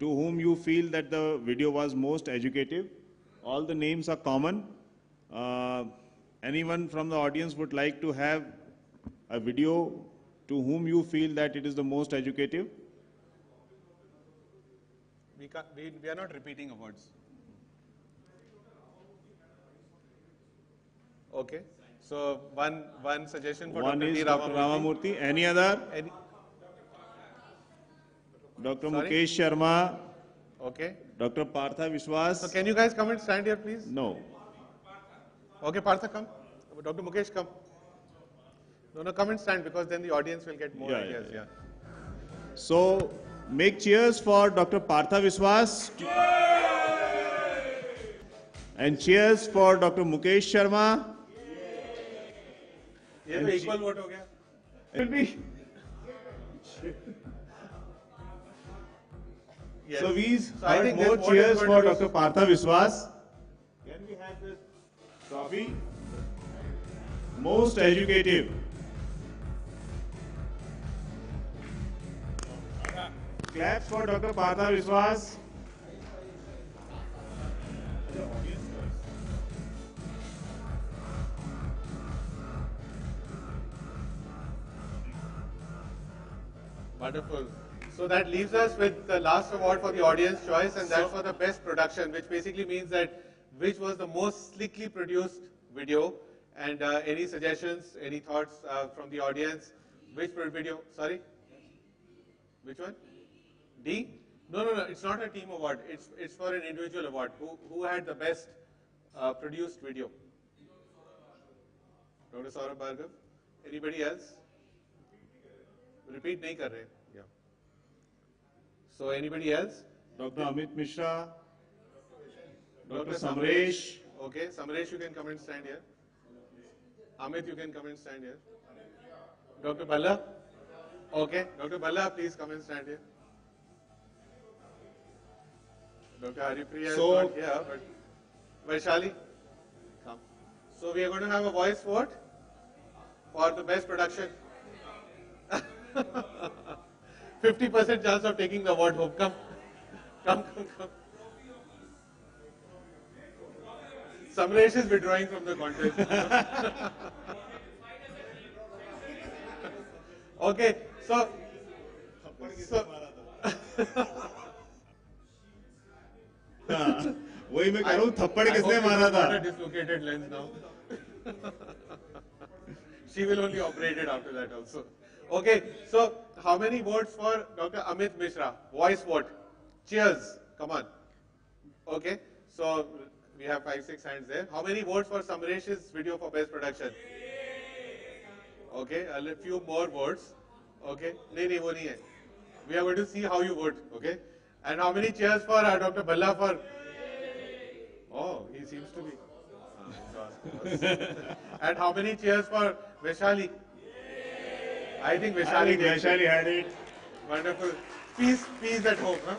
to whom you feel that the video was most educative. All the names are common. Anyone from the audience would like to have a video to whom you feel that it is the most educative? We are not repeating awards. Okay. So one suggestion for One Dr. is D. Dr. Ramamurthy. Any other? Dr. Sorry? Mukesh Sharma. Okay. Dr. Partha Vishwas. So can you guys come and stand here, please? No. Okay, Partha, come. Dr. Mukesh, come. No, come and stand because then the audience will get more ideas. Yeah. So make cheers for Dr. Partha Vishwas. And cheers for Dr. Mukesh Sharma. ये तो equal vote हो गया. Will be. Yes. So we So I think more this vote cheers is for going to Dr. Partha Vishwas. Can we have this trophy? Most educative. Claps for Dr. Partha Vishwas. Wonderful. So that leaves us with the last award for the audience choice, and that's for the best production, which basically means that which was the most slickly produced video. And any suggestions, any thoughts from the audience? Which video? Sorry? Which one? D? No. It's not a team award. It's for an individual award. Who had the best produced video? Dr. Saurabh Bhargav? Anybody else? Repeat nahi kar rahe. Yeah. So anybody else? Dr. Amit Mishra. Dr. Samresh. Okay, Samresh, you can come and stand here. Amit, you can come and stand here. Dr. Balla? Okay, Dr. Balla, please come and stand here. Dr. Haripriya is not here, but Vaishali, come. So we are going to have a voice vote for the best production. 50% chance of taking the award home. Come. Samresh is withdrawing from the contest. Okay, so वही मैं कह रहा हूँ थप्पड़ किसने मारा था? A dislocated lens now. She will only operate it after that also. Okay, so how many votes for Dr. Amit Mishra? Voice vote. Cheers. Come on. Okay, so we have 5-6 hands there. How many votes for Samresh's video for best production? Okay, a few more votes. Okay, nahi, wo nahi hai. We are going to see how you vote. Okay, and how many cheers for Dr. Balla for? Oh, he seems to be. And how many cheers for Vaishali? I think Vaishali had it. Wonderful. Peace at home, huh?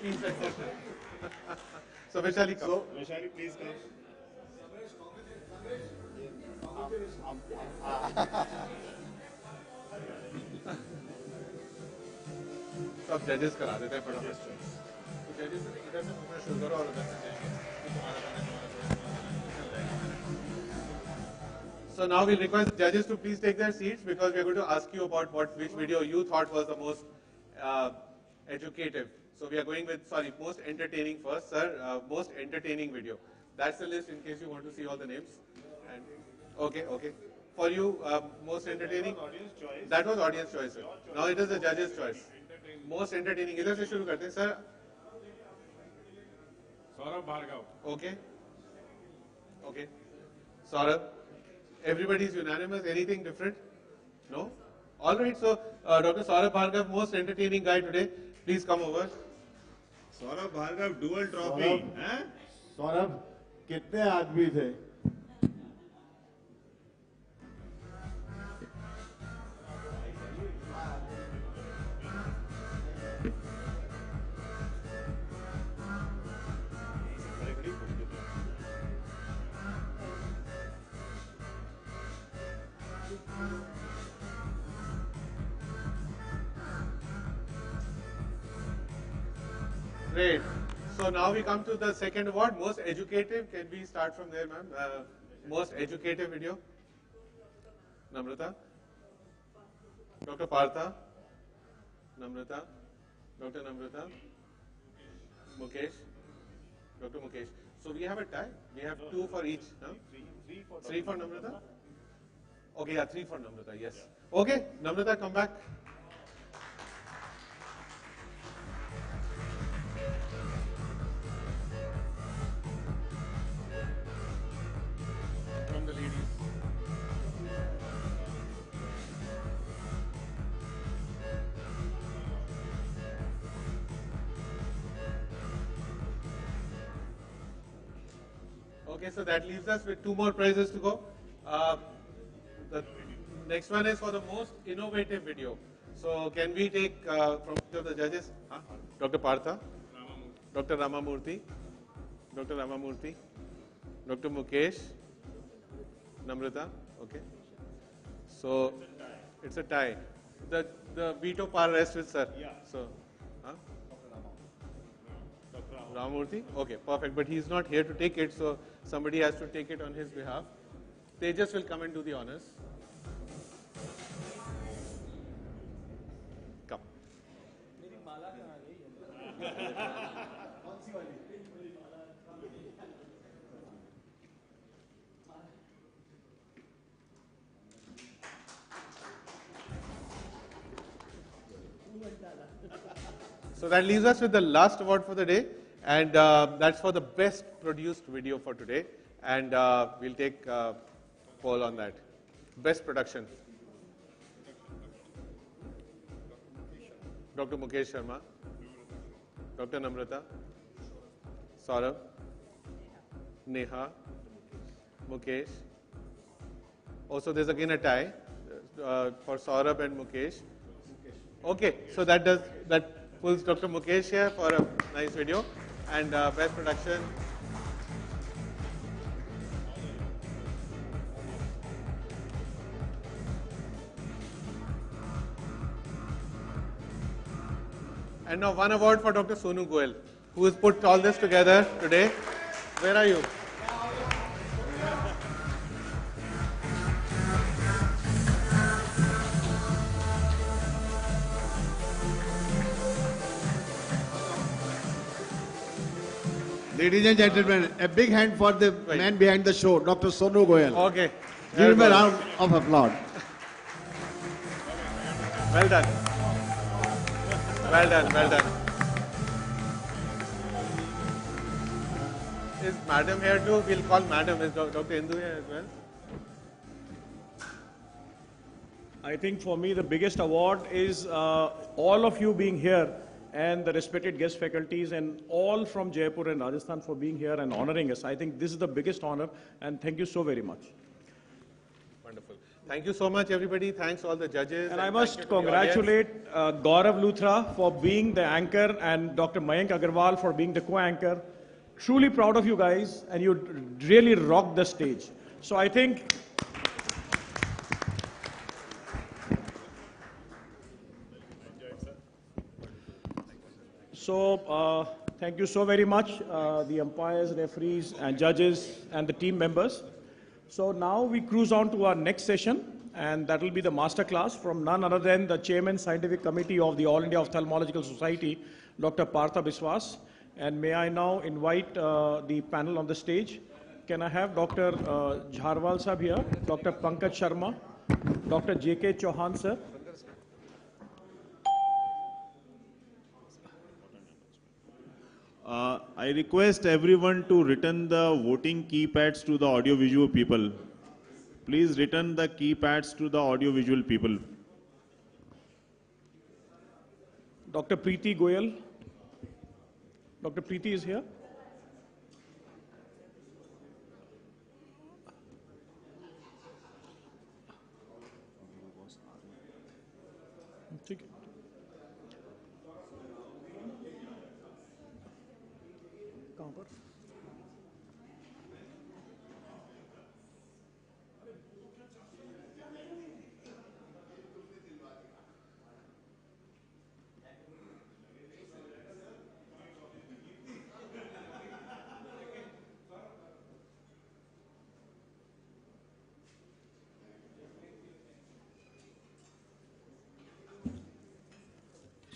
Peace at home. So Vaishali, come. So Vaishali, please come. सब जजेस करा देते हैं फटाफट। तो जजेस इधर से मूवमेंट शुरू करो और उधर से जाएंगे। So now we request the judges to please take their seats because we are going to ask you about which video you thought was the most educative. So we are going with, sorry, most entertaining first, sir. Most entertaining video. That's the list in case you want to see all the names. And okay. For you, most entertaining. That was audience choice, sir. Now it is the judges' choice. Most entertaining. इधर से शुरू करते हैं, sir. Saurabh Bhargav. Okay. Saurabh. Everybody is unanimous. Anything different? No? All right. So, Dr. Saurabh Bhargav, most entertaining guy today. Please come over. Saurabh Bhargav, dual trophy. Saurabh कितने आदमी थे? Great. So now we come to the second award, most educative. Can we start from there, ma'am? Most educative video. Namrata. Dr. Partha. Namrata. Dr. Namrata. Mukesh. Dr. Mukesh. So we have a tie. We have two for each. No? Three for Namrata. Okay, yeah, three for Namrata. Yes. Okay, Namrata, come back. From the ladies. Okay, so that leaves us with two more prizes to go. The next one is for the most innovative video. So can we take from each of the judges? Dr. Partha, Dr. Ramamurthy, Dr. Ramamurthy, Dr. Mukesh, Namrata. Okay. So it's a tie. The veto power rests with sir. Yeah. So, Ramamurthy? Okay, perfect. But he's not here to take it, so somebody has to take it on his behalf. Tejas will come and do the honors. Come. So that leaves us with the last award for the day, and that's for the best produced video for today. And we'll take poll on that. Best production. Dr. Mukesh Sharma, Dr. Namrata, Saurabh, Neha, Mukesh. Also, there's again a tie for Saurabh and Mukesh. Okay, so that pulls Dr. Mukesh here for a nice video, and best production. And now one award for Dr. Sonu Goel, who has put all this together today. Where are you? Ladies and gentlemen, a big hand for the man behind the show, Dr. Sonu Goel. Okay. Give him a round of applause. Well done. Well done, well done. Is Madam here too? We'll call Madam. Is Dr. Indu here as well? I think for me the biggest award is all of you being here and the respected guest faculties and all from Jaipur and Rajasthan for being here and honoring us. I think this is the biggest honor, and thank you so very much. Wonderful. Thank you so much, everybody. Thanks all the judges. And I must congratulate Gaurav Luthra for being the anchor and Dr. Mayank Agarwal for being the co-anchor. Truly proud of you guys, and you really rocked the stage. So I think Thank you so very much, the umpires, referees, and judges, and the team members. So now we cruise on to our next session, and that will be the master class from none other than the Chairman Scientific Committee of the All India Ophthalmological Society, Dr. Partha Biswas. And may I now invite the panel on the stage. Can I have Dr. Jharwal Sahab here, Dr. Pankaj Sharma, Dr. J.K. Chauhan sir, I request everyone to return the voting keypads to the audio-visual people. Please return the keypads to the audio-visual people. Dr. Preeti Goyal. Dr. Preeti is here. ठीक है. कहाँ पर?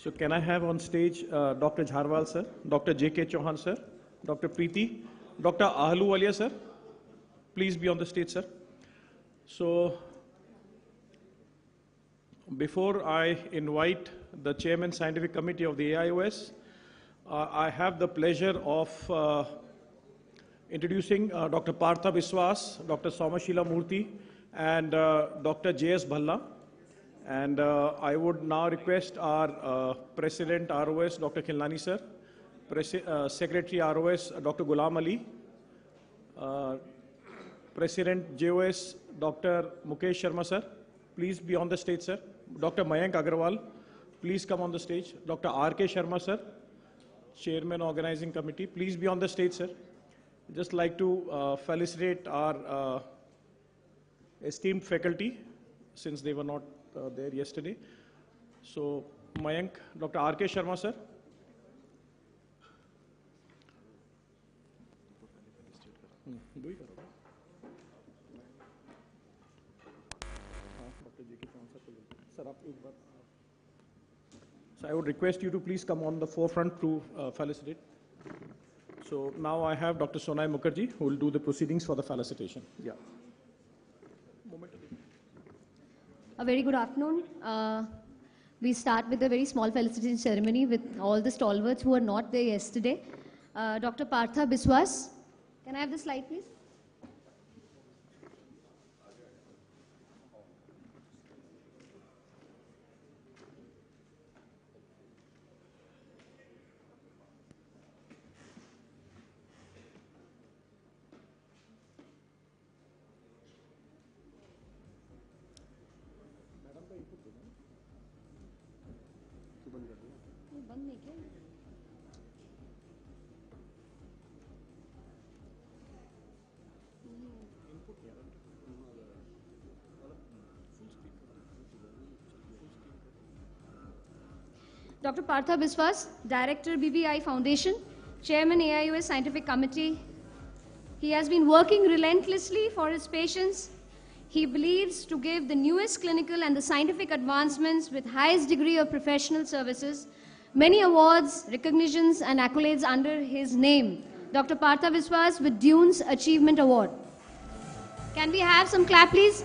So can I have on stage Dr. Jharwal sir, Dr. J.K. Chauhan sir, Dr. Preeti, Dr. Ahluwalia sir. Please be on the stage, sir. So before I invite the Chairman Scientific Committee of the AIOS, I have the pleasure of introducing Dr. Partha Biswas, Dr. Somashila Murthy, and Dr. J.S. Bhalla. And I would now request our President ROS, Dr. Khilnani sir, Secretary ROS, Dr. Ghulam Ali, President JOS, Dr. Mukesh Sharma sir, please be on the stage, sir. Dr. Mayank Agarwal, please come on the stage. Dr. R.K. Sharma sir, Chairman Organizing Committee, please be on the stage, sir. Just like to felicitate our esteemed faculty, since they were not there yesterday. So, Mayank, Dr. R.K. Sharma, sir. So, I would request you to please come on the forefront to felicitate. So, now I have Dr. Sonai Mukherjee, who will do the proceedings for the felicitation. Yeah. A very good afternoon. We start with a very small felicitation ceremony with all the stalwarts who were not there yesterday. Dr. Partha Biswas. Can I have the slide, please? Dr. Partha Biswas, Director BBI Foundation, Chairman AIOS Scientific Committee. He has been working relentlessly for his patients. He believes to give the newest clinical and the scientific advancements with highest degree of professional services, many awards, recognitions and accolades under his name. Dr. Partha Biswas with Dunes Achievement Award. Can we have some clap, please?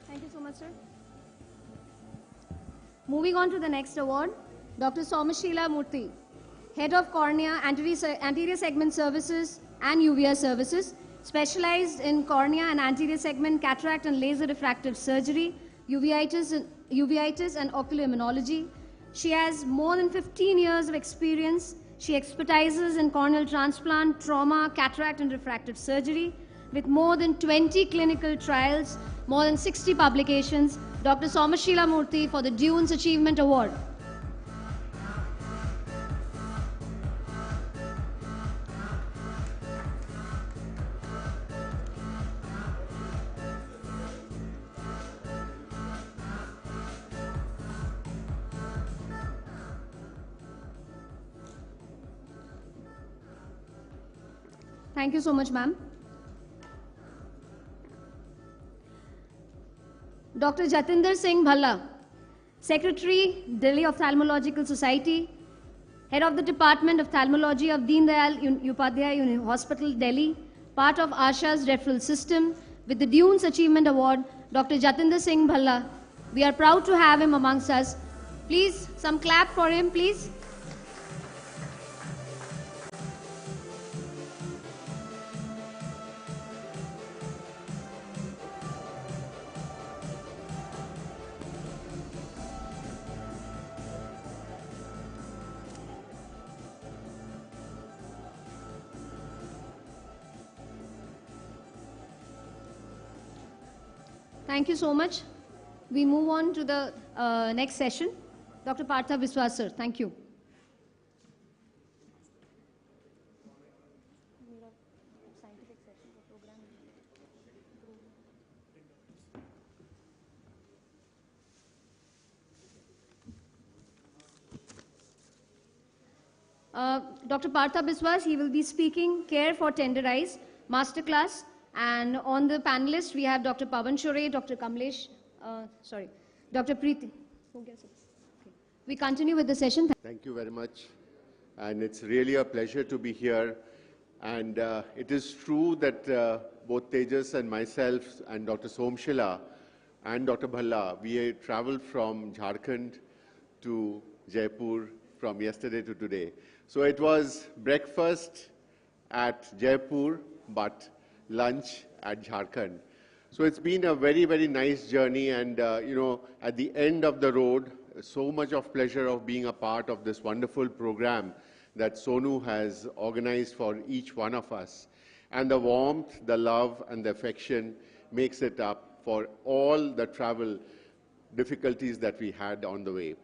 Thank you so much, sir. Moving on to the next award, Dr. Somashila Murthy, Head of Cornea, Anterior Segment Services and UVR Services, specialized in cornea and anterior segment cataract and laser refractive surgery, uveitis and ocular immunology. She has more than 15 years of experience. She expertises in corneal transplant, trauma, cataract and refractive surgery. with more than 20 clinical trials, more than 60 publications, Dr. Somashila Murthy for the Dunes Achievement Award. Thank you so much, ma'am. Dr. Jatinder Singh Bhalla, Secretary, Delhi Ophthalmological Society, Head of the Department of Ophthalmology of Deen Dayal Upadhyay Hospital, Delhi, part of Asha's referral system, with the Dunes Achievement Award, Dr. Jatinder Singh Bhalla. We are proud to have him amongst us. Please, some clap for him, please. Thank you so much. We move on to the next session. Dr. Partha Viswas, sir. Thank you. Dr. Partha Biswas, he will be speaking Care for Tender Eyes, Masterclass. And on the panelists, we have Dr. Pavan Shure, Dr. Kamlesh, Dr. Preeti. Okay. We continue with the session. Thank you very much. And it's really a pleasure to be here. And it is true that both Tejas and myself and Dr. Somshila and Dr. Bhalla, we traveled from Jharkhand to Jaipur from yesterday to today. So it was breakfast at Jaipur, but lunch at Jharkhand. So it's been a very, very nice journey, and at the end of the road, so much of pleasure of being a part of this wonderful program that Sonu has organized for each one of us. And the warmth, the love, and the affection makes it up for all the travel difficulties that we had on the way.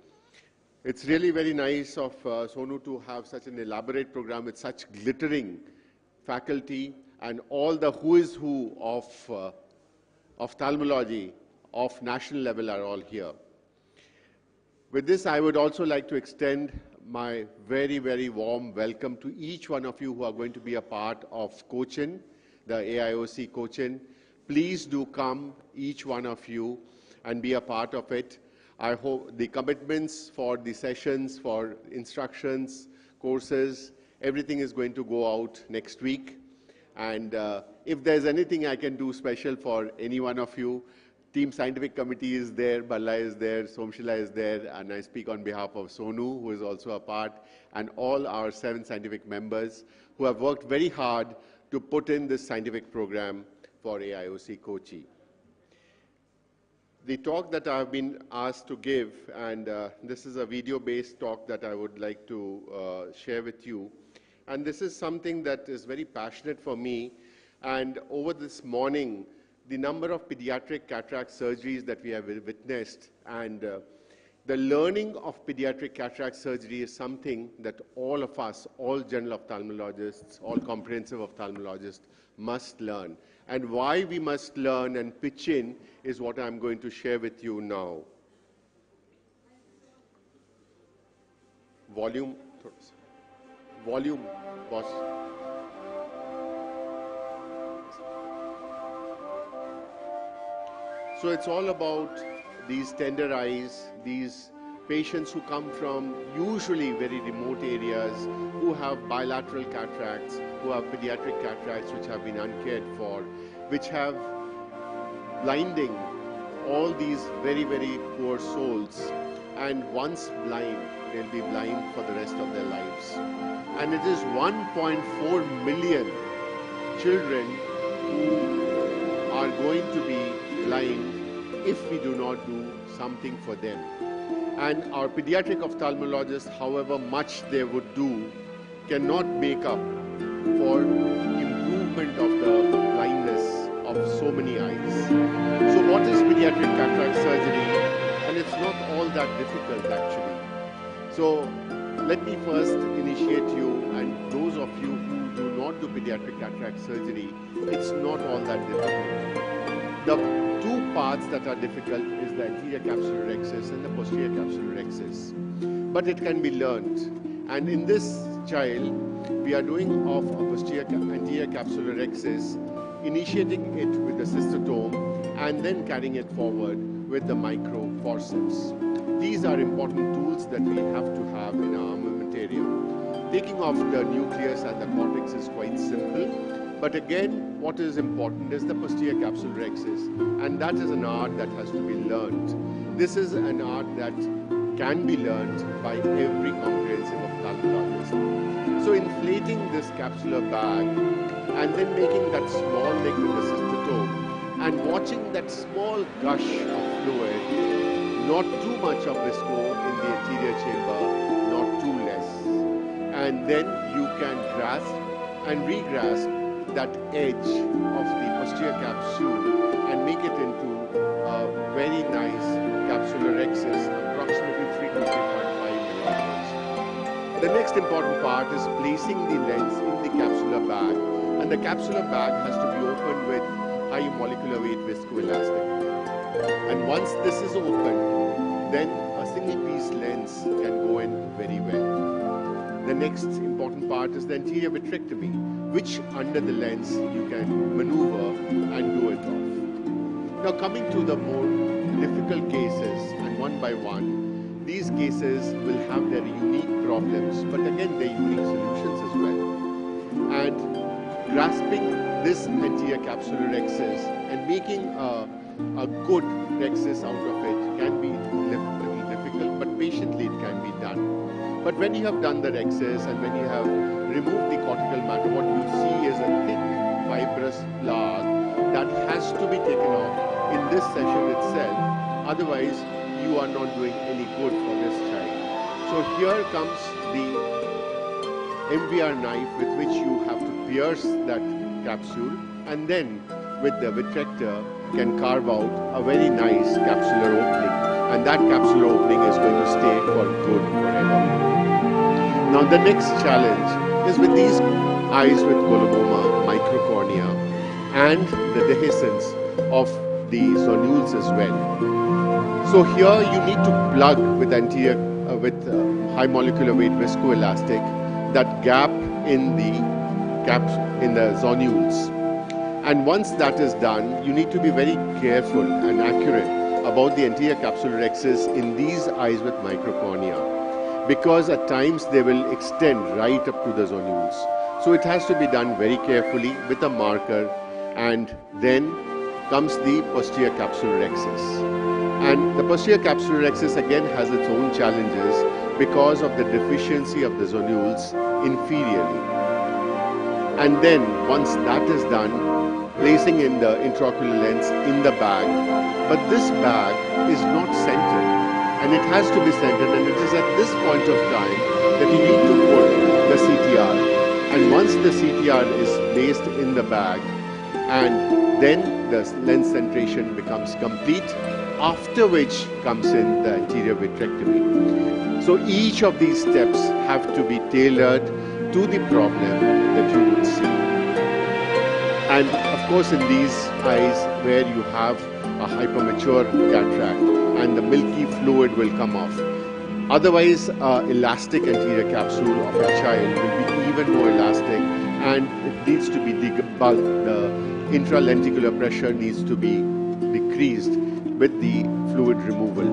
It's really very nice of Sonu to have such an elaborate program with such glittering faculty, and all the who is who of ophthalmology of national level are all here. With this, I would also like to extend my very, very warm welcome to each one of you who are going to be a part of Cochin, the AIOC Cochin. Please do come, each one of you, and be a part of it. I hope the commitments for the sessions, for instructions, courses, everything is going to go out next week. And if there's anything I can do special for any one of you, Team Scientific Committee is there, Bhalla is there, Somshila is there, and I speak on behalf of Sonu, who is also a part, and all our 7 scientific members who have worked very hard to put in this scientific program for AIOC Kochi. The talk that I have been asked to give, and this is a video-based talk that I would like to share with you. And this is something that is very passionate for me. And over this morning, the number of pediatric cataract surgeries that we have witnessed, and the learning of pediatric cataract surgery is something that all of us, all general ophthalmologists, all comprehensive ophthalmologists must learn. And why we must learn and pitch in is what I'm going to share with you now. Volume, boss. So it's all about these tender eyes, these patients who come from usually very remote areas, who have bilateral cataracts, who have pediatric cataracts which have been uncared for, which have blinding, all these very, very poor souls. And once blind, they'll be blind for the rest of their lives. And it is 1.4 million children who are going to be blind if we do not do something for them. And our pediatric ophthalmologists, however much they would do, cannot make up for improvement of the blindness so many eyes. So what is pediatric cataract surgery? And it's not all that difficult actually. So let me first initiate you, and those of you who do not do pediatric cataract surgery, it's not all that difficult. The two parts that are difficult is the anterior capsular rhexis and the posterior capsular rhexis. But it can be learnt. And in this child, we are doing off a posterior anterior capsular rhexis, initiating it with the cystotome and then carrying it forward with the micro forceps. These are important tools that we have to have in our armamentarium. Taking off the nucleus and the cortex is quite simple, but again, what is important is the posterior capsular rhexis, and that is an art that has to be learnt. This is an art that can be learnt by every comprehensive ophthalmologist. So inflating this capsular bag and then making that small leg with the cystotome and watching that small gush of fluid, not too much of visco in the anterior chamber, not too less. And then you can grasp and re-grasp that edge of the posterior capsule and make it into a very nice capsular rhexis, approximately 3 to 3.5 millimeters. The next important part is placing the lens in the capsular bag, and the capsular bag has to be opened with high molecular weight viscoelastic. And once this is opened, then a single piece lens can go in very well. The next important part is the anterior vitrectomy, which under the lens you can maneuver and do it off. Now coming to the more difficult cases, and one by one, these cases will have their unique problems, but again their unique solutions as well. And grasping this anterior capsular rhexis and making a good rhexis out of it can be a little difficult, but patiently it can be done. But when you have done the rhexis and when you have removed the cortical matter, what you see is a thick fibrous plaque that has to be taken off in this session itself. Otherwise, you are not doing any good for this child. So here comes the MVR knife with which you have to pierce that capsule, and then with the vitrector can carve out a very nice capsular opening, and that capsular opening is going to stay for good forever. Now the next challenge is with these eyes with coloboma, microcornea, and the dehiscence of the zonules as well. So here you need to plug with anterior high molecular weight viscoelastic that gap in the zonules. And once that is done, you need to be very careful and accurate about the anterior capsular rhexis in these eyes with microcornea, because at times they will extend right up to the zonules. So it has to be done very carefully with a marker, and then comes the posterior capsular rhexis. And the posterior capsular rhexis again has its own challenges because of the deficiency of the zonules inferiorly. And then once that is done, placing in the intraocular lens in the bag. But this bag is not centered, and it has to be centered, and it is at this point of time that you need to put the CTR. And once the CTR is placed in the bag, and then the lens centration becomes complete, after which comes in the anterior vitrectomy. So each of these steps have to be tailored to the problem that you would see. And of course in these eyes where you have a hypermature cataract and the milky fluid will come off. Otherwise, elastic anterior capsule of a child will be even more elastic, and it needs to be debulked. The intralenticular pressure needs to be decreased with the fluid removal.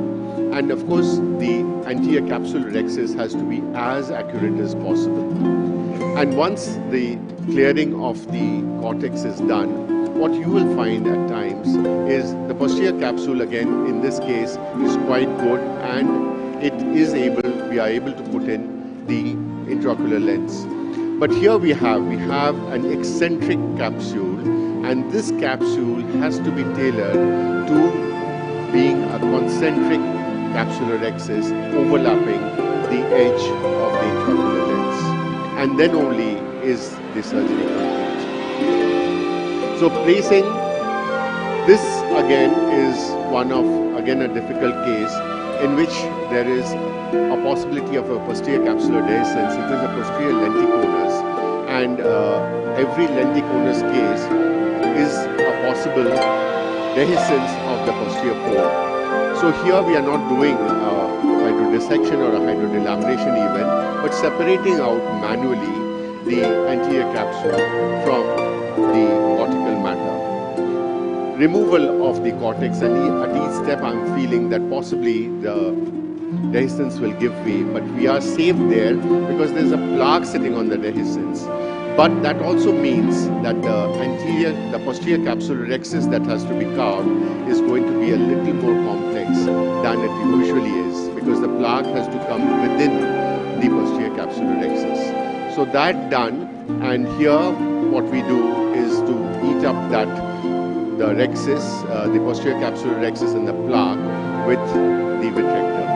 And of course, the anterior capsular rhexis has to be as accurate as possible. And once the clearing of the cortex is done, what you will find at times is the posterior capsule, again in this case, is quite good, and we are able to put in the intraocular lens. But here we have an eccentric capsule, and this capsule has to be tailored to being a concentric capsular rhexis overlapping the edge of the intraocular lens. And then only is the surgery complete. So placing This again is one of a difficult case in which there is a possibility of a posterior capsular dehiscence. It is a posterior lenticonus, and every lenticonus case is a possible dehiscence of the posterior pole. So here we are not doing hydrodissection or a hydrodelamination even, but separating out manually the anterior capsule from the cortical matter. Removal of the cortex, and at each step I'm feeling that possibly the dehiscence will give way, but we are safe there because there's a plaque sitting on the dehiscence. But that also means that the posterior capsular rhexis that has to be carved is going to be a little more complex than it usually is, because the plaque has to come within the posterior capsular rhexis. So that done, and here what we do is to eat up the rhexis, the posterior capsular rhexis and the plaque with the vitrector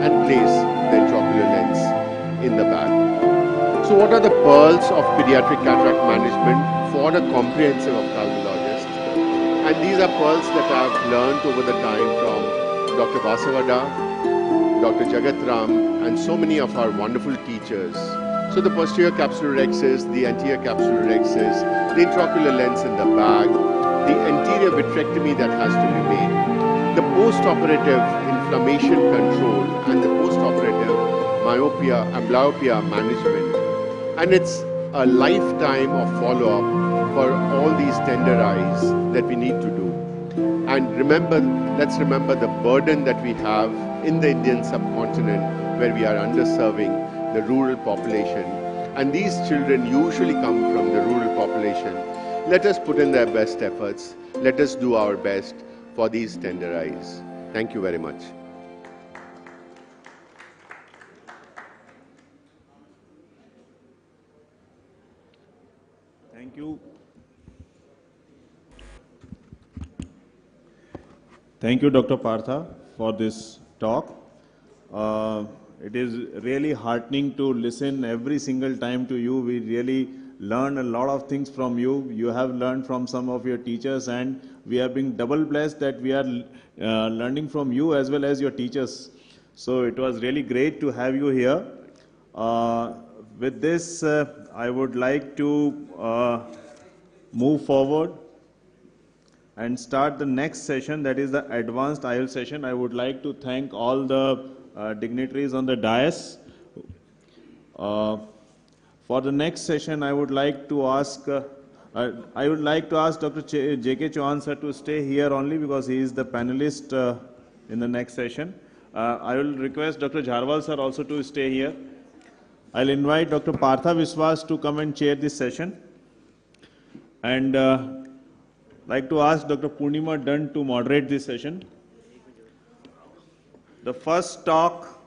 and place the intraocular lens in the bag. So what are the pearls of pediatric cataract management for a comprehensive ophthalmologist? And these are pearls that I have learned over the time from Dr. Vasavada, Dr. Jagatram, and so many of our wonderful teachers. So the posterior capsular rhexis, the anterior capsular rhexis, the intraocular lens in the bag, the anterior vitrectomy that has to be made, the post-operative inflammation control, and the post-operative myopia, amblyopia management. And it's a lifetime of follow-up for all these tender eyes that we need to do. And let's remember the burden that we have in the Indian subcontinent, where we are underserving the rural population. And these children usually come from the rural population. Let us put in their best efforts. Let us do our best for these tender eyes. Thank you very much. Thank you. Thank you, Dr. Partha, for this talk. It is really heartening to listen every single time to you. We really learn a lot of things from you. You have learned from some of your teachers, and we are being double blessed that we are learning from you as well as your teachers. So it was really great to have you here. With this, I would like to move forward and start the next session, that is the advanced IELTS session. I would like to thank all the dignitaries on the dais. For the next session, I would like to ask Dr. J.K. Chauhan sir to stay here only because he is the panelist in the next session. I will request Dr. Jharwal sir also to stay here. I'll invite Dr. Partha Viswas to come and chair this session. And like to ask Dr. Purnima Dunn to moderate this session. The first talk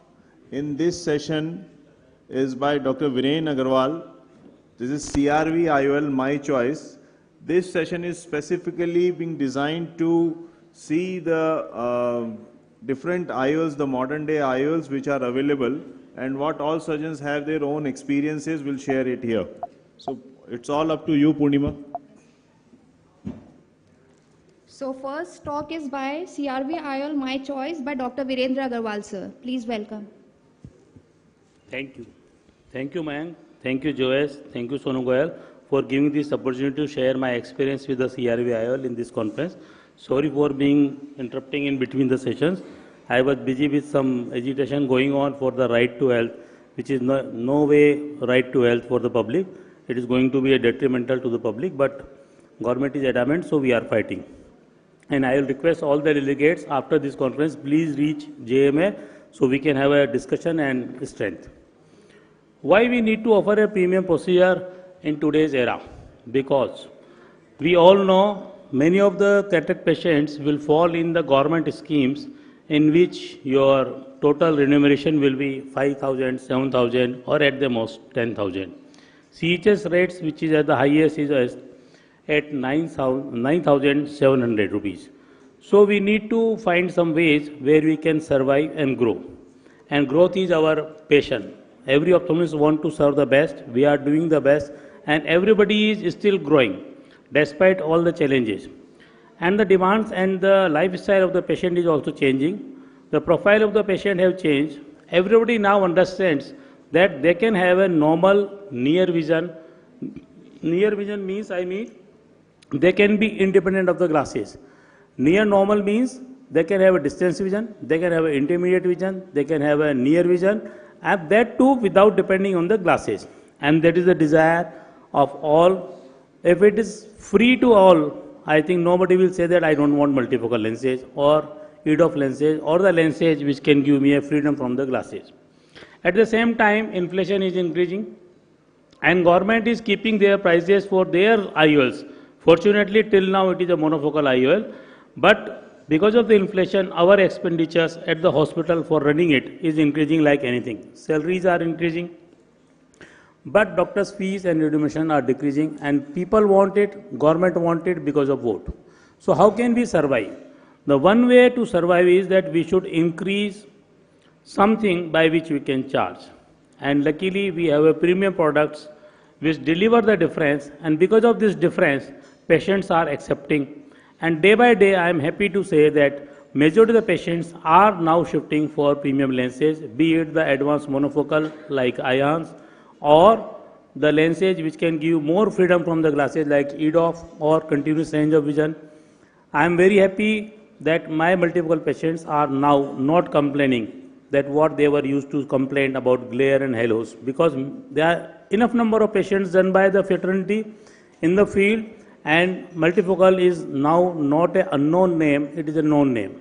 in this session is by Dr. Viren Agarwal. This is CRV IOL My Choice. This session is specifically being designed to see the different IOLs, the modern day IOLs which are available, and what all surgeons have their own experiences will share it here. So it's all up to you, Purnima. So first talk is by CRV IOL My Choice by Dr. Virendra Agarwal sir. Please welcome. Thank you. Thank you, Mayank. Thank you, Joes. Thank you, Sonu Goyal, for giving this opportunity to share my experience with the CRV IOL in this conference. Sorry for being interrupting in between the sessions. I was busy with some agitation going on for the right to health, which is no way right to health for the public. It is going to be a detrimental to the public, but government is adamant, so we are fighting. And I will request all the delegates after this conference, please reach JMA so we can have a discussion and strength. Why we need to offer a premium procedure in today's era? Because we all know many of the cataract patients will fall in the government schemes in which your total remuneration will be 5,000, 7,000 or at the most 10,000. CHS rates, which is at the highest, is at 9,700 rupees. So we need to find some ways where we can survive and grow. And growth is our passion. Every ophthalmologist wants to serve the best. We are doing the best. And everybody is still growing despite all the challenges. And the demands and the lifestyle of the patient is also changing. The profile of the patient have changed. Everybody now understands that they can have a normal near vision. Near vision means, they can be independent of the glasses. Near normal means they can have a distance vision, they can have an intermediate vision, they can have a near vision, and that too without depending on the glasses. And that is the desire of all. If it is free to all, I think nobody will say that I don't want multifocal lenses or EDOF lenses or the lenses which can give me a freedom from the glasses. At the same time, inflation is increasing and government is keeping their prices for their IOLs. Fortunately, till now it is a monofocal IOL, but because of the inflation, our expenditures at the hospital for running it is increasing like anything. Salaries are increasing, but doctors' fees and remuneration are decreasing, and people want it, government want it because of vote. So how can we survive? The one way to survive is that we should increase something by which we can charge. And luckily we have a premium products which deliver the difference, and because of this difference, patients are accepting. And day by day, I am happy to say that majority of the patients are now shifting for premium lenses, be it the advanced monofocal like IONs, or the lenses which can give more freedom from the glasses like EDOF or continuous range of vision. I am very happy that my multifocal patients are now not complaining that what they were used to complain about glare and halos, because there are enough number of patients done by the fraternity in the field, and multifocal is now not an unknown name, it is a known name.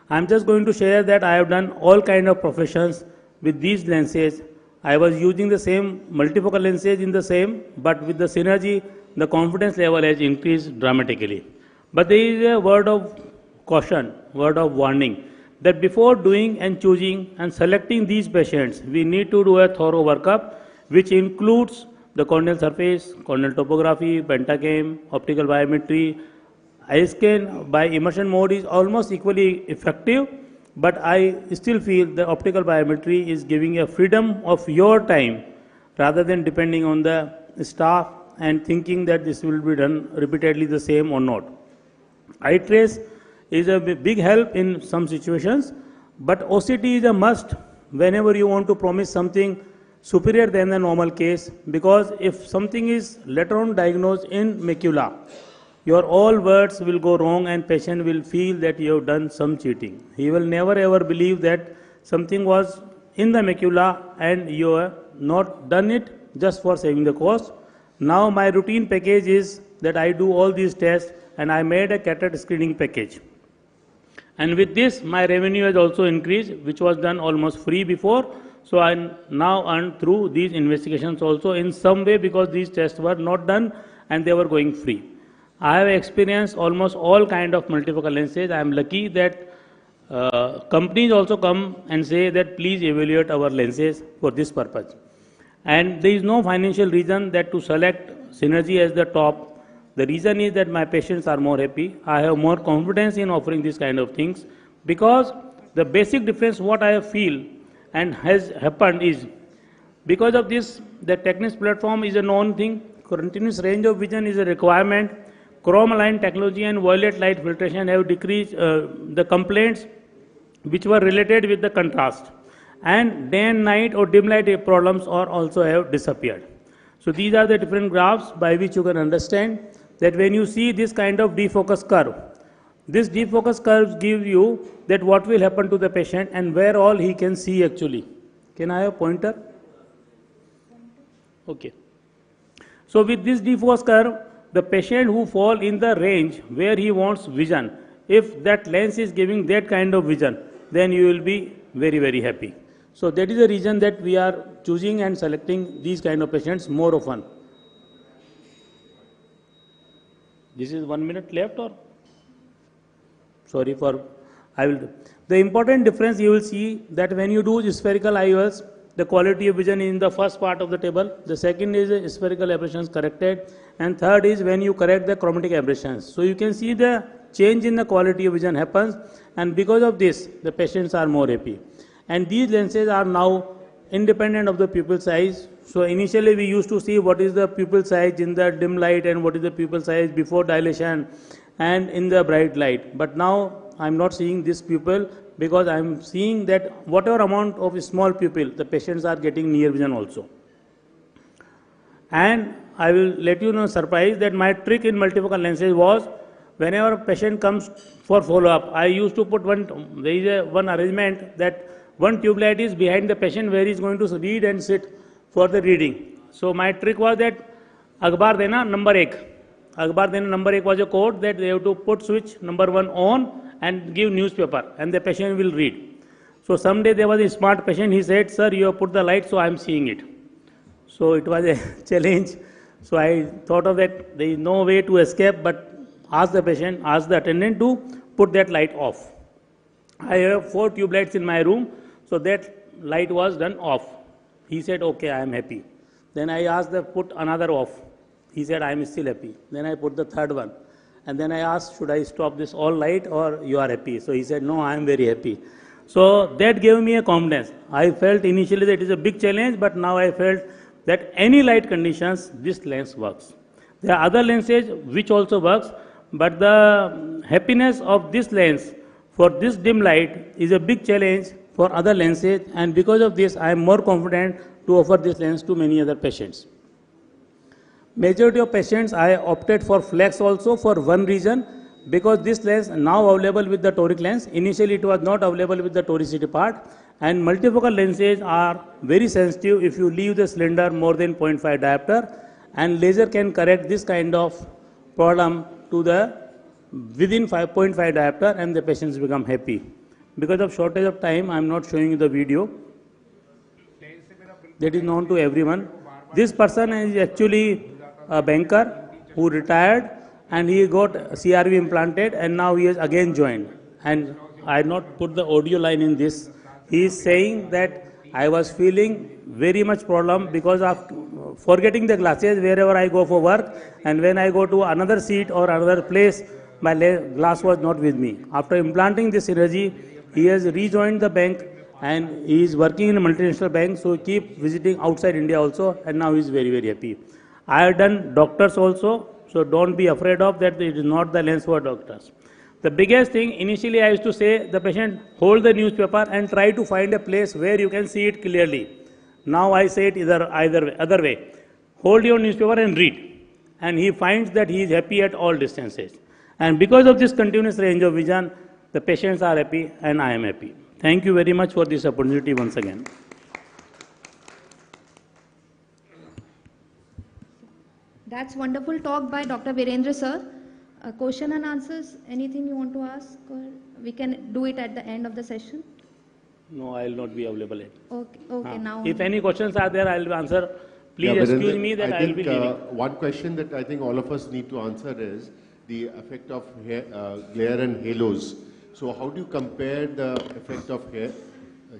I am just going to share that I have done all kind of professions with these lenses. I was using the same multifocal lenses in the same, but with the synergy, the confidence level has increased dramatically. But there is a word of caution, word of warning, that before doing and choosing and selecting these patients, we need to do a thorough workup, which includes the corneal surface, corneal topography, pentacam, optical biometry. Eye scan by immersion mode is almost equally effective, but I still feel the optical biometry is giving a freedom of your time rather than depending on the staff and thinking that this will be done repeatedly the same or not. Eye trace is a big help in some situations, but OCT is a must whenever you want to promise something superior than the normal case, because if something is later on diagnosed in macula, your all words will go wrong and patient will feel that you have done some cheating. He will never ever believe that something was in the macula and you have not done it just for saving the cost. Now my routine package is that I do all these tests and I made a cataract screening package. And with this, my revenue has also increased, which was done almost free before. So I now earn through these investigations also in some way, because these tests were not done and they were going free. I have experienced almost all kind of multifocal lenses. I am lucky that companies also come and say that please evaluate our lenses for this purpose. And there is no financial reason that to select Synergy as the top. The reason is that my patients are more happy. I have more confidence in offering these kind of things, because the basic difference what I feel and has happened is because of this, the Technics platform is a known thing. Continuous range of vision is a requirement. Chrome line technology and violet light filtration have decreased the complaints which were related with the contrast, and day and night or dim light problems are also have disappeared. So these are the different graphs by which you can understand that when you see this kind of defocus curve, this defocus curves give you that what will happen to the patient and where all he can see actually. Can I have a pointer? Okay. So with this defocus curve, the patient who fall in the range where he wants vision, if that lens is giving that kind of vision, then you will be very, very happy. So that is the reason that we are choosing and selecting these kind of patients more often. This is 1 minute left, or? Sorry for, I will do. The important difference you will see that when you do spherical IOLs, the quality of vision is in the first part of the table. The second is spherical aberrations corrected. And third is when you correct the chromatic aberrations. So you can see the change in the quality of vision happens, and because of this, the patients are more happy. And these lenses are now independent of the pupil size. So initially we used to see what is the pupil size in the dim light and what is the pupil size before dilation. and in the bright light. But now I'm not seeing this pupil because I'm seeing that whatever amount of small pupil, the patients are getting near vision also. And I will let you know surprise that my trick in multifocal lenses was whenever a patient comes for follow-up, I used to put there is one arrangement that one tube light is behind the patient where he is going to read and sit for the reading. So my trick was that Akhbar dena number 1. Akhbar dena number 1 was a code that they have to put switch number 1 on and give newspaper and the patient will read. So someday there was a smart patient, he said, sir, you have put the light, so I am seeing it. So it was a challenge. So I thought of that there is no way to escape but ask the patient, ask the attendant to put that light off. I have 4 tube lights in my room, so that light was done off. He said, okay, I am happy. Then I asked them put another off. He said, I am still happy. Then I put the third one. And then I asked, should I stop this all light or you are happy? So he said, no, I am very happy. So that gave me a confidence. I felt initially that it is a big challenge, but now I felt that any light conditions, this lens works. There are other lenses which also works, but the happiness of this lens for this dim light is a big challenge for other lenses, and because of this I am more confident to offer this lens to many other patients. Majority of patients I opted for flex also for one reason, because this lens now available with the toric lens. Initially it was not available with the toricity part, and multifocal lenses are very sensitive if you leave the cylinder more than 0.5 diopter, and laser can correct this kind of problem to the within 5.5 diopter and the patients become happy. Because of shortage of time, I am not showing you the video. That is known to everyone. This person is actually a banker who retired and he got CRV implanted and now he has again joined. And I had not put the audio line in this. He is saying that I was feeling very much problem because of forgetting the glasses wherever I go for work, and when I go to another seat or another place, my glass was not with me. After implanting this synergy, he has rejoined the bank and he is working in a multinational bank, so keep visiting outside India also, and now he is very, very happy. I have done doctors also, so don't be afraid of that, it is not the lens for doctors. The biggest thing, initially I used to say, the patient hold the newspaper and try to find a place where you can see it clearly. Now I say it either other way. Hold your newspaper and read. And he finds that he is happy at all distances. And because of this continuous range of vision, the patients are happy and I am happy. Thank you very much for this opportunity once again. That's wonderful talk by Dr. Virendra sir. Question and answers, anything you want to ask? Or we can do it at the end of the session. No, I will not be available yet. Okay, now. If any questions are there, I will answer. Please excuse me that I will be leaving. One question that I think all of us need to answer is the effect of glare and halos. So how do you compare the effect of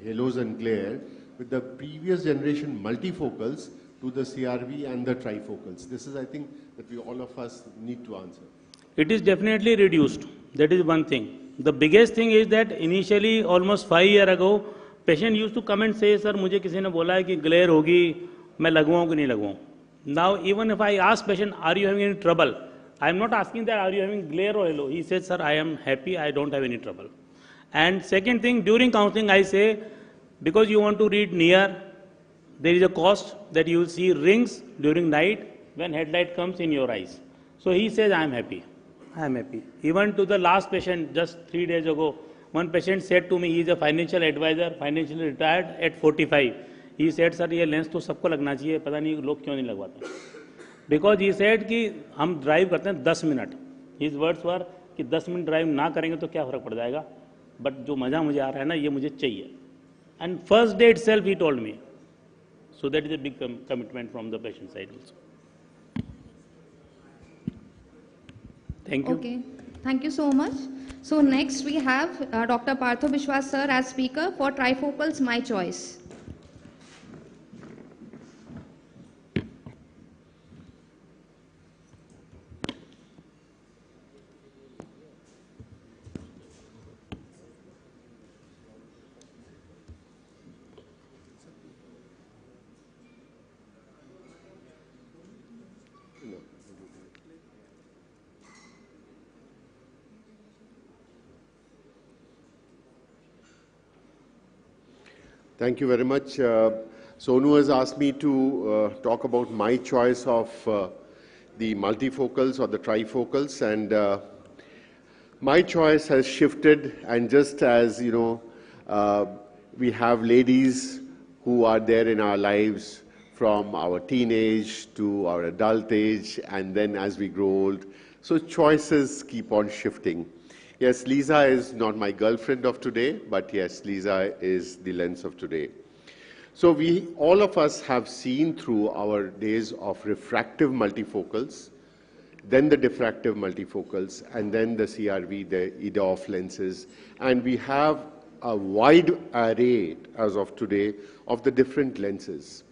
halos and glare with the previous generation multifocals to the CRV and the trifocals? This is, I think, that we all of us need to answer. It is definitely reduced. That is one thing. The biggest thing is that initially, almost 5 years ago, patient used to come and say, "Sir, मुझे किसी ने बोला है कि glare होगी, मैं लगवाऊँ कि नहीं लगवाऊँ." Now, even if I ask patient, "Are you having any trouble?" I am not asking that, "Are you having glare or halo?" He says, "Sir, I am happy. I don't have any trouble." And second thing, during counseling, I say, because you want to read near, there is a cost that you will see rings during night when headlight comes in your eyes. So he says, "I am happy. I am happy." Even to the last patient, just 3 days ago, one patient said to me, he is a financial advisor, financially retired at 45. He said, "Sir, ये lens तो सबको लगना चाहिए, पता नहीं लोग क्यों नहीं लगवाते." Because he said कि हम ड्राइव करते हैं 10 मिनट. His words were कि 10 मिनट ड्राइव ना करेंगे तो क्या फर्क पड़ जाएगा, बट जो मजा मुझे आ रहा है ना, ये मुझे चाहिए. And first day itself he told me. So that is a big commitment from the patient side also. Thank you. Okay, thank you so much. So next we have Dr. Partho Bishwas sir as speaker for trifocals, my choice. Thank you very much. Sonu has asked me to talk about my choice of the multifocals or the trifocals, and my choice has shifted. And just as, you know, we have ladies who are there in our lives from our teenage to our adult age, and then as we grow old, so choices keep on shifting. Yes, Lisa is not my girlfriend of today, but yes, Lisa is the lens of today. So all of us have seen through our days of refractive multifocals, then the diffractive multifocals, and then the CRV, the EDOF lenses, and we have a wide array as of today of the different lenses.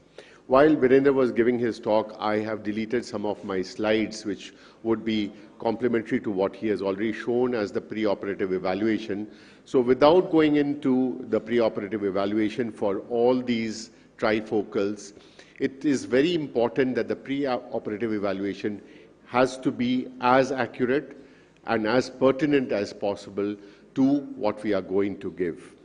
While Virendra was giving his talk, I have deleted some of my slides which would be complementary to what he has already shown as the preoperative evaluation. So without going into the preoperative evaluation for all these trifocals, it is very important that the preoperative evaluation has to be as accurate and as pertinent as possible to what we are going to give.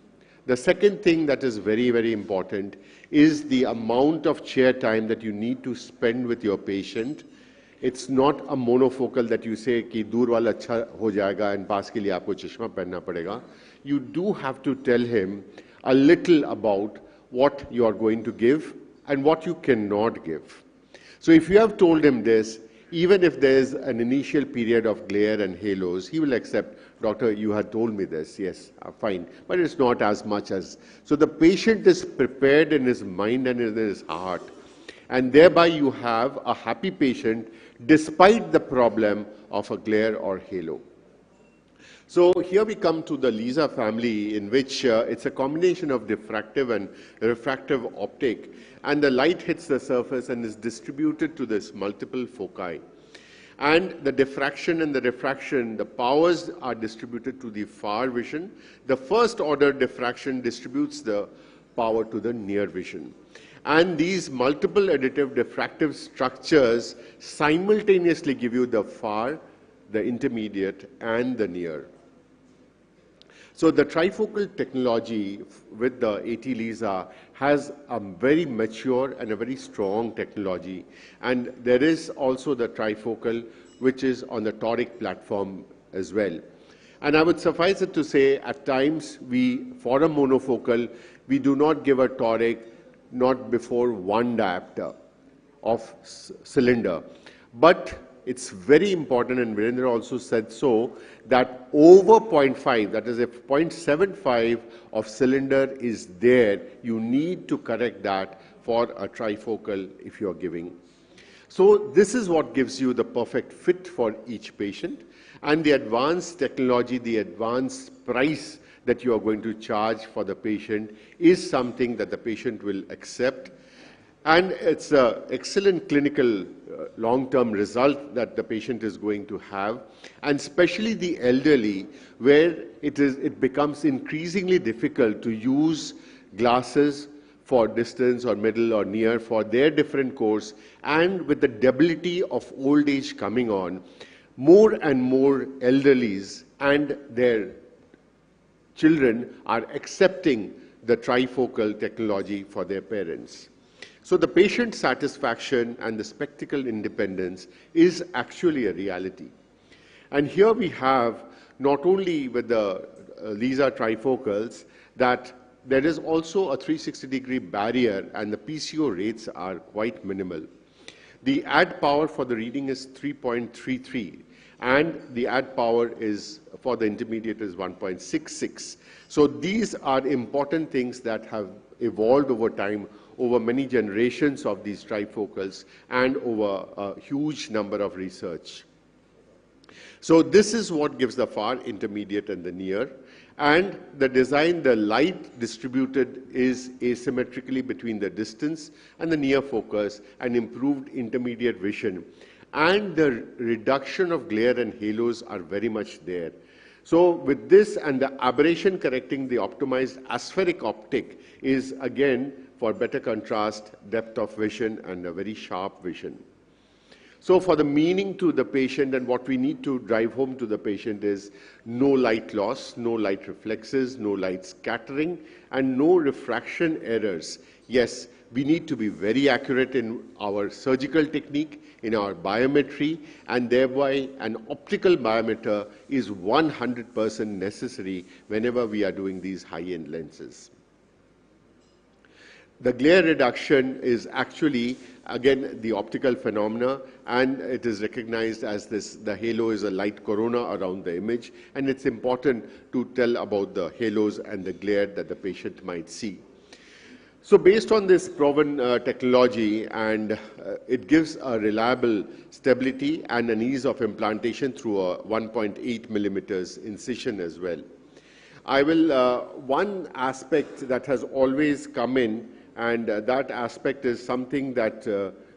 The second thing that is very, very important is the amount of chair time that you need to spend with your patient. It's not a monofocal that you say कि दूर वाला अच्छा हो जाएगा and पास के लिए आपको चश्मा पहनना पड़ेगा. You do have to tell him a little about what you are going to give and what you cannot give. So if you have told him this, even if there is an initial period of glare and halos, he will accept, doctor, you had told me this, yes, fine, but it's not as much as. So the patient is prepared in his mind and in his heart, and thereby you have a happy patient despite the problem of a glare or halo. So here we come to the Lisa family, in which it's a combination of diffractive and refractive optic, and the light hits the surface and is distributed to this multiple foci. And the diffraction and the refraction, the powers are distributed to the far vision. The first order diffraction distributes the power to the near vision. And these multiple additive diffractive structures simultaneously give you the far, the intermediate, and the near. So the trifocal technology with the AT Lisa has a very mature and a very strong technology. And there is also the trifocal, which is on the toric platform as well. And I would suffice it to say, at times, for a monofocal, we do not give a toric not before 1 diopter of cylinder. But it's very important, and Virendra also said so, that over 0.5, that is if 0.75 of cylinder is there, you need to correct that for a trifocal if you're giving. So this is what gives you the perfect fit for each patient, and the advanced technology, the advanced price that you are going to charge for the patient is something that the patient will accept. And it's an excellent clinical long-term result that the patient is going to have, and especially the elderly, where it becomes increasingly difficult to use glasses for distance or middle or near for their different course, and with the debility of old age coming on, more and more elderlies and their children are accepting the trifocal technology for their parents. So the patient satisfaction and the spectacle independence is actually a reality. And here we have, not only with the Lisa trifocals, that there is also a 360-degree barrier, and the PCO rates are quite minimal. The add power for the reading is 3.33, and the add power is for the intermediate is 1.66. So these are important things that have evolved over time, over many generations of these trifocals, and over a huge number of research. So this is what gives the far, intermediate, and the near. And the design, the light distributed is asymmetrically between the distance and the near focus, and improved intermediate vision. And the reduction of glare and halos are very much there. So with this and the aberration correcting, the optimized aspheric optic is again for better contrast, depth of vision, and a very sharp vision. So for the meaning to the patient and what we need to drive home to the patient is no light loss, no light reflexes, no light scattering, and no refraction errors. Yes, we need to be very accurate in our surgical technique, in our biometry, and thereby an optical biometer is 100% necessary whenever we are doing these high-end lenses. The glare reduction is actually, again, the optical phenomena, and it is recognized as this, the halo is a light corona around the image, and it's important to tell about the halos and the glare that the patient might see. So based on this proven technology, and it gives a reliable stability and an ease of implantation through a 1.8 millimeters incision as well. I will, one aspect that has always come in, and that aspect is something that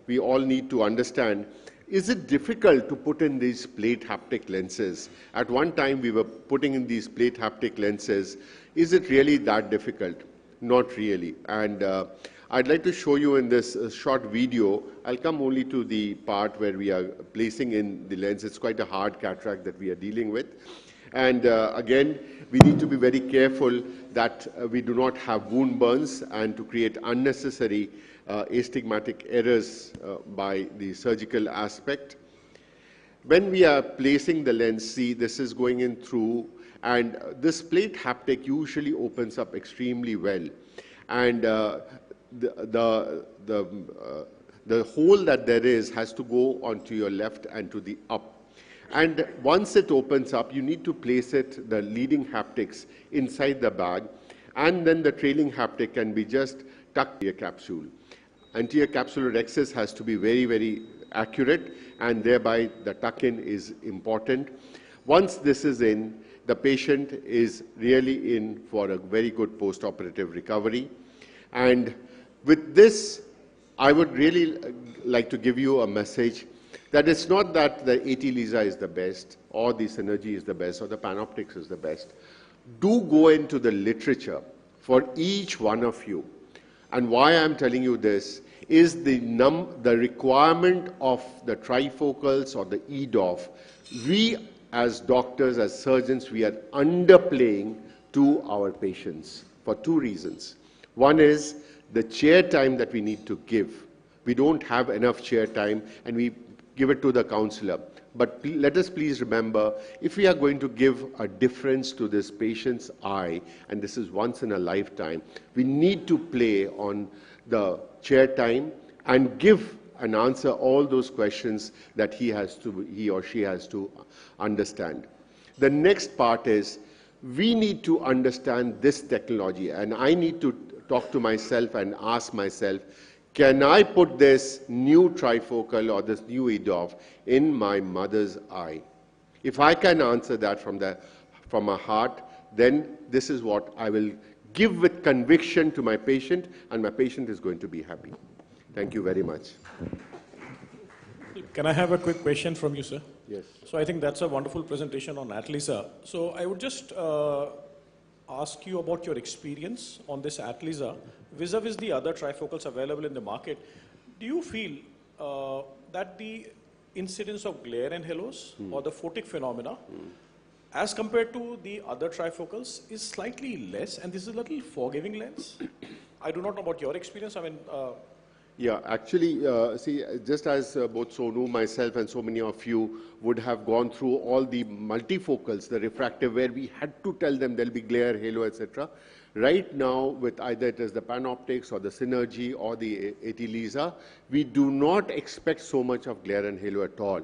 we all need to understand. Is it difficult to put in these plate haptic lenses? At one time we were putting in these plate haptic lenses. Is it really that difficult? Not really. And I'd like to show you in this short video. I'll come only to the part where we are placing in the lens. It's quite a hard cataract that we are dealing with. And again, we need to be very careful that we do not have wound burns and to create unnecessary astigmatic errors by the surgical aspect. When we are placing the lens, see, this is going in through, and this plate haptic usually opens up extremely well. And the hole that there is has to go onto your left and to the up. And once it opens up, you need to place it, the leading haptics, inside the bag, and then the trailing haptic can be just tucked in a capsule. Anterior capsular rhexis has to be very, very accurate, and thereby the tuck-in is important. Once this is in, the patient is really in for a very good post-operative recovery. And with this, I would really like to give you a message that it's not that the AT LISA is the best, or the Synergy is the best, or the PanOptix is the best. Do go into the literature for each one of you. And why I'm telling you this is the requirement of the trifocals or the EDOF. We as doctors, as surgeons, we are underplaying to our patients for two reasons. One is the chair time that we need to give. We don't have enough chair time, and we give it to the counselor. But let us please remember, if we are going to give a difference to this patient's eye, and this is once in a lifetime, we need to play on the chair time and give and answer all those questions that he or she has to understand. The next part is, we need to understand this technology, and I need to talk to myself and ask myself, can I put this new trifocal or this new EDOF in my mother's eye? If I can answer that from my heart, then this is what I will give with conviction to my patient, and my patient is going to be happy. Thank you very much. Can I have a quick question from you, sir? Yes. So I think that's a wonderful presentation on AT LISA. So I would just ask you about your experience on this AT LISA vis-a-vis the other trifocals available in the market. Do you feel that the incidence of glare and halos or the photic phenomena as compared to the other trifocals is slightly less, and this is a little forgiving lens? I do not know about your experience. I mean, yeah, actually, see, just as both Sonu, myself, and so many of you would have gone through all the multifocals, the refractive, where we had to tell them there'll be glare, halo, etc. Right now, with either it is the PanOptix or the Synergy or the AT LISA, we do not expect so much of glare and halo at all.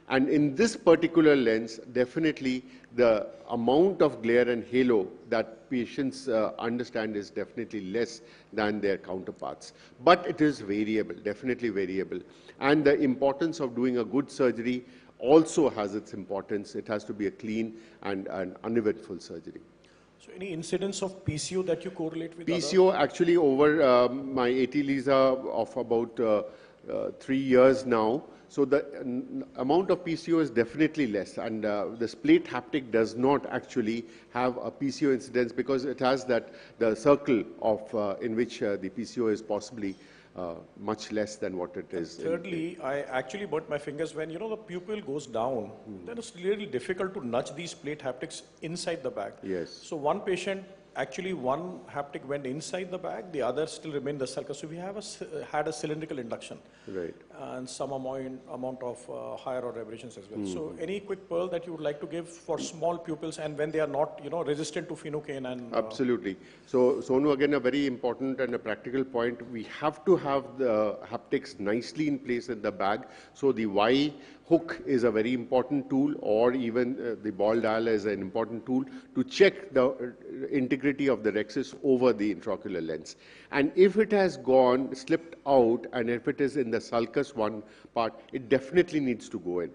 And in this particular lens, definitely the amount of glare and halo that patients understand is definitely less than their counterparts. But it is variable, definitely variable. And the importance of doing a good surgery also has its importance. It has to be a clean and uneventful surgery. so any incidence of PCO that you correlate with? PCO actually over my AT LISA of about 3 years now. So the amount of PCO is definitely less, and the plate haptic does not actually have a PCO incidence because it has that the circle of in which the PCO is possibly much less than what it is. Thirdly, I actually burnt my fingers when, the pupil goes down, then it's really difficult to nudge these plate haptics inside the bag. Yes. So one patient, actually one haptic went inside the bag, the other still remained the sulcus. So we have had a cylindrical induction. Right. And some amount of higher order aberrations as well. So any quick pearl that you would like to give for small pupils and when they are not, resistant to phenocaine and... Absolutely. So, Sonu, again, a very important and a practical point. We have to have the haptics nicely in place in the bag. So the Y hook is a very important tool, or even the ball dial is an important tool to check the integrity of the rexus over the intraocular lens. And if it has slipped out, and if it is in the sulcus one part, it definitely needs to go in.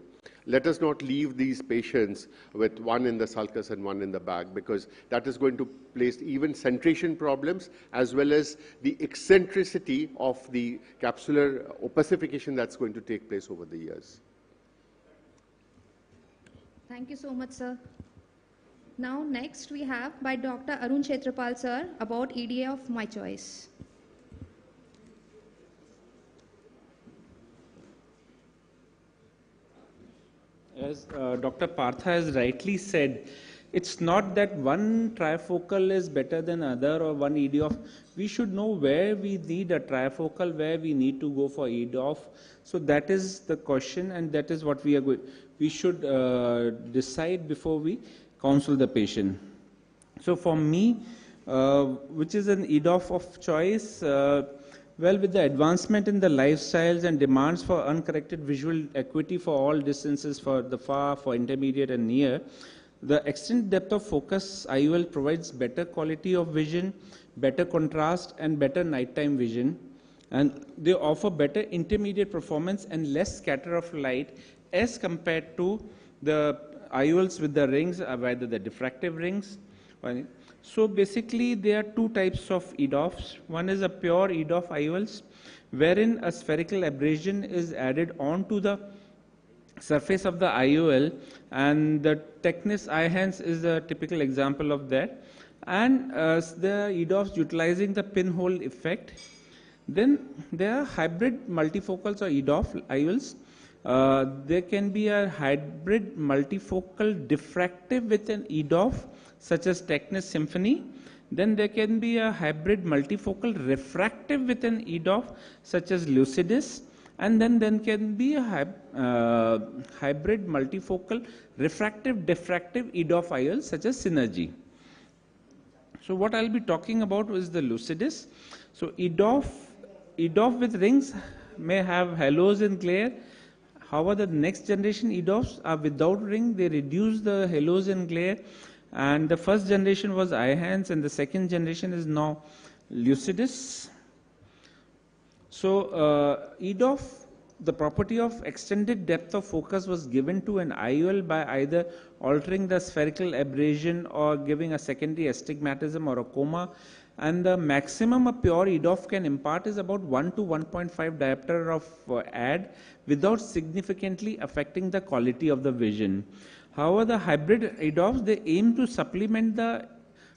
Let us not leave these patients with one in the sulcus and one in the bag, because that is going to place even centration problems as well as the eccentricity of the capsular opacification that's going to take place over the years. Thank you so much, sir. Now, next we have by Dr. Arun Chetrapal, sir, about EDA of my choice. As Dr. Partha has rightly said, it's not that one trifocal is better than other or one EDOF. We should know where we need a trifocal, where we need to go for EDOF. So that is the question, and that is what we are going. We should decide before we counsel the patient. So for me, which is an EDOF of choice, well, with the advancement in the lifestyles and demands for uncorrected visual acuity for all distances, for the far, for intermediate and near, the extended depth of focus IOL provides better quality of vision, better contrast and better nighttime vision, and they offer better intermediate performance and less scatter of light as compared to the IOLs with the rings, whether the diffractive rings. So basically there are two types of EDOFs. One is a pure EDOF IOLs, wherein a spherical abrasion is added onto the surface of the IOL, and the Technis iHands is a typical example of that. And the EDOFs utilizing the pinhole effect. Then there are hybrid multifocals or EDOF IOLs. There can be a hybrid multifocal diffractive with an EDOF, such as Technis Symphony. Then there can be a hybrid multifocal refractive with an EDOF, such as Lucidis. And then can be a hybrid multifocal refractive diffractive EDOF IOL, such as Synergy. So what I'll be talking about is the Lucidis. So EDOF with rings may have halos and glare. However, the next generation EDOFs are without ring. They reduce the halos and glare. And the first generation was iHands, and the second generation is now Lucidis. So EDOF, the property of extended depth of focus was given to an IOL by either altering the spherical abrasion or giving a secondary astigmatism or a coma. And the maximum a pure EDOF can impart is about 1 to 1.5 diopter of add without significantly affecting the quality of the vision. However, the hybrid EDOFs, they aim to supplement the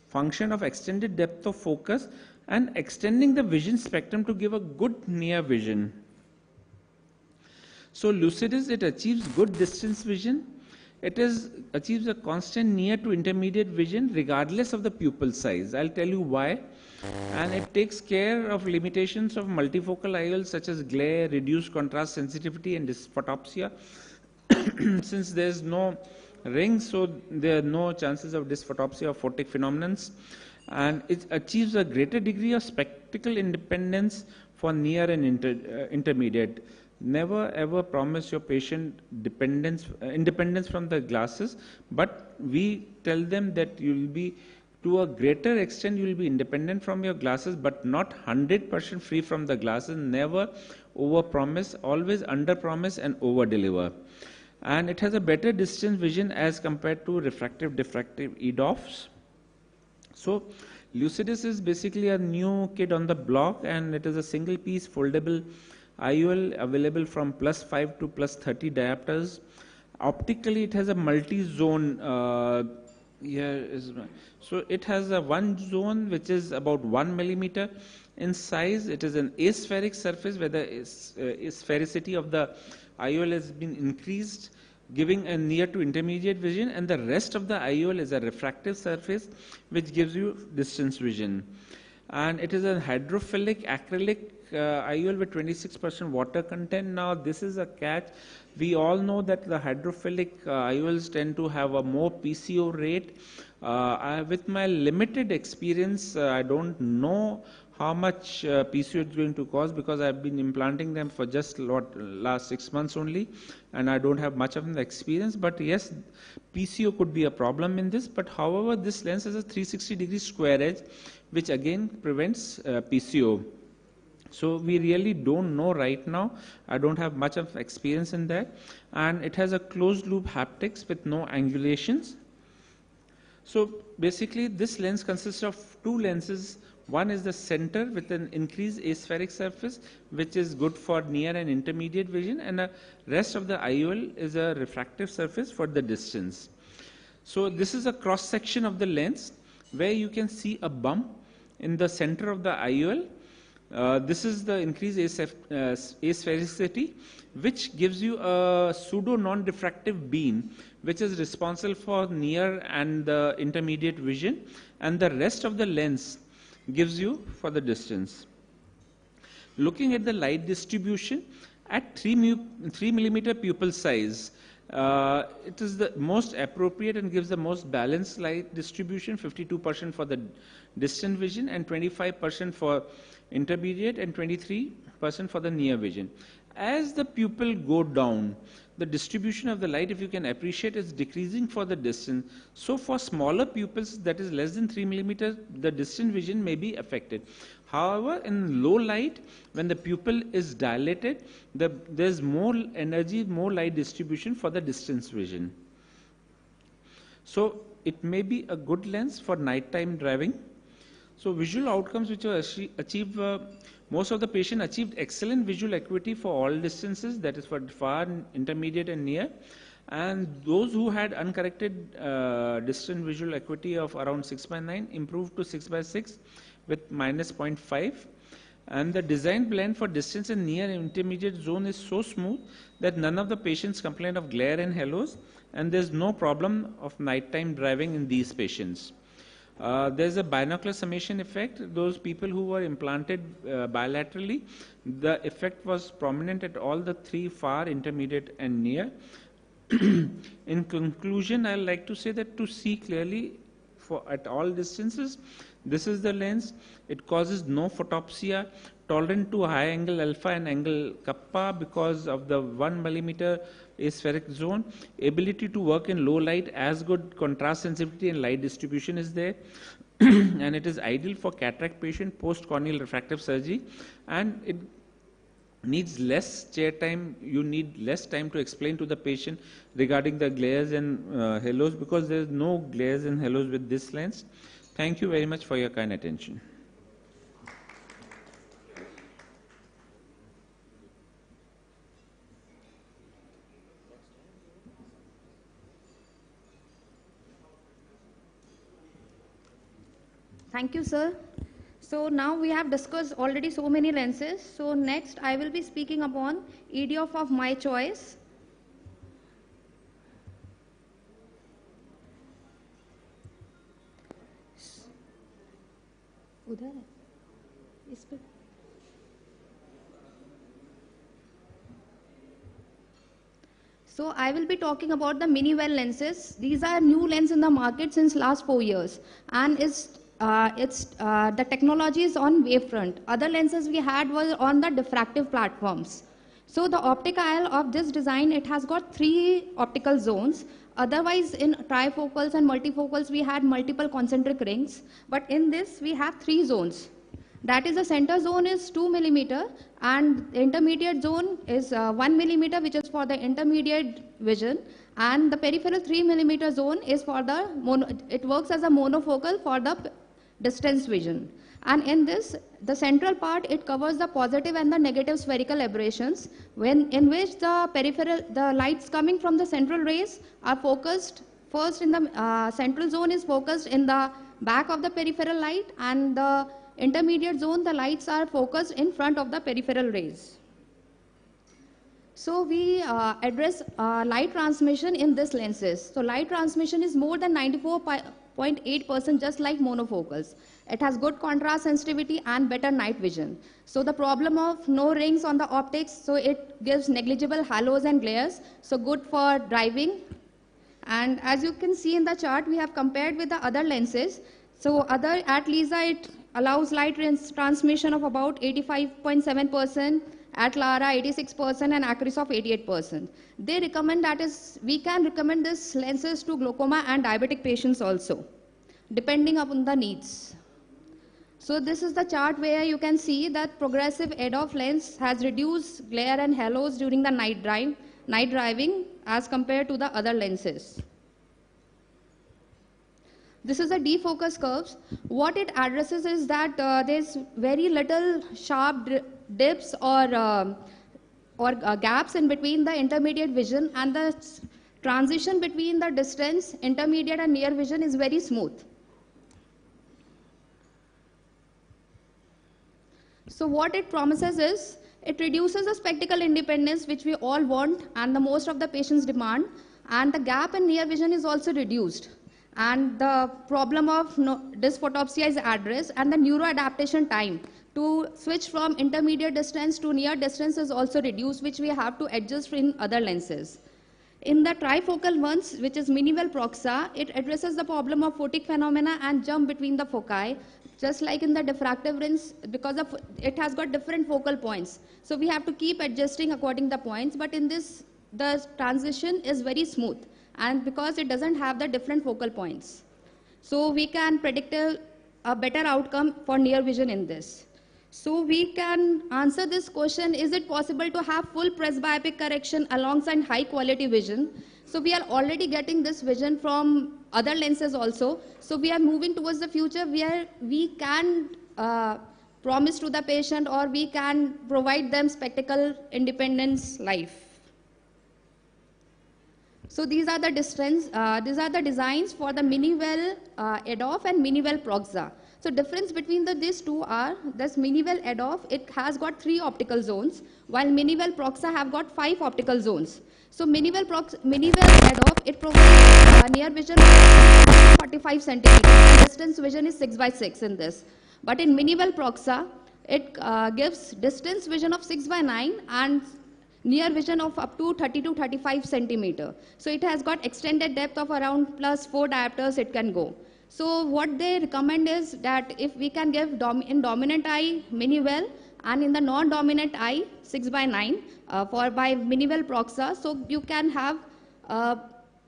function of extended depth of focus and extending the vision spectrum to give a good near vision. So Lucidis, it achieves good distance vision. It achieves a constant near to intermediate vision regardless of the pupil size. I'll tell you why. And it takes care of limitations of multifocal IOLs such as glare, reduced contrast sensitivity and dysphotopsia. Since there's no ring, so there are no chances of dysphotopsia or photic phenomenon. And it achieves a greater degree of spectacle independence for near and intermediate. Never ever promise your patient independence from the glasses, but we tell them that you will be, to a greater extent, you will be independent from your glasses, but not 100% free from the glasses. Never over promise, always under promise and over deliver. And it has a better distance vision as compared to refractive diffractive EDOFs. So Lucidis is basically a new kid on the block, and it is a single piece foldable IOL available from +5 to +30 diopters. Optically, it has a multi-zone. So it has a one zone which is about 1 millimeter, In size, it is an aspheric surface where the sphericity of the IOL has been increased, giving a near to intermediate vision, and the rest of the IOL is a refractive surface which gives you distance vision. And it is a hydrophilic acrylic IOL with 26% water content. Now this is a catch. We all know that the hydrophilic IOLs tend to have a more PCO rate. With my limited experience, I don't know how much PCO is going to cause, because I've been implanting them for just last 6 months only, and I don't have much of an experience. But yes, PCO could be a problem in this. But however, this lens has a 360-degree square edge, which again prevents PCO. So we really don't know right now. I don't have much of experience in that. And it has a closed loop haptics with no angulations. So basically this lens consists of two lenses. One is the center with an increased aspheric surface, which is good for near and intermediate vision, and the rest of the IOL is a refractive surface for the distance. So this is a cross section of the lens where you can see a bump in the center of the IOL. This is the increased asphericity, which gives you a pseudo non-diffractive beam, which is responsible for near and the intermediate vision, and the rest of the lens gives you for the distance. Looking at the light distribution at 3 millimeter pupil size, it is the most appropriate and gives the most balanced light distribution, 52% for the distant vision and 25% for intermediate and 23% for the near vision. As the pupil go down, the distribution of the light, if you can appreciate, is decreasing for the distance. So for smaller pupils, that is less than 3 millimeters, the distant vision may be affected. However, in low light, when the pupil is dilated, there's more energy, more light distribution for the distance vision. So it may be a good lens for nighttime driving. So visual outcomes which were achieved, most of the patients achieved excellent visual acuity for all distances, that is for far, intermediate and near. And those who had uncorrected distant visual acuity of around 6/9 improved to 6/6 with -0.5. And the design blend for distance and near and intermediate zone is so smooth that none of the patients complain of glare and halos, and there's no problem of nighttime driving in these patients. There's a binocular summation effect. Those people who were implanted bilaterally, the effect was prominent at all the three, far, intermediate and near. In conclusion, I'd like to say that to see clearly at all distances, this is the lens. It causes no photopsia, tolerant to high angle alpha and angle kappa because of the 1 millimeter aspheric zone. Ability to work in low light, as good contrast sensitivity and light distribution is there. And it is ideal for cataract patient post corneal refractive surgery, and it needs less chair time. You need less time to explain to the patient regarding the glares and halos, because there is no glares and halos with this lens. Thank you very much for your kind attention. Thank you, sir. So now we have discussed already so many lenses. So next I will be speaking upon EDOF of my choice. उधर है इस पे So I will be talking about the mini well lenses. These are new lens in the market since last 4 years, and the technology is on wavefront. Other lenses we had were on the diffractive platforms. So the optic IOL of this design, it has got 3 optical zones. Otherwise, in trifocals and multifocals, we had multiple concentric rings. But in this, we have 3 zones. That is, the center zone is 2 millimeter, and the intermediate zone is 1 millimeter, which is for the intermediate vision. And the peripheral 3 millimeter zone is for it works as a monofocal for the distance vision. And in this, the central part, it covers the positive and the negative spherical aberrations, in which the lights coming from the central rays are focused first in the central zone is focused in the back of the peripheral light, and the intermediate zone, the lights are focused in front of the peripheral rays. So we address light transmission in these lenses. So light transmission is more than 94.8%, just like monofocals. It has good contrast sensitivity and better night vision. So the problem of no rings on the optics, so it gives negligible halos and glares, so good for driving. And as you can see in the chart, we have compared with the other lenses. So at LISA, it allows light transmission of about 85.7%, at LARA 86%, and accuracy of 88%. They recommend we can recommend these lenses to glaucoma and diabetic patients also, depending upon the needs. So this is the chart where you can see that progressive EDOF lens has reduced glare and halos during the night driving as compared to the other lenses. This is a defocus curves. What it addresses is that there's very little sharp dips or gaps in between the intermediate vision, and the transition between the distance, intermediate and near vision is very smooth. So what it promises is, it reduces the spectacle independence, which we all want and the most of the patients demand, and the gap in near vision is also reduced. And the problem of dysphotopsia is addressed, and the neuroadaptation time to switch from intermediate distance to near distance is also reduced, which we have to adjust in other lenses. In the trifocal ones, which is mini-well proxa, it addresses the problem of photic phenomena and jump between the foci, just like in the diffractive lens, because it has got different focal points. So we have to keep adjusting according to the points, but in this, the transition is very smooth, and because it doesn't have the different focal points. So we can predict a better outcome for near vision in this. So we can answer this question, is it possible to have full presbyopic correction alongside high quality vision? So we are already getting this vision from other lenses also. So we are moving towards the future where we can promise to the patient, or we can provide them spectacle independence life. So these are the designs for the mini-well EDOF and mini-well proxa. So difference between these two are, this mini-well EDOF, it has got 3 optical zones, while mini-well proxa have got 5 optical zones. So mini-well EDOF, it provides near vision of 45 centimeters, and distance vision is 6/6 in this. But in mini-well proxa, it gives distance vision of 6/9 and near vision of up to 30 to 35 centimeter. So it has got extended depth of around +4 diopters it can go. So what they recommend is that if we can give in dominant eye mini-well and in the non-dominant eye 6/9 by mini-well proxa, so you can have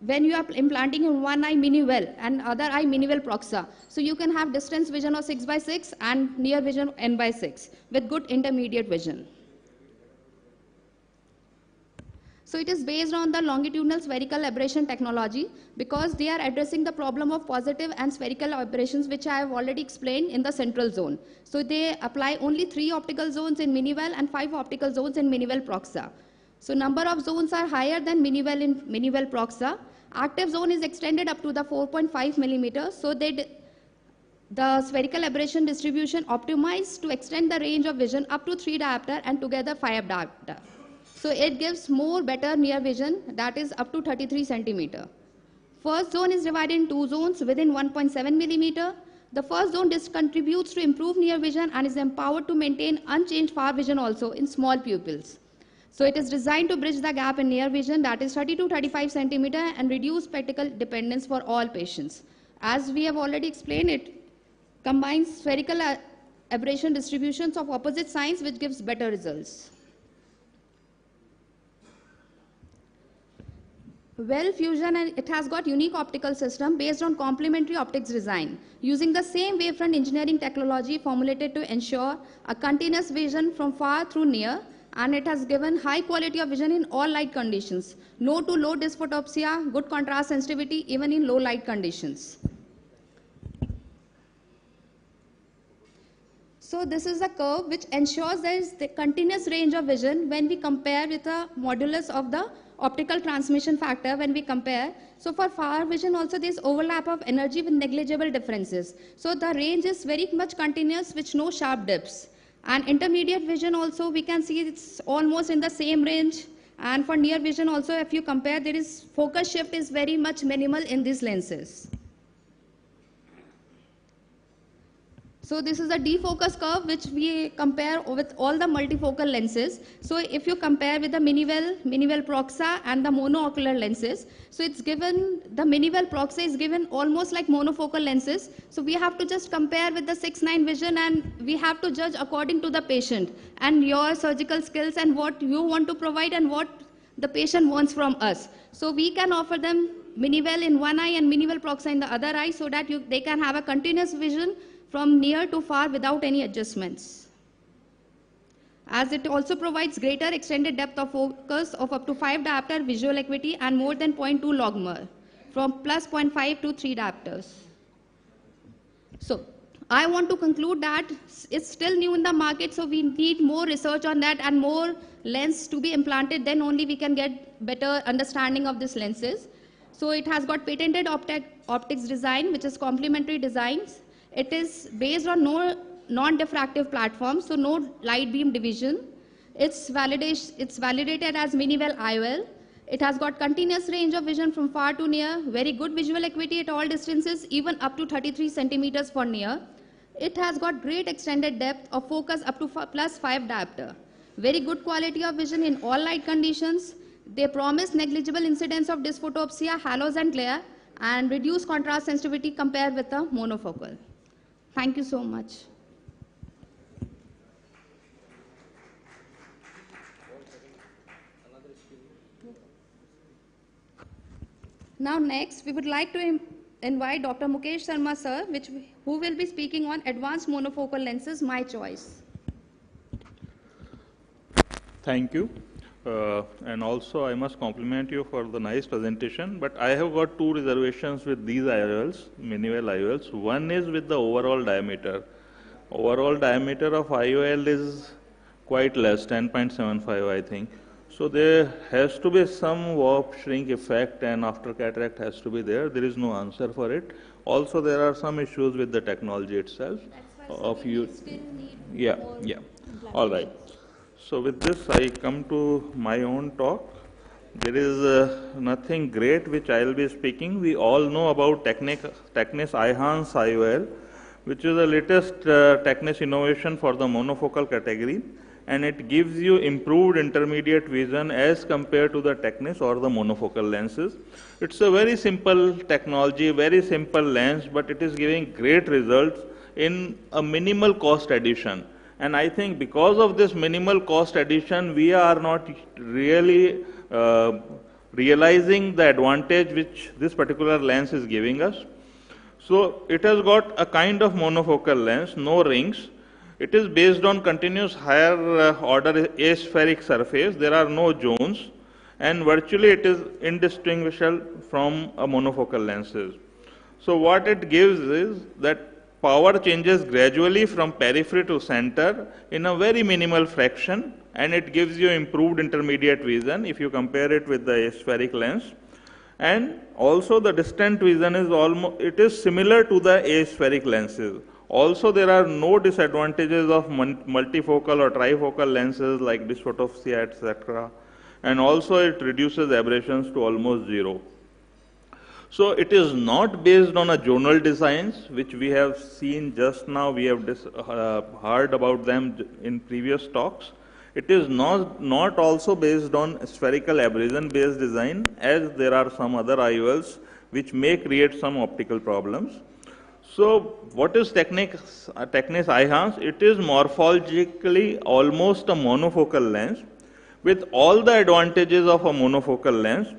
when you are implanting in one eye mini-well and other eye mini-well proxa, so you can have distance vision of 6/6 and near vision n/6 with good intermediate vision. So it is based on the longitudinal spherical aberration technology, because they are addressing the problem of positive and spherical aberrations, which I have already explained in the central zone. So they apply only 3 optical zones in mini-well and 5 optical zones in mini-well proxa. So number of zones are higher than mini-well in mini-well proxa. Active zone is extended up to the 4.5 millimeters. So the spherical aberration distribution optimized to extend the range of vision up to 3 diopter and together 5 diopter. So it gives better near vision, that is up to 33 centimeter. First zone is divided in 2 zones within 1.7 millimeter. The first zone contributes to improve near vision and is empowered to maintain unchanged far vision also in small pupils. So it is designed to bridge the gap in near vision, that is 30 to 35 centimeter, and reduce spectacle dependence for all patients. As we have already explained, it combines spherical aberration distributions of opposite signs, which gives better results. Well fusion, and it has got unique optical system based on complementary optics design, using the same wavefront engineering technology formulated to ensure a continuous vision from far through near, and it has given high quality of vision in all light conditions, no to low dysphotopsia, good contrast sensitivity even in low light conditions. So this is a curve which ensures there is the continuous range of vision when we compare with the modulus of the optical transmission factor when we compare. So for far vision also there's overlap of energy with negligible differences. So the range is very much continuous with no sharp dips. And intermediate vision also we can see it's almost in the same range. And for near vision also if you compare, there is focus shift is very much minimal in these lenses. So this is a defocus curve which we compare with all the multifocal lenses. So if you compare with the mini-well proxa and the monoocular lenses, so it's given, the mini-well proxa is given almost like monofocal lenses. So we have to just compare with the 6/9 vision and we have to judge according to the patient and your surgical skills and what you want to provide and what the patient wants from us. So we can offer them mini-well in one eye and mini-well proxa in the other eye so that they can have a continuous vision from near to far without any adjustments. As it also provides greater extended depth of focus of up to 5 diopter visual acuity and more than 0.2 logmer from plus 0.5 to 3 diopters. So I want to conclude that it's still new in the market, so we need more research on that and more lens to be implanted, then only we can get better understanding of these lenses. So it has got patented optics design, which is complementary designs. It is based on no non-diffractive platform, so no light beam division. It's validated as mini-well IOL. It has got continuous range of vision from far to near, very good visual acuity at all distances, even up to 33 centimeters for near. It has got great extended depth of focus up to plus 5 diopter. Very good quality of vision in all light conditions. They promise negligible incidence of dysphotopsia, halos and glare, and reduce contrast sensitivity compared with the monofocal. Thank you so much. Now next, we would like to invite Dr. Mukesh Sharma sir, who will be speaking on advanced monofocal lenses, my choice. Thank you. And also I must compliment you for the nice presentation, but I have got two reservations with these IOLs, mini-well IOLs. One is with the overall diameter. Overall diameter of IOL is quite less, 10.75 I think. So there has to be some warp shrink effect and after cataract has to be there. There is no answer for it. Also there are some issues with the technology itself. Of you. Yeah. All right. So with this, I come to my own talk. There is nothing great which I will be speaking. We all know about Technis Eyhance IOL, which is the latest Technis innovation for the monofocal category, and it gives you improved intermediate vision as compared to the Technis or the monofocal lenses. It's a very simple technology, very simple lens, but it is giving great results in a minimal cost addition. And I think because of this minimal cost addition, we are not really realizing the advantage which this particular lens is giving us. So it has got a kind of monofocal lens, no rings. It is based on continuous higher order aspheric surface. There are no zones, and virtually it is indistinguishable from a monofocal lenses. So what it gives is that power changes gradually from periphery to center in a very minimal fraction, and it gives you improved intermediate vision if you compare it with the aspheric lens. And also the distant vision is similar to the aspheric lenses. Also there are no disadvantages of multifocal or trifocal lenses like dysphotopsia, etc. And also it reduces aberrations to almost zero. So it is not based on a zonal designs, which we have seen just now. We have heard about them in previous talks. It is not also based on spherical aberration based design, as there are some other IOLs which may create some optical problems. So what is Technis Eyhance? It is morphologically almost a monofocal lens with all the advantages of a monofocal lens,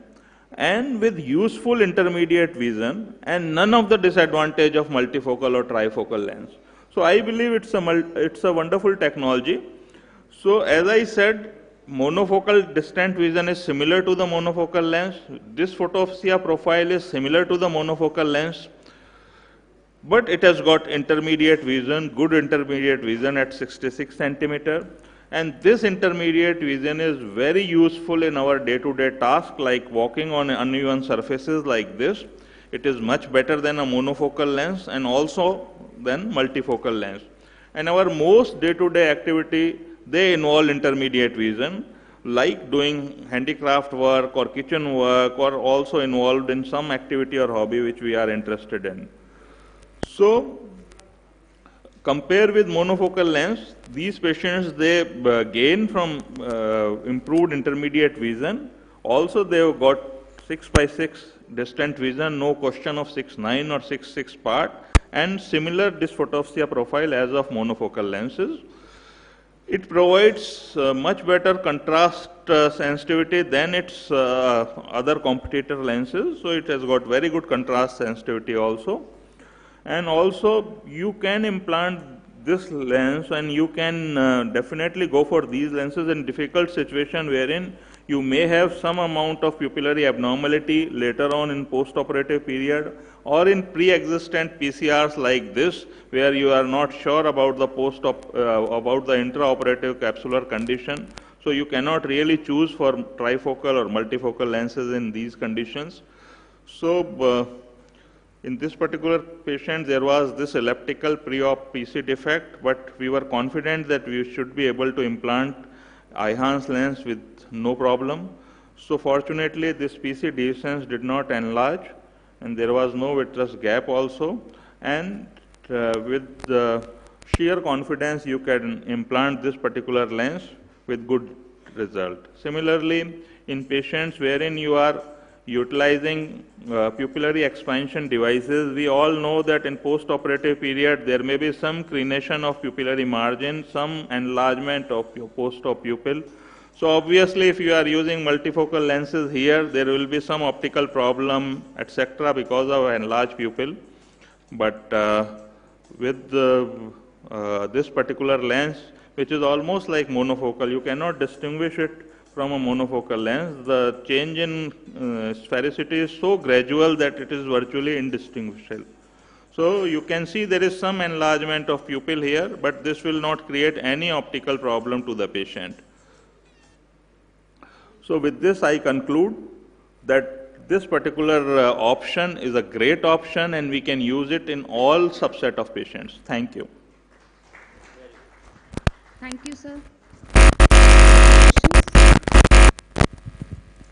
and with useful intermediate vision and none of the disadvantage of multifocal or trifocal lens. So I believe it's a wonderful technology. So as I said, monofocal distant vision is similar to the monofocal lens. This photopsia profile is similar to the monofocal lens, but it has got intermediate vision, good intermediate vision at 66 centimeter. And this intermediate vision is very useful in our day-to-day task, like walking on uneven surfaces like this. It is much better than a monofocal lens and also than multifocal lens. And our most day-to-day activity, they involve intermediate vision, like doing handicraft work or kitchen work, or also involved in some activity or hobby which we are interested in. So, compare with monofocal lens, these patients, they gain from improved intermediate vision. Also, they have got 6x6 distant vision, no question of 6/9 or 6/6 part, and similar dysphotopsia profile as of monofocal lenses. It provides much better contrast sensitivity than its other competitor lenses. So it has got very good contrast sensitivity also. And also you can implant this lens, and you can definitely go for these lenses in difficult situation wherein you may have some amount of pupillary abnormality later on in post-operative period, or in pre-existent PCRs like this, where you are not sure about the about the intraoperative capsular condition. So you cannot really choose for trifocal or multifocal lenses in these conditions. So in this particular patient, there was this elliptical pre-op PC defect, but we were confident that we should be able to implant Eyehan's lens with no problem. So fortunately, this PC dehiscence did not enlarge, and there was no vitreous gap also. And with sheer confidence, you can implant this particular lens with good result. Similarly, in patients wherein you are utilizing pupillary expansion devices, we all know that in post-operative period, there may be some crenation of pupillary margin, some enlargement of your post-op pupil. So obviously, if you are using multifocal lenses here, there will be some optical problem, etc., because of enlarged pupil. But with this particular lens, which is almost like monofocal, you cannot distinguish it from a monofocal lens. The change in sphericity is so gradual that it is virtually indistinguishable. So you can see there is some enlargement of pupil here, but this will not create any optical problem to the patient. So with this, I conclude that this particular option is a great option, and we can use it in all subset of patients. Thank you. Thank you, sir.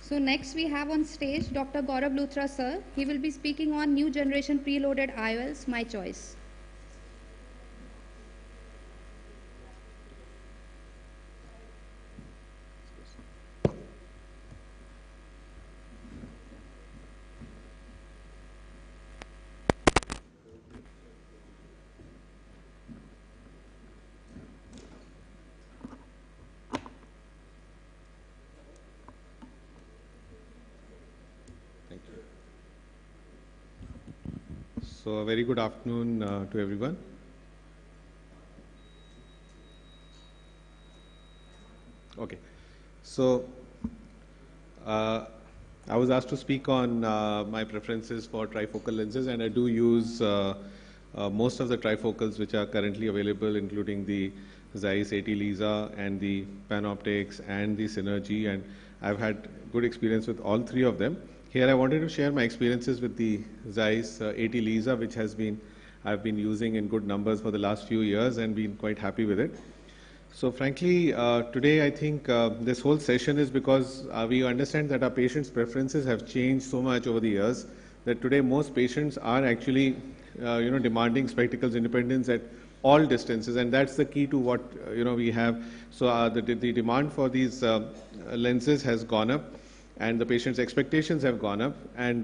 So next we have on stage Dr. Gaurav Luthra, sir. He will be speaking on new generation preloaded IOLs, my choice. So a very good afternoon to everyone. Okay, so I was asked to speak on my preferences for trifocal lenses, and I do use most of the trifocals which are currently available, including the Zeiss 80 Lisa and the Panoptics and the Synergy, and I've had good experience with all three of them. Here I wanted to share my experiences with the Zeiss 80 Lisa, which I've been using in good numbers for the last few years and been quite happy with it. So frankly, today I think this whole session is because we understand that our patients' preferences have changed so much over the years that today most patients are actually demanding spectacles independence at all distances, and that's the key to what we have. So the demand for these lenses has gone up, and the patient's expectations have gone up, and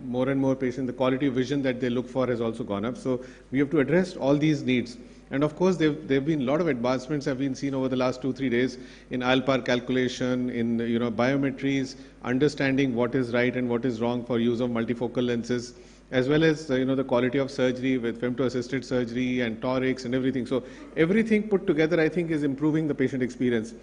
more and more patients, the quality of vision that they look for has also gone up. So we have to address all these needs. And of course, there have been a lot of advancements have been seen over the last 2-3 days in ILPAR calculation, in biometries, understanding what is right and what is wrong for use of multifocal lenses, as well as the quality of surgery with femto-assisted surgery and torics and everything. So everything put together, I think, is improving the patient experience.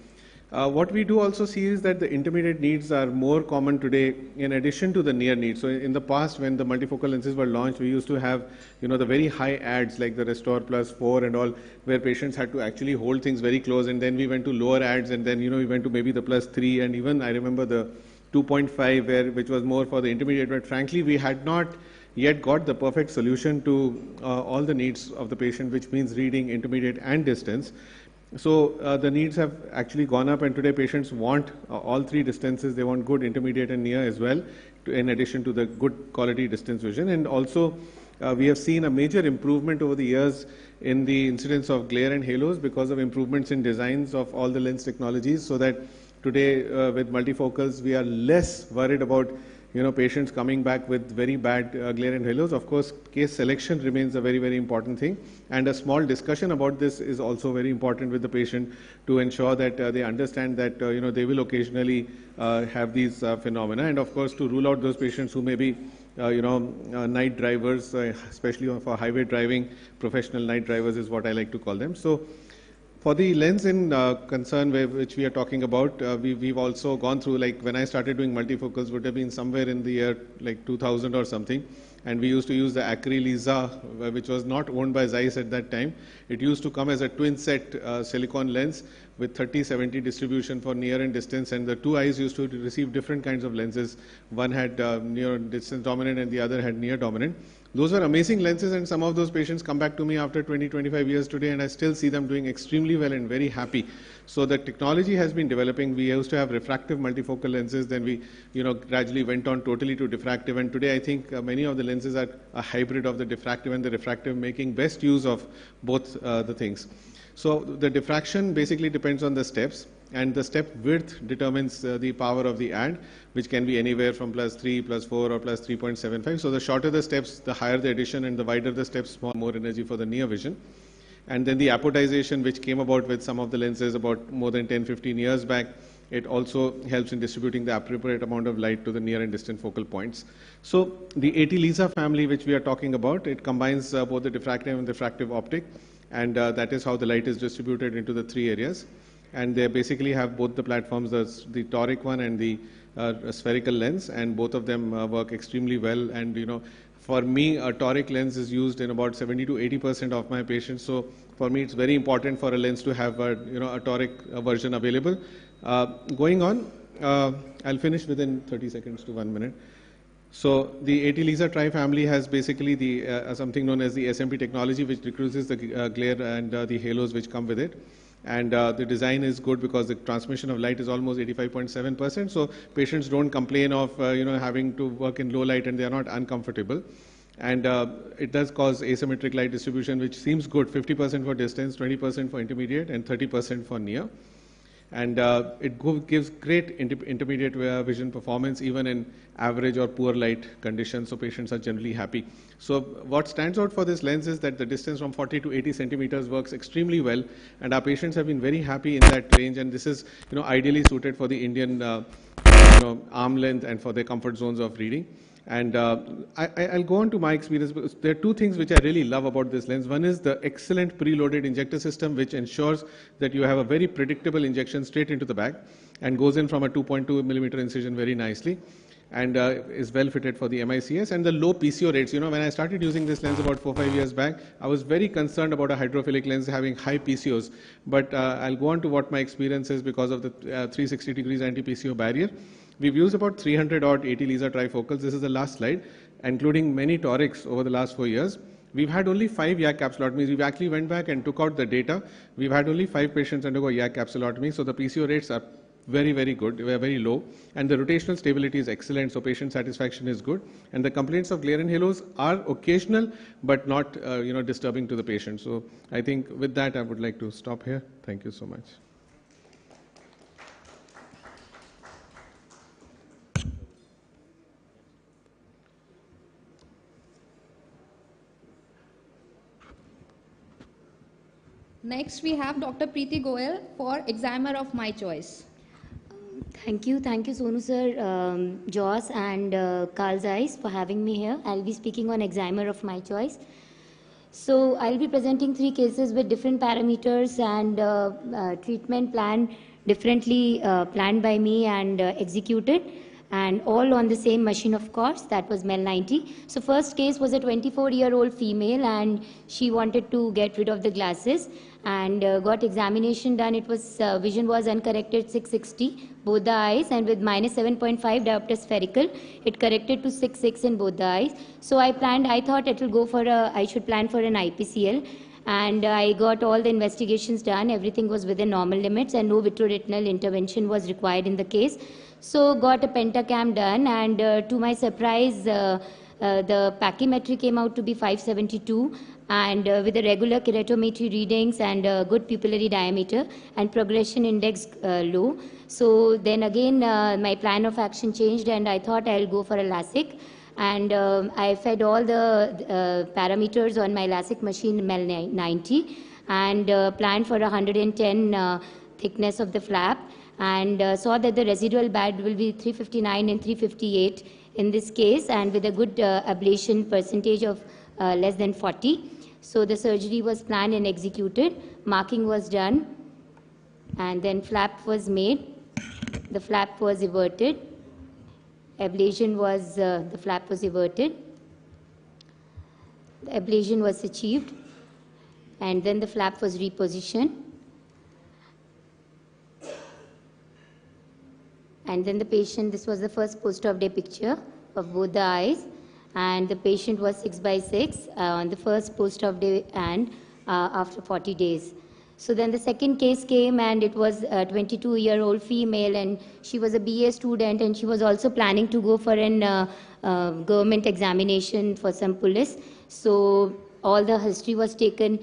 What we do also see is that the intermediate needs are more common today in addition to the near needs. So in the past, when the multifocal lenses were launched, we used to have, the very high ads like the Restore Plus 4 and all, where patients had to actually hold things very close, and then we went to lower ads, and then, we went to maybe the Plus 3, and even I remember the 2.5, which was more for the intermediate, but frankly, we had not yet got the perfect solution to all the needs of the patient, which means reading, intermediate, and distance. So the needs have actually gone up, and today patients want all three distances. They want good, intermediate, and near as well, in addition to the good quality distance vision. And also, we have seen a major improvement over the years in the incidence of glare and halos because of improvements in designs of all the lens technologies, so that today with multifocals, we are less worried about patients coming back with very bad glare and halos. Of course, case selection remains a very, very important thing, and a small discussion about this is also very important with the patient to ensure that they understand that they will occasionally have these phenomena, and of course to rule out those patients who may be night drivers, especially for highway driving. Professional night drivers is what I like to call them. So for the lens in concern which we are talking about, we've also gone through, like when I started doing multifocals, would have been somewhere in the year like 2000 or something, and we used to use the Acry Lisa, which was not owned by Zeiss at that time. It used to come as a twin set silicon lens with 30-70 distribution for near and distance, and the two eyes used to receive different kinds of lenses. One had near distance dominant and the other had near dominant. Those were amazing lenses, and some of those patients come back to me after 20-25 years today, and I still see them doing extremely well and very happy. So the technology has been developing. We used to have refractive multifocal lenses, then we gradually went on totally to diffractive, and today I think many of the lenses are a hybrid of the diffractive and the refractive, making best use of both the things. So the diffraction basically depends on the steps, and the step width determines the power of the ad, which can be anywhere from +3, +4, or +3.75. So the shorter the steps, the higher the addition, and the wider the steps, more energy for the near vision. And then the apodization, which came about with some of the lenses about more than 10-15 years back, it also helps in distributing the appropriate amount of light to the near and distant focal points. So the 80 Lisa family, which we are talking about, it combines both the diffractive and diffractive optic, and that is how the light is distributed into the three areas. And they basically have both the platforms, the toric one and the spherical lens, and both of them work extremely well. And for me, a toric lens is used in about 70 to 80% of my patients. So for me, it's very important for a lens to have a toric version available. Going on, I'll finish within 30 seconds to 1 minute. So the 80 Lisa Tri family has basically the something known as the SMP technology, which decreases the glare and the halos which come with it. And the design is good because the transmission of light is almost 85.7%. So patients don't complain of having to work in low light, and they are not uncomfortable. And it does cause asymmetric light distribution, which seems good: 50% for distance, 20% for intermediate, and 30% for near. And it gives great intermediate vision performance even in average or poor light conditions, so patients are generally happy. So what stands out for this lens is that the distance from 40 to 80 centimeters works extremely well, and our patients have been very happy in that range, and this is ideally suited for the Indian arm length and for their comfort zones of reading. And I'll go on to my experience, because there are two things which I really love about this lens. One is the excellent preloaded injector system, which ensures that you have a very predictable injection straight into the bag and goes in from a 2.2 millimeter incision very nicely, and is well fitted for the MICS. And the low PCO rates. When I started using this lens about 4-5 years back, I was very concerned about a hydrophilic lens having high PCOs. But I'll go on to what my experience is because of the 360 degrees anti-PCO barrier. We've used about 300 odd 80 Lisa trifocals. This is the last slide, including many torics over the last 4 years. We've had only 5 YAG capsulotomies. We've actually went back and took out the data. We've had only 5 patients undergo YAG capsulotomy, so the PCO rates are very, very good. They are very low, and the rotational stability is excellent, so patient satisfaction is good. And the complaints of glare and halos are occasional, but not disturbing to the patient. So I think with that, I would like to stop here. Thank you so much. Next, we have Dr. Preeti Goyal for Examiner of my choice. Thank you, Sonu sir, Joss and Carl Zeiss for having me here. I'll be speaking on Examiner of my choice. So I'll be presenting 3 cases with different parameters and treatment plan differently planned by me and executed, and all on the same machine, of course. That was MEL 90. So first case was a 24-year-old female, and she wanted to get rid of the glasses, and got examination done. It was vision was uncorrected 660 both the eyes, and with minus 7.5 diopter spherical, it corrected to 6.6 in both the eyes. So I thought it will go for I should plan for an IPCL, and I got all the investigations done. Everything was within normal limits, and no vitreoretinal intervention was required in the case. So got a pentacam done, and to my surprise, the pachymetry came out to be 572, and with the regular keratometry readings and good pupillary diameter and progression index low. So then again, my plan of action changed, and I thought I'll go for a LASIK. And I fed all the parameters on my LASIK machine MEL 90, and planned for 110 thickness of the flap, and saw that the residual band will be 359 and 358 in this case, and with a good ablation percentage of less than 40. So the surgery was planned and executed. Marking was done, and then flap was made. The flap was everted. Ablation was, the flap was everted. The ablation was achieved, and then the flap was repositioned. And then the patient, this was the first post-op day picture of both the eyes, and the patient was 6 by 6 on the first post-op day and after 40 days. So then the second case came, and it was a 22-year-old female, and she was a BA student, and she was also planning to go for an government examination for some police. So all the history was taken,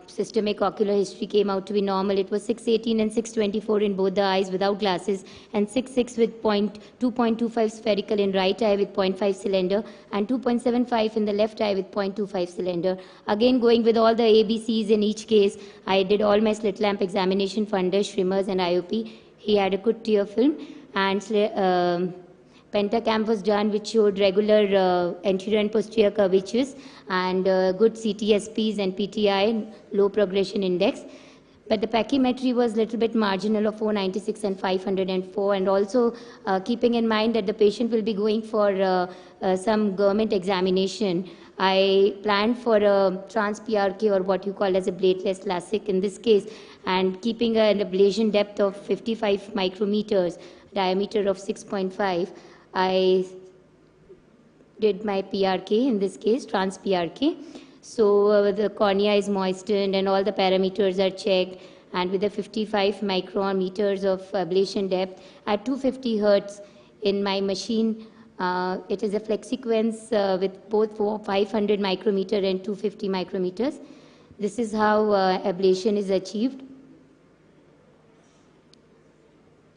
systemic ocular history came out to be normal. It was 618 and 624 in both the eyes without glasses, and 6.6 with 2.25 spherical in right eye with 0.5 cylinder, and 2.75 in the left eye with 0.25 cylinder. Again, going with all the ABCs in each case, I did all my slit lamp examination, fundus, shrimmers, and IOP. He had a good tear film, and pentacam was done, which showed regular anterior and posterior curvatures, and good CTSPs and PTI, low progression index. But the pachymetry was a little bit marginal of 496 and 504, and also keeping in mind that the patient will be going for some government examination, I planned for a trans-PRK, or what you call as a blateless LASIK in this case, and keeping an ablation depth of 55 micrometers, diameter of 6.5. I did my PRK, in this case, trans-PRK. So the cornea is moistened and all the parameters are checked, and with the 55 micrometers of ablation depth at 250 hertz in my machine, it is a flex sequence with both 500 micrometer and 250 micrometers. This is how ablation is achieved.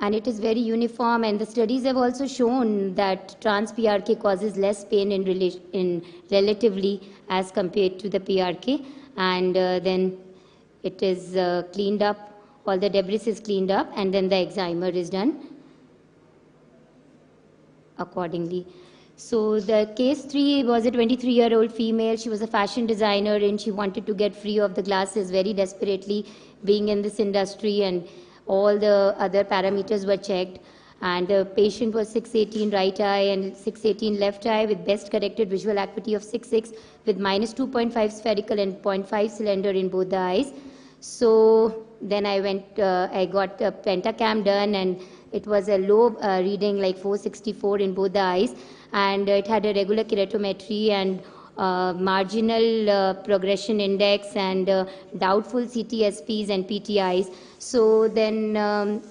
And it is very uniform, and the studies have also shown that trans-PRK causes less pain in relatively as compared to the PRK, and then it is cleaned up, all the debris is cleaned up, and then the excimer is done accordingly. So the case 3 was a 23-year-old female. She was a fashion designer, and she wanted to get free of the glasses very desperately, being in this industry, and all the other parameters were checked, and the patient was 618 right eye and 618 left eye with best corrected visual acuity of 6.6 with minus 2.5 spherical and 0.5 cylinder in both the eyes. So then I got a pentacam done, and it was a low reading like 464 in both the eyes, and it had a regular keratometry and marginal progression index and doubtful CTSPs and PTIs. So then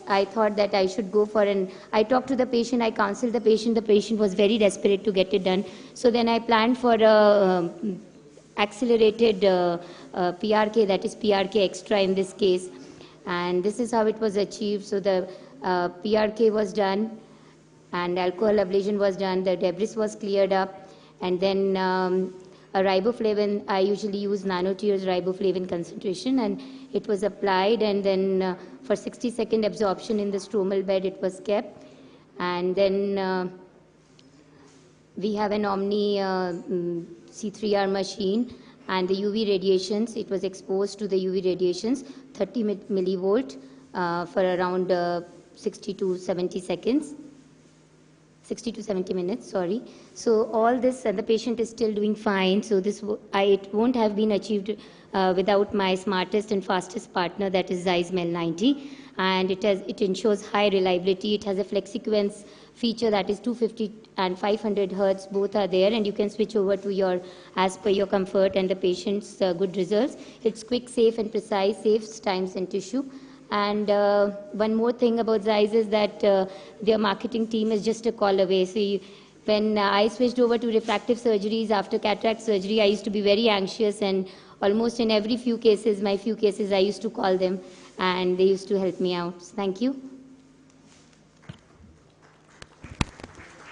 I thought that I should go for I talked to the patient, I counseled the patient was very desperate to get it done. So then I planned for accelerated PRK, that is PRK extra in this case. And this is how it was achieved. So the PRK was done, and alcohol ablation was done, the debris was cleared up, and then a riboflavin, I usually use nanotears riboflavin concentration, and it was applied, and then for 60-second absorption in the stromal bed it was kept. And then we have an Omni C3R machine, and the UV radiations, it was exposed to the UV radiations, 30 millivolt for around 60 to 70 seconds. 60 to 70 minutes, sorry. So all this, and the patient is still doing fine. So this, it won't have been achieved without my smartest and fastest partner, that is Zeiss Mel 90. And it ensures high reliability. It has a FlexiQuence feature that is 250 and 500 hertz, both are there, and you can switch over to your, as per your comfort and the patient's good results. It's quick, safe and precise, saves times and tissue. And one more thing about Zeiss is that their marketing team is just a call away. So when I switched over to refractive surgeries after cataract surgery, I used to be very anxious, and almost in every few cases, I used to call them, and they used to help me out. Thank you.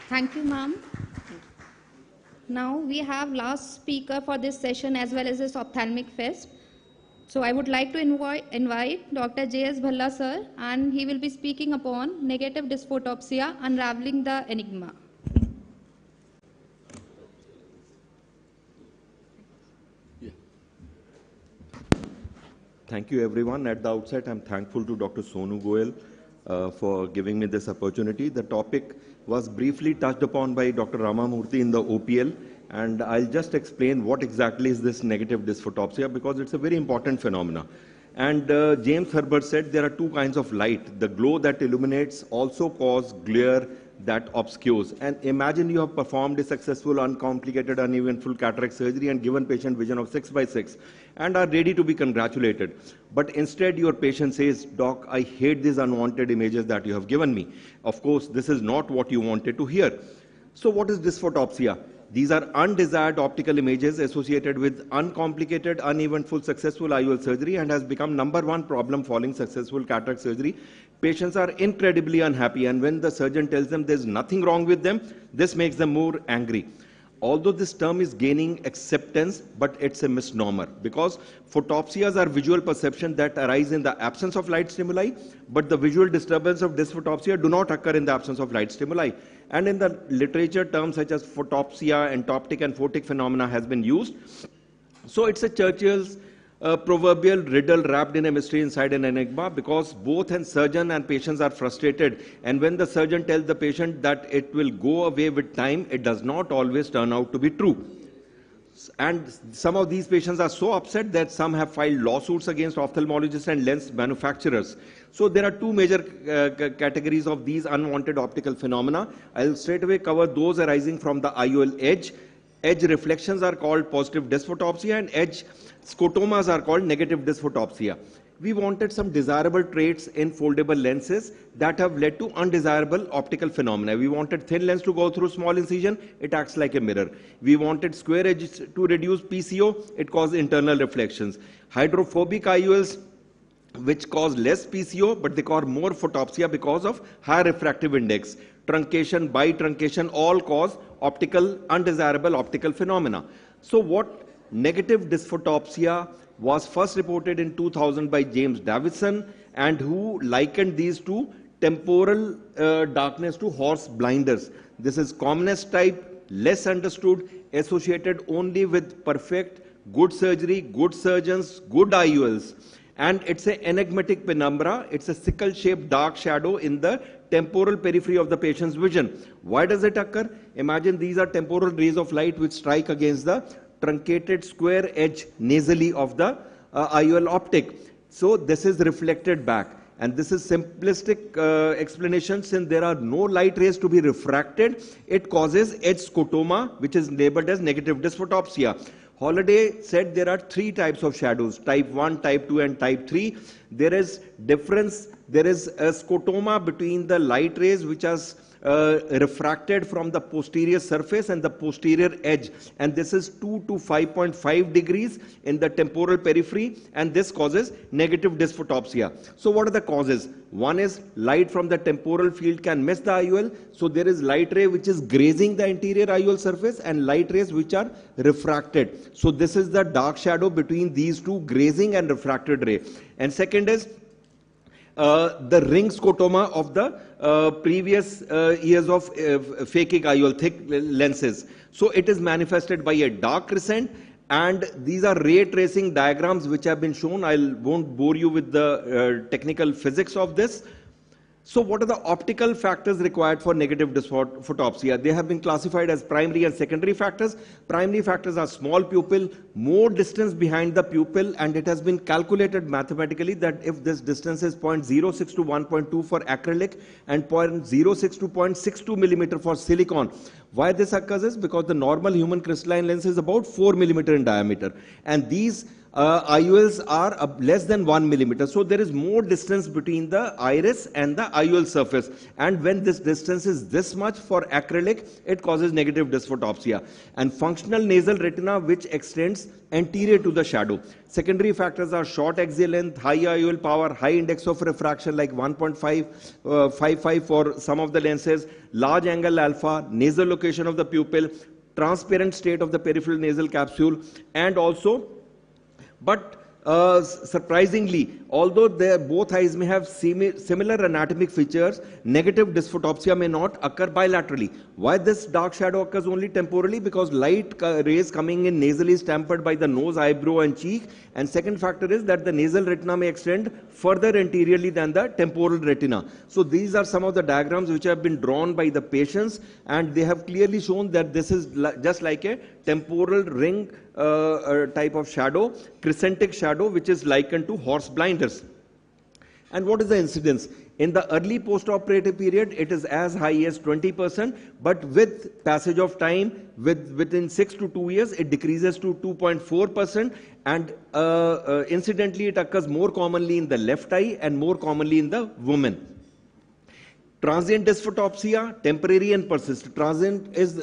Thank you, ma'am. Now we have last speaker for this session as well as this ophthalmic fest. So I would like to invite Dr. J.S. Bhalla sir, and he will be speaking upon negative dysphotopsia, unraveling the enigma. Thank you, everyone. At the outset, I'm thankful to Dr. Sonu Goel for giving me this opportunity. The topic was briefly touched upon by Dr. Ramamurthy in the OPL, and I'll just explain what exactly is this negative dysphotopsia, because it's a very important phenomena. And James Herbert said there are two kinds of light. The glow that illuminates also causes glare that obscures. And imagine you have performed a successful, uncomplicated, uneventful cataract surgery and given patient vision of 6/6 and are ready to be congratulated. But instead your patient says, "Doc, I hate these unwanted images that you have given me." Of course, this is not what you wanted to hear. So what is dysphotopsia? These are undesired optical images associated with uncomplicated, uneventful, successful IOL surgery, and has become #1 problem following successful cataract surgery. Patients are incredibly unhappy, and when the surgeon tells them there's nothing wrong with them, this makes them more angry. Although this term is gaining acceptance, but it's a misnomer, because photopsias are visual perception that arise in the absence of light stimuli, but the visual disturbance of dysphotopsia do not occur in the absence of light stimuli. And in the literature, terms such as photopsia, entoptic and photic phenomena has been used. So it's a Churchill's proverbial riddle wrapped in a mystery inside an enigma, because both surgeon and patients are frustrated, and when the surgeon tells the patient that it will go away with time, it does not always turn out to be true. And some of these patients are so upset that some have filed lawsuits against ophthalmologists and lens manufacturers. So there are two major categories of these unwanted optical phenomena. I'll straight away cover those arising from the IOL edge. Edge reflections are called positive dysphotopsia, and edge scotomas are called negative dysphotopsia. We wanted some desirable traits in foldable lenses that have led to undesirable optical phenomena. We wanted thin lens to go through small incision, it acts like a mirror. We wanted square edges to reduce PCO, it causes internal reflections. Hydrophobic IOLs, which cause less PCO, but they cause more photopsia because of higher refractive index. Truncation, bitruncation, all cause undesirable optical phenomena. So what negative dysphotopsia was first reported in 2000 by James Davison, and who likened these to temporal darkness to horse blinders. This is commonest type, less understood, associated only with perfect, good surgery, good surgeons, good IOLs. And it's an enigmatic penumbra. It's a sickle-shaped dark shadow in the temporal periphery of the patient's vision. Why does it occur? Imagine these are temporal rays of light which strike against the truncated square edge nasally of the IOL optic. So this is reflected back. And this is simplistic explanation. Since there are no light rays to be refracted, it causes edge scotoma, which is labeled as negative dysphotopsia. Holliday said there are 3 types of shadows, type 1, type 2 and type 3. There is difference. There is a scotoma between the light rays which are refracted from the posterior surface and the posterior edge, and this is 2 to 5.5 degrees in the temporal periphery, and this causes negative dysphotopsia. So what are the causes? One is light from the temporal field can miss the IOL, so there is light ray which is grazing the interior IOL surface and light rays which are refracted. So this is the dark shadow between these two, grazing and refracted ray. And second is the ring scotoma of the previous years of phakic IOL, thick lenses. So it is manifested by a dark crescent, And these are ray tracing diagrams which have been shown. I won't bore you with the technical physics of this. So what are the optical factors required for negative dysphotopsia? They have been classified as primary and secondary factors. Primary factors are small pupil, more distance behind the pupil, and it has been calculated mathematically that if this distance is 0.06 to 1.2 for acrylic and 0.06 to 0.62 millimeter for silicon. Why this occurs is because the normal human crystalline lens is about 4 millimeter in diameter, and these IOLs are less than 1 millimeter. So there is more distance between the iris and the IOL surface. And when this distance is this much for acrylic, it causes negative dysphotopsia. And functional nasal retina, which extends anterior to the shadow. Secondary factors are short axial length, high IOL power, high index of refraction like 1.55 for some of the lenses, large angle alpha, nasal location of the pupil, transparent state of the peripheral nasal capsule, and also surprisingly, although both eyes may have similar anatomic features, negative dysphotopsia may not occur bilaterally. Why this dark shadow occurs only temporally? Because light rays coming in nasally is tempered by the nose, eyebrow and cheek. And second factor is that the nasal retina may extend further anteriorly than the temporal retina. So these are some of the diagrams which have been drawn by the patients, and they have clearly shown that this is just like a temporal ring type of shadow, crescentic shadow, which is likened to horse blinders. And what is the incidence? In the early post-operative period, it is as high as 20%, but with passage of time, within 6 to 2 years, it decreases to 2.4%, and incidentally, it occurs more commonly in the left eye and more commonly in the woman. Transient dysphotopsia, temporary and persistent. Transient is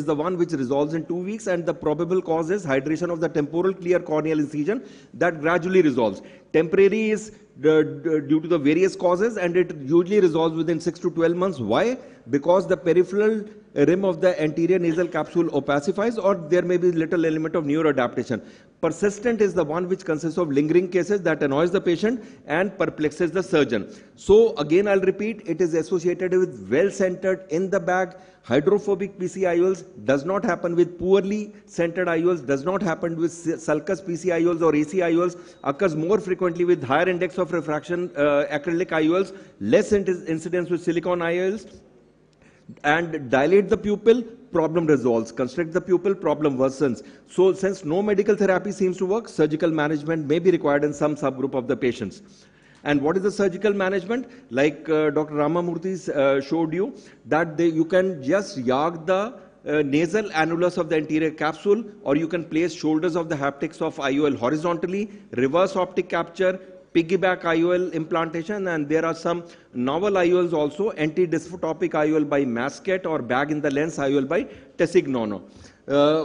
the one which resolves in 2 weeks, and the probable cause is hydration of the temporal clear corneal incision that gradually resolves. Temporary is due to the various causes, and it usually resolves within 6 to 12 months. Why? Because the peripheral rim of the anterior nasal capsule opacifies, or there may be little element of neuroadaptation. Persistent is the one which consists of lingering cases that annoys the patient and perplexes the surgeon. So again, I'll repeat, it is associated with well-centered in the bag, hydrophobic PC IOLs, does not happen with poorly centered IOLs, does not happen with sulcus PC IOLs or AC IOLs, occurs more frequently with higher index of refraction acrylic IOLs, less incidence with silicone IOLs, and dilate the pupil, problem resolves. Constrict the pupil, problem worsens. So since no medical therapy seems to work, surgical management may be required in some subgroup of the patients. And what is the surgical management? Like Dr. Ramamurthy showed you, that you can just yag the nasal annulus of the anterior capsule, or you can place shoulders of the haptics of IOL horizontally, reverse optic capture, piggyback IOL implantation, and there are some novel IOLs also, anti-dysphotopic IOL by Masket or bag in the lens IOL by Tessignono.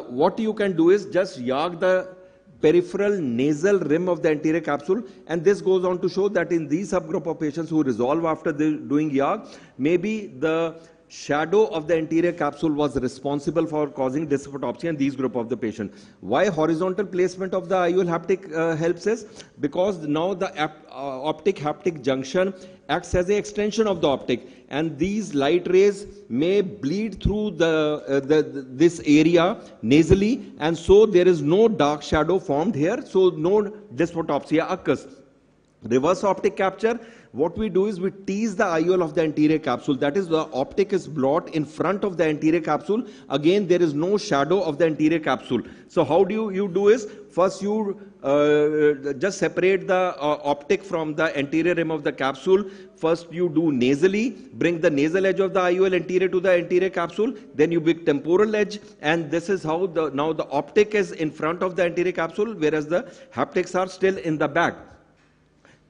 What you can do is just yag the peripheral nasal rim of the anterior capsule, and this goes on to show that in these subgroup of patients who resolve after doing yag, maybe the shadow of the anterior capsule was responsible for causing dysphotopsia in these group of the patient. Why horizontal placement of the IOL haptic helps us? Because now the optic haptic junction acts as an extension of the optic, and these light rays may bleed through this area nasally, and so there is no dark shadow formed here, so no dysphotopsia occurs. Reverse optic capture, what we do is we tease the IOL of the anterior capsule. That is, the optic is brought in front of the anterior capsule. Again, there is no shadow of the anterior capsule. So how do you do is, first you just separate the optic from the anterior rim of the capsule. First you do nasally, bring the nasal edge of the IOL anterior to the anterior capsule. Then you bring temporal edge, and this is how now the optic is in front of the anterior capsule, whereas the haptics are still in the back.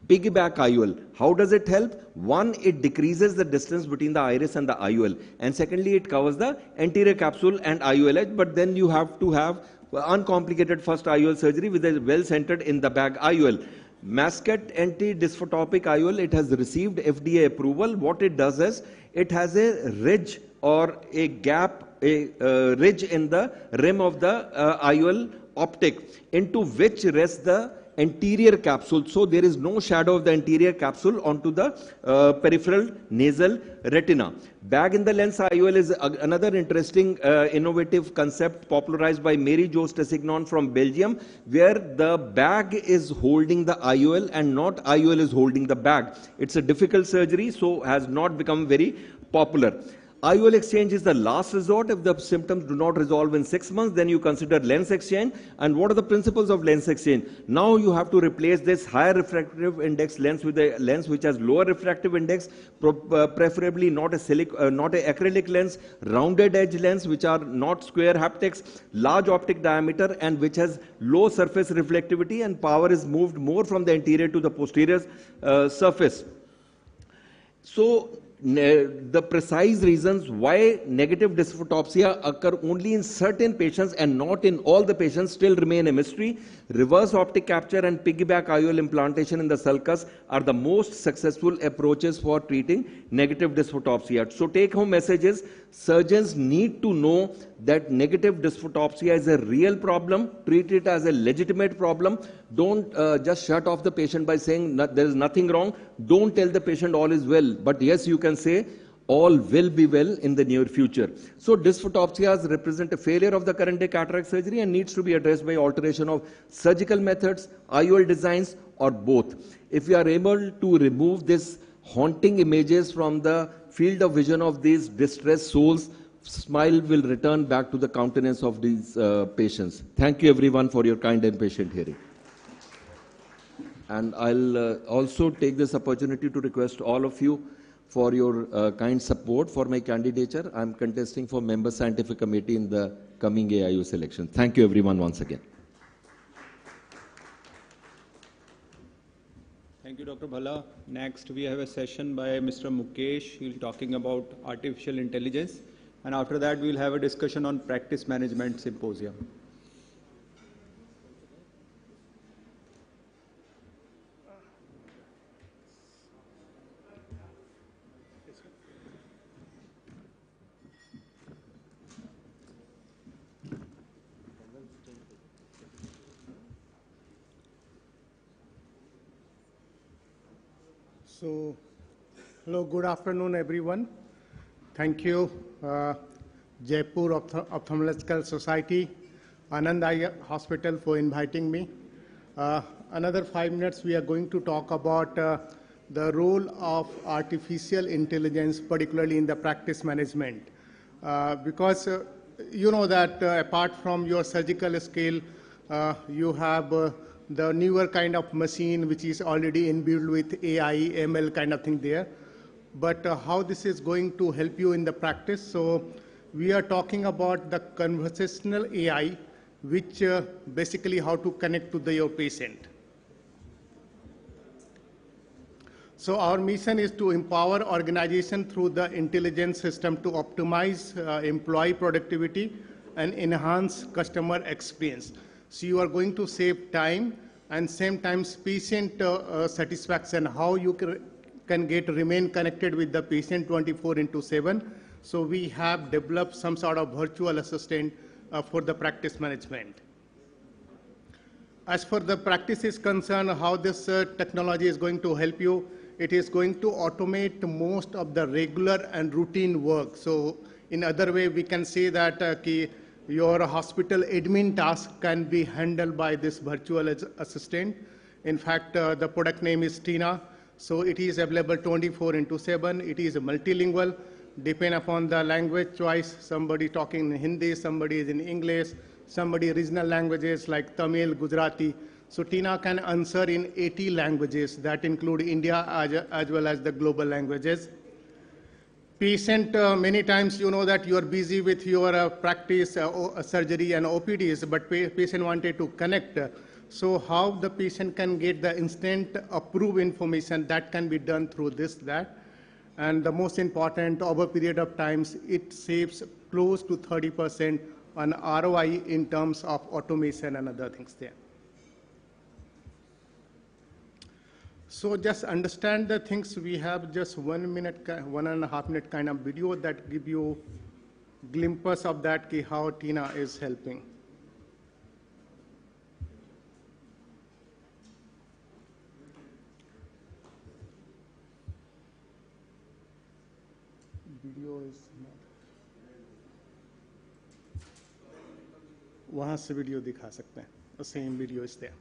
Piggyback IOL, how does it help? One, it decreases the distance between the iris and the IOL, and secondly, it covers the anterior capsule and IOL edge, but then you have to have uncomplicated first IOL surgery with a well-centered in the bag IOL. Masket anti-dysphotopic IOL, it has received FDA approval. What it does is, it has a ridge or a gap, a ridge in the rim of the IOL optic, into which rests the anterior capsule, so there is no shadow of the anterior capsule onto the peripheral nasal retina. Bag in the lens IOL is another interesting innovative concept popularized by Mary Jo Stassignon from Belgium, where the bag is holding the IOL and not IOL is holding the bag. It's a difficult surgery, so has not become very popular. IOL exchange is the last resort. If the symptoms do not resolve in 6 months, then you consider lens exchange. And what are the principles of lens exchange? Now you have to replace this higher refractive index lens with a lens which has lower refractive index, preferably not a acrylic lens, rounded edge lens which are not square haptics, large optic diameter, and which has low surface reflectivity, and power is moved more from the anterior to the posterior surface. So the precise reasons why negative dysphotopsia occur only in certain patients and not in all the patients still remain a mystery. Reverse optic capture and piggyback IOL implantation in the sulcus are the most successful approaches for treating negative dysphotopsia. So take home message is, surgeons need to know that negative dysphotopsia is a real problem, treat it as a legitimate problem. Don't just shut off the patient by saying there is nothing wrong. Don't tell the patient all is well, but yes, you can say all will be well in the near future. So dysphotopsias represent a failure of the current day cataract surgery and needs to be addressed by alteration of surgical methods, IOL designs, or both. If we are able to remove this haunting images from the field of vision of these distressed souls, smile will return back to the countenance of these patients. Thank you everyone for your kind and patient hearing. And I'll also take this opportunity to request all of you for your kind support for my candidature. I'm contesting for Member Scientific Committee in the coming AIU selection. Thank you everyone once again. Thank you, Dr. Bhala. Next, we have a session by Mr. Mukesh. He'll be talking about artificial intelligence. And after that, we'll have a discussion on practice management symposium. So, hello, good afternoon, everyone. Thank you, Jaipur Ophthalmological Society, Anand Eye Hospital for inviting me. Another 5 minutes, we are going to talk about the role of artificial intelligence, particularly in the practice management. Because you know that apart from your surgical skill, you have the newer kind of machine which is already inbuilt with AI, ML kind of thing there. But how this is going to help you in the practice. So we are talking about the conversational AI, which basically how to connect to your patient. So our mission is to empower organization through the intelligence system to optimize employee productivity and enhance customer experience. So you are going to save time and same time patient satisfaction, how you can remain connected with the patient 24/7. So we have developed some sort of virtual assistant for the practice management. As for the practice is concerned, how this technology is going to help you, it is going to automate most of the regular and routine work. So in other way, we can say that your hospital admin task can be handled by this virtual assistant. In fact, the product name is Tina. So it is available 24/7. It is multilingual, depend upon the language choice. Somebody talking in Hindi, somebody is in English, somebody regional languages like Tamil, Gujarati. So Tina can answer in 80 languages that include India as well as the global languages. Patient, many times you know that you are busy with your practice, surgery and OPDs, but patient wanted to connect. So how the patient can get the instant approved information, that can be done through that. And the most important, over a period of times, it saves close to 30% on ROI in terms of automation and other things there. So just understand the things. We have just 1 minute, 1.5 minute kind of video that give you glimpse of that, how Tina is helping. is not. वहाँ से video दिखा सकते हैं. The same video is there.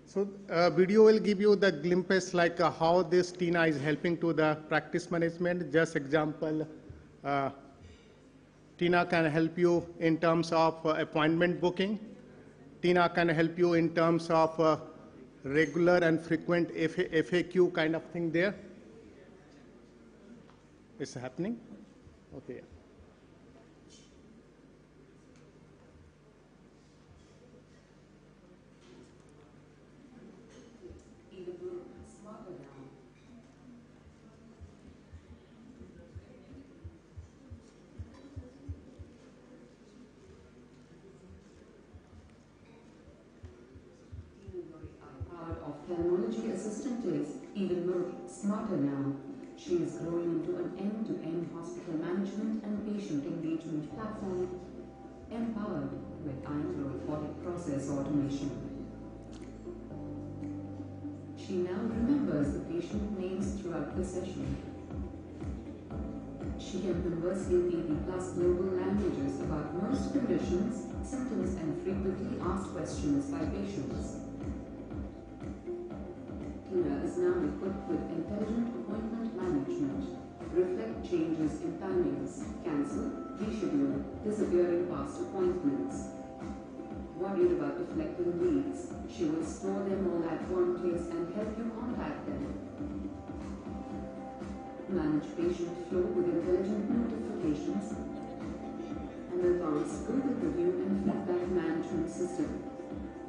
So video will give you the glimpse like how this Tina is helping to the practice management. Just example, Tina can help you in terms of appointment booking. Tina can help you in terms of regular and frequent FAQ kind of thing there. It's happening? Okay. Ophthalmology assistant is even more smarter now. She is growing into an end-to-end hospital management and patient engagement platform, empowered with Anand robotic process automation. She now remembers the patient names throughout the session. She can converse in 80+ global languages about most conditions, symptoms, and frequently asked questions by patients. Tina is now equipped with intelligent appointment management, reflect changes in timings, cancel, reschedule, disappearing past appointments. Worried about deflecting leads, she will store them all at one place and help you contact them. Manage patient flow with intelligent notifications, an advanced Google review and feedback management system.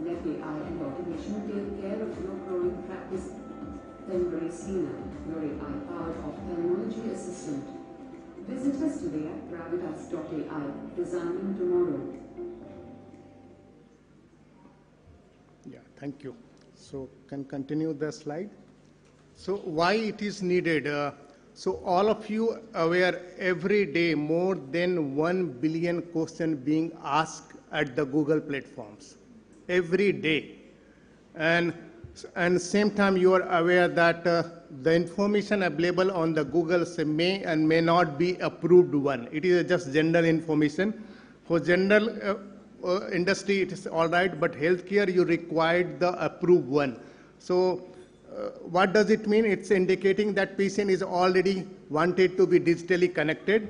Let AI and automation take care of your growing practice. Embrace Tina, your AI-powered ophthalmology assistant. Visit us today at gravitas.ai, designing tomorrow. Yeah, thank you. So can continue the slide. So why it is needed? So all of you aware every day more than 1 billion questions being asked at the Google platforms. Every day. And same time you are aware that the information available on the Google may and may not be approved one. It is just general information. For general industry it is all right, but healthcare you required the approved one. So what does it mean? It's indicating that patient is already wanted to be digitally connected.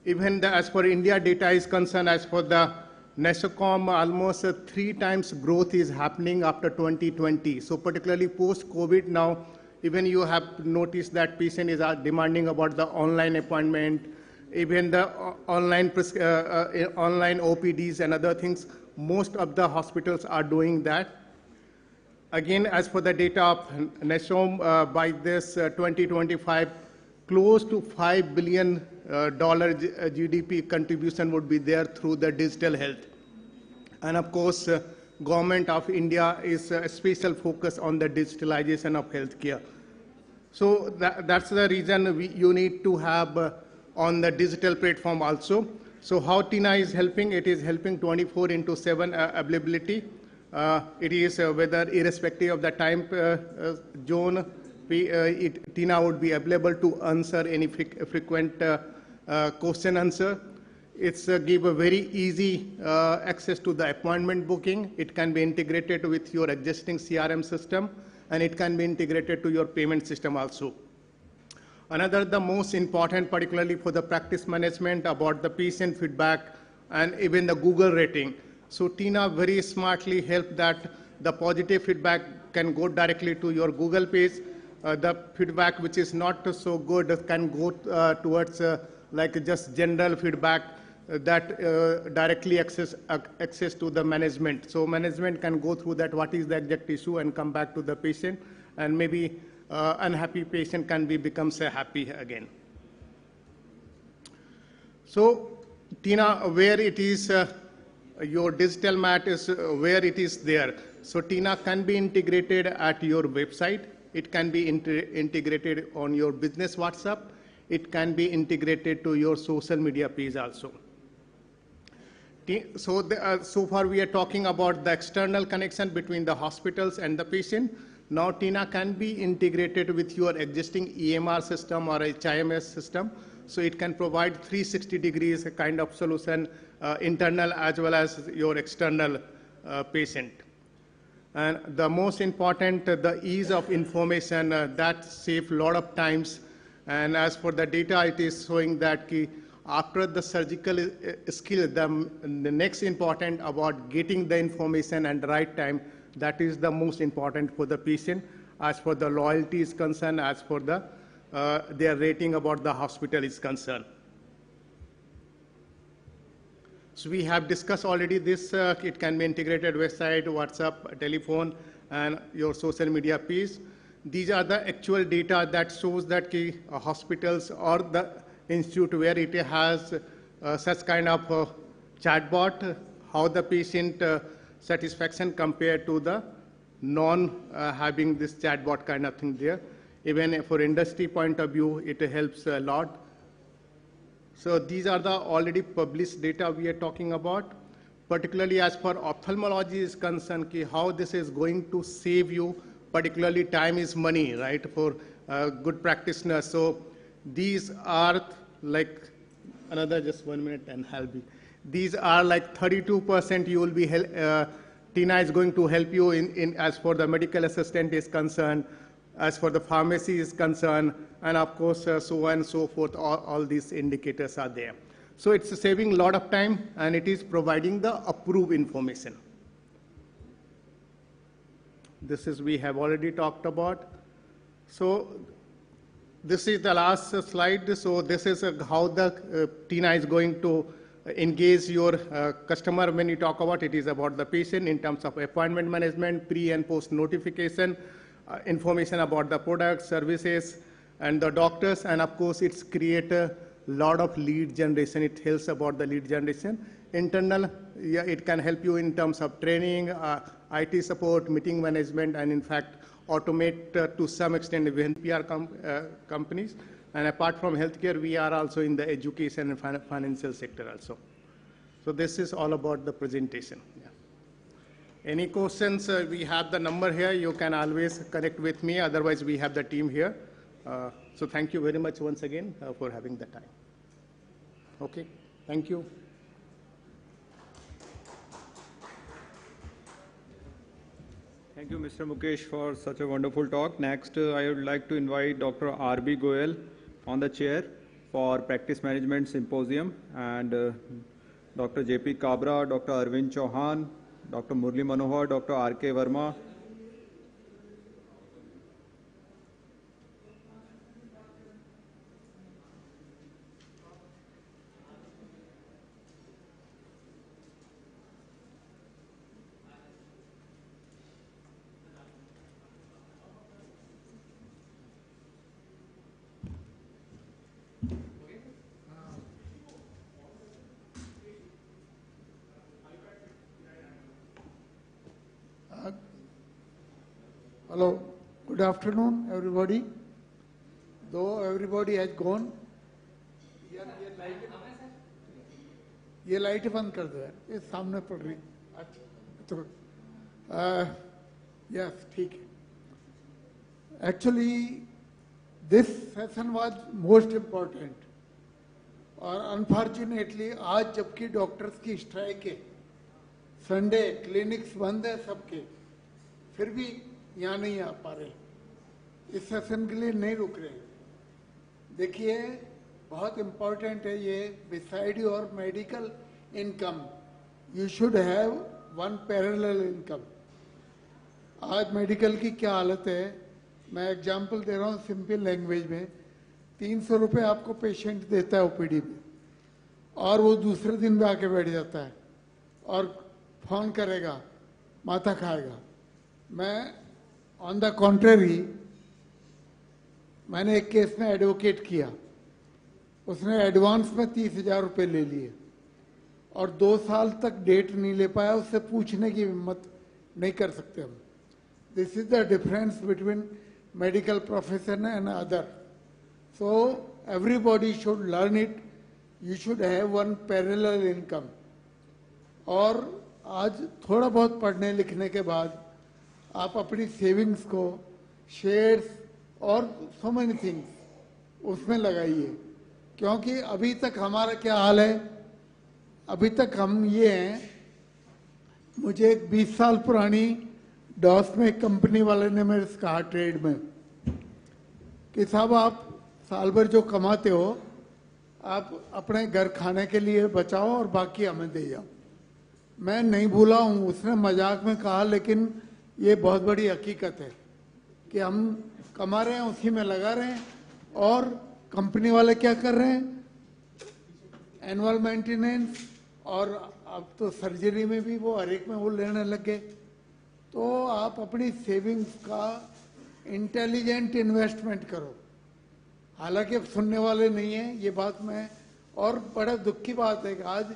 Even as for India data is concerned, as for the NASOCOM, almost 3 times growth is happening after 2020. So particularly post-COVID now, even you have noticed that patient is demanding about the online appointment, even the online OPDs and other things. Most of the hospitals are doing that. Again, as for the data of NASOM, by this 2025, close to $5 billion GDP contribution would be there through the digital health. And of course, Government of India is a special focus on the digitalization of healthcare. So that's the reason you need to have on the digital platform also. So how Tina is helping? It is helping 24/7 availability. It is whether irrespective of the time zone, Tina would be available to answer any frequent question answer. It's give a very easy access to the appointment booking. It can be integrated with your existing CRM system, and it can be integrated to your payment system also. Another, the most important, particularly for the practice management, about the patient feedback and even the Google rating. So Tina very smartly helped that the positive feedback can go directly to your Google page. The feedback which is not so good can go towards like just general feedback that directly access to the management. So management can go through that, what is the exact issue, and come back to the patient, and maybe unhappy patient can becomes happy again. So Tina, where it is, your digital mat is where it is there. So Tina can be integrated at your website. It can be integrated on your business WhatsApp. It can be integrated to your social media page also. So, so far we are talking about the external connection between the hospitals and the patient. Now TINA can be integrated with your existing EMR system or HIMS system. So it can provide 360 degrees kind of solution, internal as well as your external patient. And the most important, the ease of information, that saves a lot of times. And as for the data, it is showing that after the surgical skill, the next important about getting the information and the right time, that is the most important for the patient. As for the loyalty is concerned, as for the their rating about the hospital is concerned. So we have discussed already this, it can be integrated website, WhatsApp, telephone, and your social media page. These are the actual data that shows that hospitals or the institute where it has such kind of chatbot, how the patient satisfaction compared to the non-having this chatbot kind of thing there. Even for industry point of view, it helps a lot. So these are the already published data we are talking about, particularly as for ophthalmology is concerned, how this is going to save you, particularly time is money, right, for good practitioners. So these are like, another just 1 minute and I'll be, these are like 32% you will be, TINA is going to help you in as for the medical assistant is concerned, as for the pharmacy is concerned, and of course, so on and so forth, all these indicators are there. So it's saving a lot of time, and it is providing the approved information. This is, we have already talked about. So this is the last slide. So this is how the TINA is going to engage your customer. When you talk about it, is about the patient in terms of appointment management, pre and post notification, information about the products, services, and the doctors, and of course it's create a lot of lead generation. It helps about the lead generation. Internal, yeah, it can help you in terms of training, IT support, meeting management, and in fact automate to some extent even PR companies. And apart from healthcare, we are also in the education and financial sector also. So this is all about the presentation. Yeah. Any questions? We have the number here. You can always connect with me. Otherwise, we have the team here. So thank you very much once again for having the time. Okay, thank you. Thank you, Mr. Mukesh, for such a wonderful talk. Next, I would like to invite Dr. R.B. Goyal on the chair for Practice Management Symposium, and Dr. J.P. Kabra, Dr. Arvind Chauhan, Dr. Murli Manohar, Dr. R.K. Verma. Hello, good afternoon, everybody. Though everybody has gone, ये light बंद कर दो यार, ये सामने पड़ रही. तो yes, ठीक है. Actually, this session was most important. और unfortunately, आज जबकि डॉक्टर्स की स्ट्राइक है, संडे क्लिनिक्स बंद है सबके, फिर भी यहाँ नहीं आ पा रहे, इस सेशन के लिए नहीं रुक रहे. देखिए, बहुत इम्पोर्टेंट है ये, beside your medical income you should have one parallel income. आज मेडिकल की क्या हालत है, मैं एग्जांपल दे रहा हूँ सिंपल लैंग्वेज में. 300 रुपये आपको पेशेंट देता है ओपीडी में, और वो दूसरे दिन भी आके बैठ जाता है और फोन करेगा, माथा खाएगा. मैं ऑन द कॉन्ट्रेरी, मैंने एक केस में एडवोकेट किया, उसने एडवांस में 30,000 रुपये ले लिए और 2 साल तक डेट नहीं ले पाया. उससे पूछने की हिम्मत नहीं कर सकते हम. This is the difference between medical profession and other. So everybody should learn it. You should have one parallel income. और आज थोड़ा बहुत पढ़ने लिखने के बाद आप अपनी सेविंग्स को शेयर्स और सो मेनी थिंग्स उसमें लगाइए, क्योंकि अभी तक हमारा क्या हाल है, अभी तक हम ये हैं, मुझे एक 20 साल पुरानी डॉस में एक कंपनी वाले ने मेरे से कहा ट्रेड में कि साहब आप साल भर जो कमाते हो आप अपने घर खाने के लिए बचाओ और बाकी हमें दे जाओ। मैं नहीं भूला हूँ, उसने मजाक में कहा, लेकिन ये बहुत बड़ी हकीकत है कि हम कमा रहे हैं उसी में लगा रहे हैं, और कंपनी वाले क्या कर रहे हैं, एनुअल मेंटेनेंस और अब तो सर्जरी में भी वो हर एक में वो लेने लगे। तो आप अपनी सेविंग्स का इंटेलिजेंट इन्वेस्टमेंट करो। हालांकि अब सुनने वाले नहीं है ये बात मैं, और बड़ा दुख की बात है कि आज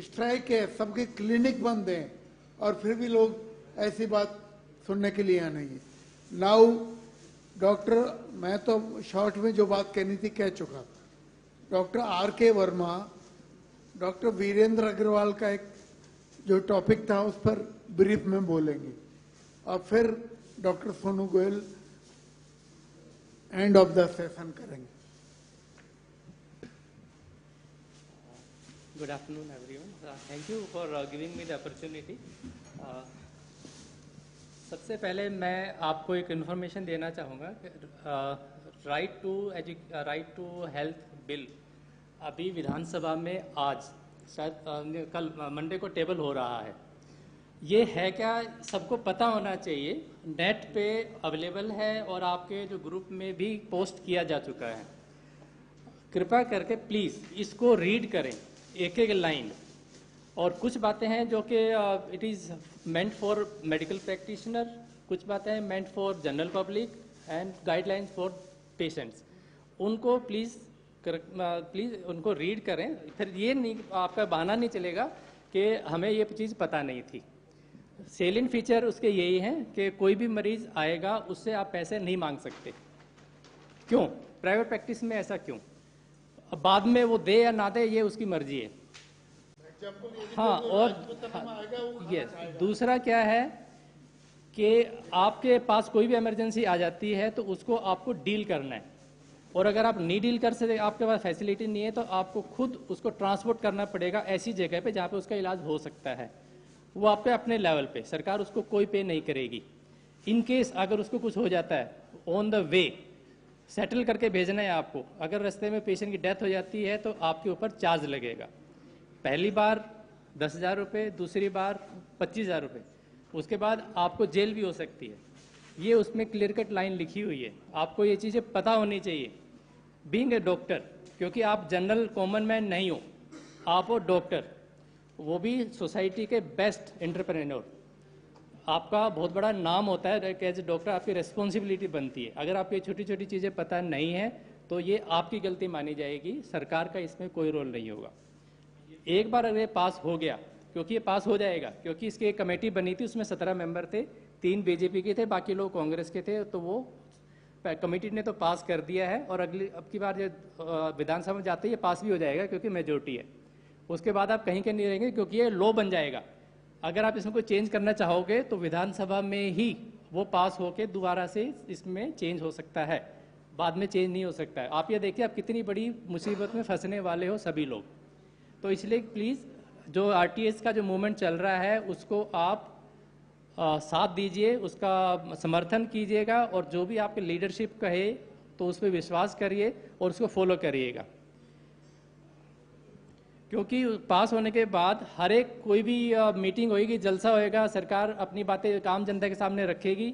स्ट्राइक है, सबके क्लिनिक बंद हैं और फिर भी लोग ऐसी बात सुनने के लिए नहीं है। नाउ डॉक्टर, मैं तो शॉर्ट में जो बात कहनी थी कह चुका। Doctor R.K. Verma, doctor Virendra Agarwal का एक जो टॉपिक था उस पर ब्रीफ में बोलेंगे, और फिर doctor Sonu Goyal end of the session करेंगे। Good afternoon, everyone. Thank you for giving me the opportunity. सबसे पहले मैं आपको एक इन्फॉर्मेशन देना चाहूँगा कि राइट टू हेल्थ बिल अभी विधानसभा में आज शायद कल मंडे को टेबल हो रहा है। ये है क्या, सबको पता होना चाहिए, नेट पे अवेलेबल है और आपके जो ग्रुप में भी पोस्ट किया जा चुका है। कृपया करके प्लीज़ इसको रीड करें, एक एक लाइन। और कुछ बातें हैं जो कि it is meant for medical practitioner, कुछ बातें हैं meant for general public and guidelines for patients. उनको प्लीज़ उनको रीड करें। फिर ये नहीं, आपका बहाना नहीं चलेगा कि हमें ये चीज़ पता नहीं थी। सेलिएंट फीचर उसके यही हैं कि कोई भी मरीज आएगा उससे आप पैसे नहीं मांग सकते। क्यों? प्राइवेट प्रैक्टिस में ऐसा क्यों? अब बाद में वो दे या ना दे ये उसकी मर्जी है। हाँ, और ये दूसरा क्या है कि आपके पास कोई भी इमरजेंसी आ जाती है तो उसको आपको डील करना है, और अगर आप नहीं डील कर सकते, आपके पास फैसिलिटी नहीं है, तो आपको खुद उसको ट्रांसपोर्ट करना पड़ेगा ऐसी जगह पे जहाँ पे उसका इलाज हो सकता है। वो आप पे अपने लेवल पे, सरकार उसको कोई पे नहीं करेगी। इन केस अगर उसको कुछ हो जाता है, ऑन द वे सेटल करके भेजना है आपको। अगर रास्ते में पेशेंट की डेथ हो जाती है तो आपके ऊपर चार्ज लगेगा। पहली बार 10,000 रुपये, दूसरी बार 25,000 रुपये, उसके बाद आपको जेल भी हो सकती है। ये उसमें क्लियर कट लाइन लिखी हुई है, आपको ये चीज़ें पता होनी चाहिए। बीइंग ए डॉक्टर, क्योंकि आप जनरल कॉमन मैन नहीं हो, आप हो डॉक्टर, वो भी सोसाइटी के बेस्ट एंटरप्रेन्योर। आपका बहुत बड़ा नाम होता है, एज ए डॉक्टर आपकी रिस्पॉन्सिबिलिटी बनती है। अगर आपको ये छोटी छोटी चीज़ें पता नहीं है तो ये आपकी गलती मानी जाएगी, सरकार का इसमें कोई रोल नहीं होगा। एक बार अगर ये पास हो गया, क्योंकि ये पास हो जाएगा, क्योंकि इसकी एक कमेटी बनी थी, उसमें 17 मेंबर थे, 3 बीजेपी के थे, बाकी लोग कांग्रेस के थे, तो वो कमेटी ने तो पास कर दिया है। और अब की बार जो विधानसभा में जाते ही ये पास भी हो जाएगा क्योंकि मेजोरिटी है। उसके बाद आप कहीं के नहीं रहेंगे क्योंकि ये लॉ बन जाएगा। अगर आप इसमें कोई चेंज करना चाहोगे तो विधानसभा में ही वो पास होके दोबारा से इसमें चेंज हो सकता है, बाद में चेंज नहीं हो सकता है। आप ये देखिए आप कितनी बड़ी मुसीबत में फंसने वाले हो सभी लोग। तो इसलिए प्लीज़ जो आरटीएस का जो मूवमेंट चल रहा है उसको आप साथ दीजिए, उसका समर्थन कीजिएगा, और जो भी आपके लीडरशिप कहे तो उस पर विश्वास करिए और उसको फॉलो करिएगा। क्योंकि पास होने के बाद हर एक कोई भी मीटिंग होएगी, जलसा होएगा, सरकार अपनी बातें काम जनता के सामने रखेगी,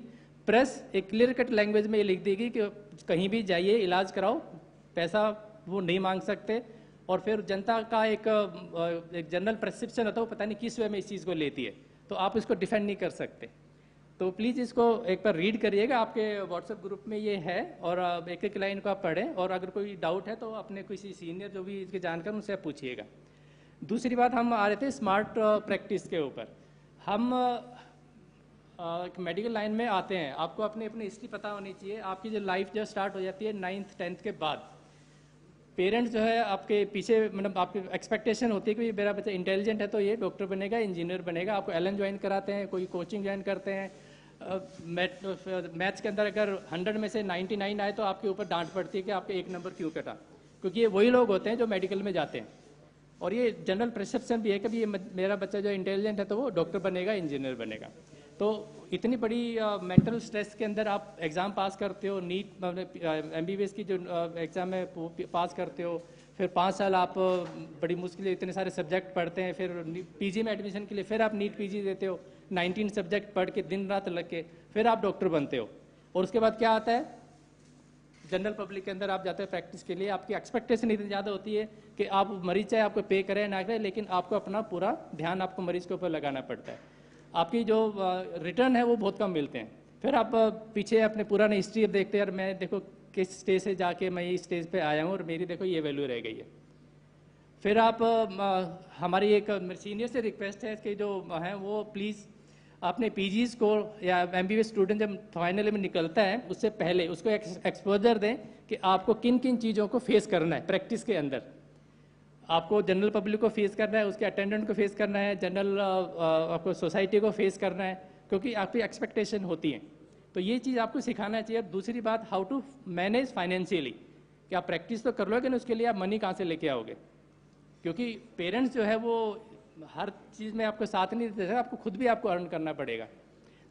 प्रेस एक क्लियर कट लैंग्वेज में ये लिख देगी कि कहीं भी जाइए इलाज कराओ, पैसा वो नहीं मांग सकते। और फिर जनता का एक जनरल परसेप्शन होता है, वो पता नहीं किस वे में इस चीज़ को लेती है, तो आप इसको डिफेंड नहीं कर सकते। तो प्लीज़ इसको एक बार रीड करिएगा, आपके व्हाट्सएप ग्रुप में ये है, और एक एक लाइन को आप पढ़ें, और अगर कोई डाउट है तो अपने किसी सीनियर जो भी इसके जानकार उनसे आप पूछिएगा। दूसरी बात, हम आ रहे थे स्मार्ट प्रैक्टिस के ऊपर। हम मेडिकल लाइन में आते हैं, आपको अपनी अपनी हिस्ट्री पता होनी चाहिए। आपकी जो लाइफ जो स्टार्ट हो जाती है 9th 10th के बाद, पेरेंट्स जो है आपके पीछे, मतलब आपकी एक्सपेक्टेशन होती है कि मेरा बच्चा इंटेलिजेंट है तो ये डॉक्टर बनेगा, इंजीनियर बनेगा। आपको एलन ज्वाइन कराते हैं, कोई कोचिंग ज्वाइन करते हैं, मैथ्स के अंदर अगर 100 में से 99 आए तो आपके ऊपर डांट पड़ती है कि आपके 1 नंबर क्यों कटा, क्योंकि ये वही लोग होते हैं जो मेडिकल में जाते हैं। और ये जनरल परसेप्शन भी है कि ये मेरा बच्चा जो इंटेलिजेंट है तो वो डॉक्टर बनेगा, इंजीनियर बनेगा। तो इतनी बड़ी मेंटल स्ट्रेस के अंदर आप एग्ज़ाम पास करते हो, नीट MBBS की जो एग्ज़ाम है वो पास करते हो, फिर 5 साल आप बड़ी मुश्किल इतने सारे सब्जेक्ट पढ़ते हैं, फिर PG में एडमिशन के लिए फिर आप नीट PG देते हो, 19 सब्जेक्ट पढ़ के दिन रात लग के फिर आप डॉक्टर बनते हो। और उसके बाद क्या आता है, जनरल पब्लिक के अंदर आप जाते हैं प्रैक्टिस के लिए, आपकी एक्सपेक्टेशन इतनी ज़्यादा होती है कि आप मरीज चाहे आपको पे करें ना करें, लेकिन आपको अपना पूरा ध्यान आपको मरीज के ऊपर लगाना पड़ता है। आपकी जो रिटर्न है वो बहुत कम मिलते हैं। फिर आप पीछे अपने पुराने हिस्ट्री देखते हैं, यार मैं देखो किस स्टेज से जाके मैं ये स्टेज पे आया हूँ और मेरी देखो ये वैल्यू रह गई है। फिर आप हमारी एक सीनियर से रिक्वेस्ट है कि जो है वो प्लीज़ अपने PGs को या MBBS स्टूडेंट जब फाइनल में निकलता है उससे पहले उसको एक्सपोजर दें कि आपको किन किन चीज़ों को फेस करना है प्रैक्टिस के अंदर। आपको जनरल पब्लिक को फेस करना है, उसके अटेंडेंट को फेस करना है, जनरल आपको सोसाइटी को फेस करना है, क्योंकि आपकी एक्सपेक्टेशन होती है। तो ये चीज़ आपको सिखाना चाहिए। दूसरी बात, हाउ टू मैनेज फाइनेंशियली, कि आप प्रैक्टिस तो कर लोगे ना, उसके लिए आप मनी कहाँ से लेके आओगे, क्योंकि पेरेंट्स जो है वो हर चीज़ में आपको साथ नहीं देते, आपको खुद भी आपको अर्न करना पड़ेगा।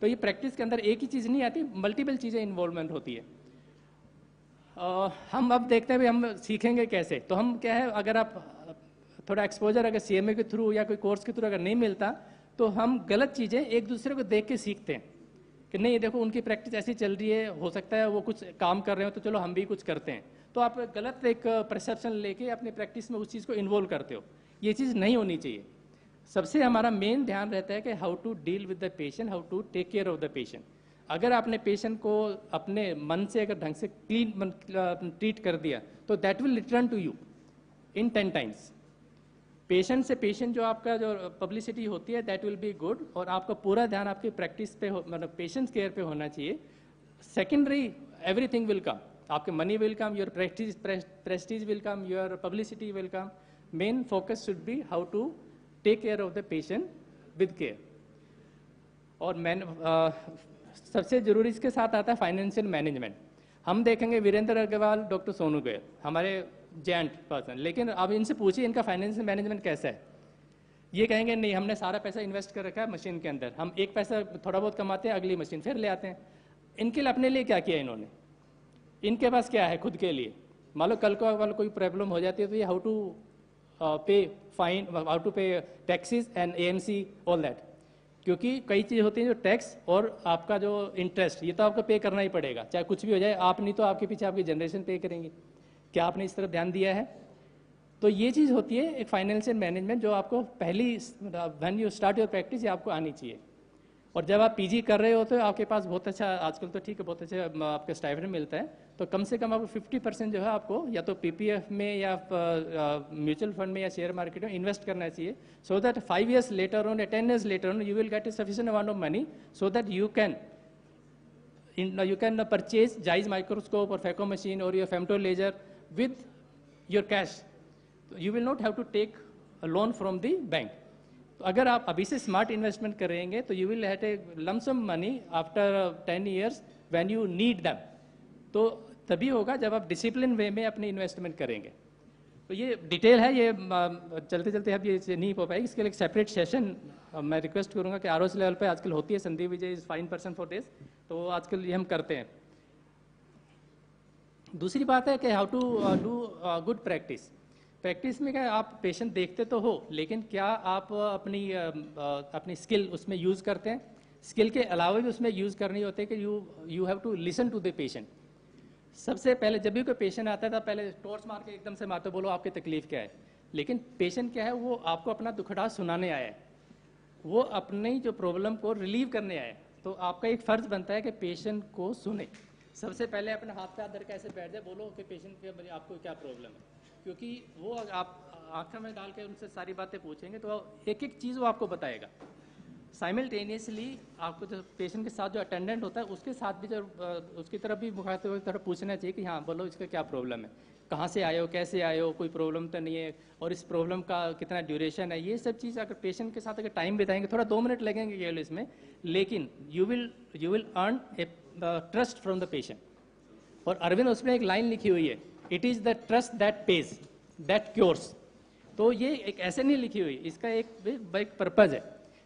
तो ये प्रैक्टिस के अंदर एक ही चीज़ नहीं आती, मल्टीपल चीज़ें इन्वॉल्वमेंट होती है। हम अब देखते हैं भी हम सीखेंगे कैसे, तो हम क्या है, अगर आप थोड़ा एक्सपोजर अगर CMA के थ्रू या कोई कोर्स के थ्रू अगर नहीं मिलता तो हम गलत चीज़ें एक दूसरे को देख के सीखते हैं कि नहीं देखो उनकी प्रैक्टिस ऐसी चल रही है, हो सकता है वो कुछ काम कर रहे हो तो चलो हम भी कुछ करते हैं। तो आप गलत एक परसेप्शन लेके अपनी प्रैक्टिस में उस चीज़ को इन्वॉल्व करते हो, ये चीज़ नहीं होनी चाहिए। सबसे हमारा मेन ध्यान रहता है कि how to deal with the patient, how to take care of the patient. अगर आपने पेशेंट को अपने मन से अगर ढंग से क्लीन ट्रीट कर दिया तो that will return to you in 10 times. Patient से पेशेंट जो आपका जो पब्लिसिटी होती है दैट विल बी गुड, और आपका पूरा ध्यान आपकी प्रैक्टिस पे मतलब पेशेंट केयर पे होना चाहिए। सेकेंडरी एवरीथिंग विल कम, आपके money will come, your prestige will come, your publicity will come. Main focus should be how to take care of the patient with care. और सबसे जरूरी इसके साथ आता है फाइनेंशियल मैनेजमेंट। हम देखेंगे वीरेंद्र अग्रवाल, डॉक्टर सोनू गोयल हमारे जेंट पर्सन, लेकिन अब इनसे पूछिए इनका फाइनेंशियल मैनेजमेंट कैसा है। ये कहेंगे नहीं हमने सारा पैसा इन्वेस्ट कर रखा है मशीन के अंदर, हम एक पैसा थोड़ा बहुत कमाते हैं, अगली मशीन फिर ले आते हैं। इनके लिए अपने लिए क्या किया इन्होंने, इनके पास क्या है खुद के लिए। मान लो कल को वाला कोई प्रॉब्लम हो जाती है तो ये हाउ टू पे फाइन, हाउ टू पे taxes and AMC all that, क्योंकि कई चीज़ होती हैं जो टैक्स और आपका जो इंटरेस्ट ये तो आपको पे करना ही पड़ेगा, चाहे कुछ भी हो जाए। आप नहीं तो आपके पीछे आपकी जनरेशन पे करेंगी। क्या आपने इस तरफ ध्यान दिया है? तो ये चीज़ होती है एक फाइनेंशियल मैनेजमेंट जो आपको पहली when you start your practice ये आपको आनी चाहिए। और जब आप PG कर रहे हो तो आपके पास बहुत अच्छा, आजकल तो ठीक है बहुत अच्छा आपका स्टाइपेंड मिलता है, तो कम से कम आपको 50% जो है आपको या तो PPF में या म्यूचुअल फंड में या शेयर मार्केट में इन्वेस्ट करना चाहिए, so that 5 years later on या 10 years later on you will get a sufficient amount of money so that you can purchase Zeiss microscope or phaco machine or your femto laser with your cash. You will not have to take a loan from the bank. तो अगर आप अभी से smart investment करेंगे तो you will have a lump sum money after 10 years when you need them. तो तभी होगा जब आप डिसिप्लिन वे में अपनी इन्वेस्टमेंट करेंगे। तो ये डिटेल है, ये चलते चलते अब ये नहीं हो पाएगी, इसके लिए एक सेपरेट सेशन मैं रिक्वेस्ट करूंगा कि ROC लेवल पे आजकल होती है। Sandeep Vijay is fine person for this, तो आजकल ये हम करते हैं। दूसरी बात है कि how to do good practice. Practice में क्या आप पेशेंट देखते तो हो, लेकिन क्या आप अपनी स्किल उसमें यूज़ करते हैं? स्किल के अलावा भी उसमें यूज़ करनी होती है कि you have to listen to the patient. सबसे पहले जब भी कोई पेशेंट आता है तो पहले टॉर्च मार के एकदम से मारते बोलो आपकी तकलीफ क्या है, लेकिन पेशेंट क्या है वो आपको अपना दुखड़ा सुनाने आया है, वो अपनी जो प्रॉब्लम को रिलीव करने आया है। तो आपका एक फ़र्ज बनता है कि पेशेंट को सुने। सबसे पहले अपने हाथ पे धर के ऐसे बैठ जाए, बोलो कि पेशेंट के आपको क्या प्रॉब्लम है, क्योंकि वो आप आँखों में डाल के उनसे सारी बातें पूछेंगे तो एक एक चीज़ वो आपको बताएगा। साइमल्टेनियसली आपको जो पेशेंट के साथ जो अटेंडेंट होता है उसके साथ भी जो उसकी तरफ भी मुखातिब की तरफ पूछना चाहिए कि हाँ बोलो इसका क्या प्रॉब्लम है। कहाँ से आए हो, कैसे आए हो, कोई प्रॉब्लम तो नहीं है, और इस प्रॉब्लम का कितना ड्यूरेशन है, ये सब चीज़ अगर पेशेंट के साथ अगर टाइम बिताएंगे, थोड़ा 2 मिनट लगेंगे केवल इसमें, लेकिन you will earn a trust from the patient. और अरविंद उसमें एक लाइन लिखी हुई है, it is the trust that page that cures. तो ये एक ऐसे नहीं लिखी हुई, इसका एक पर्पज़ है,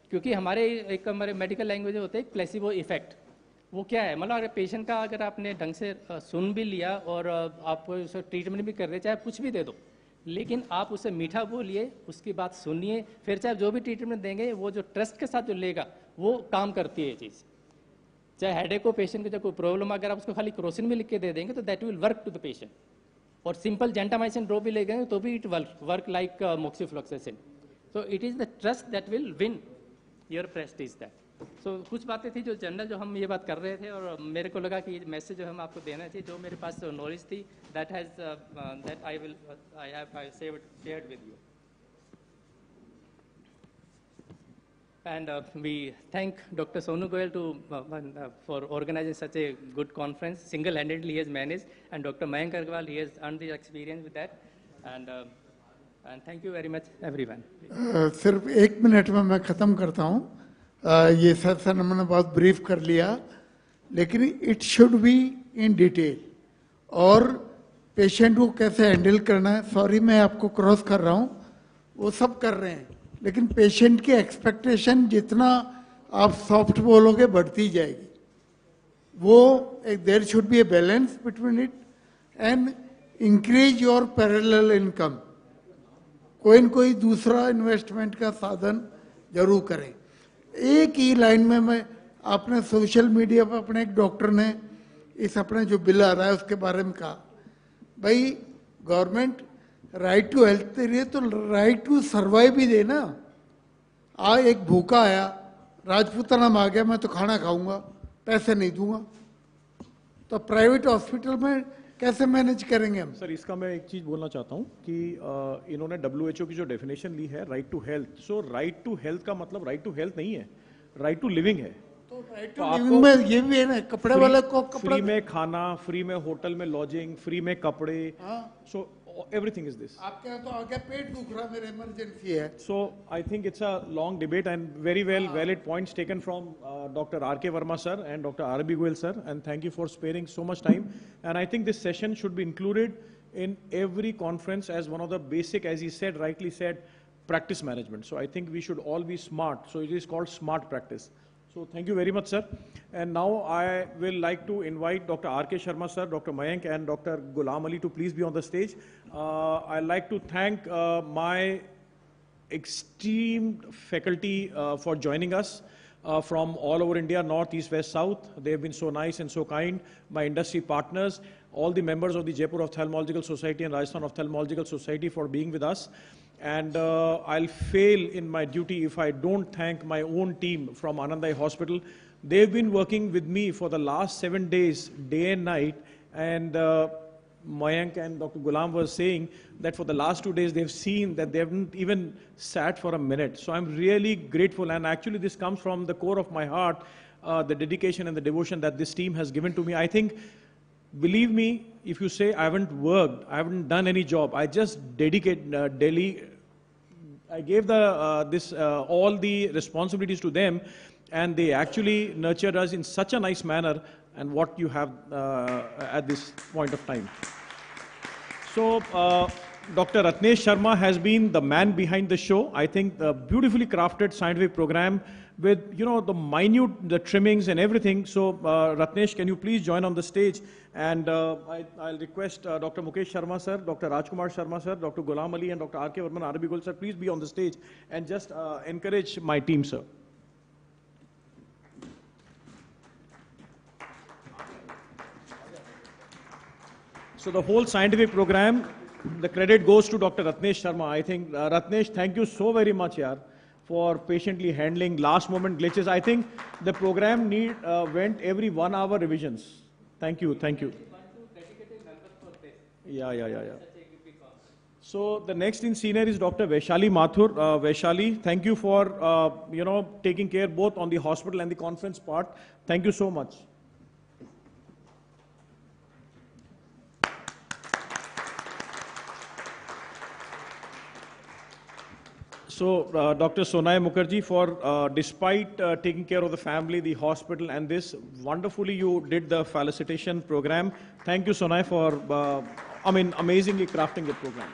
क्योंकि हमारे मेडिकल लैंग्वेज होते हैं प्लेसिबो इफेक्ट. वो क्या है, मतलब अगर पेशेंट का अगर आपने ढंग से सुन भी लिया और आप उसे ट्रीटमेंट भी कर रहे, चाहे कुछ भी दे दो, लेकिन आप उसे मीठा बोलिए, उसकी बात सुनिए, फिर चाहे जो भी ट्रीटमेंट देंगे वो जो ट्रस्ट के साथ जो लेगा वो काम करती है ये चीज़. चाहे हेडेक को पेशेंट को जब कोई प्रॉब्लम, अगर आप उसको खाली क्रोसिन भी लिख के दे देंगे तो that will work to the patient. और सिंपल जेंटामाइसिन ड्रॉप भी ले गए तो भी it work like moxifloxacin. So it is the trust that will win your prestige that. So कुछ बातें थी जो जनरल जो हम ये बात कर रहे थे, और मेरे को लगा कि ये मैसेज जो हम आपको देना चाहिए, जो मेरे पास नॉलेज थी, that I have shared with you. And we thank Dr. Sonu Goyal for organizing such a good conference. Single-handedly he has managed, and Dr. Mayank Agarwal, he has earned the experience with that. And thank you very much, everyone. सिर्फ 1 minute में मैं ख़त्म करता हूँ. ये session हमने बहुत brief कर लिया, लेकिन it should be in detail, और पेशेंट को कैसे हैंडल करना है. सॉरी मैं आपको क्रॉस कर रहा हूँ, वो सब कर रहे हैं, लेकिन पेशेंट की एक्सपेक्टेशन जितना आप सॉफ्ट बोलोगे बढ़ती जाएगी. वो there should be a balance between it and increase your parallel income. कोई न कोई दूसरा इन्वेस्टमेंट का साधन जरूर करें. एक ही लाइन में मैं, आपने सोशल मीडिया पर अपने एक डॉक्टर ने इस अपने जो बिल आ रहा है उसके बारे में कहा, भाई गवर्नमेंट राइट टू हेल्थ दे रही है तो राइट टू सर्वाइव भी देना. एक भूखा आया, राजपूताना में आ गया, मैं तो खाना खाऊंगा, पैसे नहीं दूंगा, तो प्राइवेट हॉस्पिटल में कैसे मैनेज करेंगे हम? सर इसका मैं एक चीज बोलना चाहता हूँ कि इन्होंने WHO की जो डेफिनेशन ली है right to health, so right to health का मतलब राइट टू हेल्थ नहीं है, राइट टू लिविंग है. तो राइट टू लिविंग में ये भी है ना, कपड़े वाले को फ्री में खाना, फ्री में होटल में लॉजिंग, फ्री में कपड़े, सो everything is this. आपके यहाँ तो आगे पेट दुख रहा, मेरे इमरजेंसी है. So I think it's a long debate and very valid points taken from Dr. R.K. Verma sir and Dr. R.B. Goyal sir, and thank you for sparing so much time. And I think this session should be included in every conference as one of the basic, as he said, rightly said, practice management. So I think we should all be smart. So it is called smart practice. So thank you very much, sir. And now I will like to invite Dr. R.K. Sharma, sir, Dr. Mayank, and Dr. Ghulam Ali to please be on the stage. I'd like to thank my esteemed faculty for joining us from all over India, North, East, West, South. They have been so nice and so kind. My industry partners, all the members of the Jaipur Ophthalmological Society and Rajasthan Ophthalmological Society for being with us. And I'll fail in my duty if I don't thank my own team from Anand Eye Hospital. They've been working with me for the last 7 days, day and night. And Mayank and Dr. Ghulam was saying that for the last 2 days, they've seen that they haven't even sat for a minute. So I'm really grateful. And actually, this comes from the core of my heart, the dedication and the devotion that this team has given to me. I think, believe me, if you say I haven't worked, I haven't done any job, I just I gave all the responsibilities to them, and they actually nurtured us in such a nice manner, and what you have at this point of time. So, Dr. Ratnesh Sharma has been the man behind the show. I think the beautifully crafted scientific program with, the trimmings and everything. So, Ratnesh, can you please join on the stage? And I'll request Dr. Mukesh Sharma, sir, Dr. Rajkumar Sharma, sir, Dr. Ghulam Ali, and Dr. R.K. Verma, R.B. Goyal, sir, please be on the stage and just encourage my team, sir. So the whole scientific program, the credit goes to Dr. Ratnesh Sharma. I think, Ratnesh, thank you so very much, yaar, for patiently handling last moment glitches. I think the program went every 1 hour revisions. Thank you, thank you. Yeah. So the next in senior is Dr. Vaishali Mathur. Vaishali, thank you for, taking care both on the hospital and the conference part. Thank you so much. So, Dr. Sonai Mukherjee, for despite taking care of the family, the hospital, and this, wonderfully you did the felicitation program. Thank you, Sonai, for, amazingly crafting the program.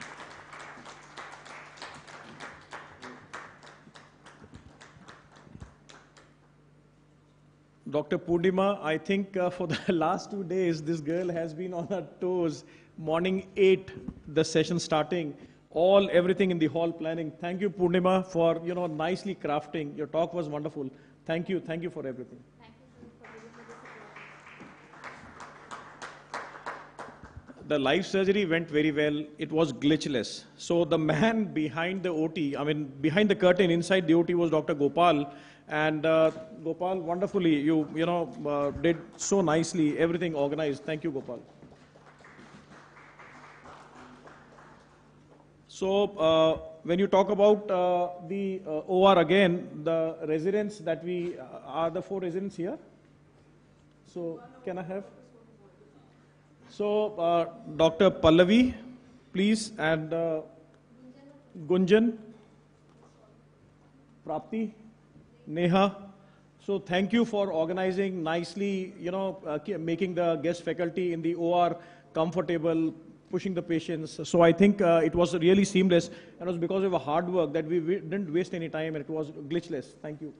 Dr. Purnima, I think for the last 2 days, this girl has been on her toes. Morning 8, the session starting, everything in the hall planning. Thank you, Purnima, for nicely crafting. Your talk was wonderful. Thank you for everything. The live surgery went very well. It was glitchless. So the man behind the OT, behind the curtain inside the OT was Dr. Gopal. And Gopal, wonderfully, you did so nicely, everything organized. Thank you, Gopal. So when you talk about the OR again, the residents that we are the 4 residents here. So can I have? So Dr. Pallavi, please, and Gunjan, Prapti, Neha. So thank you for organizing nicely, making the guest faculty in the OR comfortable, pushing the patients. So I think it was really seamless, and it was because of our hard work that we didn't waste any time, and it was glitchless. Thank you.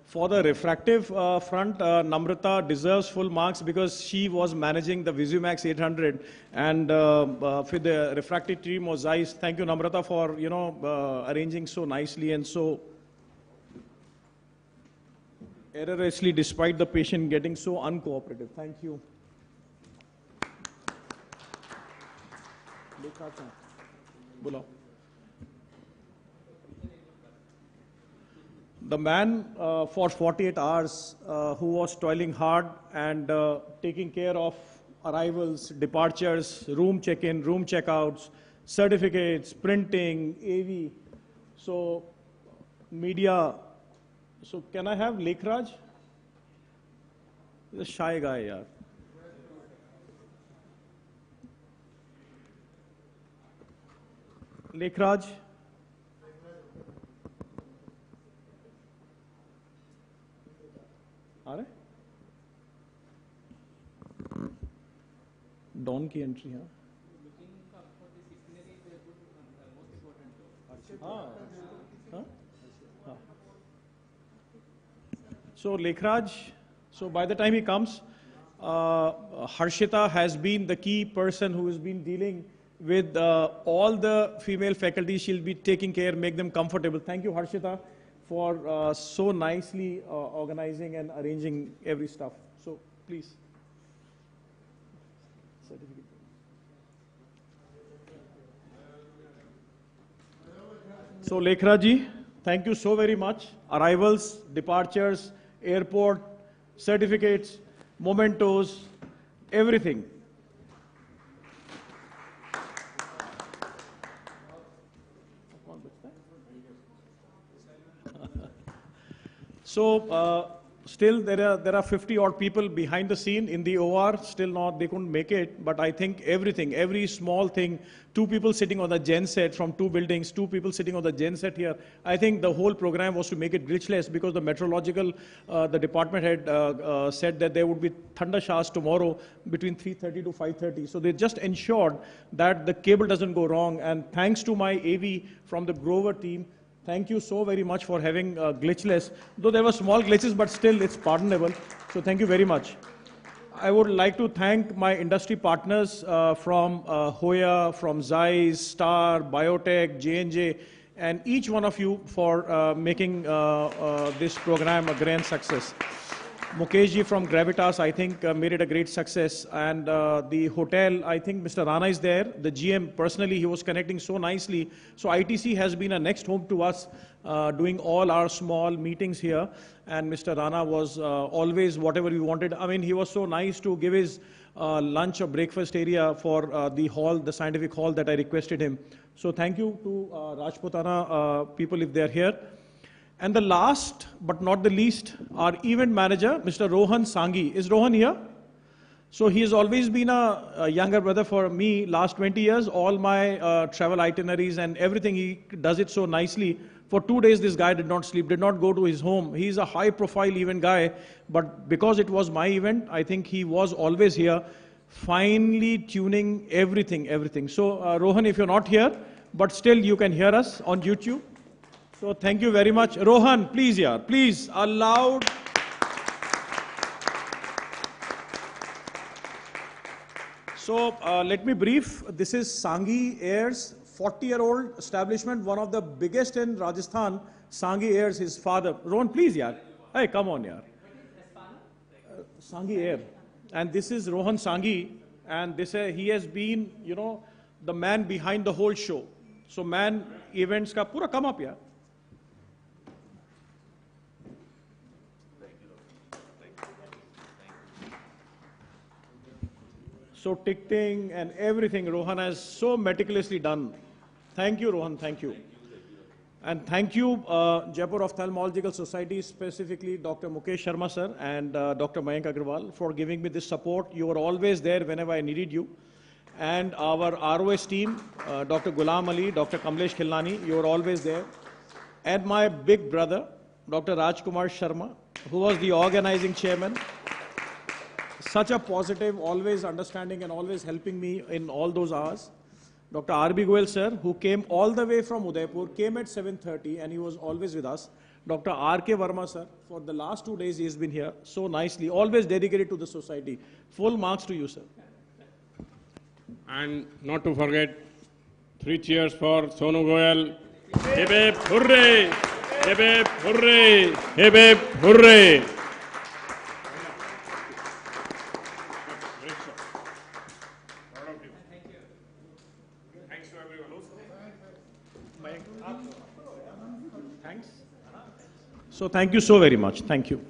For the refractive front, Namrata deserves full marks because she was managing the Visumax 800, and for the refractive team was Zeiss. Thank you, Namrata, for arranging so nicely and so errorously, despite the patient getting so uncooperative. Thank you. The man for 48 hours who was toiling hard and taking care of arrivals, departures, room check-in, room check-outs, certificates, printing, AV, so media. So can I have Lekhraj? He's a shy guy, yaar. Lekhraj. Don की entry है So Lekhraj, so by the time he comes, Harshita has been the key person who has been dealing with all the female faculty. She'll be taking care, make them comfortable. Thank you, Harshita, for so nicely organizing and arranging every stuff. So please. So Lekhraj, thank you so very much. Arrivals, departures, airport, certificates, mementos, everything. So still there are 50 odd people behind the scene in the OR, still not, they couldn't make it, but I think everything, every small thing, 2 people sitting on the gen set from 2 buildings, 2 people sitting on the gen set here. I think the whole program was to make it glitchless because the meteorological, the department had said that there would be thunder showers tomorrow between 3:30 to 5:30. So they just ensured that the cable doesn't go wrong, and thanks to my AV from the Grover team, thank you so very much for having glitchless, though there were small glitches, but still it's pardonable. So thank you very much. I would like to thank my industry partners from Hoya, from Zeiss, Star, Biotech, J&J, and each one of you for making this program a grand success. Mukesh ji from Gravitas, I think, made it a great success. And the hotel, I think Mr. Rana is there. The GM, personally, he was connecting so nicely. So ITC has been a next home to us, doing all our small meetings here. And Mr. Rana was always whatever we wanted. I mean, he was so nice to give his lunch or breakfast area for the hall, the scientific hall that I requested him. So thank you to Rajputana people if they're here. And the last but not the least, our event manager, Mr. Rohan Sangi. Is Rohan here? So he has always been a younger brother for me last 20 years. All my travel itineraries and everything, he does it so nicely. For 2 days, this guy did not sleep, did not go to his home. He's a high profile event guy, but because it was my event, I think he was always here, finely tuning everything. So Rohan, if you're not here, but still you can hear us on YouTube. So thank you very much. Rohan, please, please, a loud. So let me brief. This is Sangi Airs, 40-year-old establishment, one of the biggest in Rajasthan. Sangi Airs, his father. Rohan, please, Hey, come on, Sangi Air. And this is Rohan Sangi. And this he has been, the man behind the whole show. So man events ka pura come up, So ticketing and everything Rohan has so meticulously done. Thank you, Rohan, thank you. And thank you, Jaipur Ophthalmological Society, specifically Dr. Mukesh Sharma sir and Dr. Mayank Agarwal for giving me this support. You were always there whenever I needed you. And our ROS team, Dr. Ghulam Ali, Dr. Kamlesh Khilnani, you were always there. And my big brother, Dr. Rajkumar Sharma, who was the organizing chairman. Such a positive, always understanding and always helping me in all those hours. Dr. R.B. Goel sir, who came all the way from Udaipur, came at 7:30 and he was always with us. Dr. R.K. Verma sir, for the last 2 days he has been here so nicely, always dedicated to the society. Full marks to you, sir. And not to forget, 3 cheers for Sonu Goel. Hip hip hooray! Hip hip hooray! Hip hip hooray! So thank you so very much. Thank you.